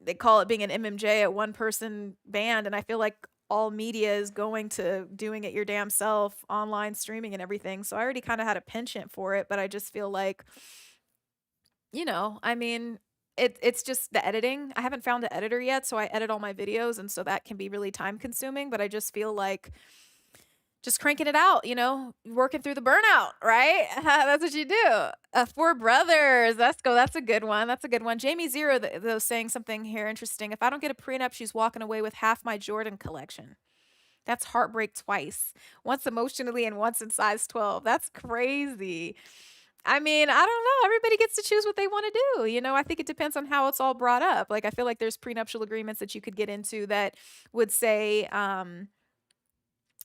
they call it being an MMJ, a one person band, and I feel like all media is going to doing it your damn self, online streaming and everything. So I already kind of had a penchant for it, but I just feel like, I mean, it's just the editing. I haven't found an editor yet, so I edit all my videos, and so that can be really time consuming, but I just feel like just cranking it out, working through the burnout, right? That's what you do. Four brothers. Let's go. That's a good one. That's a good one. Jamie Zero, though, saying something here interesting. If I don't get a prenup, she's walking away with half my Jordan collection. That's heartbreak twice. Once emotionally and once in size 12. That's crazy. I mean, I don't know. Everybody gets to choose what they want to do. I think it depends on how it's all brought up. Like, I feel like there's prenuptial agreements that you could get into that would say,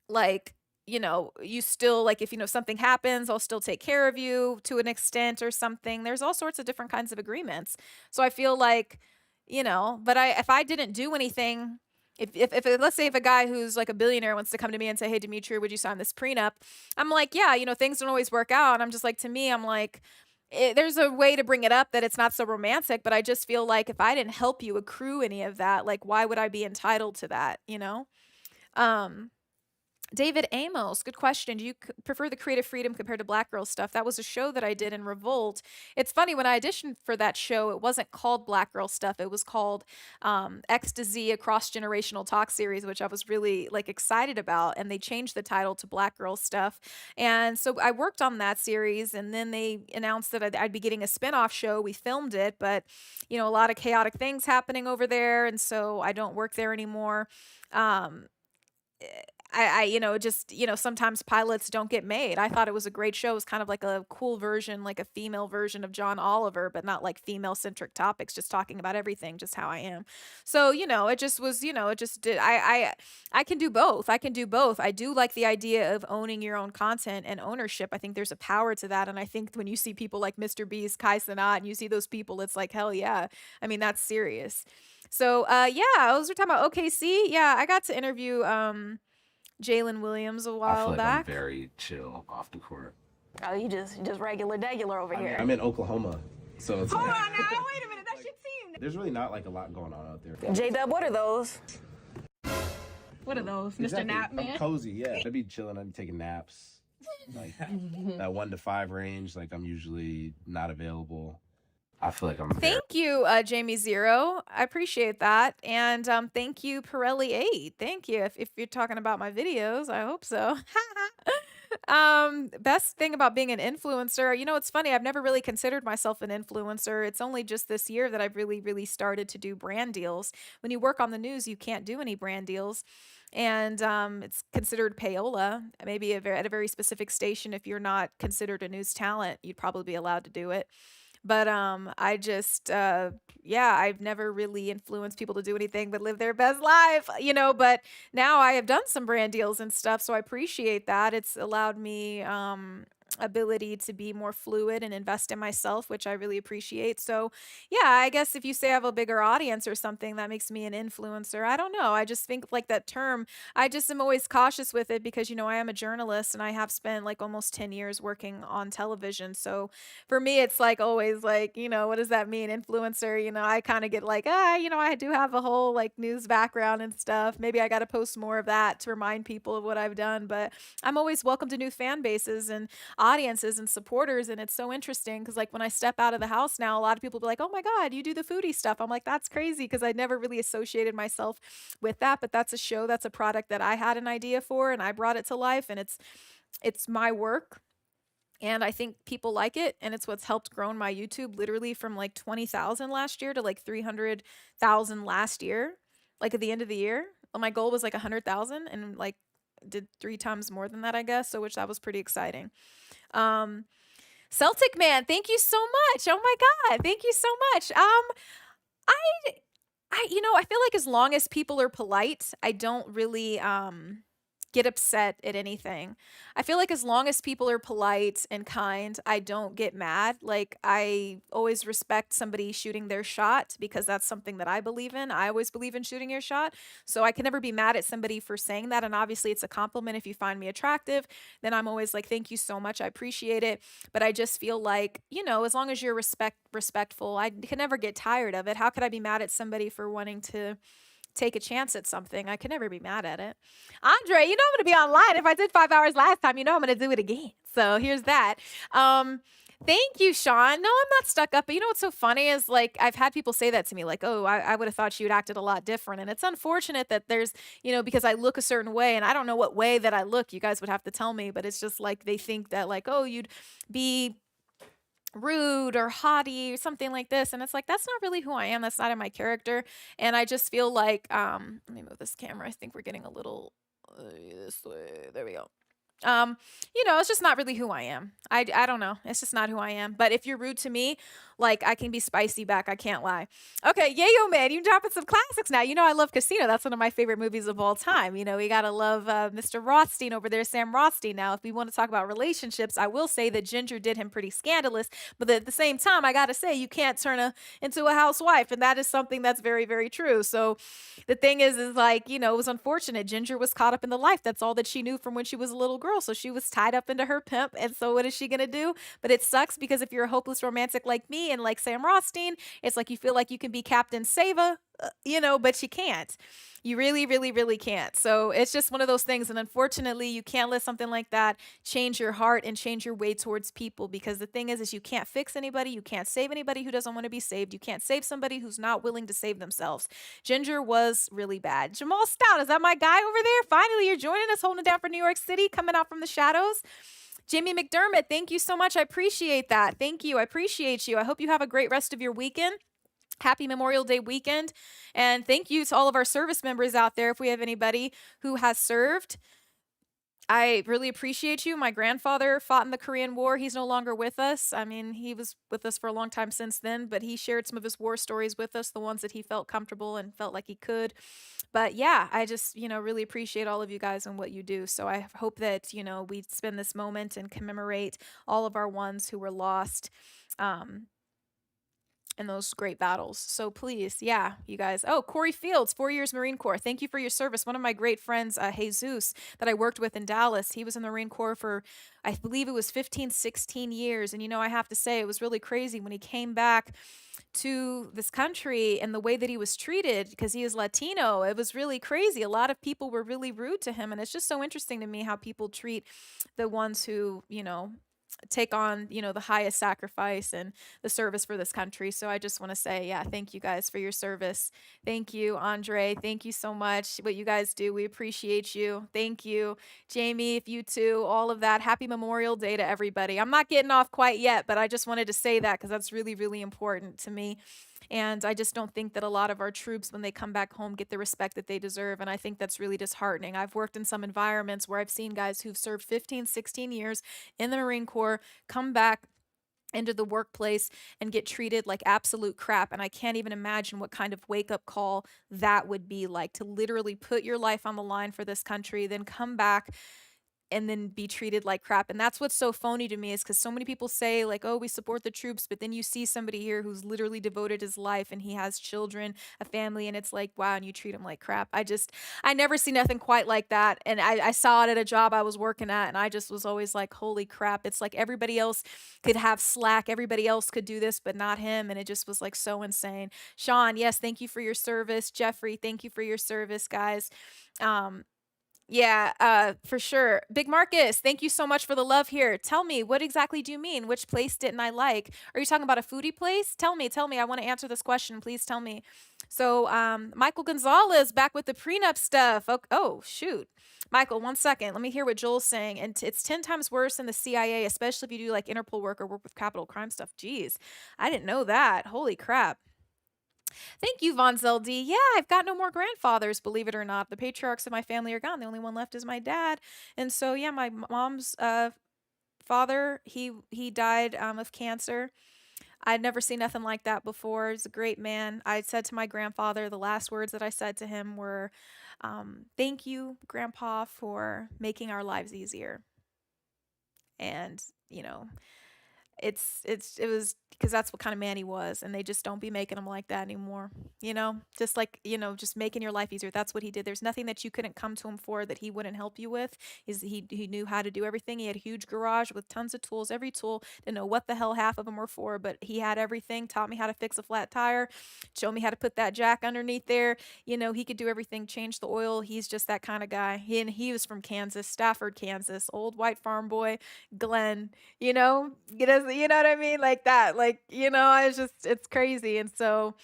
like, you still, like, if, something happens, I'll still take care of you to an extent or something. There's all sorts of different kinds of agreements. So I feel like, but if I didn't do anything, if let's say if a guy who's like a billionaire wants to come to me and say, hey, Demetria, would you sign this prenup? I'm like, yeah, things don't always work out. And I'm just like, to me, I'm like, there's a way to bring it up that it's not so romantic, but I just feel like if I didn't help you accrue any of that, like, why would I be entitled to that, David Amos, good question. Do you prefer the creative freedom compared to Black Girl Stuff? That was a show that I did in Revolt. It's funny, when I auditioned for that show, it wasn't called Black Girl Stuff. It was called X to Z, a cross-generational talk series, which I was really excited about. And they changed the title to Black Girl Stuff. And so I worked on that series, and then they announced that I'd be getting a spinoff show. We filmed it, but a lot of chaotic things happening over there. And so I don't work there anymore. Sometimes pilots don't get made. I thought it was a great show. It was kind of like a cool version, like a female version of John Oliver, but not like female centric topics, just talking about everything, just how I am. So, it just was, it just did. I can do both. I can do both. I do like the idea of owning your own content and ownership. I think there's a power to that. And I think when you see people like Mr. Beast, Kai Cenat, and you see those people, it's like, hell yeah. I mean, that's serious. So, yeah, I was talking about OKC. Yeah, I got to interview, Jalen Williams a I while feel like back. I'm very chill off the court. Oh, you just regular over here. I'm in Oklahoma, so it's Hold on now, wait a minute, that shit seemed. there's really not like a lot going on out there. J-Dub, what are those? What are those, Exactly. Mr. Nap I'm Man? cozy, yeah. I'd be chilling, I'd be taking naps. Like that 1 to 5 range, like I'm usually not available. I feel like I'm Thank you, Jamie Zero. I appreciate that. And thank you, Pirelli8. Thank you. If you're talking about my videos, I hope so. Best thing about being an influencer, it's funny. I've never really considered myself an influencer. It's only just this year that I've really, really started to do brand deals. When you work on the news, you can't do any brand deals. And it's considered payola. Maybe at a very specific station, if you're not considered a news talent, you'd probably be allowed to do it. But I just I've never really influenced people to do anything but live their best life, but now I have done some brand deals and stuff, so I appreciate that. It's allowed me ability to be more fluid and invest in myself, which I really appreciate. So yeah, I guess if you say I have a bigger audience or something, that makes me an influencer. I don't know. I just think like that term, I just am always cautious with it because, I am a journalist and I have spent like almost 10 years working on television. So for me, it's like always like, what does that mean? Influencer, I kind of get like, I do have a whole like news background and stuff. Maybe I got to post more of that to remind people of what I've done, but I'm always welcome to new fan bases and audiences and supporters. And it's so interesting because like when I step out of the house now, a lot of people be like, oh my God, you do the foodie stuff. I'm like, that's crazy because I never really associated myself with that. But that's a show, that's a product that I had an idea for and I brought it to life, and it's my work. And I think people like it, and it's what's helped grow my YouTube literally from like 20,000 last year to like 300,000 last year, like at the end of the year. Well, my goal was like 100,000 and like did 3 times more than that, I guess. So that was pretty exciting. Celtic Man, thank you so much. Oh my God, thank you so much. I feel like as long as people are polite, I don't really get upset at anything. I feel like as long as people are polite and kind, I don't get mad. Like, I always respect somebody shooting their shot because that's something that I believe in. I always believe in shooting your shot. So I can never be mad at somebody for saying that. And obviously, it's a compliment if you find me attractive. Then I'm always like, thank you so much. I appreciate it. But I just feel like, you know, as long as you're respectful, I can never get tired of it. How could I be mad at somebody for wanting to take a chance at something? I could never be mad at it. Andre, you know I'm gonna be online. If I did 5 hours last time, you know I'm gonna do it again. So here's that. Thank you, Sean. No, I'm not stuck up. But you know what's so funny is like I've had people say that to me, like, oh, I would have thought you'd acted a lot different. And it's unfortunate that there's, you know, because I look a certain way and I don't know what way that I look. You guys would have to tell me, but it's just like they think that like, oh, you'd be rude or haughty or something like this, and it's like that's not really who I am. That's not in my character. And I just feel like let me move this camera. I think we're getting a little this way. There we go. You know, it's just not really who I am. I don't know. It's just not who I am. But if you're rude to me, like I can be spicy back. I can't lie. Okay, Yayo man, you dropping some classics now. You know I love Casino. That's one of my favorite movies of all time. You know, we gotta love Mr. Rothstein over there, Sam Rothstein. Now, if we want to talk about relationships, I will say that Ginger did him pretty scandalous. But at the same time, I gotta say you can't turn her into a housewife, and that is something that's very, very true. So the thing is like, you know, it was unfortunate. Ginger was caught up in the life. That's all that she knew from when she was a little girl. So she was tied up into her pimp. And so what is she going to do? But it sucks because if you're a hopeless romantic like me and like Sam Rothstein, it's like you feel like you can be Captain Sava, you know, but you can't. You really, really, really can't. So it's just one of those things. And unfortunately, you can't let something like that change your heart and change your way towards people. Because the thing is you can't fix anybody. You can't save anybody who doesn't want to be saved. You can't save somebody who's not willing to save themselves. Ginger was really bad. Jamal Stout, is that my guy over there? Finally, you're joining us, holding it down for New York City, coming out from the shadows. Jamie McDermott, thank you so much. I appreciate that. Thank you. I appreciate you. I hope you have a great rest of your weekend. Happy Memorial Day weekend. And thank you to all of our service members out there. If we have anybody who has served, I really appreciate you. My grandfather fought in the Korean War. He's no longer with us. I mean, he was with us for a long time since then, but he shared some of his war stories with us, the ones that he felt comfortable and felt like he could. But yeah, I just, you know, really appreciate all of you guys and what you do. So I hope that, you know, we spend this moment and commemorate all of our ones who were lost. In those great battles. So please, yeah, you guys. Oh, Corey Fields, 4 years Marine Corps. Thank you for your service. One of my great friends, Jesus, that I worked with in Dallas, he was in the Marine Corps for, I believe it was 15, 16 years. And, you know, I have to say, it was really crazy when he came back to this country and the way that he was treated because he is Latino. It was really crazy. A lot of people were really rude to him. And it's just so interesting to me how people treat the ones who, you know, take on, you know, the highest sacrifice and the service for this country. So I just want to say, yeah, thank you guys for your service. Thank you, Andre. Thank you so much. What you guys do, we appreciate you. Thank you, Jamie, if you too, all of that. Happy Memorial Day to everybody. I'm not getting off quite yet, but I just wanted to say that because that's really, really important to me. And I just don't think that a lot of our troops, when they come back home, get the respect that they deserve. And I think that's really disheartening. I've worked in some environments where I've seen guys who've served 15, 16 years in the Marine Corps come back into the workplace and get treated like absolute crap. And I can't even imagine what kind of wake-up call that would be like, to literally put your life on the line for this country, then come back and then be treated like crap. And that's what's so phony to me, is because so many people say like, oh, we support the troops, but then you see somebody here who's literally devoted his life and he has children, a family, and it's like, wow, and you treat him like crap. I never see nothing quite like that. And I saw it at a job I was working at, and I just was always like, holy crap. It's like everybody else could have slack, everybody else could do this, but not him. And it just was like so insane. Sean, yes, thank you for your service. Jeffrey, thank you for your service, guys. Yeah, for sure. Big Marcus, thank you so much for the love here. Tell me, what exactly do you mean? Which place didn't I like? Are you talking about a foodie place? Tell me. I want to answer this question. Please tell me. So, Michael Gonzalez back with the prenup stuff. Oh, shoot. Michael, 1 second. Let me hear what Joel's saying. And it's 10 times worse than the CIA, especially if you do like Interpol work or work with capital crime stuff. Jeez, I didn't know that. Holy crap. Thank you, Von Zeldy. Yeah, I've got no more grandfathers, believe it or not. The patriarchs of my family are gone. The only one left is my dad. And so, yeah, my mom's father, he died of cancer. I'd never seen nothing like that before. He's a great man. I said to my grandfather, the last words that I said to him were, thank you, Grandpa, for making our lives easier. And, you know, it was because that's what kind of man he was, and they just don't be making him like that anymore. You know, just like, you know, just making your life easier. That's what he did. There's nothing that you couldn't come to him for that he wouldn't help you with. He knew how to do everything. He had a huge garage with tons of tools, every tool. Didn't know what the hell half of them were for, but he had everything. Taught me how to fix a flat tire, showed me how to put that jack underneath there. You know, he could do everything, change the oil. He's just that kind of guy. He was from Kansas, Stafford, Kansas, old white farm boy, Glenn. You know, you know what I mean? Like that. Like, you know, it's crazy. And so,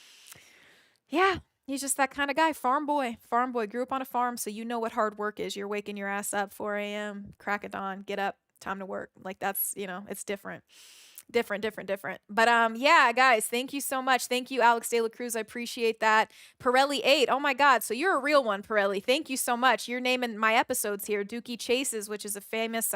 yeah, he's just that kind of guy. Farm boy. Grew up on a farm, so you know what hard work is. You're waking your ass up 4 a.m., crack of dawn, get up, time to work. Like that's, you know, it's different. Different. But yeah, guys, thank you so much. Thank you, Alex De La Cruz. I appreciate that. Pirelli 8. Oh my God. So you're a real one, Pirelli. Thank you so much. You're naming my episodes here. Dookie Chase's, which is a famous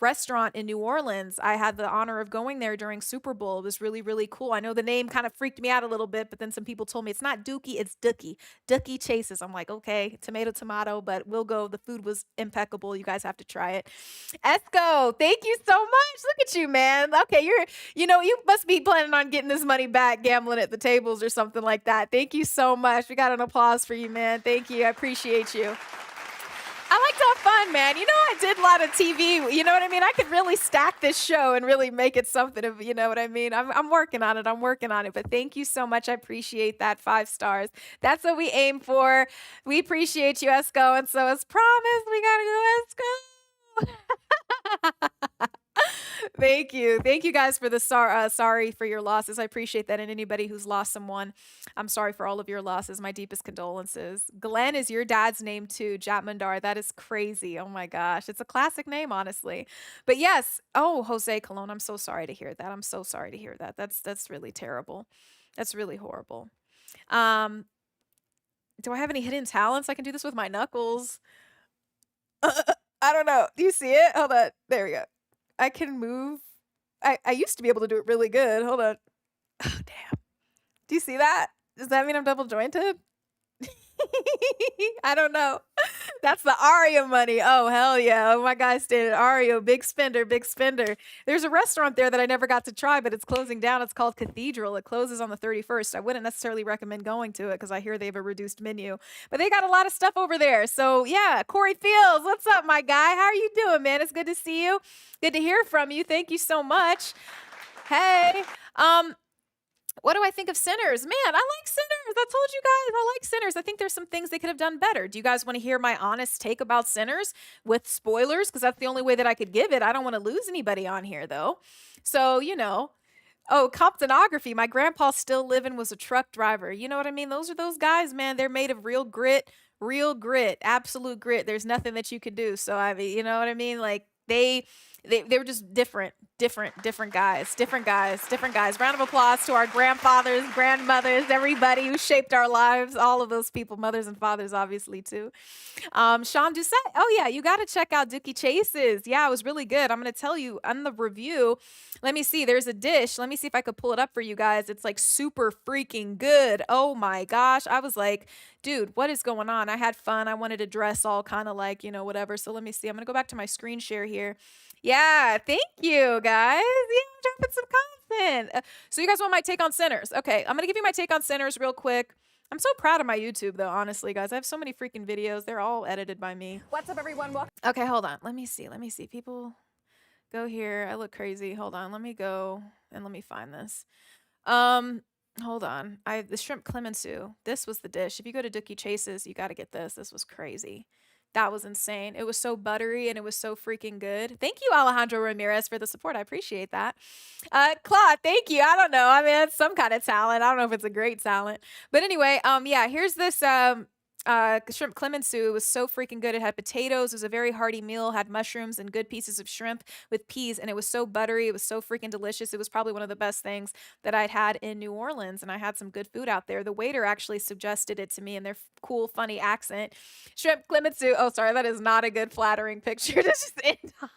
restaurant in New Orleans. I had the honor of going there during Super Bowl. It was really, really cool. I know the name kind of freaked me out a little bit, but then some people told me it's not Dookie, it's Dookie. Dookie Chase's. I'm like, okay, tomato, but we'll go. The food was impeccable. You guys have to try it. Esco, thank you so much. Look at you, man. Okay, you know, you must be planning on getting this money back gambling at the tables or something like that. Thank you so much. We got an applause for you, man. Thank you. I appreciate you. I like to have fun, man. You know, I did a lot of TV. You know what I mean? I could really stack this show and really make it something of, you know what I mean? I'm working on it. But thank you so much. I appreciate that. 5 stars. That's what we aim for. We appreciate you, Esco. And so as promised, we got to go, Esco. Thank you. Thank you guys for the sorry for your losses. I appreciate that. And anybody who's lost someone, I'm sorry for all of your losses. My deepest condolences. Glenn is your dad's name too, Jatmandar. That is crazy. Oh my gosh. It's a classic name, honestly. But yes. Oh, Jose Colon. I'm so sorry to hear that. I'm so sorry to hear that. That's really terrible. That's really horrible. Do I have any hidden talents? I can do this with my knuckles. I don't know. Do you see it? Hold on. There we go. I can move. I used to be able to do it really good. Hold on. Oh, damn. Do you see that? Does that mean I'm double jointed? I don't know. That's the Aria money. Oh, hell yeah. Oh, my guy stayed at Aria. Big spender. There's a restaurant there that I never got to try, but it's closing down. It's called Cathedral. It closes on the 31st. I wouldn't necessarily recommend going to it because I hear they have a reduced menu, but they got a lot of stuff over there. So yeah, Corey Fields, what's up, my guy? How are you doing, man? It's good to see you. Good to hear from you. Thank you so much. Hey, what do I think of Sinners? Man, I like Sinners. I told you guys I like Sinners. I think there's some things they could have done better. Do you guys want to hear my honest take about Sinners with spoilers? Because that's the only way that I could give it. I don't want to lose anybody on here, though. So, you know. Oh, Comptonography. My grandpa still living was a truck driver. You know what I mean? Those are those guys, man. They're made of real grit, absolute grit. There's nothing that you could do. So, I mean, you know what I mean? Like, they were just different guys. Round of applause to our grandfathers, grandmothers, everybody who shaped our lives, all of those people, mothers and fathers, obviously, too. Sean Doucette. Oh, yeah, you got to check out Dookie Chase's. Yeah, it was really good. I'm going to tell you on the review. Let me see. There's a dish. Let me see if I could pull it up for you guys. It's like super freaking good. Oh, my gosh. I was like, dude, what is going on? I had fun. I wanted to dress all kind of like, you know, whatever. So let me see. I'm going to go back to my screen share here. Yeah, thank you, guys. Yeah, I'm dropping some content. So you guys want my take on Sinners? Okay, I'm going to give you my take on Sinners real quick. I'm so proud of my YouTube, though, honestly, guys. I have so many freaking videos. They're all edited by me. What's up, everyone? Welcome. Okay, hold on. Let me see. People go here. I look crazy. Hold on. Let me go and let me find this. Hold on. The shrimp clemenceau. This was the dish. If you go to Dookie Chase's, you got to get this. This was crazy. That was insane. It was so buttery and it was so freaking good. Thank you, Alejandro Ramirez, for the support. I appreciate that. Claude, thank you. I don't know. I mean, it's some kind of talent. I don't know if it's a great talent. But anyway, yeah, here's this shrimp clemenceau. It was so freaking good. It had potatoes. It was a very hearty meal. Had mushrooms and good pieces of shrimp with peas, and it was so buttery. It was so freaking delicious. It was probably one of the best things that I'd had in New Orleans, and I had some good food out there. The waiter actually suggested it to me in their cool, funny accent. Shrimp clemenceau. Oh, sorry, that is not a good, flattering picture to just end on.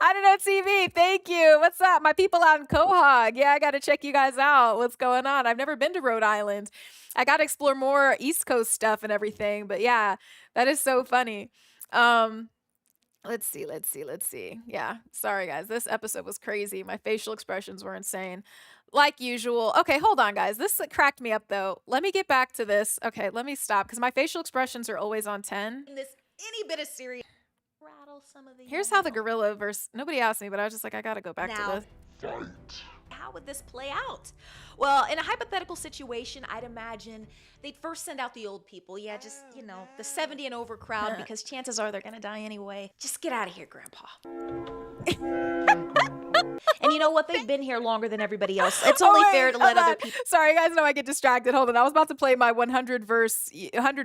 I don't know, TV. Thank you. What's up? My people out in Quahog. Yeah, I got to check you guys out. What's going on? I've never been to Rhode Island. I got to explore more East Coast stuff and everything. But yeah, that is so funny. Let's see. Yeah, sorry guys. This episode was crazy. My facial expressions were insane. Like usual. Okay, hold on, guys. This cracked me up though. Let me get back to this. Okay, let me stop because my facial expressions are always on 10. In this any bit of serious rattle some of the Here's how the gorilla verse. Nobody asked me, but I was just like, I gotta go back to this. How would this play out? Well, in a hypothetical situation, I'd imagine they'd first send out the old people. Yeah, just, the 70 and over crowd because chances are they're going to die anyway. Just get out of here, Grandpa. And you know what? They've been here longer than everybody else. It's only fair to let other people. Sorry, guys. No, I get distracted. Hold on. I was about to play my 100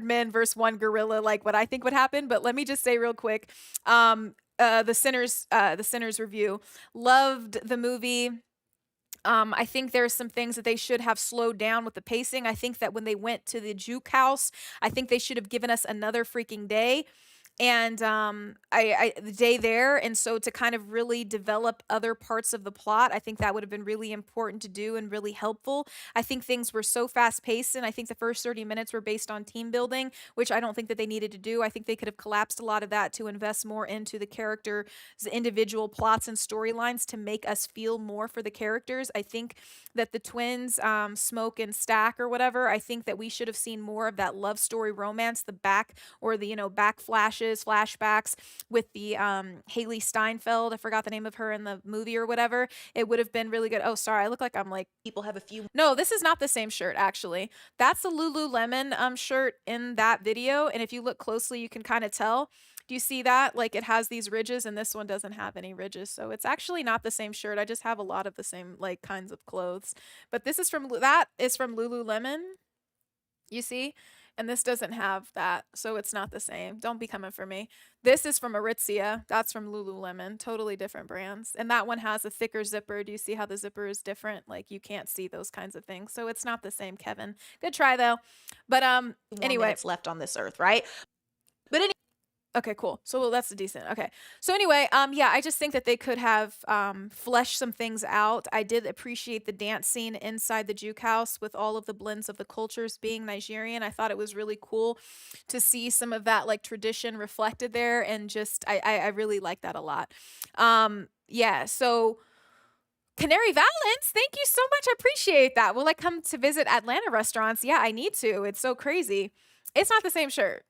men verse one gorilla, like what I think would happen. But let me just say real quick. The Sinners review. Loved the movie. I think there's some things that they should have slowed down with the pacing. I think that when they went to the juke house, I think they should have given us another freaking day. And the day there, and so to kind of really develop other parts of the plot, I think that would have been really important to do and really helpful. I think things were so fast paced, and I think the first 30 minutes were based on team building, which I don't think that they needed to do. I think they could have collapsed a lot of that to invest more into the characters' individual plots and storylines to make us feel more for the characters. I think that the twins, Smoke and Stack or whatever, I think that we should have seen more of that love story romance, the back or the back flashbacks with the Haley Steinfeld. I forgot the name of her in the movie or whatever. It would have been really good. Oh, sorry, I look like I'm like People have a few. no, this is not the same shirt, actually. That's the Lululemon shirt in that video. And if you look closely, you can kind of tell. Do you see that? Like it has these ridges, and this one doesn't have any ridges. So it's actually not the same shirt. I just have a lot of the same like kinds of clothes. But this is from Lululemon. You see? And this doesn't have that, so it's not the same. Don't be coming for me. This is from Aritzia. That's from Lululemon. Totally different brands. And that one has a thicker zipper. Do you see how the zipper is different? Like you can't see those kinds of things. So it's not the same, Kevin. Good try though. But anyway, It's left on this earth, right? But okay, cool. So that's decent. Okay. So anyway, yeah, I just think that they could have fleshed some things out. I did appreciate the dance scene inside the juke house with all of the blends of the cultures being Nigerian. I thought it was really cool to see some of that like tradition reflected there, and just I really like that a lot. Yeah, so Canary Valence, thank you so much. I appreciate that. Will I come to visit Atlanta restaurants? Yeah, I need to. It's so crazy. It's not the same shirt.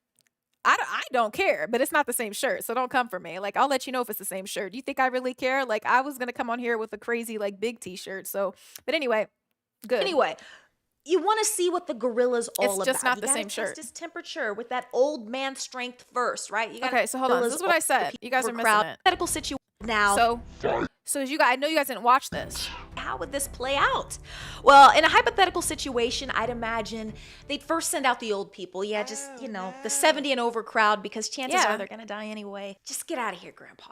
I don't care, but it's not the same shirt, so don't come for me. Like, I'll let you know if it's the same shirt. Do you think I really care? Like, I was gonna come on here with a crazy, like, big t-shirt, so, but anyway, good. anyway, you want to see what the gorilla's all about. It's just not You the gotta same test shirt. his temperature with that old man strength first, right? You gotta Okay, so hold on. This is what I said. You guys are missing it. Hypothetical situation now. So as you guys, I know you guys didn't watch this. How would this play out? Well, in a hypothetical situation, I'd imagine they'd first send out the old people. Yeah, just, the 70 and over crowd because chances Yeah. are they're going to die anyway. Just get out of here, Grandpa.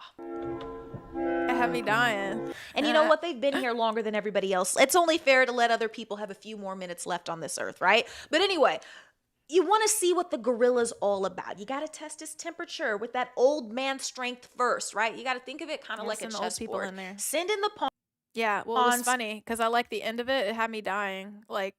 It had me dying. And you know what? They've been here longer than everybody else. It's only fair to let other people have a few more minutes left on this earth, right? But anyway, you want to see what the gorilla's all about. You got to test his temperature with that old man strength first, right? You got to think of it kind of like a Send the old people chessboard. in there. Send in the pawn. Yeah, well, it was Pawns. funny because I like the end of it. It had me dying. Like,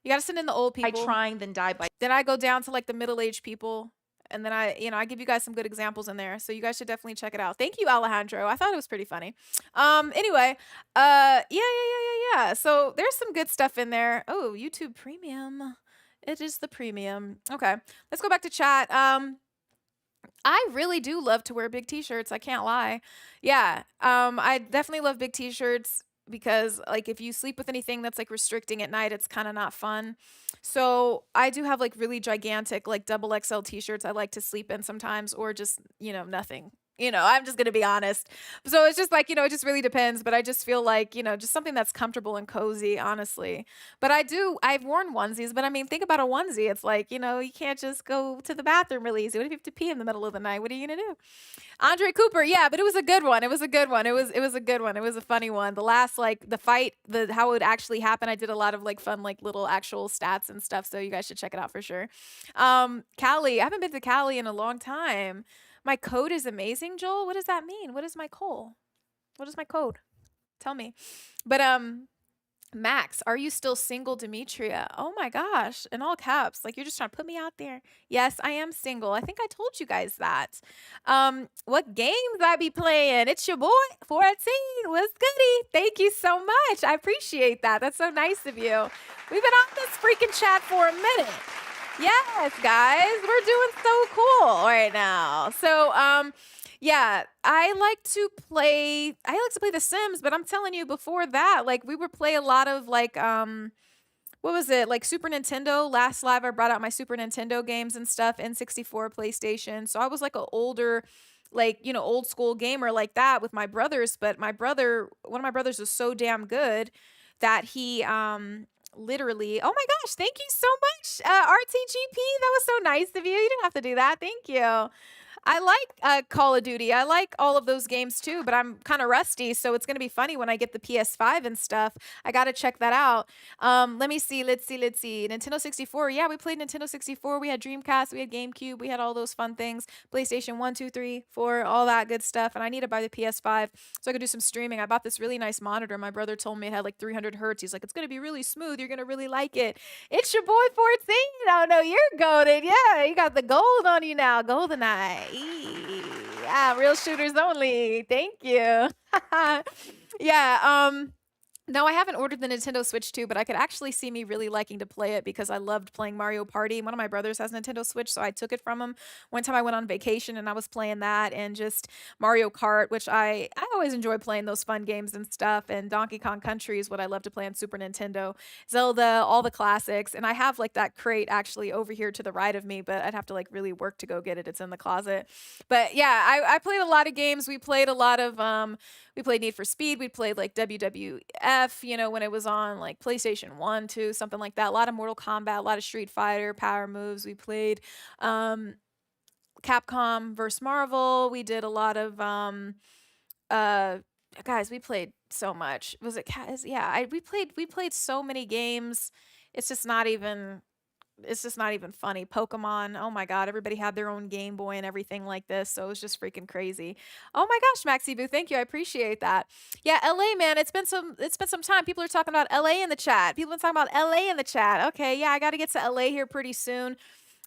you got to send in the old By people. trying, then die by. Then I go down to like the middle-aged people, and then I give you guys some good examples in there. So you guys should definitely check it out. Thank you, Alejandro. I thought it was pretty funny. Anyway, yeah. So there's some good stuff in there. Oh, YouTube Premium. It is the premium. Okay, let's go back to chat. I really do love to wear big t-shirts. I can't lie. Yeah. I definitely love big t-shirts because like if you sleep with anything that's like restricting at night, it's kind of not fun. So I do have like really gigantic like double XL t-shirts I like to sleep in sometimes, or just, nothing. You know, I'm just gonna be honest. So it's just like, it just really depends. But I just feel like, just something that's comfortable and cozy, honestly. But I've worn onesies, but I mean, think about a onesie. It's like, you can't just go to the bathroom really easy. What if you have to pee in the middle of the night? What are you gonna do? Andre Cooper, yeah, but it was a good one. It was a good one. It was a good one. It was a funny one. The last the fight, how it would actually happen. I did a lot of fun little actual stats and stuff. So you guys should check it out for sure. Cali, I haven't been to Cali in a long time. My code is amazing, Joel. What does that mean? What is my code? What is my code? Tell me. But Max, are you still single, Demetria? Oh my gosh, in all caps. Like you're just trying to put me out there. Yes, I am single. I think I told you guys that. What games I be playing? It's your boy, 14. What's goody? Thank you so much. I appreciate that. That's so nice of you. We've been on this freaking chat for a minute. Yes, guys, we're doing so cool right now. So, yeah, I like to play The Sims, but I'm telling you before that, we would play a lot of what was it? Like Super Nintendo. Last live I brought out my Super Nintendo games and stuff, N64, PlayStation. So I was like an older old school gamer like that with my brothers, but one of my brothers was so damn good that he literally, oh my gosh, thank you so much, RTGP. That was so nice of you. You didn't have to do that. Thank you. I like Call of Duty. I like all of those games too, but I'm kind of rusty, so it's going to be funny when I get the PS5 and stuff. I got to check that out. Let me see. Let's see. Nintendo 64. Yeah, we played Nintendo 64. We had Dreamcast. We had GameCube. We had all those fun things. PlayStation 1, 2, 3, 4, all that good stuff. And I need to buy the PS5 so I could do some streaming. I bought this really nice monitor. My brother told me it had 300 hertz. He's like, it's going to be really smooth. You're going to really like it. It's your boy 14. Oh, no, you're golden. Yeah, you got the gold on you now. GoldenEye. Yeah, real shooters only. Thank you. Yeah, no, I haven't ordered the Nintendo Switch 2, but I could actually see me really liking to play it because I loved playing Mario Party. One of my brothers has a Nintendo Switch, so I took it from him. One time I went on vacation and I was playing that and just Mario Kart, which I always enjoy playing those fun games and stuff. And Donkey Kong Country is what I love to play on Super Nintendo. Zelda, all the classics. And I have that crate actually over here to the right of me, but I'd have to really work to go get it. It's in the closet. But yeah, I played a lot of games. We played a lot of we played Need for Speed. We played WWF, when it was on PlayStation 1, 2, something like that. A lot of Mortal Kombat, a lot of Street Fighter, Power Moves. We played Capcom versus Marvel. We did a lot of guys, we played so much. Was it yeah, we played so many games. It's just not even funny. Pokemon, oh my god, everybody had their own Game Boy and everything like this, so it was just freaking crazy. Oh my gosh, Maxi Boo, thank you, I appreciate that. Yeah, LA, man, it's been some time. People are talking about LA in the chat. People are talking about LA in the chat. Okay, yeah, I got to get to LA here pretty soon.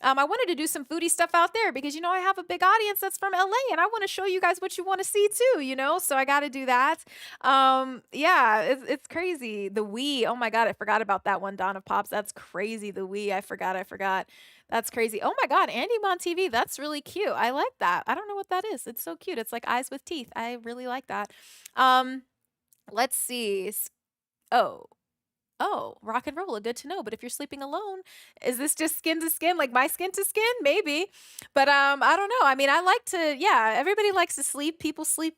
I wanted to do some foodie stuff out there because, I have a big audience that's from LA and I want to show you guys what you want to see too, so I got to do that. Yeah, it's crazy. The Wii, oh my God, I forgot about that one, Dawn of Pops. That's crazy. The Wii, I forgot. That's crazy. Oh my God, Andy Mon TV, that's really cute. I like that. I don't know what that is. It's so cute. It's like eyes with teeth. I really like that. Let's see. Oh, rock and roll, good to know. But if you're sleeping alone, is this just skin to skin, like my skin to skin? Maybe. But I don't know. I mean, I like to, yeah, everybody likes to sleep. People sleep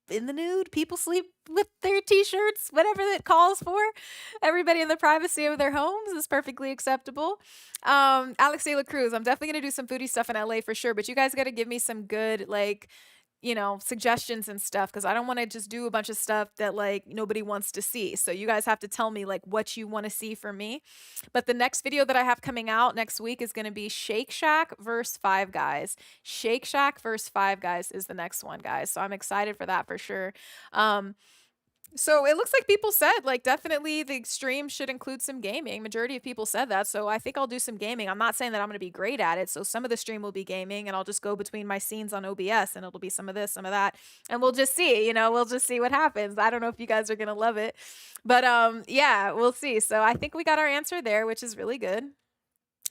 in the nude. People sleep with their t-shirts, whatever it calls for. Everybody in the privacy of their homes is perfectly acceptable. Alex De La Cruz, I'm definitely going to do some foodie stuff in LA for sure. But you guys got to give me some good, suggestions and stuff, because I don't want to just do a bunch of stuff that nobody wants to see. So you guys have to tell me what you want to see from me. But the next video that I have coming out next week is going to be Shake Shack versus Five Guys. Shake Shack versus Five Guys is the next one, guys. So I'm excited for that for sure. So it looks like people said definitely the stream should include some gaming. Majority of people said that. So I think I'll do some gaming. I'm not saying that I'm going to be great at it. So some of the stream will be gaming and I'll just go between my scenes on OBS and it'll be some of this, some of that. And we'll just see, we'll just see what happens. I don't know if you guys are going to love it, but yeah, we'll see. So I think we got our answer there, which is really good.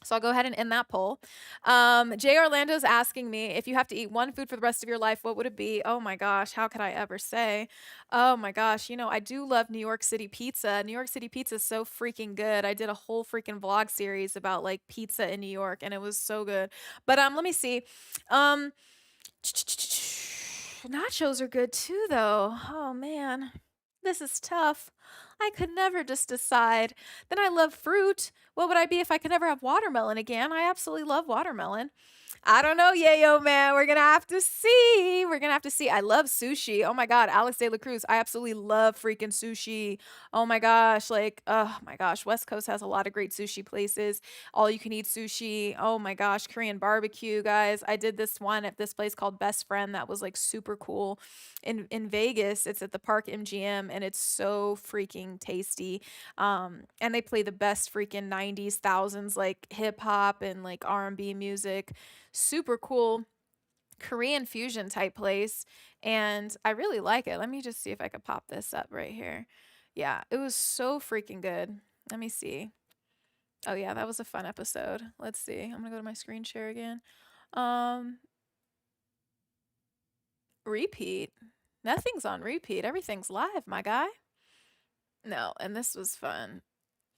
So I'll go ahead and end that poll. Jay Orlando's asking me, if you have to eat one food for the rest of your life, what would it be? Oh my gosh, how could I ever say? Oh my gosh, I do love New York City pizza. New York City pizza is so freaking good. I did a whole freaking vlog series about pizza in New York and it was so good. But let me see. Nachos are good too, though. Oh man, this is tough. I could never just decide. Then I love fruit. What would I be if I could never have watermelon again? I absolutely love watermelon. I don't know, Yayo, man. We're gonna have to see. We're gonna have to see. I love sushi. Oh my god, Alex De La Cruz. I absolutely love freaking sushi. Oh my gosh, like, oh my gosh, West Coast has a lot of great sushi places. All you can eat sushi. Oh my gosh, Korean barbecue, guys. I did this one at this place called Best Friend that was like super cool in Vegas. It's at the Park MGM and it's so freaking tasty. And they play the best freaking 90s, thousands like hip hop and like R&B music. Super cool Korean fusion type place, and I really like it. Let me just see if I could pop this up right here. Yeah, it was so freaking good. Let me see. Oh yeah, that was a fun episode. Let's see. I'm gonna go to my screen share again. Repeat. Nothing's on repeat. Everything's live, my guy. No, and this was fun.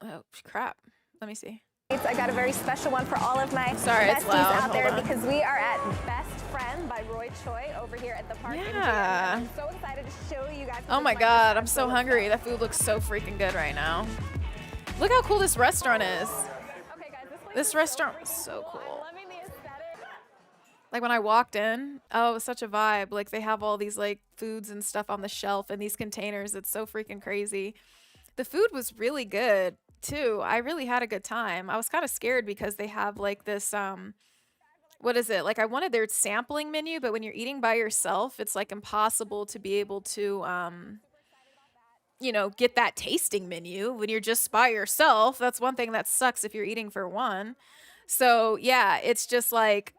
Oh crap. Let me see. I got a very special one for all of my besties out there because we are at Best Friend by Roy Choi over here at the Park MGM. I'm so excited to show you guys. Oh my god, I'm so hungry. That food looks so freaking good right now. Look how cool this restaurant is. Okay, guys, this restaurant was so cool. Like when I walked in, oh, it was such a vibe. Like they have all these like foods and stuff on the shelf in these containers. It's so freaking crazy. The food was really good too. I really had a good time. I was kind of scared because they have like this what is it? Like I wanted their sampling menu, but when you're eating by yourself, it's like impossible to be able to you know, get that tasting menu when you're just by yourself. That's one thing that sucks if you're eating for one. So, yeah, it's just like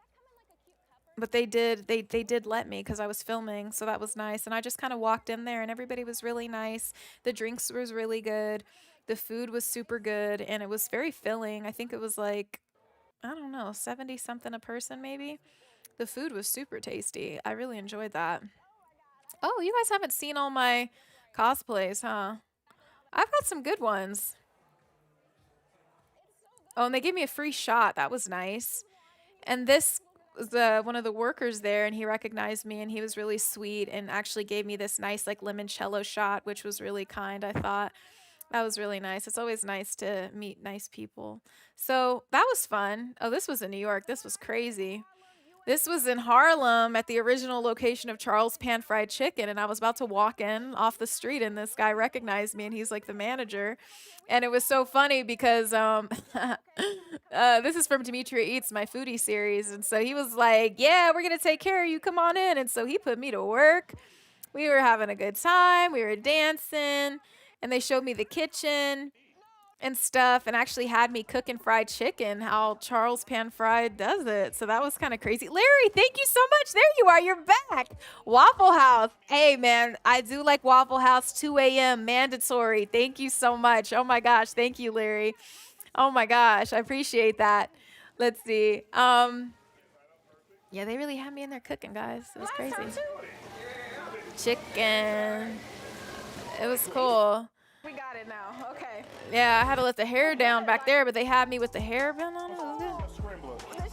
but they did let me because I was filming, so that was nice. And I just kind of walked in there and everybody was really nice. The drinks was really good. The food was super good and it was very filling. I think it was like, I don't know, 70 something a person maybe. The food was super tasty. I really enjoyed that. Oh, you guys haven't seen all my cosplays, huh? I've got some good ones. Oh, and they gave me a free shot. That was nice. And this was one of the workers there, and he recognized me, and he was really sweet and actually gave me this nice like limoncello shot, which was really kind, I thought. That was really nice. It's always nice to meet nice people. So that was fun. Oh, this was in New York. This was crazy. This was in Harlem at the original location of Charles Pan Fried Chicken, and I was about to walk in off the street, and this guy recognized me, and he's like the manager. And it was so funny because this is from Demetria Eats, my foodie series, and so he was like, yeah, we're going to take care of you. Come on in. And so he put me to work. We were having a good time. We were dancing. And they showed me the kitchen and stuff and actually had me cooking fried chicken, how Charles Pan Fried does it. So that was kind of crazy. Larry, thank you so much. There you are. You're back. Waffle House. Hey, man, I do like Waffle House. 2 a.m. mandatory. Thank you so much. Oh, my gosh. Thank you, Larry. Oh, my gosh. I appreciate that. Let's see. Yeah, they really had me in there cooking, guys. It was crazy. Chicken. It was cool. We got it now. Okay. Yeah, I had to let the hair down back there, but they had me with the hair bent on. The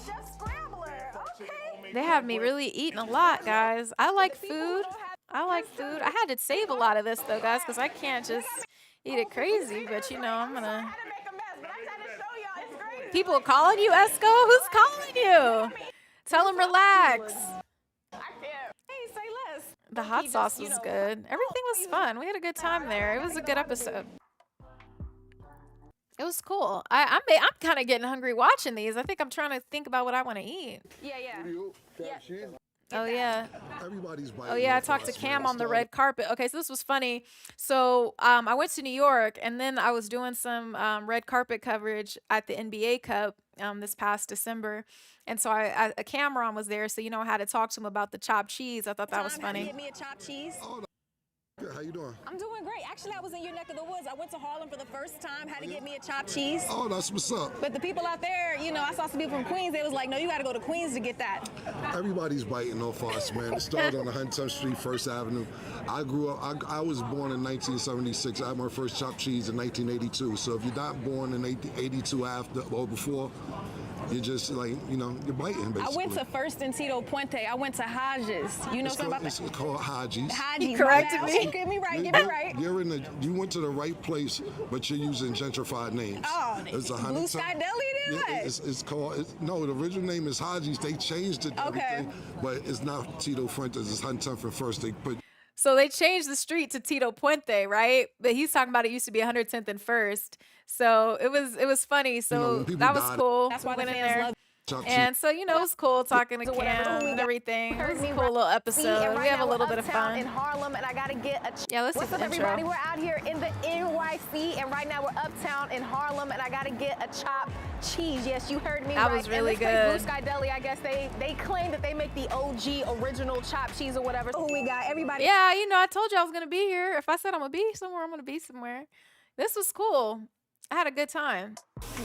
chef scrambler. Okay. They had me really eating a lot, guys. I like food. I like food. I had to save a lot of this, though, guys, because I can't just eat it crazy. But, you know, I'm going to. People calling you, Esco? Who's calling you? Tell them relax. Hey, say less. The hot sauce was good. Everything was fun. We had a good time there. It was a good episode. It was cool. I'm kind of getting hungry watching these. I think I'm trying to think about what I want to eat. Yeah. Oh yeah. Everybody's biting. Oh yeah, I talked to Cam on the red carpet. Okay, so this was funny. So I went to New York and then I was doing some red carpet coverage at the NBA Cup this past December. And so a Cameron was there, so you know I had to talk to him about the chopped cheese. I thought that was funny. Get me a chopped cheese. Oh, good. How you doing? I'm doing great. Actually, I was in your neck of the woods. I went to Harlem for the first time. Had to get me a chopped cheese. Oh, that's what's up. But the people out there, you know, I saw some people from Queens. They was like, no, you got to go to Queens to get that. Everybody's biting off us, man. It started on 110th Street, First Avenue. I grew up, I was born in 1976. I had my first chopped cheese in 1982. So if you're not born in 82 after or before, you're just like, you know, you're biting basically. I went to First and Tito Puente. I went to Hodges. You know something about that? It's called Hodges. Hodges. He corrected me. Okay, get me right. Get me right. You're in the. You went to the right place, but you're using gentrified names. Oh, it's Blue Sky Deli. Yeah, it's called. No, the original name is Hodges. They changed it. To everything, but it's not Tito Fuentes. It's Huntington First. They put. So they changed the street to Tito Puente, right? But he's talking about it used to be 110th and First. So it was funny. So that was cool. That's why we went the in fans there. love. And so, you know, it was cool talking to So whatever Cam we and got. everything. It was a Me cool little episode. right We have a now little we're bit of uptown fun. in Harlem, and I gotta get a. Yeah, let's see What's the up, everybody? intro. We're out here in the NYC, and right now we're uptown in Harlem, and I gotta get a chopped cheese. Yes, you heard me. That right. was really and this place, good. Blue Sky Deli, I guess they claim that they make the OG original chopped cheese or whatever. Who we got? Everybody. Yeah, you know, I told you I was going to be here. If I said I'm going to be somewhere, I'm going to be somewhere. This was cool. I had a good time.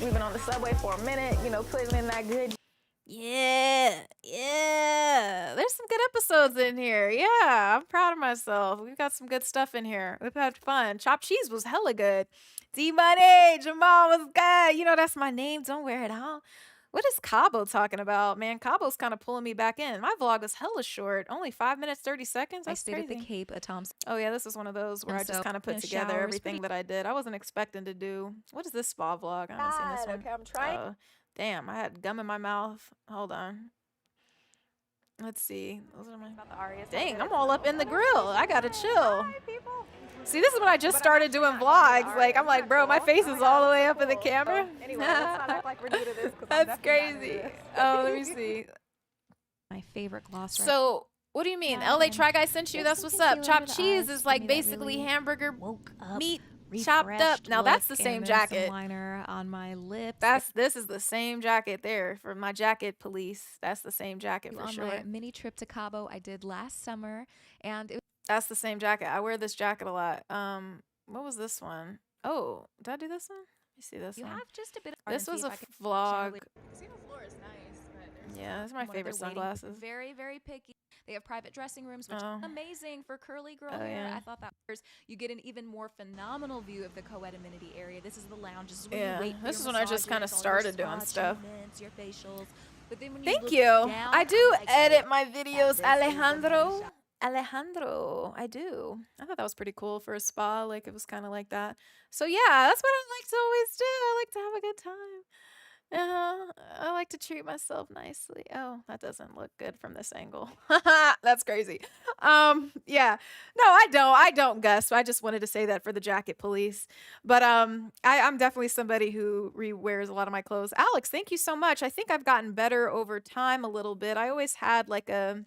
We've been on the subway for a minute, you know, putting in that good. Yeah. There's some good episodes in here. Yeah, I'm proud of myself. We've got some good stuff in here. We've had fun. Chopped cheese was hella good. D-Money, Jamal was good. You know, that's my name. Don't wear it out. What is Cabo talking about, man? Cabo's kind of pulling me back in. My vlog was hella short. Only 5 minutes, 30 seconds. That's I stayed crazy. at the Cape at Tom's. Oh, yeah, this is one of those where And I just so, kind of put the together shower was everything pretty- that I did. I wasn't expecting to do. What is this spa vlog? I haven't seen this one. Okay, I'm trying. Damn, I had gum in my mouth. Hold on. Let's see. Those are my... Dang, I'm all up in the grill. I gotta chill. See, this is when I just started doing vlogs. Like, I'm like, bro, my face is all the way up in the camera. Anyway, let's not act like we're new to this. 'cause I'm That's definitely not new to crazy. this. Oh, let me see. My favorite gloss. So, what do you mean? LA Try Guy sent you? That's what's up. Chopped cheese is like basically hamburger woke up, meat chopped up. Now that's the same jacket. Liner on my lips. This is the same jacket there for my jacket police. That's the same jacket for on sure. my mini trip to Cabo I did last summer, and it That's the same jacket. I wear this jacket a lot. What was this one? Oh, did I do this one? Let me see this you one. have just a bit of This was a vlog. Yeah, that's my favorite sunglasses. Very, very picky. They have private dressing rooms, which Oh. is amazing for curly girl Oh, hair. yeah. I thought that was you get an even more phenomenal view of the co-ed amenity area. This is the lounge. This is where Yeah, you wait for this your is when I just massages, kinda all your started spa doing stuff. treatments, your facials. But then when Thank look you. down I do like edit my videos, this is Alejandro. Alejandro, I do. I thought that was pretty cool for a spa. Like it was kind of like that. So yeah, that's what I like to always do. I like to have a good time. I like to treat myself nicely. Oh, that doesn't look good from this angle. That's crazy. Yeah. No, I don't, Gus. I just wanted to say that for the jacket police. But I'm definitely somebody who rewears a lot of my clothes. Alex, thank you so much. I think I've gotten better over time a little bit. I always had like a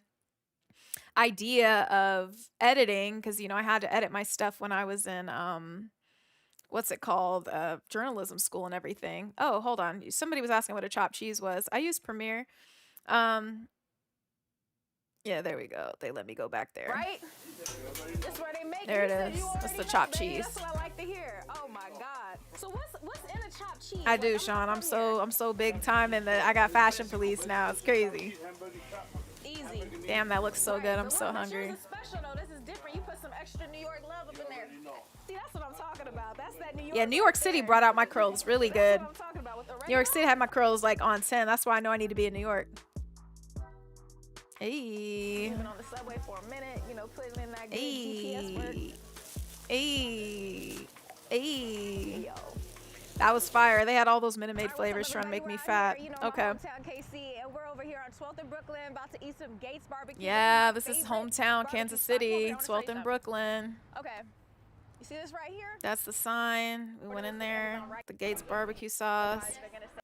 idea of editing because I had to edit my stuff when I was in what's it called, journalism school and everything. Oh, hold on, somebody was asking what a chopped cheese was. I use Premiere. Yeah, there we go. They let me go back there. Right? This where they make There it. it You said is. you That's already the know, chopped baby. cheese. That's what I like to hear. Oh my God. So what's in a chopped cheese? I do, Sean. I'm so big time in the I got fashion police now. It's crazy. Easy. Damn, that looks so good. I'm so Yours hungry. is special though. This is different. You put some extra New York love up in there. See, that's what I'm talking about. That's that New York. Yeah, New York City brought out my curls really good. That's what I'm talking about with the New York City had my curls like on 10. That's why I know I need to be in New York. Hey. Even on the subway for a minute, putting in that good GPS work. Hey. Hey. That was fire. They had all those Minute Maid flavors trying to make me fat. Okay. Hometown KC, and we're over here on 12th and Brooklyn, about to eat some Gates barbecue. Yeah, this is hometown Kansas City, 12th and Brooklyn. Okay. You see this right here? That's the sign. We went in there. The Gates barbecue sauce. They're gonna say,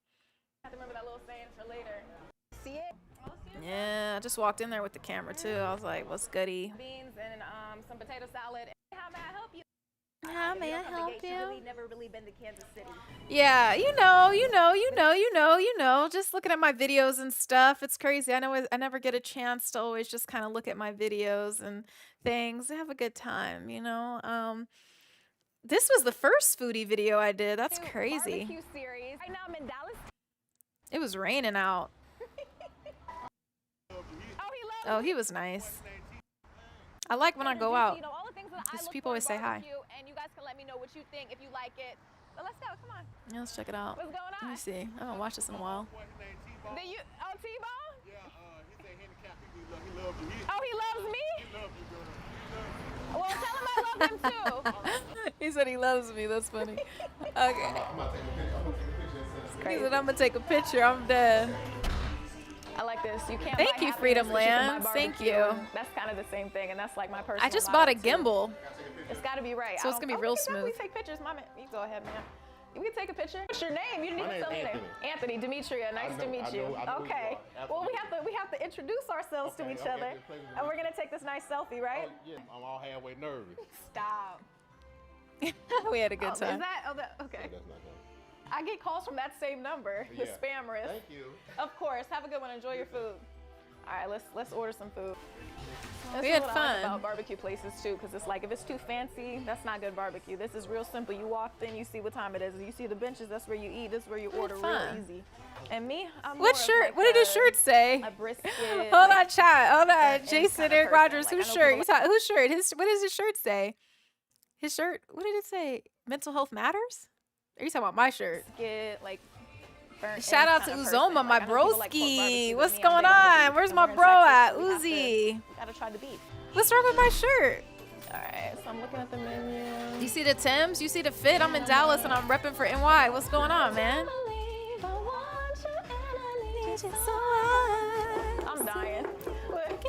I have to remember that little saying for later. See it? Yeah, I just walked in there with the camera too. I was like, what's goody? Beans and some potato salad. How may I help you? How may I help you? Really never really been to Kansas City. Yeah, just looking at my videos and stuff. It's crazy. I never get a chance to always just kind of look at my videos and things. I have a good time, This was the first foodie video I did. That's crazy. Barbecue series. Right now I'm in Dallas. It was raining out. Oh, he was nice. I like when I go out. All the things that I Because look people for always in say hi. barbecue, and you guys can let me know what you think if you like it. Well, let's go. Come on. Yeah, let's check it out. What's going Let on? me see. I haven't watched this in a while. Did you? Oh, T-Bone? Yeah, he said handicap people, he loves you. Oh, he loves me? He loves you, girl. He loves you. Well, tell him I love him too. He said he loves me. That's funny. Okay. I'm gonna take a picture. He said I'm gonna take a picture. I'm dead. I like this. You can't. Thank buy you, happiness, Freedom but you can buy Lands. Thank barbecue, you. and that's kind of the same thing, and that's like my personal. I just bought a motto, too. gimbal. It's got to be right. So it's gonna be real smooth. We take pictures, Mama. You go ahead, man. We can take a picture. What's your name? You didn't even tell me your name. Anthony, Demetria. Nice to meet you. Okay. Well, we have to introduce ourselves to each other, and we're gonna take this nice selfie, right? Oh, yeah, I'm all halfway nervous. Stop. We had a good Is time. that? Oh, that. Okay. That's not good. I get calls from that same number. The Yeah. spam risk. Thank you. Of course. Have a good one. Enjoy your food. All right, let's order some food. That's We had what I like fun. about barbecue places too, because it's like if it's too fancy, that's not good barbecue. This is real simple. You walk in, you see what time it is. You see the benches, that's where you eat. This is where you order fun. real easy. And me, I'm What more of shirt? like What did his shirt say? A brisket. Hold on, chat. Hold on. any Jason, kind of Eric person. Rogers. Like, I Whose know shirt? people Whose shirt? What does his shirt say? His shirt. What did it say? Mental health matters. Are you talking about my shirt? Get like. burnt Shout any out to kind of Uzoma, person. my Like, I know people like pork broski. barbecue, What's but me, I'm going big on the on? beef. Where's And my we're in bro Texas, at? so we have to- Uzi. Gotta try the beef. What's wrong with my shirt? All right, so I'm looking at the menu. You see the Timbs? You see the fit? I'm in Dallas and I'm repping for NY. What's going on, man? I'm dying. Look.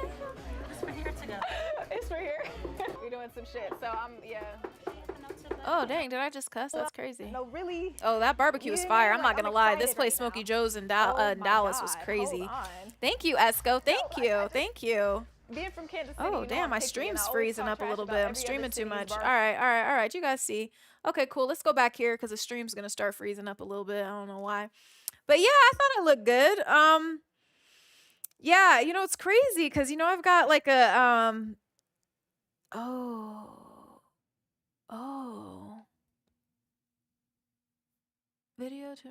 It's for here to go. It's for here. We're doing some shit. So yeah. Oh, dang. Did I just cuss? That's crazy. No, really. Oh, that barbecue is Yeah, fire. I'm like, not going to I'm lie. This excited place, right Smoky now. Joe's in Oh my Dallas was God, crazy. hold on. Thank you, Esco. Thank like, you. I just- Thank you. Being from Kansas City, Oh, you know damn. I'm My picky, and stream's I always freezing talk up a trash little about bit. I'm every other streaming too city's much. All barbecue. right. All right. All right. You guys see. Okay, cool. Let's go back here because the stream's going to start freezing up a little bit. I don't know why. But yeah, I thought it looked good. Yeah, you know, it's crazy because, you know, I've got like a, oh. Video to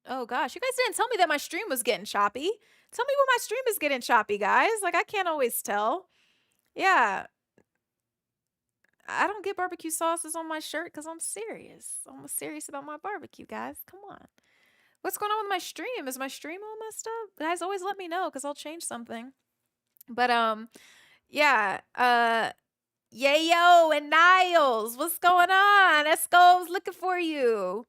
oh gosh, you guys didn't tell me that my stream was getting choppy. Tell me when my stream is getting choppy, guys. Like I can't always tell. Yeah. I don't get barbecue sauces on my shirt because I'm serious. I'm serious about my barbecue, guys. Come on. What's going on with my stream? Is my stream all messed up? Guys, always let me know because I'll change something. But yeah. Yayo and Niles, what's going on? Esco's looking for you.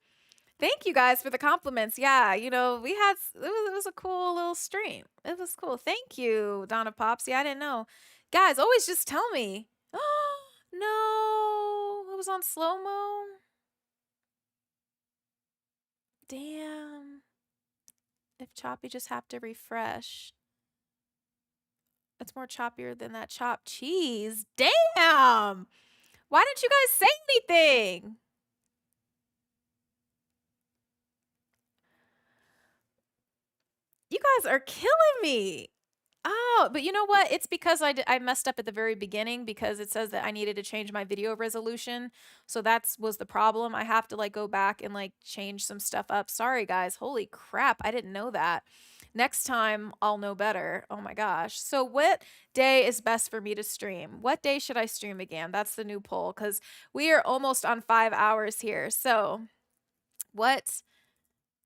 Thank you guys for the compliments. Yeah, you know, we had it was a cool little stream. It was cool. Thank you, Donna Pops. Yeah, I didn't know. Guys, always just tell me. Oh, no. It was on slow-mo. Damn. If choppy, just have to refresh. It's more choppier than that chopped cheese. Damn. Why didn't you guys say anything? You guys are killing me. Oh, but you know what? It's because I messed up at the very beginning because it says that I needed to change my video resolution. So that was the problem. I have to like go back and like change some stuff up. Sorry, guys. Holy crap. I didn't know that. Next time I'll know better. Oh my gosh. So what day is best for me to stream? What day should I stream again? That's the new poll because we are almost on 5 hours here. So what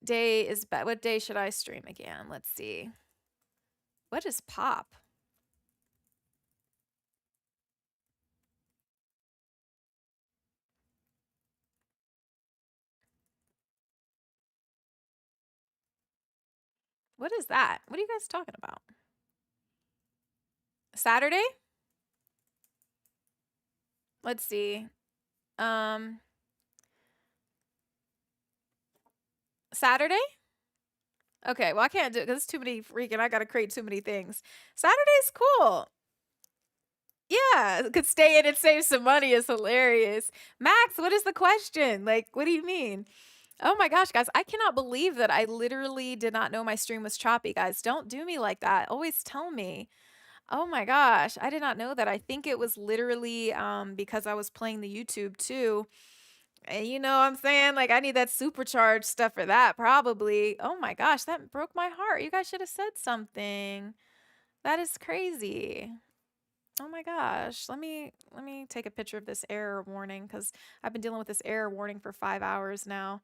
day is what day should I stream again? Let's see. What is pop? What is that? What are you guys talking about? Saturday? Let's see. Saturday? Okay, well, I can't do it because it's too many freaking, I got to create too many things. Saturday's cool. Yeah, could stay in and save some money is hilarious. Max, what is the question? Like, what do you mean? Oh my gosh, guys, I cannot believe that I literally did not know my stream was choppy, guys. Don't do me like that. Always tell me. Oh my gosh, I did not know that. I think it was literally because I was playing the YouTube too. And you know what I'm saying? Like, I need that supercharged stuff for that, probably. Oh my gosh, that broke my heart. You guys should have said something. That is crazy. Oh my gosh. Let me take a picture of this error warning because I've been dealing with this error warning for 5 hours now.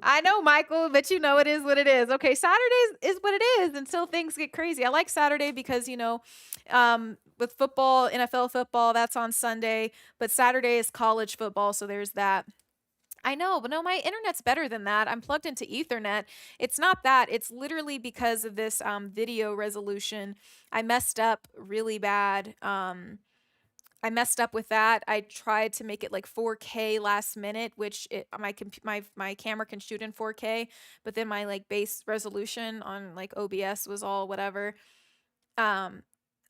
I know, Michael, but you know it is what it is. Okay, Saturdays is what it is until things get crazy. I like Saturday because, with football, NFL football, that's on Sunday, but Saturday is college football, so there's that. I know, but no, my internet's better than that. I'm plugged into Ethernet. It's not that. It's literally because of this video resolution. I messed up really bad. I messed up with that. I tried to make it like 4K last minute, which my camera can shoot in 4K, but then my like base resolution on like OBS was all whatever. Um,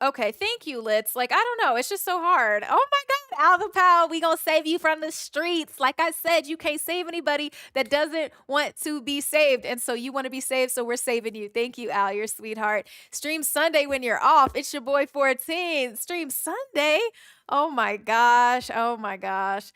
okay, thank you, Litz. Like, I don't know, it's just so hard. Oh my God, Alvin Powell, we gonna save you from the streets. Like I said, you can't save anybody that doesn't want to be saved. And so you want to be saved, so we're saving you. Thank you, Al, you're a sweetheart. Stream Sunday when you're off. It's your boy 14. Stream Sunday. Oh my gosh. Oh my gosh.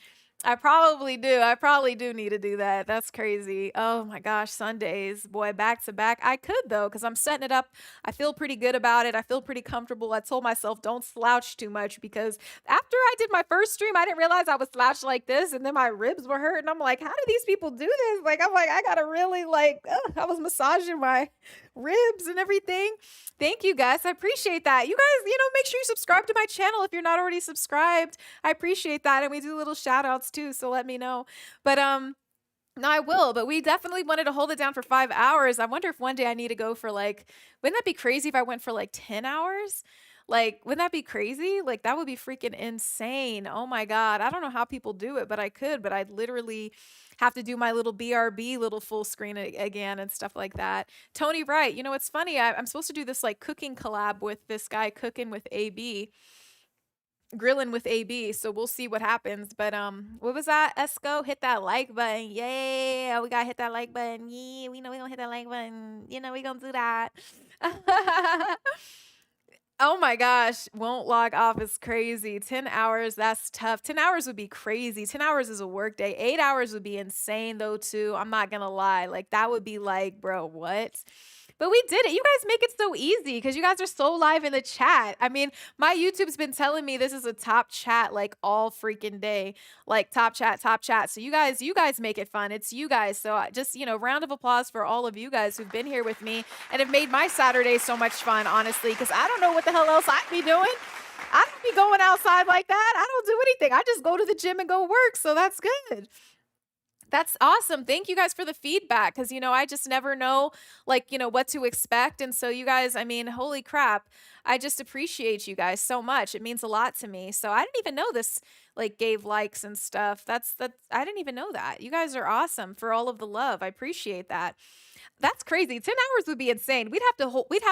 I probably do. I probably do need to do that. That's crazy. Oh my gosh, Sundays, boy, back to back. I could though, because I'm setting it up. I feel pretty good about it. I feel pretty comfortable. I told myself don't slouch too much because after I did my first stream, I didn't realize I was slouched like this, and then my ribs were hurt, and I'm like, how do these people do this? Like, I'm like, I gotta really like. I was massaging my ribs and everything. Thank you guys. I appreciate that. You guys, make sure you subscribe to my channel if you're not already subscribed. I appreciate that. And we do little shout outs too, so let me know. But no, I will, but we definitely wanted to hold it down for 5 hours. I wonder if one day I need to go for like, wouldn't that be crazy if I went for like 10 hours? Like, wouldn't that be crazy? Like, that would be freaking insane. Oh my God. I don't know how people do it, but I could, but I'd literally have to do my little BRB little full screen again and stuff like that. Tony Wright, it's funny. I'm supposed to do this like cooking collab with this guy cooking with AB. Grilling with AB, so we'll see what happens. But what was that? Esco, hit that like button. Yeah, we gotta hit that like button. Yeah, we know we gonna hit that like button. We gonna do that. Oh my gosh, won't log off is crazy. 10 hours, that's tough. 10 hours would be crazy. 10 hours is a work day. 8 hours would be insane though too. I'm not gonna lie. Like that would be like, bro, what? But we did it. You guys make it so easy because you guys are so live in the chat. I mean, my YouTube's been telling me this is a top chat like all freaking day. Like top chat, top chat. So you guys make it fun. It's you guys. So just, round of applause for all of you guys who've been here with me and have made my Saturday so much fun, honestly, because I don't know what the hell else I'd be doing. I don't be going outside like that. I don't do anything. I just go to the gym and go work. So that's good. That's awesome. Thank you guys for the feedback because, I just never know, like, what to expect. And so you guys, I mean, holy crap. I just appreciate you guys so much. It means a lot to me. So I didn't even know this, like, gave likes and stuff. I didn't even know that. You guys are awesome for all of the love. I appreciate that. That's crazy. 10 hours would be insane. We'd have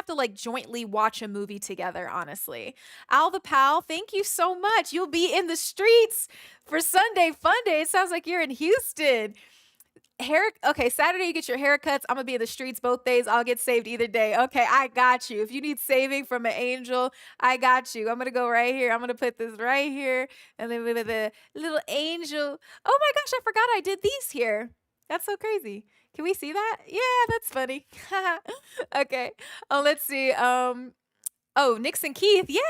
to like jointly watch a movie together, honestly. Al the Pal, thank you so much. You'll be in the streets for Sunday Fun Day. It sounds like you're in Houston. Okay, Saturday you get your haircuts. I'm gonna be in the streets both days. I'll get saved either day. Okay, I got you. If you need saving from an angel, I got you. I'm gonna go right here. I'm gonna put this right here, and then with the little angel. Oh my gosh, I forgot I did these here. That's so crazy. Can we see that? Yeah, that's funny. Okay. Let's see. Oh, Nixon Keith. Yeah,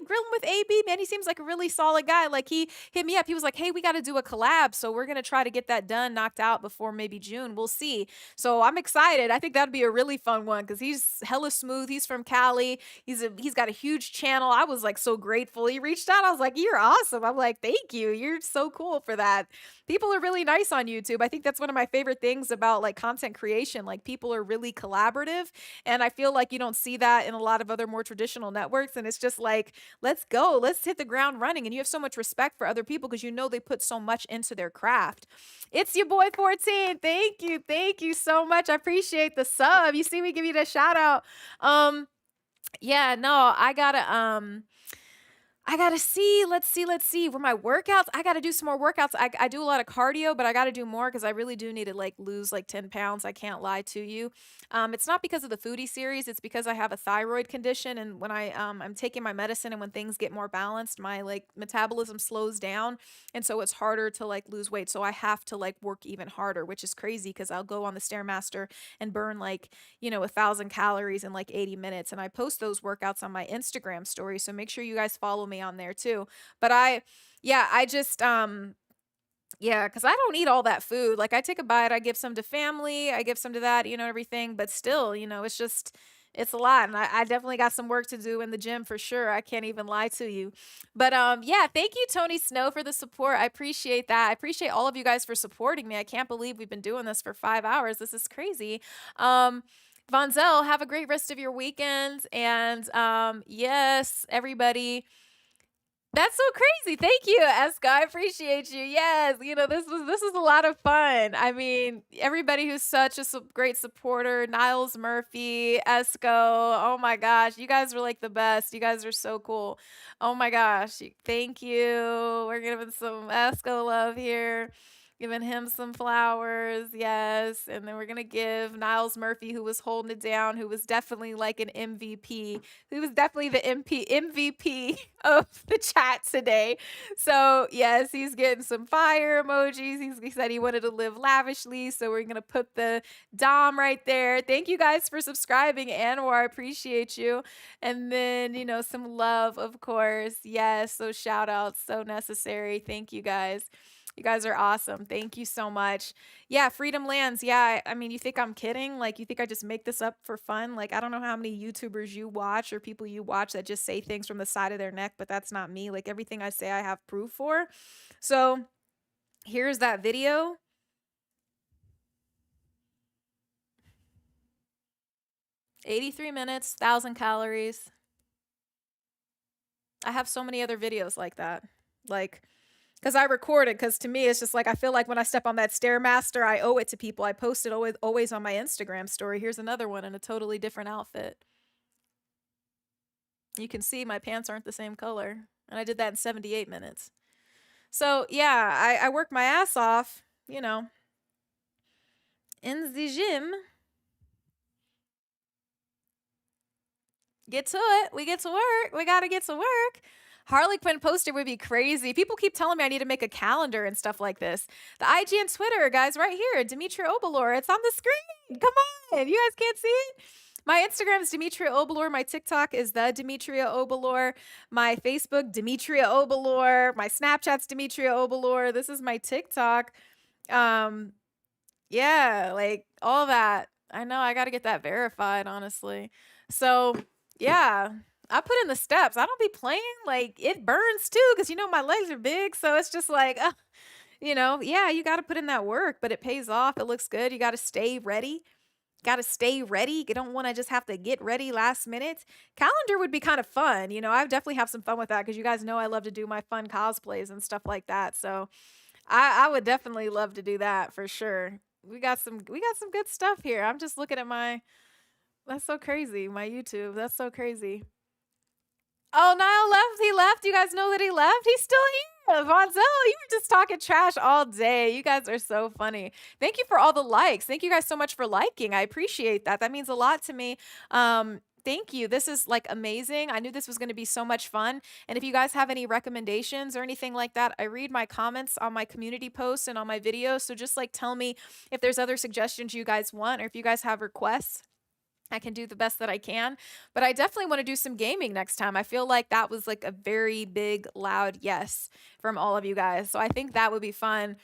grilling with AB, man. He seems like a really solid guy. Like he hit me up. He was like, hey, we got to do a collab. So we're going to try to get that done, knocked out before maybe June. We'll see. So I'm excited. I think that'd be a really fun one because he's hella smooth. He's from Cali. He's got a huge channel. I was like so grateful. He reached out. I was like, you're awesome. I'm like, thank you. You're so cool for that. People are really nice on YouTube. I think that's one of my favorite things about like content creation. Like people are really collaborative. And I feel like you don't see that in a lot of other more traditional networks. And it's just like, let's go. Let's hit the ground running. And you have so much respect for other people because they put so much into their craft. It's your boy 14. Thank you. Thank you so much. I appreciate the sub. You see me give you the shout out. Yeah, no, I gotta see. Let's see. For my workouts, I gotta do some more workouts. I do a lot of cardio, but I gotta do more because I really do need to like lose like 10 pounds. I can't lie to you. It's not because of the foodie series. It's because I have a thyroid condition, and when I'm taking my medicine, and when things get more balanced, my like metabolism slows down, and so it's harder to like lose weight. So I have to like work even harder, which is crazy because I'll go on the Stairmaster and burn like 1,000 calories in like 80 minutes, and I post those workouts on my Instagram story. So make sure you guys follow me on there too. But yeah, I just, yeah, because I don't eat all that food. Like, I take a bite, I give some to family, I give some to that, everything. But still, it's just, it's a lot. And I definitely got some work to do in the gym for sure. I can't even lie to you. But yeah, thank you, Tony Snow, for the support. I appreciate that. I appreciate all of you guys for supporting me. I can't believe we've been doing this for 5 hours. This is crazy. Vonzel, have a great rest of your weekend. And yes, everybody. That's so crazy. Thank you, Eska. I appreciate you. Yes, this was a lot of fun. I mean, everybody who's such a great supporter, Niles Murphy, Esco. Oh my gosh, you guys were like the best. You guys are so cool. Oh my gosh, thank you. We're giving some Esco love here. Giving him some flowers, yes. And then we're going to give Niles Murphy, who was holding it down, who was definitely like an MVP, who was definitely the MVP of the chat today. So, yes, he's getting some fire emojis. He said he wanted to live lavishly. So, we're going to put the Dom right there. Thank you guys for subscribing, Anwar. I appreciate you. And then, some love, of course. Yes, so shout outs, so necessary. Thank you guys. You guys are awesome. Thank you so much. Yeah, Freedom Lands. Yeah, I mean, you think I'm kidding? Like, you think I just make this up for fun? Like, I don't know how many YouTubers you watch or people you watch that just say things from the side of their neck, but that's not me. Like, everything I say, I have proof for. So, here's that video. "83 minutes, 1,000 calories. I have so many other videos like that. Like, because I recorded, because to me, it's just like, I feel like when I step on that Stairmaster, I owe it to people. I post it always on my Instagram story. Here's another one in a totally different outfit. You can see my pants aren't the same color. And I did that in 78 minutes. So, yeah, I work my ass off, in the gym. Get to it. We get to work. We got to get to work. Harley Quinn poster would be crazy. People keep telling me I need to make a calendar and stuff like this. The IG and Twitter, guys, right here. Demetria Obilor. It's on the screen. Come on. You guys can't see it? My Instagram is Demetria Obilor. My TikTok is the Demetria Obilor. My Facebook, Demetria Obilor. My Snapchat's Demetria Obilor. This is my TikTok. Yeah, like all that. I know I got to get that verified, honestly. So, yeah. I put in the steps. I don't be playing. Like, it burns too, because my legs are big. So it's just like, yeah, you got to put in that work, but it pays off. It looks good. You got to stay ready. You don't want to just have to get ready last minute. Calendar would be kind of fun. I definitely have some fun with that, because you guys know I love to do my fun cosplays and stuff like that. So I would definitely love to do that for sure. We got some good stuff here. I'm just looking at that's so crazy. My YouTube. That's so crazy. Oh, Niall left. He left. You guys know that he left? He's still here. Vonzel, you were just talking trash all day. You guys are so funny. Thank you for all the likes. Thank you guys so much for liking. I appreciate that. That means a lot to me. Thank you. This is like amazing. I knew this was going to be so much fun. And if you guys have any recommendations or anything like that, I read my comments on my community posts and on my videos. So just like tell me if there's other suggestions you guys want, or if you guys have requests. I can do the best that I can, but I definitely want to do some gaming next time. I feel like that was like a very big, loud yes from all of you guys. So I think that would be fun.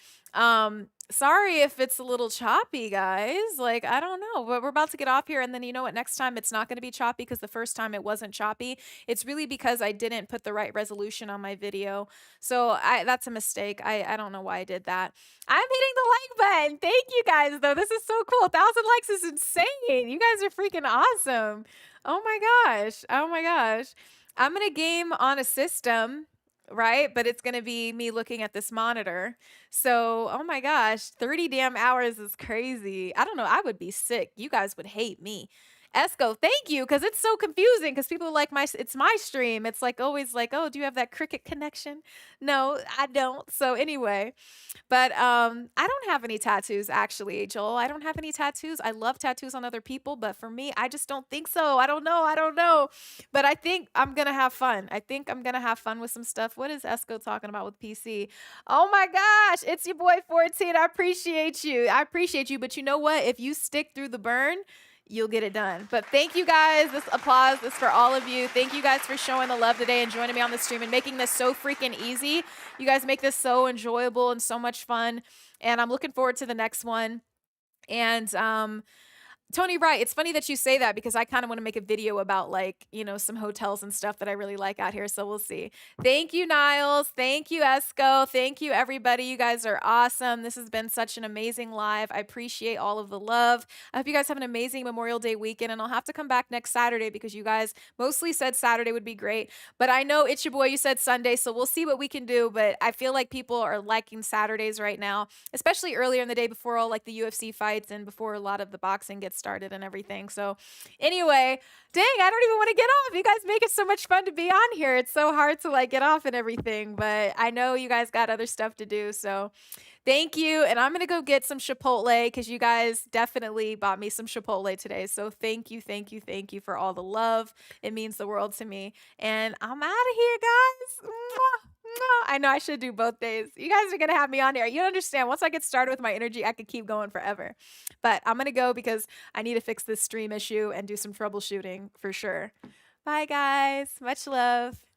Sorry if it's a little choppy, guys. Like, I don't know, but we're about to get off here. And then you know what? Next time it's not going to be choppy, because the first time it wasn't choppy. It's really because I didn't put the right resolution on my video. So that's a mistake. I don't know why I did that. I'm hitting the like button. Thank you guys, though. This is so cool. 1,000 likes is insane. You guys are freaking awesome. Oh my gosh. Oh my gosh. I'm going to game on a system, right? But it's going to be me looking at this monitor. So, oh my gosh, 30 damn hours is crazy. I don't know. I would be sick. You guys would hate me. Esco, thank you, because it's so confusing, because people like it's my stream. It's like always like, oh, do you have that cricket connection? No, I don't. So anyway, but I don't have any tattoos, actually, Joel. I don't have any tattoos. I love tattoos on other people, but for me, I just don't think so. I don't know. But I think I'm going to have fun. I think I'm going to have fun with some stuff. What is Esco talking about with PC? Oh my gosh, it's your boy 14. I appreciate you. But you know what? If you stick through the burn, you'll get it done. But thank you guys. This applause is for all of you. Thank you guys for showing the love today and joining me on the stream and making this so freaking easy. You guys make this so enjoyable and so much fun. And I'm looking forward to the next one. And Tony, right. It's funny that you say that because I kind of want to make a video about like, you know, some hotels and stuff that I really like out here. So we'll see. Thank you, Niles. Thank you, Esco. Thank you, everybody. You guys are awesome. This has been such an amazing live. I appreciate all of the love. I hope you guys have an amazing Memorial Day weekend, and I'll have to come back next Saturday because you guys mostly said Saturday would be great. But I know it's your boy, you said Sunday, so we'll see what we can do. But I feel like people are liking Saturdays right now, especially earlier in the day before all like the UFC fights and before a lot of the boxing gets started and everything. So anyway, dang, I don't even want to get off. You guys make it so much fun to be on here. It's so hard to like get off and everything, but I know you guys got other stuff to do. So thank you. And I'm going to go get some Chipotle because you guys definitely bought me some Chipotle today. So thank you, thank you, thank you for all the love. It means the world to me. And I'm out of here, guys. Mwah. I know I should do both days. You guys are going to have me on here. You understand. Once I get started with my energy, I could keep going forever. But I'm going to go because I need to fix this stream issue and do some troubleshooting for sure. Bye, guys. Much love.